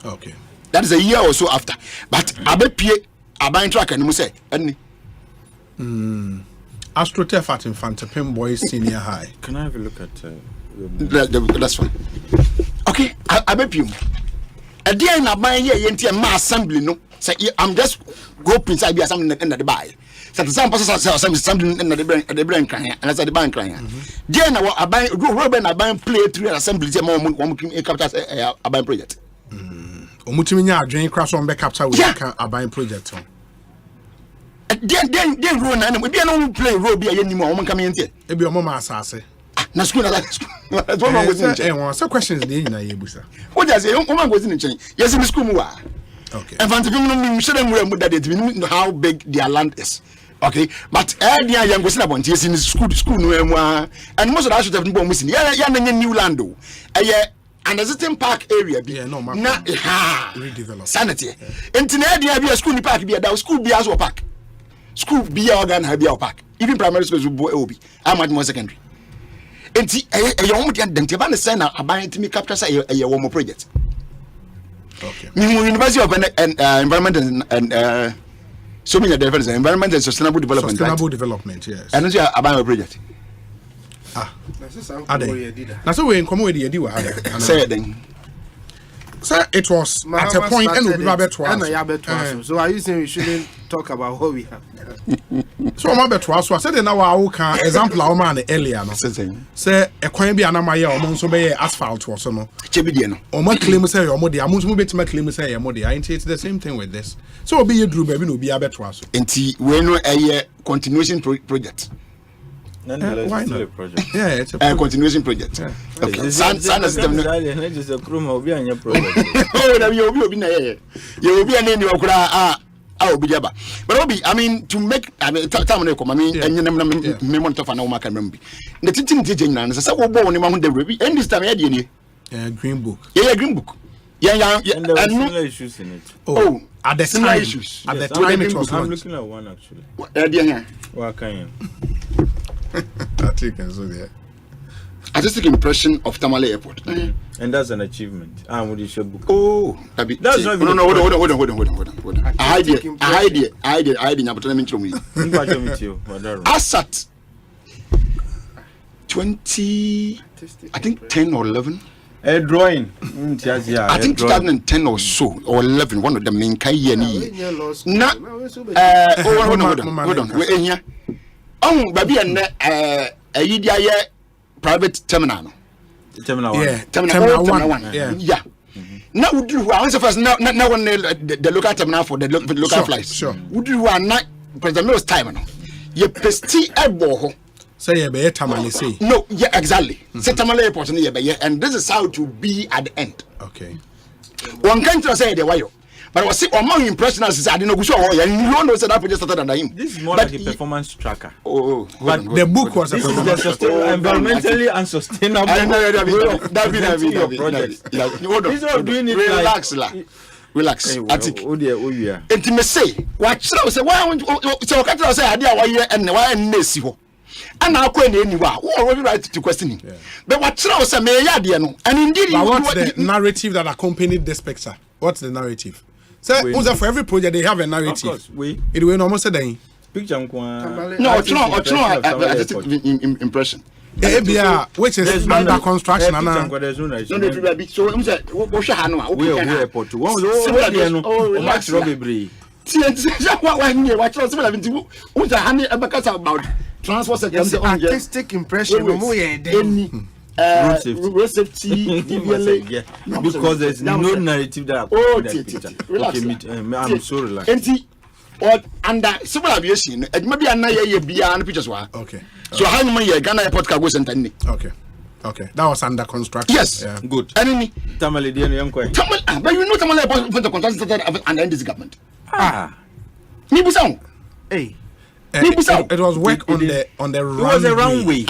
Okay. That is a year or so after. But Abai track and say, AstroTurf at Infantipim Boys Senior High. Can I have a look at that's fine. Okay, I bet you. A day in a buy here, ma assembly no. Say I'm just hoping I be something in the buy. So some person say something in the brain crying, and I said the bank crying. Day na I buy Robin I buy play through assembly one capture a buy project. Omutiminya adwen crash on back capture we can Aban project on. Then roll na we be no play roll be anymore. Omo come in here. E be omo ma asase. Na school na school. That's what I'm going to say. Questions dey na yebusa. What does say? Omo go in change. Yes, in school mu wa. Okay. And Fantifim no me share dem mu that they know how big their land is. Okay, but dia young go see about yes in school no mu and most of that should have been missing. Ya na new land o. And a certain park area be na redevelop sanity entina dia be school ni park be da school be as park school be organ ha be park even primary school will be amad more secondary enti e yo mo dia dente ba ne say na aban timi capture say e wo mo project. Okay. University of Environment and so many different environment and sustainable development. Sustainable development, yes. And so aban project. Now, so we in common with the idea. Say then. Sir, it was at a point and we'll be able to. So are you saying we shouldn't talk about what we have? So I'm about to ask. I said, now I can example our man earlier. Say a coin be an amaya or monso be asphalt or so. Chebidiano. Or my claim say your modi. I must move to my claim say your modi. I it's the same thing with this. So be a drew baby no be able to ask. And we know a continuation project. Why not? A project. Yeah, it's a continuation project. Yeah. Okay. San system. Just a crew will be on your project. Oh, you will be there. You will be an end of but Obi, I mean, to make time I mean, and you memon of an Oma can remember. The teaching teaching and so born among the review, and this time I had green book. Yeah, green book. Yeah, and there were similar issues in it. Oh, at the similar time, issues. At the time it was I'm looking at one actually. What can you? I think so there. Artistic impression of Tamale Airport. And that's an achievement. With the show book. Oh, that's not no, hold on. I hide it. Asat 20, I think 10 or 11. A drawing. I think 2010 or so, or 11. One of them in Kayeni. Hold on. We're in here. Oh, baby, and a private terminal. Terminal 1. Yeah, terminal 1. Yeah. Now would you answer first? Now when the local terminal for the local flights. Sure. Would you want not President Mills time? You pesti ebo. Say be tamale say. No, yeah, exactly. Say tamale airport near be, and this is how to be at the end. Okay. One can't say the wayo. But I was see on my impression as I didn't know so and you don't know that project started under him. This is more like a performance tracker. Oh, but the book was this is the environmentally unsustainable. That be project. Instead of doing it relax. Intimacy. Watch say why so can't say idea why here and why nesi ho. And now when anywhere, who already right to question him. But what say me ya no. And indeed what's the narrative that accompanied this picture? What's the narrative? So, for every project they have a narrative. Of course, it will almost say picture no, impression. Which is under construction and artistic impression road safety because there's no narrative that relax. I'm so relaxed. or under civil aviation, it may be a year beyond pictures. Okay. So how many Ghana Airport Cargo Center? Okay. Okay. That was under construction. Yes. Yeah. Good. Enemy. Tamale, dear young boy. But you know Tamale Airport for the construction center and end this government. Nibusan. Hey. It was work on the runway. It was a runway.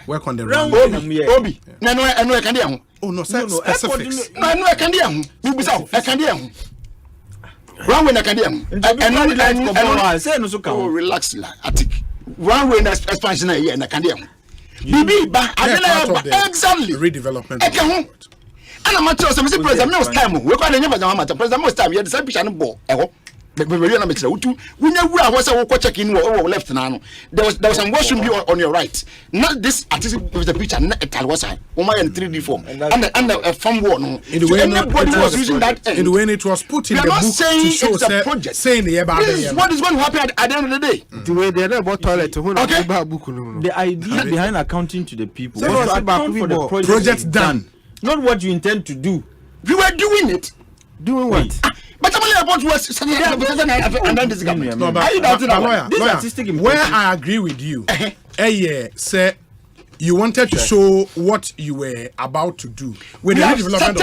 Work on the runway. Obi. No, I know I can do. Oh no, specifics. No, I know I can do. Nibusan, I can do. Runway I can do. Oh, relax, I think. Runway expansion here and I can do. Bibi, but I don't know exactly. Redevelopment. And I'm not sure some president most time. We call the name of president most time. You had the same picture on board. But we never was a checking left now. There was some washroom view on your right. Not this artistic with the picture. Not a was I. Oma in 3D form. And a farm war. In the way it was put in the book to show it's a project. Saying what is going to happen at the end of the day? The way they are about toilet. Okay. The idea behind accounting to the people was to account for the project done. Not what you intend to do. We were doing it. Doing what? But I'm about was and then this government. No, but lawyer, where I agree with you, say you wanted to show what you were about to do with the redevelopment of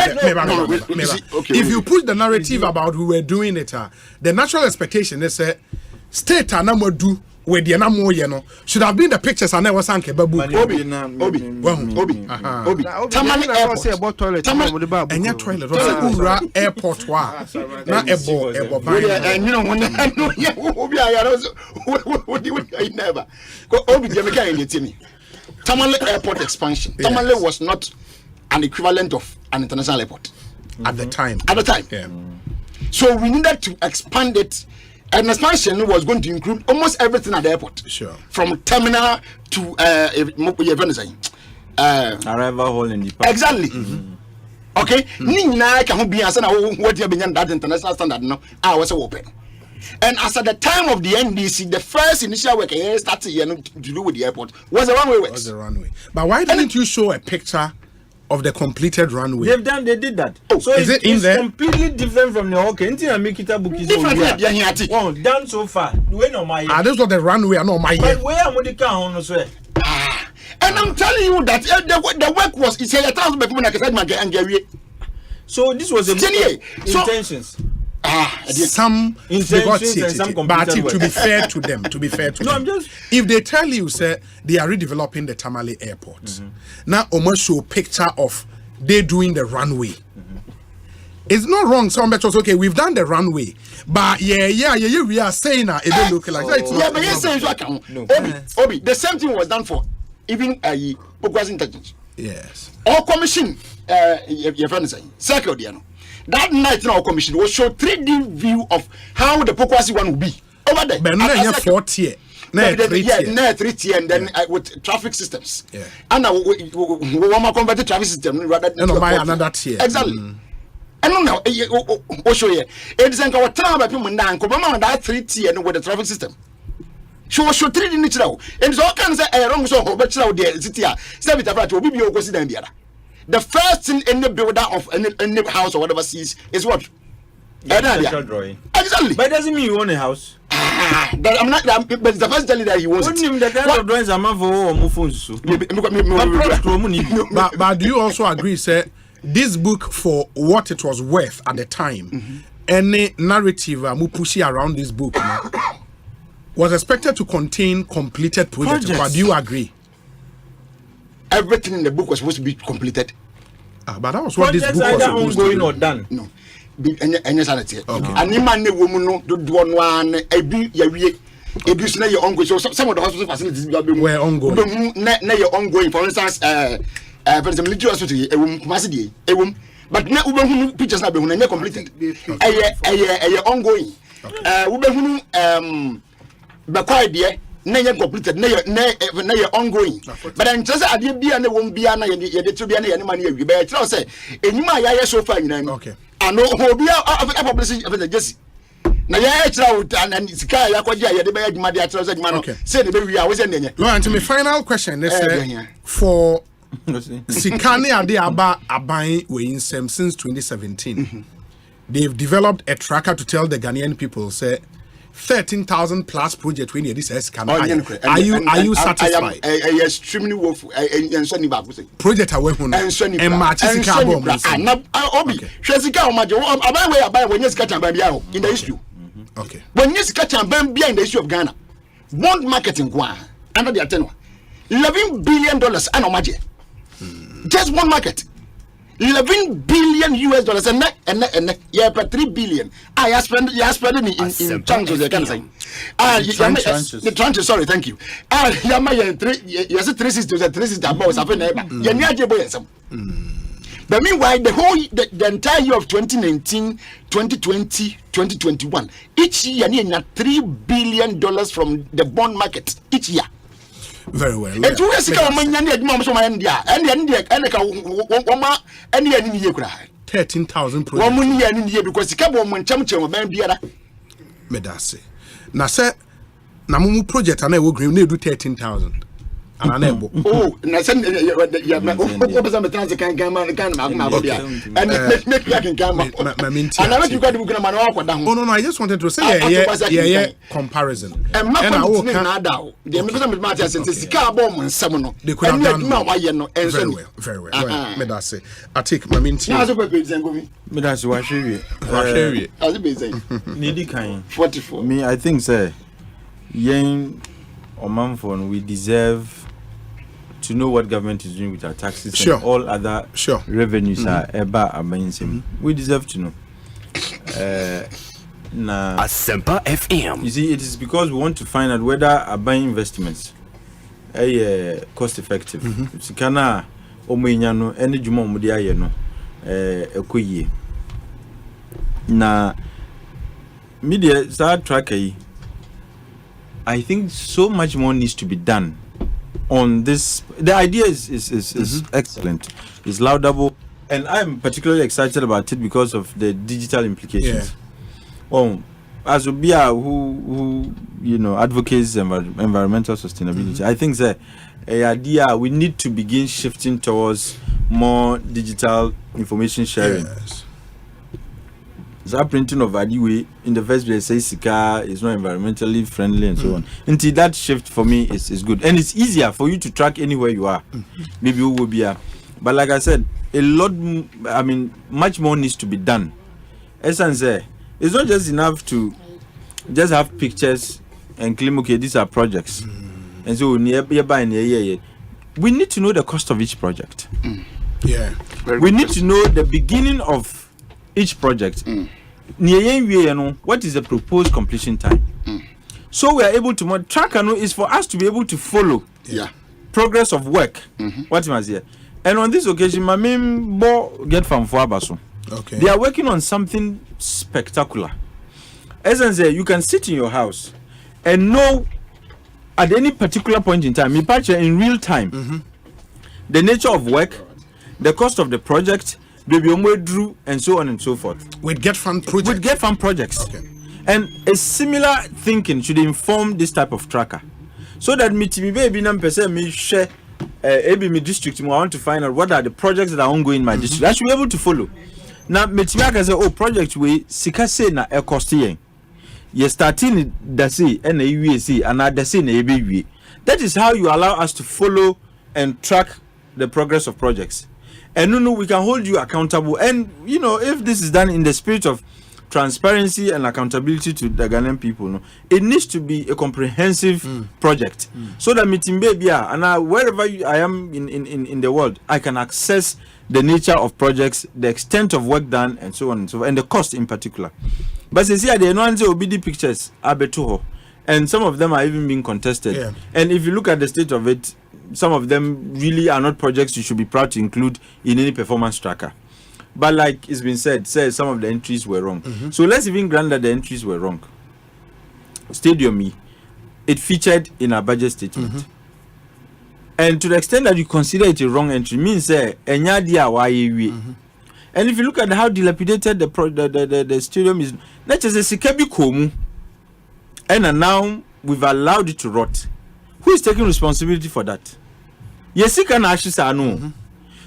the if you put the narrative about we were doing it, the natural expectation is say state and number do where the animal should have been the pictures and never sank babu. Obi. Tamale airport about toilet. And your toilet was airport wa. Not ebo. And you know when I know Obi I never. Obi Jamaica in the Tamale airport expansion. Tamale was not an equivalent of an international airport at the time. Yeah. So we needed to expand it. And expansion was going to include almost everything at the airport. Sure. From terminal to arrival hall in the park. Exactly. Okay. Nina can be as what you been that international standard no. I was open. And as at the time of the NDC, the first initial work started to do with the airport was the runway works. But why didn't you show a picture of the completed runway? They did that. So is it in there? Completely different from the okay. Anything make it a book is different. Done so far. This was the runway, not my. But where am I on swear? And I'm telling you that the work was it's a thousand people and so this was a intentions. Some intentions and some but to be fair to them, if they tell you say they are redeveloping the Tamale airport, now almost show picture of they doing the runway. It's not wrong. Some was okay. We've done the runway, but we are saying it don't look like that. Yeah, but you're saying Obi, the same thing was done for even Pokwa's intelligence. Yes. All commission, your friend is saying circle, that night in our commission will show 3D view of how the Pokwasi one will be over there. But now 4 tier. Now 3 tier and then with traffic systems. Yeah. And now we want to convert the traffic system rather than buy another tier. Exactly. And now show you. It's an our time by people now come that 3 tier with the traffic system. Show 3D in it now. And so can say wrong so but now there city here. Say it about will be go see them there. The first thing any builder of any house or whatever sees is what? Drawing. Exactly. But it doesn't mean you own a house. But I'm not. But it's the first telling that he wants it. The kind of drawings are man for phones. But do you also agree, sir? This book, for what it was worth at the time, any narrative pushy around this book was expected to contain completed projects. But do you agree? Everything in the book was supposed to be completed. But that was what this book was supposed to be. Or done. No. And you man woman do one some of the hospital facilities were ongoing. Ongoing. For instance, for the military hospital, but now pictures are being completed. Ongoing. Completed, ongoing. But I'm just I did be and won't be an idea to be any money. You better say, and you might so far. Okay. I know who be out of publicity of the Jesse. Now, and it's Sky, the bad Madia Trousers, man. Say the baby, I was in there. Well, to my final question for Sikani Adiaba Abai were in SEM since 2017. They've developed a tracker to tell the Ghanaian people, say, 13,000 plus project when this is can are you satisfied? I am extremely woeful. And Sonny Babu project away and Sonny and Marchisika Obi Shazika Majo about when you catch and Bambia in the issue. Okay. When you catch and Bambia in the issue of Ghana, bond marketing under the tenor $11 billion anomagy. Just one market. $11 billion US and yeah, but 3 billion. I spend in tranches. I can say. The tranches. Sorry, thank you. Yama 360 about something. But meanwhile, the entire year of 2019, 2020, 2021, each year $3 billion from the bond market each year. Very well. And 13,000 because Medase. Na say na mumu project ana we green na do 13,000. Ana ebo. Oh, na say ya obesan metanse kan ma go dia. And make back in Ghana. And I you got to go na no akwada ho. Oh no, I just wanted to say yeah comparison. And I will can the mebesan metanse say sika abom nsam no. They could have done ma wa ye no very well. Medase. I take my minti. Na so pepe zengomi. Medase wa hwewe. As be say. Nidi kan 44. Me I think say yen Omanfon we deserve to know what government is doing with our taxes and all other revenues are eba amazing. We deserve to know. Asempa FM. You see, it is because we want to find out whether our buying investments are cost effective. Sikana omuinyano ene juma omudi aye no ekoye. Na media start tracker. I think so much more needs to be done on this. The idea is excellent. It's laudable, and I'm particularly excited about it because of the digital implications. As Ubia who advocates environmental sustainability, I think that idea we need to begin shifting towards more digital information sharing. That printing of Adiwe in the first place says Sika is not environmentally friendly and so on. Until that shift for me is good. And it's easier for you to track anywhere you are. Maybe you will be but like I said, much more needs to be done. Essence, it's not just enough to just have pictures and claim, okay, these are projects. And so we need to know the cost of each project. We need to know the beginning of each project. What is the proposed completion time? So we are able to track is for us to be able to follow progress of work. What was here? And on this occasion, my main get from Fuabaso. Okay. They are working on something spectacular. As I say, you can sit in your house and know at any particular point in time, in real time, the nature of work, the cost of the project, and so on and so forth. With get fund projects. Okay. And a similar thinking should inform this type of tracker. So that me share me district, I want to find out what are the projects that are ongoing in my district. I should be able to follow. Now me can say, project we sika say na e cost yen. You starting the say and the say na. That is how you allow us to follow and track the progress of projects. And we can hold you accountable. And if this is done in the spirit of transparency and accountability to the Ghanaian people, it needs to be a comprehensive project. So that and wherever I am in the world, I can access the nature of projects, the extent of work done, and so on and so forth, and the cost in particular. But see, the OBD pictures are better, and some of them are even being contested. Yeah. And if you look at the state of it, some of them really are not projects you should be proud to include in any performance tracker. But like it's been said some of the entries were wrong. So let's even grant that the entries were wrong. Stadium it featured in our budget statement. And to the extent that you consider it a wrong entry means and if you look at how dilapidated the stadium is, not just a Sikebi Komu, and now we've allowed it to rot. Who is taking responsibility for that? Yesika na ashisa no.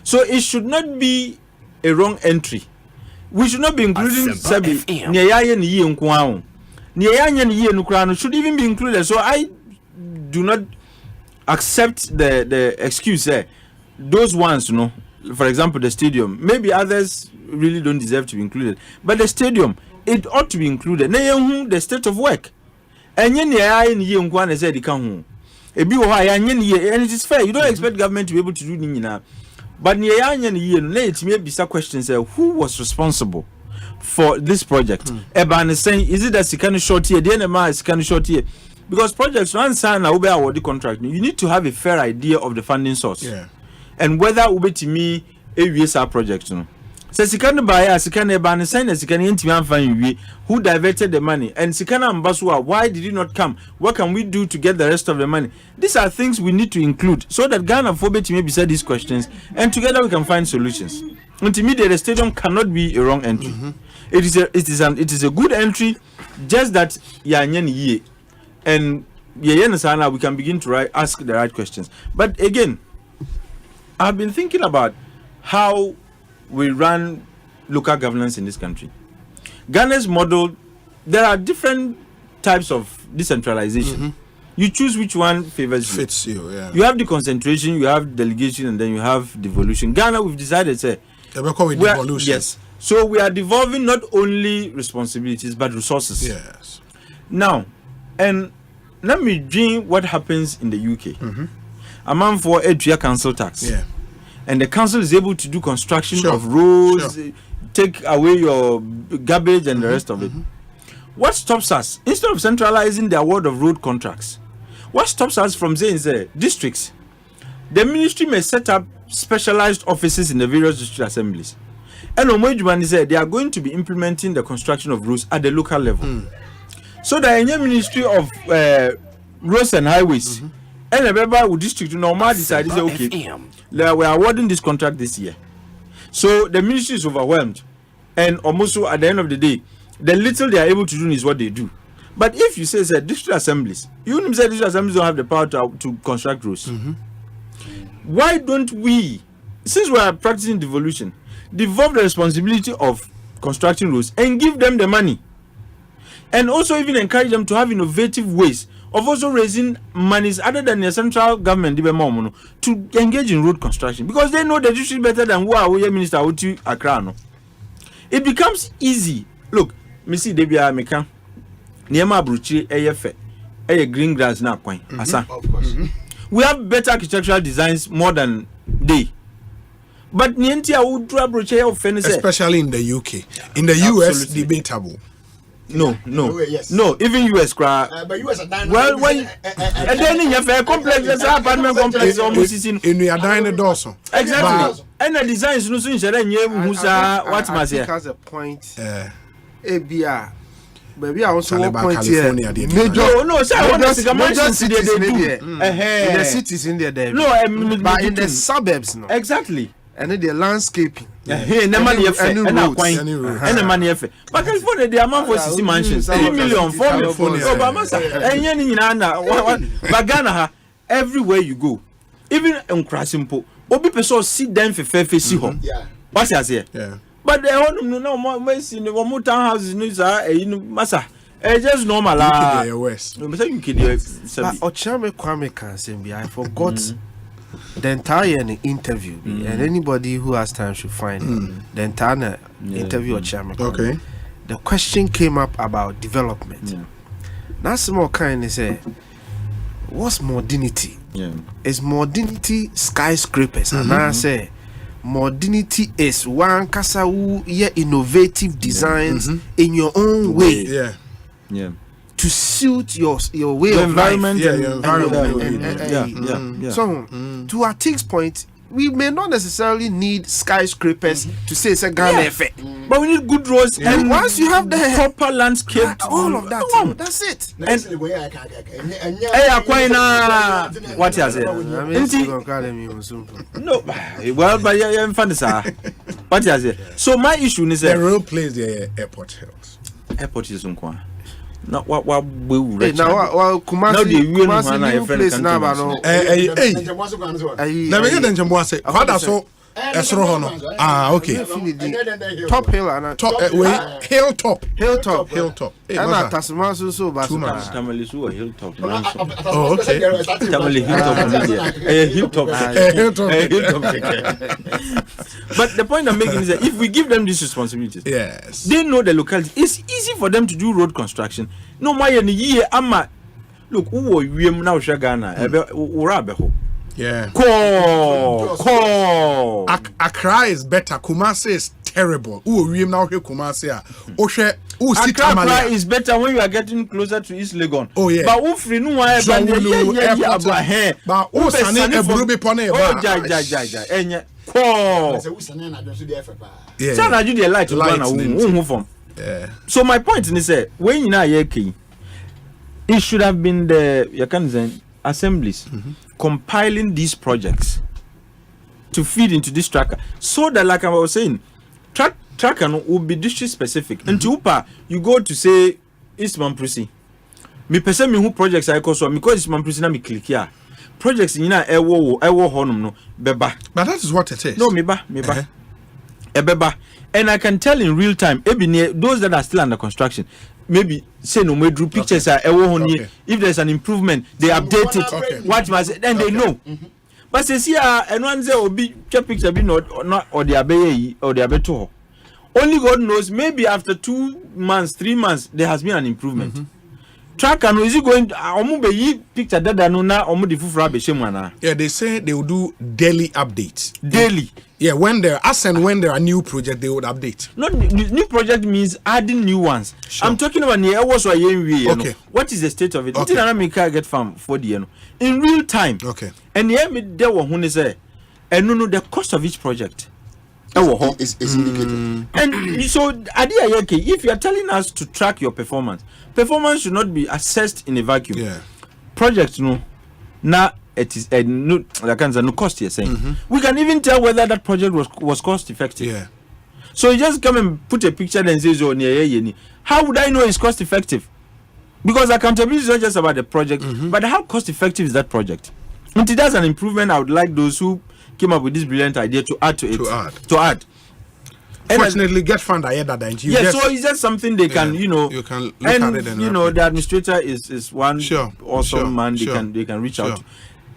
So it should not be a wrong entry. We should not be including Sabi Nyaye ni nko should even be included. So I do not accept the excuse those ones, for example, the stadium. Maybe others really don't deserve to be included, but the stadium, it ought to be included. The state of work. And and it is fair. You don't expect government to be able to do it. But let me be some questions. Who was responsible for this project? Eban is saying, is it a second short year? DNMA is second short year. Because projects run sign a award contract. You need to have a fair idea of the funding source. And whether ube to me a USR project. So second buyer, second Eban is saying a second intimate who diverted the money. And second ambassador, why did you not come? What can we do to get the rest of the money? These are things we need to include so that Ghana Phobia to maybe say these questions and together we can find solutions. Ultimately, the stadium cannot be a wrong entry. It is a good entry, just that and we can begin to ask the right questions. But again, I've been thinking about how we run local governance in this country. Ghana's model, there are different types of decentralization. You choose which one fits you. You have the concentration, you have delegation, and then you have devolution. Ghana, we've decided devolution. So we are devolving not only responsibilities but resources. Yes. Now, and let me dream what happens in the UK. A man for a council tax. And the council is able to do construction of roads, take away your garbage and the rest of it. What stops us? Instead of centralizing the award of road contracts, what stops us from saying, districts? The ministry may set up specialized offices in the various district assemblies. And Omojumani said they are going to be implementing the construction of roads at the local level. So the Ministry of Roads and Highways and the member district normal decided okay, we are awarding this contract this year. So the ministry is overwhelmed, and almost at the end of the day, the little they are able to do is what they do. But if you say district assemblies, you say district assemblies don't have the power to construct roads. Why don't we, since we are practicing devolution, devolve the responsibility of constructing roads and give them the money, and also even encourage them to have innovative ways of also raising monies other than the central government to engage in road construction, because they know the district better than who are minister Oti Accra. It becomes easy. Look, me see Debia Meka Niema Bruchi Eyefe green grass na kwan. Asa. Of course. We have better architectural designs more than they. But Nientia would Bruchi especially in the UK. In the US, debatable. No, even US but US are done. Well, when and then you have a complex, there's an apartment complex almost in your dining also. Exactly. And the designs no so in what must here has a point. ABR. Maybe I also one point here. No, sir, what is the mansion in the cities in there. No, but in the suburbs, no. Exactly. And then the landscaping. Any money. But California, the amount for 60 mansions, 3 million, 4 million. But Ghana, everywhere you go, even in Krasimpo, Obi person sit down for fair see home. What's that here? But the home no more in the one townhouses news massa. Just normal. West. But Ochame Kwame can say, I forgot. The entire interview, and anybody who has time should find the entire interview of Chairman. Okay. The question came up about development. Now, some more kind of say, what's modernity? Is modernity skyscrapers? And I say, modernity is one kasa who innovative designs in your own way. To suit your way of environment, life. Your environment. So, to our Tig's point, we may not necessarily need skyscrapers to say it's a Ghana effect. But we need good roads, and once you have the proper landscape, all of that, that's it. And what is it? No, well, but you're fantasy. What is it? So my issue is the real place the airport hills. Airport is on. Now what we Kumasi new place now, but no. Now we get the Njamwase. Father so Esro hono. Ah, okay. Top hill and top hilltop. Hilltop. And Tasman so bad. Tamale so hilltop. Oh, okay. Tamale hilltop. Hilltop. But the point I'm making is that if we give them these responsibilities, yes, they know the locality. It's easy for them to do road construction. No matter the year, look, who we now Shagana, Urabeho. Yeah. Call. Accra is better. Kumasi is terrible. We now hear Kumasi. Accra is better when you are getting closer to East Legon. Oh yeah. But if you know why, but oh, Sane Ebrubi Pone. Oh, ja. Call. Yeah. So my point is that when you know it should have been the assemblies compiling these projects to feed into this tracker, so that, like I was saying, tracker will be district specific. And to Upa, you go to say East Mamprisi. Me person me who projects I call so because East Mamprisi na me click here. Projects in ewo honum no beba. But that is what it is. No, meba. Beba. And I can tell in real time, those that are still under construction, maybe say no we drew pictures if there's an improvement, they update it. What must then they know. But say see and one say obi picture be not or the abe or the abeto. Only God knows, maybe after 2 months, 3 months, there has been an improvement. Track and is it going picture that yeah, they say they will do daily updates. Daily. Yeah, when there are new projects, they would update. Not new project means adding new ones. Sure. I'm talking about okay. What is the state of it? Okay. Get farm for the in real time. Okay. And there were say and no the cost of each project. Is indicated. And so if you are telling us to track your performance should not be assessed in a vacuum. Yeah. Projects now it is no cost you're saying. We can even tell whether that project was cost effective. Yeah. So you just come and put a picture and say how would I know it's cost effective? Because accountability is not just about the project, but how cost effective is that project? If that's an improvement, I would like those who came up with this brilliant idea to add to it. To add. Fortunately, get fund I that you so it's just something they can, you can look at it and the administrator is one awesome man they can reach out to.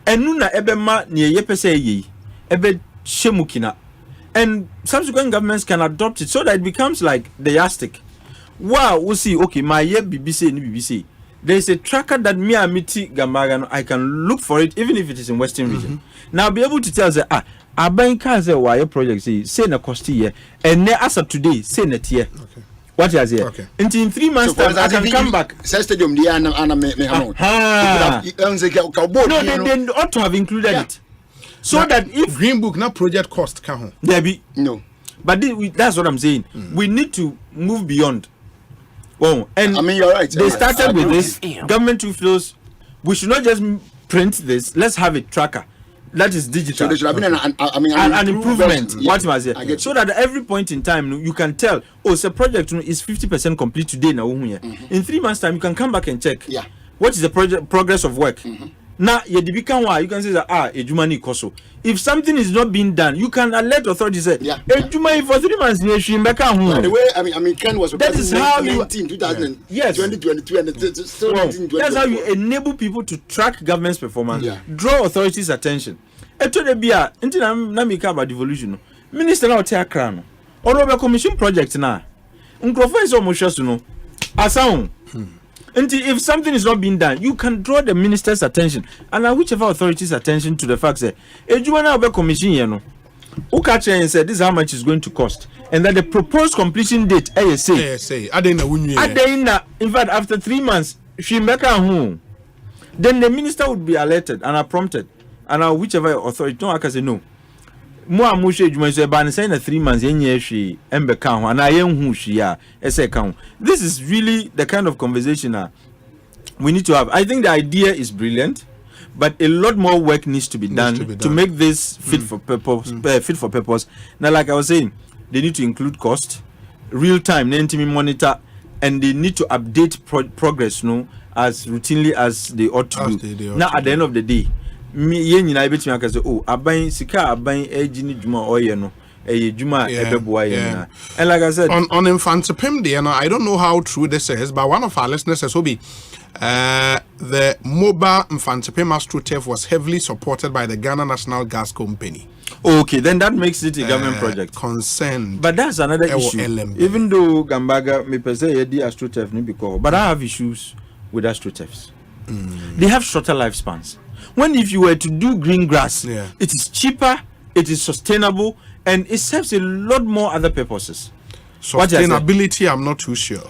And nuna ebema ni yepese yi ebe shemukina. And subsequent governments can adopt it so that it becomes like the yardstick. Wow, we see okay, my ye BBC ni BBC. There is a tracker that me amiti Gamagano, I can look for it even if it is in Western region. Now I'll be able to tell that Abanka say why project say na cost here and as of today say net here. Okay. What is here? Okay. Until in 3 months time I can come back. Stadium they ought to have included it. So now, that if Green Book now project cost can there be no. But that's what I'm saying. We need to move beyond. Oh, and I mean you're right. They started with this government two flows. We should not just print this. Let's have a tracker that is digital. So there should have been an improvement. What was it? So that at every point in time you can tell. Oh, so project is 50% complete today. Now, in 3 months' time, you can come back and check. Yeah. What is the progress of work? Now, you can say that Ejumani Koso. If something is not being done, you can alert authorities. Say, Ejumani for 3 months. The way Ken was. That is how you. 2000. Yes. 2022 and still 1920. That's how you enable people to track government's performance. Draw authorities' attention. Eto de bia, inti na mika about devolution. Minister na ote akra no. Ono commission project na. Nkrofo is almost just no. Asan. Until if something is not being done, you can draw the minister's attention and whichever authority's attention to the fact that Ejumana Obe Commission here no. Ukache and said this is how much it's going to cost, and that the proposed completion date ASA. In fact, after 3 months, then the minister would be alerted and prompted, and whichever authority no I can say no. More mushe Ejuma so ban say na 3 months yenye hwe embe kan ho na yenhu hwe ya ese kan. This is really the kind of conversation we need to have. I think the idea is brilliant, but a lot more work needs to be done to make this fit for purpose. Now, like I was saying, they need to include cost, real time, monitor, and they need to update progress, as routinely as they ought to do. Now, at the end of the day, me yen nyina betumi aka say oh aban sika aban agi ni dwuma oye no juma ebeboa yen. And like I said on infantipim there, I don't know how true this is, but one of our listeners says Obi, the mobile infantipim AstroTurf was heavily supported by the Ghana National Gas Company. Okay, then that makes it a government project. Concerned. But that's another issue. Even though Gambaga me per se the AstroTurf ni because, but I have issues with AstroTurfs. They have shorter lifespans. When if you were to do green grass, it is cheaper, it is sustainable, and it serves a lot more other purposes. Sustainability, I'm not too sure.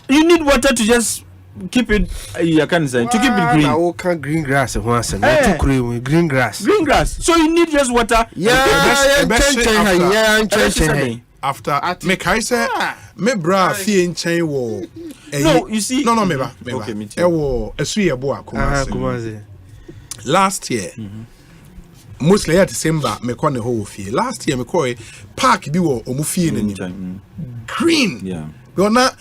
You need water to just keep it. I can't say to keep it green. I can't green grass. Green grass. Green grass. So you need just water. After make I say me bra fi enchen wo. No, you see. No, me ba. Okay, me too. Ewo esu ye bo Kumasi. Last year. Mostly at December, me call the whole fee. Last year, me call it park be wo omufie green. Yeah. You're not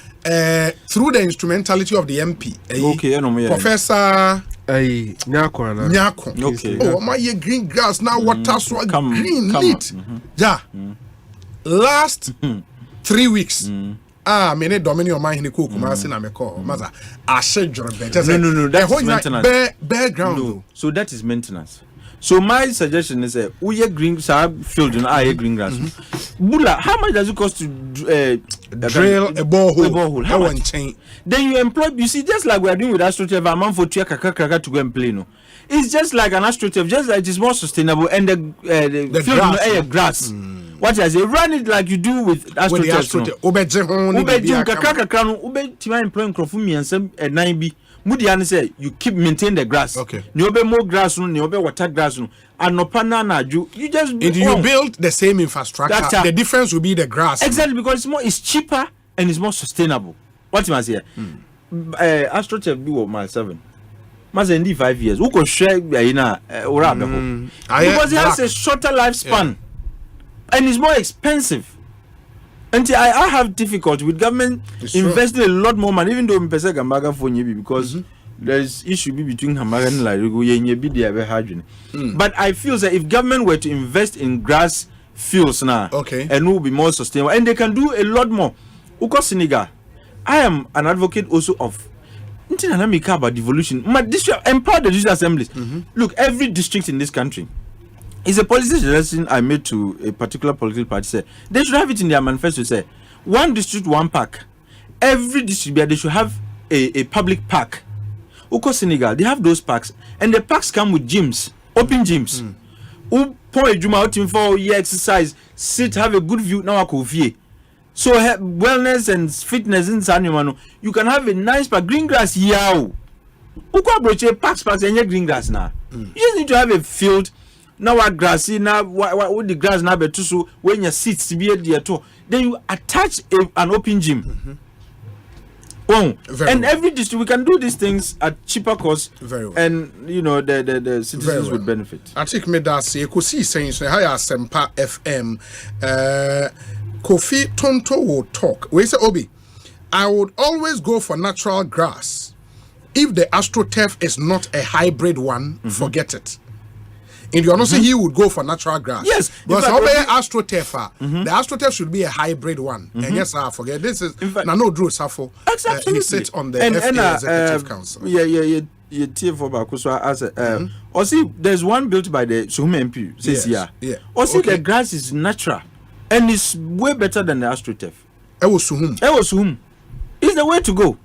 through the instrumentality of the MP. Okay, Professor Nyako. Okay. Oh, my green grass now water so green neat. Yeah. Last 3 weeks. Mene domini Omanhene ko Kumasi na me call. Maza. No, that's maintenance. Bare ground. No. So that is maintenance. So my suggestion is we green field in green grass. Bula, how much does it cost to drill a borehole? How much? Then you employ, you see, just like we are doing with AstroTurf, a man for kaka to go and play. No, it's just like an AstroTurf, just like it is more sustainable and the field grass. What I say, run it like you do with AstroTurf. Mudiani say you keep maintain the grass. Okay. Niobe more grass, niobe water grass. And no panana you just you build the same infrastructure. The difference will be the grass. Exactly, because it's cheaper and it's more sustainable. What you must say? AstroTurf do my 7. Must end 5 years. Who could share because it has a shorter lifespan and it's more expensive. And I have difficulty with government investing a lot more money, even though I'm pesek Gambaga for Nyebi because there's issue between Hamaga and Larigo Nyebi they are hard. But I feel that if government were to invest in grass fields now, and will be more sustainable, and they can do a lot more. Uko Senegal, I am an advocate also of about devolution. My district empower the district assemblies. Look, every district in this country. It's a policy suggestion I made to a particular political party. Say they should have it in their manifesto. Say 1 district, 1 park. Every district they should have a public park. Uko Senegal, they have those parks, and the parks come with gyms, open gyms. Who point a juma out in for exercise, sit, have a good view. Now so wellness and fitness in Sanimano, you can have a nice park, green grass. Uko broche parks and green grass now. You just need to have a field. Now what grassy now what the grass now be so when your seats to be there too, then you attach an open gym. And every district we can do these things at cheaper cost. Very well. And you know the citizens would benefit. I think me that say Ekosiisen so hi Asempa FM Kofi Tonto will talk. We say Obi, I would always go for natural grass. If the AstroTurf is not a hybrid one, forget it. In the honest, he would go for natural grass. Yes, because AstroTurf, the AstroTurf should be a hybrid one. And yes, I forget this is no Drew Safo. He sits on the FA Executive Council. Yeah. Osei, there's one built by the Suhum MP. Says Osei, the grass is natural and it's way better than the AstroTurf. Suhum. It's the way to go.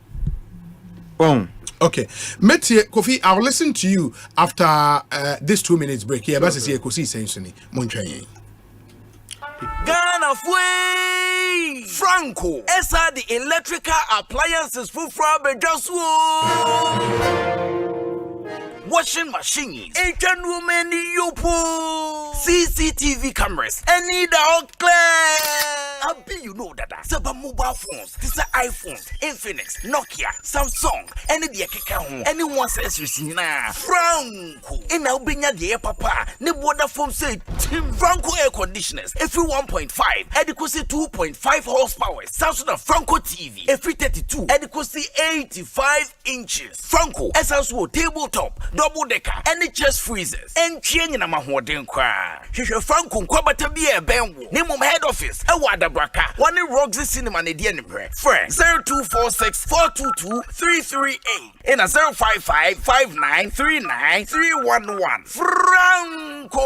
Okay, Metie Kofi, I'll listen to you after this 2 minutes break. Here, but it's Ekosiisen Montreal. Ghana Fway Franco Esa the electrical appliances for washing machines, Asian women yopo, CCTV cameras, and need out clear. Abi, you know that. Saba mobile phones, this are iPhones, Infinix, Nokia, Samsung, any the Keka, anyone says you na Franco. In our binya the papa, ne water phone say Tim Franco air conditioners, every 1.5, adequacy 2.5 horsepower, Samsung Franco TV, every 32, adequacy 85 inches. Franco, SSO tabletop, double decker, any chest freezers, and chain in a mahoden cry. Franco, Kwabena be a benwo. Name of head office, a wada braka, one in Roxy Cinema, and the enemy. Friend 0246 422 338 and a 055 5939 311. Franco,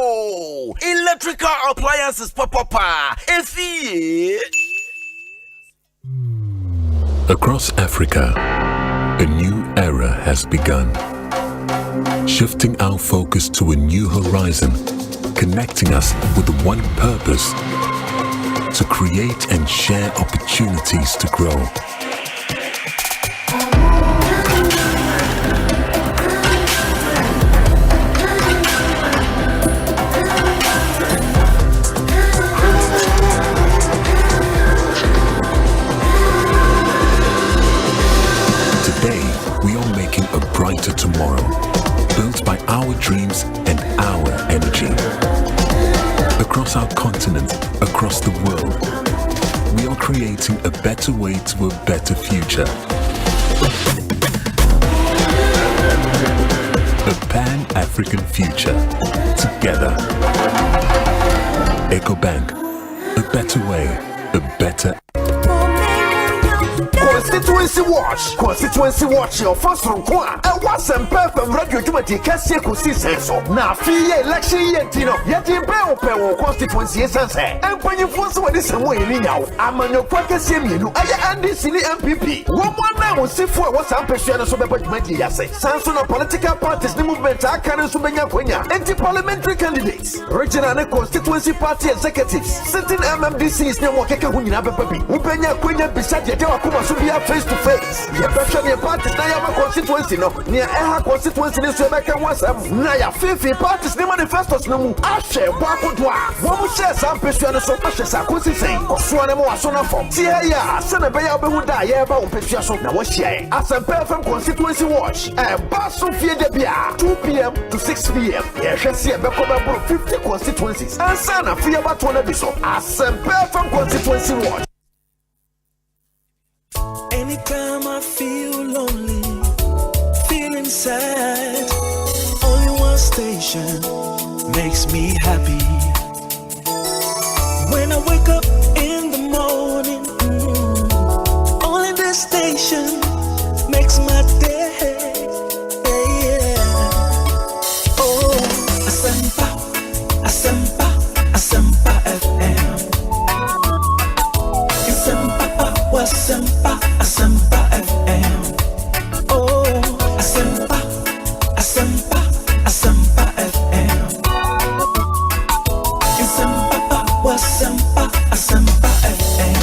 electrical appliances, papa. Across Africa, a new era has begun, shifting our focus to a new horizon, connecting us with one purpose: to create and share opportunities to grow. Today, we are making a brighter tomorrow, built by our dreams and our energy. Across our continent, across the world, we are creating a better way to a better future. A Pan-African future. Together. EcoBank. A better way, a better. Constituency watch your first from Kwa. And what's some perfect radio to make Ekosiisen so. Now, free election yet, yet in Bell constituency is answer. And when you force what is away now, I'm on your pocket same you. I am this in the MPP. One now will see for what's up to share so much money. I say, Samson of political parties, the movement, I can't Subenya Quenya, anti parliamentary candidates, regional and constituency party executives, sitting MMDC is no more Kekahuna Papi, Upenya Quenya beside the Akuma Subia face to face. You better be a party now, constituency no near Eha constituency in Sebeka was Naya 50 parties, the manifestos no Ashe, Wakudwa, one share some person so much as I could say, or Swanamo Asona from Tia, Senabaya Behuda, Yaba, Petriaso, now what's here? Asempa FM constituency watch, and Basu Fiedebia, 2 p.m. to 6 p.m. Yes, I see a Bekoba 50 constituencies, and Sana Fiaba Tonabiso, Asempa FM constituency watch. Anytime I feel lonely, feeling sad, only one station makes me happy. When I wake up in the morning, only this station makes my day. Oh, Asempa, Asempa, Asempa FM. Asempa, Asempa FM. Oh, Asempa, Asempa, Asempa FM. Asempa, Asempa FM.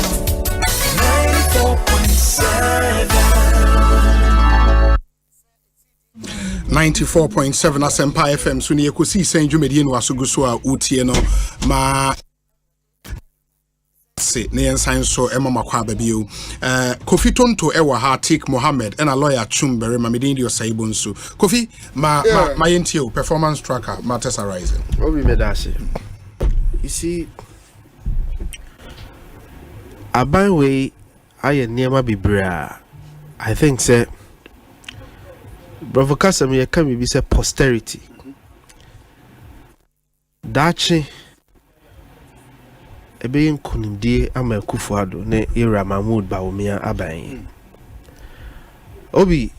94.7 Asempa FM. So ni Ekosiisen dwumedie no asoguso a utie no ma se ne ensan so emama kwa babio Kofi Tonto ewa ha Tik Mohammed and a lawyer Chumbere Mamedin dio Saibunsu Kofi ma yentio performance tracker matters arising. Obi medase. You see, aban way aye niema bibra. I think say Bravo Kasam ye can be say posterity. Dachi ebe nkunimdie ama Kufuado ne era Mahmoud Bawumia aban. Obi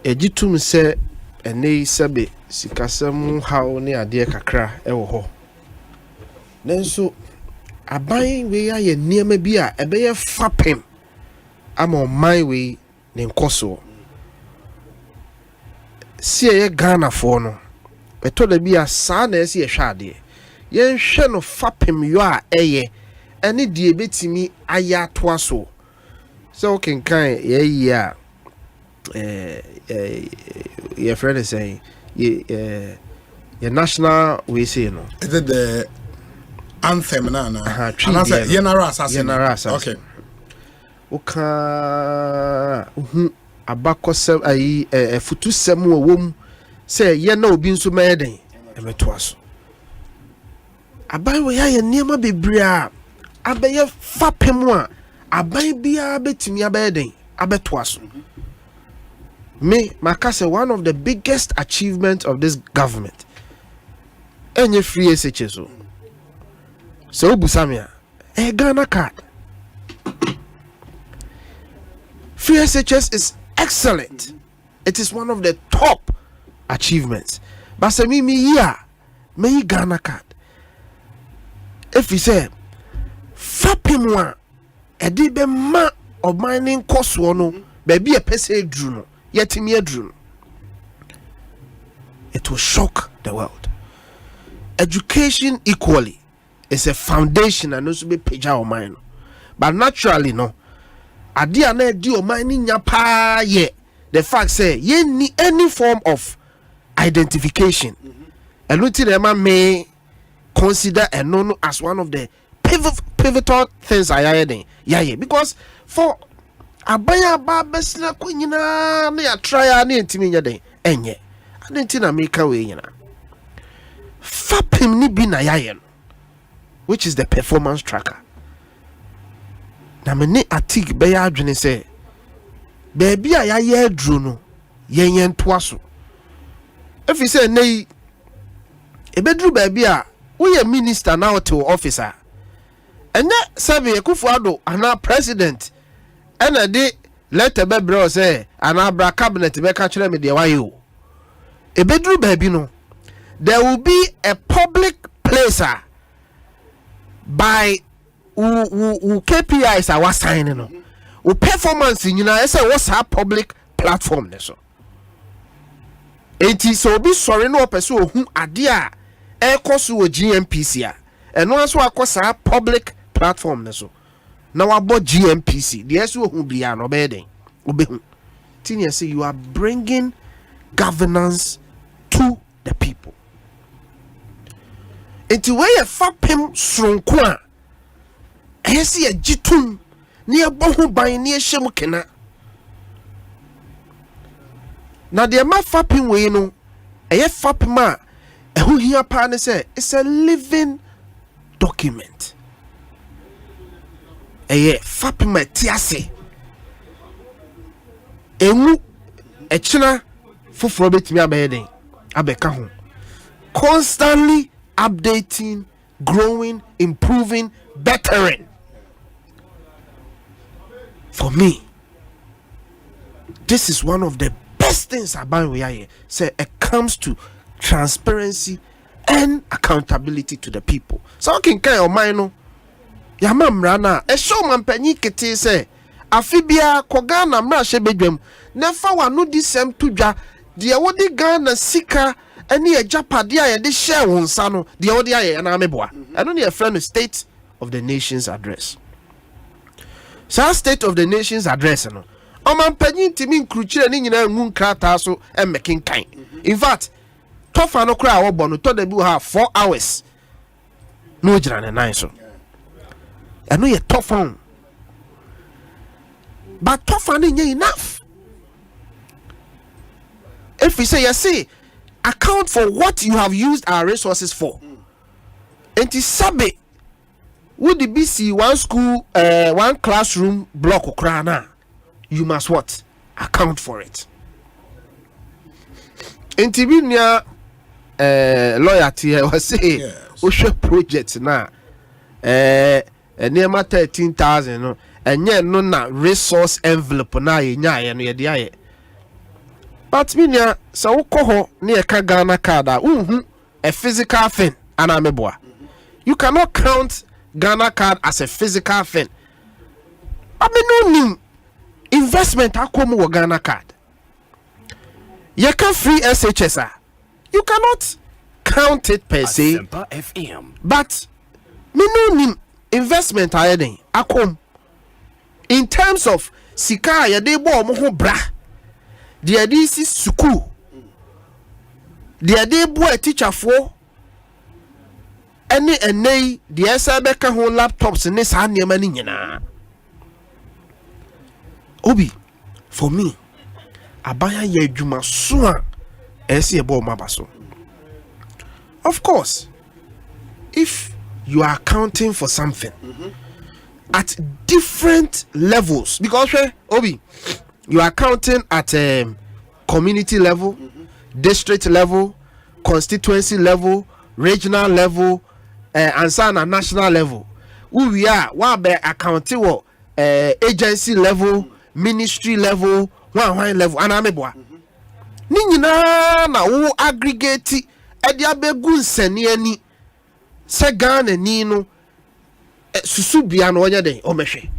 ejitum se ene sebe sikasem haw ne ade kakra ewo ho. Nenso aban we aye niema bi a ebe ye fapem ama man we ne nkoso. Si ye Ghana for no eto da bi a sa na esi ye hwade. Yen hwe no fapem yo a eye ene die betimi aya to aso. So kenkan ye a your friend is saying your national we say no. Is it the anthem na anasa general assassin okay oka abakosem ayi futusem wom say ye na obi nso meden emeto aso aban we ya niema bebre a abeye fapem a aban bia betimi abeden abeto aso me makase one of the biggest achievements of this government enye free SHS so busamia Ghana card free SHS is excellent. It is one of the top achievements. But say me me Ghana card. If you say fapimwa edibe ma of mining cost no baby a pese dru no yetimi adru no, it will shock the world. Education equally is a foundation and also be peja o mine. But naturally no adia na di o man nya pa ye the fact say ye ni any form of identification and what the may consider and known as one of the pivotal things I heard yeah because for abaya ba besna kunyina na ya try na ntimi nya den enye adenti na make we nyina fapem ni bi na yaye no, which is the performance tracker. Na mene atik be ya adwene se baby a ya adru no yen to so if you say nei ebedru baby a we minister now to officer ene sabe Ekufuado ana president ena de letter be bro say ana bra cabinet be ka kire me de wayo ebedru baby no there will be a public placer by who KPIs are signing no who performance in what's our public platform so enti so be sorry no person who adia e koso GMPC and no so akosa public platform so now about GMPC the so who be no be den obehu tin say you are bringing governance to the people enti we ye fapem sronko a esi a jitum ni abo ban ni ehyem kena na de ma fapem we no eye fapem a eho hia pa ne say it's a living document eye fapem atiase emu echina foforo betimi abeden abeka ho constantly updating, growing, improving, bettering. For me, this is one of the best things about we are here. Say it comes to transparency and accountability to the people. So I can kind of mind no. Ya mamrana e show man panyi kete say afibia ko Ghana mra hye bedwam na fa wano disem tudwa de wodi Ghana sika any a japade a de share won sa no de wodi aye na meboa eno ne friend State of the Nations address. So State of the Nations address no oman panyi ntimi nkruchire ni nyina ngu nkrata so emekin kan. In fact tofa no kra wo bono to da bi ha 4 hours no jira ne nan so eno ye tough on but tough on enough. If we say, you see, account for what you have used our resources for. And to sabe, would the BC one school, one classroom blockokrana, you must what? Account for it. And to be near loyalty, I was saying, Osha project now, near 13,000, no, and yet no na resource envelope na ye. But minya sa ukoho ni eka Ghana card a physical thing anameboa. You cannot count Ghana card as a physical thing. I mean no investment akomu wo Ghana card. You can free SHS. You cannot count it per se. Asempa FM. But me no investment ayeden akom. In terms of sika ya de bo mo ho bra. Dia this is school. Dia de bo a teacher for any ene the SBK ho laptops ne saa nneɛma ni nyinaa. Obi, for me, abaya ye adwuma so a esi ebo mabaso. Of course, if you are accounting for something at different levels, because Obi, you are accounting at community level, district level, constituency level, regional level, and so on national level. We are accounting what agency level, ministry level, one level, and ameboa. Ni nyina na wo aggregate edi abegu nsani ani se Ghana ni no susu bia no onye den o mehwe.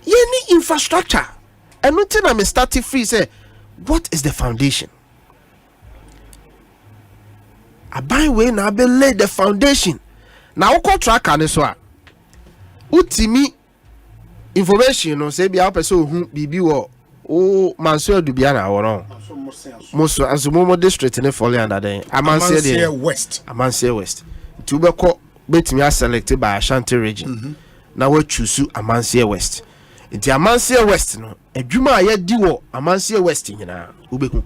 Ye ni infrastructure. Eno tin na me start free say what is the foundation? Aban we na be lay the foundation. Na wo tracker ne so a utimi information no say bia person ohu bibi wo o manso adubia na wo no moso azumomo district ne fall under den Amansie West nti ubekọ betimi select by Asante region na we choose Amansie West nti Amansie West no adwuma a yedi wo Amansie West nyina ubehu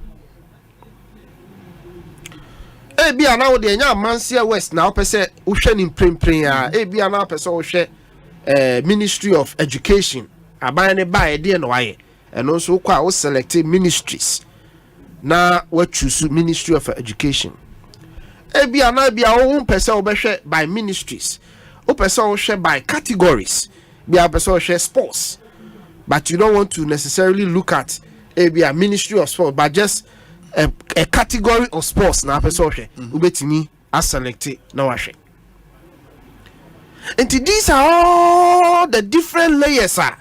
bia na wo de nya Amansie West na opese wo hwe ni mprempren a bia na opese wo hwe Ministry of Education aban ne ba e de no waye eno so kwa wo select ministries na we choose Ministry of Education bia na bia wo pese wo behwe by ministries wo pese wo hwe by categories bia pese wo hwe sports, but you don't want to necessarily look at bia Ministry of Sport but just a category of sports na pese wo hwe ubetimi a select na wa hwe. And these are all the different layers are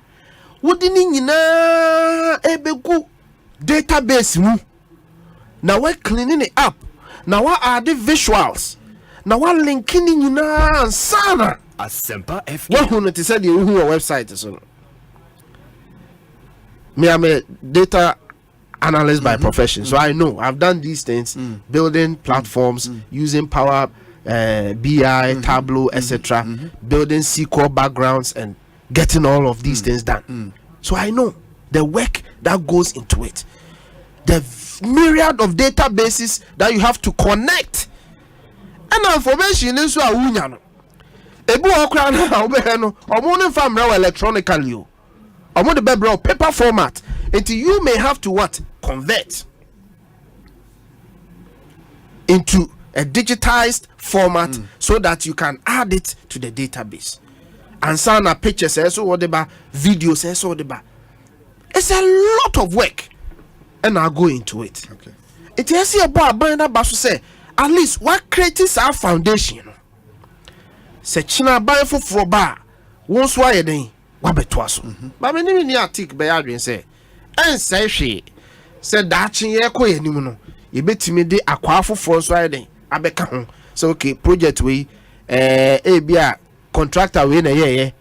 wodini nyina ebegu database mu. Now we're cleaning it up. Now what are the visuals? Now what linking nyina sana Asempa FM. What who not say the website so. Me am a data analyst by profession, so I know I've done these things, building platforms using Power BI, Tableau, etc., building SQL backgrounds and getting all of these things done. So I know the work that goes into it, the myriad of databases that you have to connect, and information is so awunya no. Ebu okra na obere no, omo no fam rew electronically o. Omo de bebro paper format. Until you may have to what? Convert into a digitized format so that you can add it to the database. And some pictures, so whatever, videos, so whatever. It's a lot of work, and I'll go into it. Okay. It is about Bernard Basu say, at least what creates our foundation. Se China buy for bar, once why then, what betwaso. But many in the article by Adrian say, and say she said that she echo any you bet me de aqua for so then. Abeka ho so okay project we bia contractor we na ye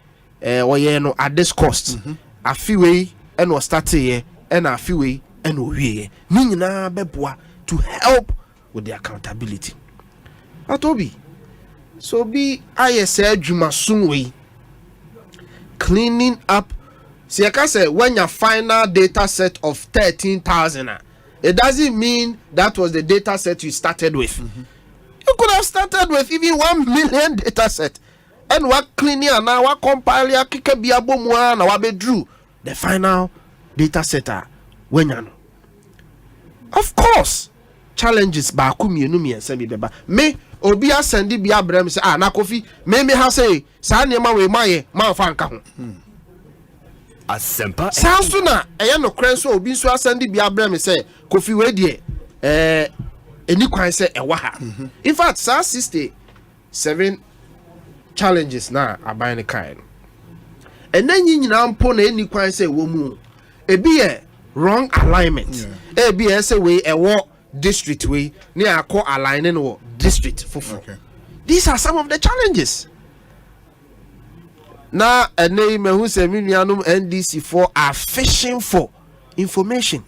we no at this cost afi we and was start here and afi we and we ni nyina beboa to help with the accountability atobi so be ISA adwuma sun we cleaning up see I can say when your final data set of 13,000 it doesn't mean that was the data set you started with. You could have started with even 1 million data set. And what cleaning and now what compile ya kike biabo mwa na wabe drew the final data setter when you know. Of course, challenges ba kumienu mi ensembi beba. Me obi asendi bia brem say na kofi me ha say sa niema we maye man fa nka ho. Asempa. Sounds na eya no kren so obi so asendi bia brem say kofi we die any kwan say ewa ha. In fact, 67 challenges na aban ne kind. And then nyina mpo na any kwan say wo mu. E be wrong alignment. E be say we ewo district we ne akọ aligning wo district fufu. Okay. These are some of the challenges. Na ene me hu say menuanum NDC4 are fishing for information.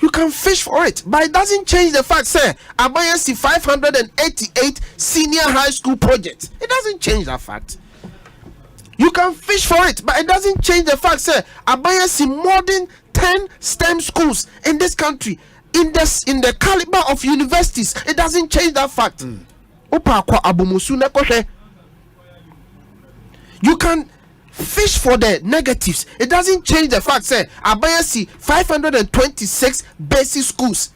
You You can fish for it, but it doesn't change the fact, say, Abaya see 588 senior high school projects. It doesn't change that fact. You can fish for it, but it doesn't change the fact, say, Abaya see more than 10 STEM schools in this country, in the caliber of universities. It doesn't change that fact. You can fish for the negatives. It doesn't change the fact, say, Abaya see 526 basic schools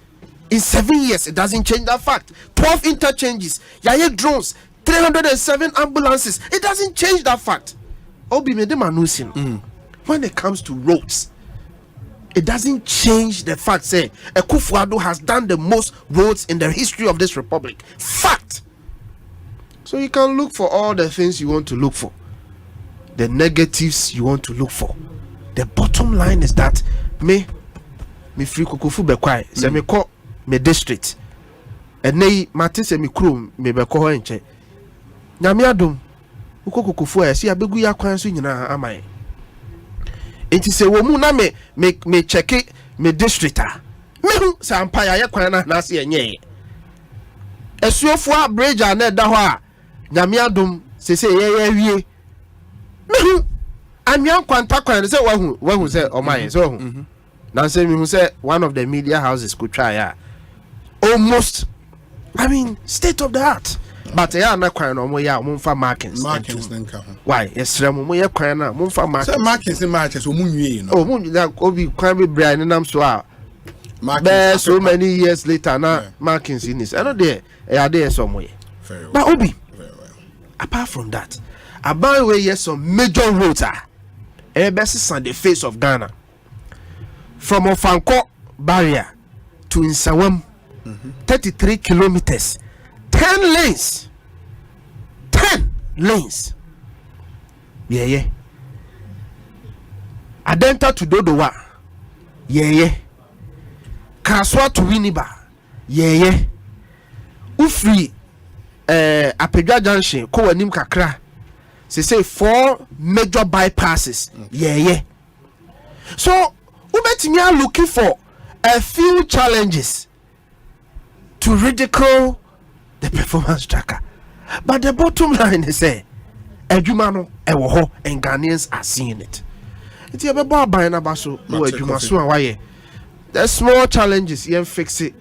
in 7 years. It doesn't change that fact. 12 interchanges, Yaya drones, 307 ambulances. It doesn't change that fact. When it comes to roads, it doesn't change the fact, say, Akufo-Addo has done the most roads in the history of this republic. Fact. So you can look for all the things you want to look for, the negatives you want to look for. The bottom line is that me free kukufu bekwai se me ko me district ene mate se me krom me beko ho enche nyame adom kukufu a se abegu ya kwan so nyina amai enti se wo mu na me check me district a me hu se ampa ya kwan na se enye esuofo a bridge na da ho a nyame adom se ye wie mehu anyan kwanta kwan say wahu say oman so hu na say me hu say one of the media houses could try almost, I mean, state of the art, but ya na kwan no mo ya mo fa markings nka ho why yesre mo ye kwan na mo fa markings say markings in matches o mu nwie no o mu that obi kwan be bra ni nam so a markings so many years later na markings in this I know there there somewhere but obi apart from that, about where yes some major roads are best on the face of Ghana, from Ofanko barrier to Nsawam, 33 kilometers, 10 lanes. Yeah. Adenta to Dodowa, yeah. Kaswa to Winneba, yeah. Ufri Apedra Junction, Kowanim Kakra. Say 4 major bypasses. Yeah. So, we are looking for a few challenges to ridicule the performance tracker. But the bottom line is say, Ejumano, Ewoho, and Ghanaians are seeing it. It's a baba by an abaso, Ejumasu, the small challenges, you fix it.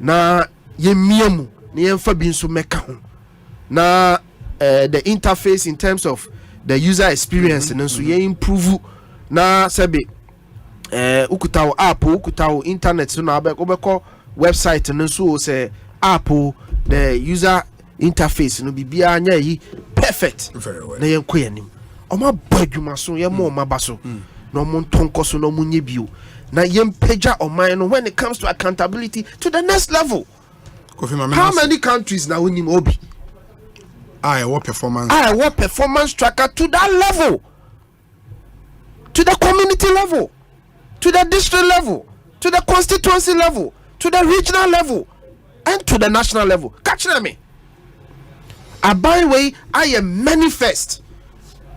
Na ye miamu, ni fabinsu meka. Na the interface in terms of the user experience and so you improve na sebe ukutawo app ukutawo internet so na obeko website and so say app the user interface no bibia anya yi perfect very well na yenko yanim oma badwuma so ye mo ma baso na omo ntonko so na omo nye bio na yempeja oman no when it comes to accountability to the next level. How many countries now we obi what performance tracker to that level, to the community level, to the district level, to the constituency level, to the regional level, and to the national level. Catch me. By way, I am manifest.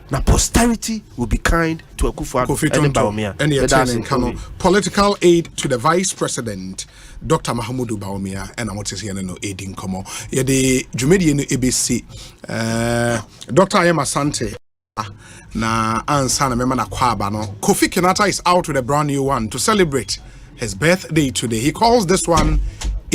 Now posterity will be kind to Akufo-Addo and political aid to the vice president Dr. Mahamudu Bawumia and I'm here no aiding komo ye the Jumedi no ABC Dr. Asante na ansa na mema na Kwabena no Kofi Kenyatta is out with a brand new one to celebrate his birthday today. He calls this one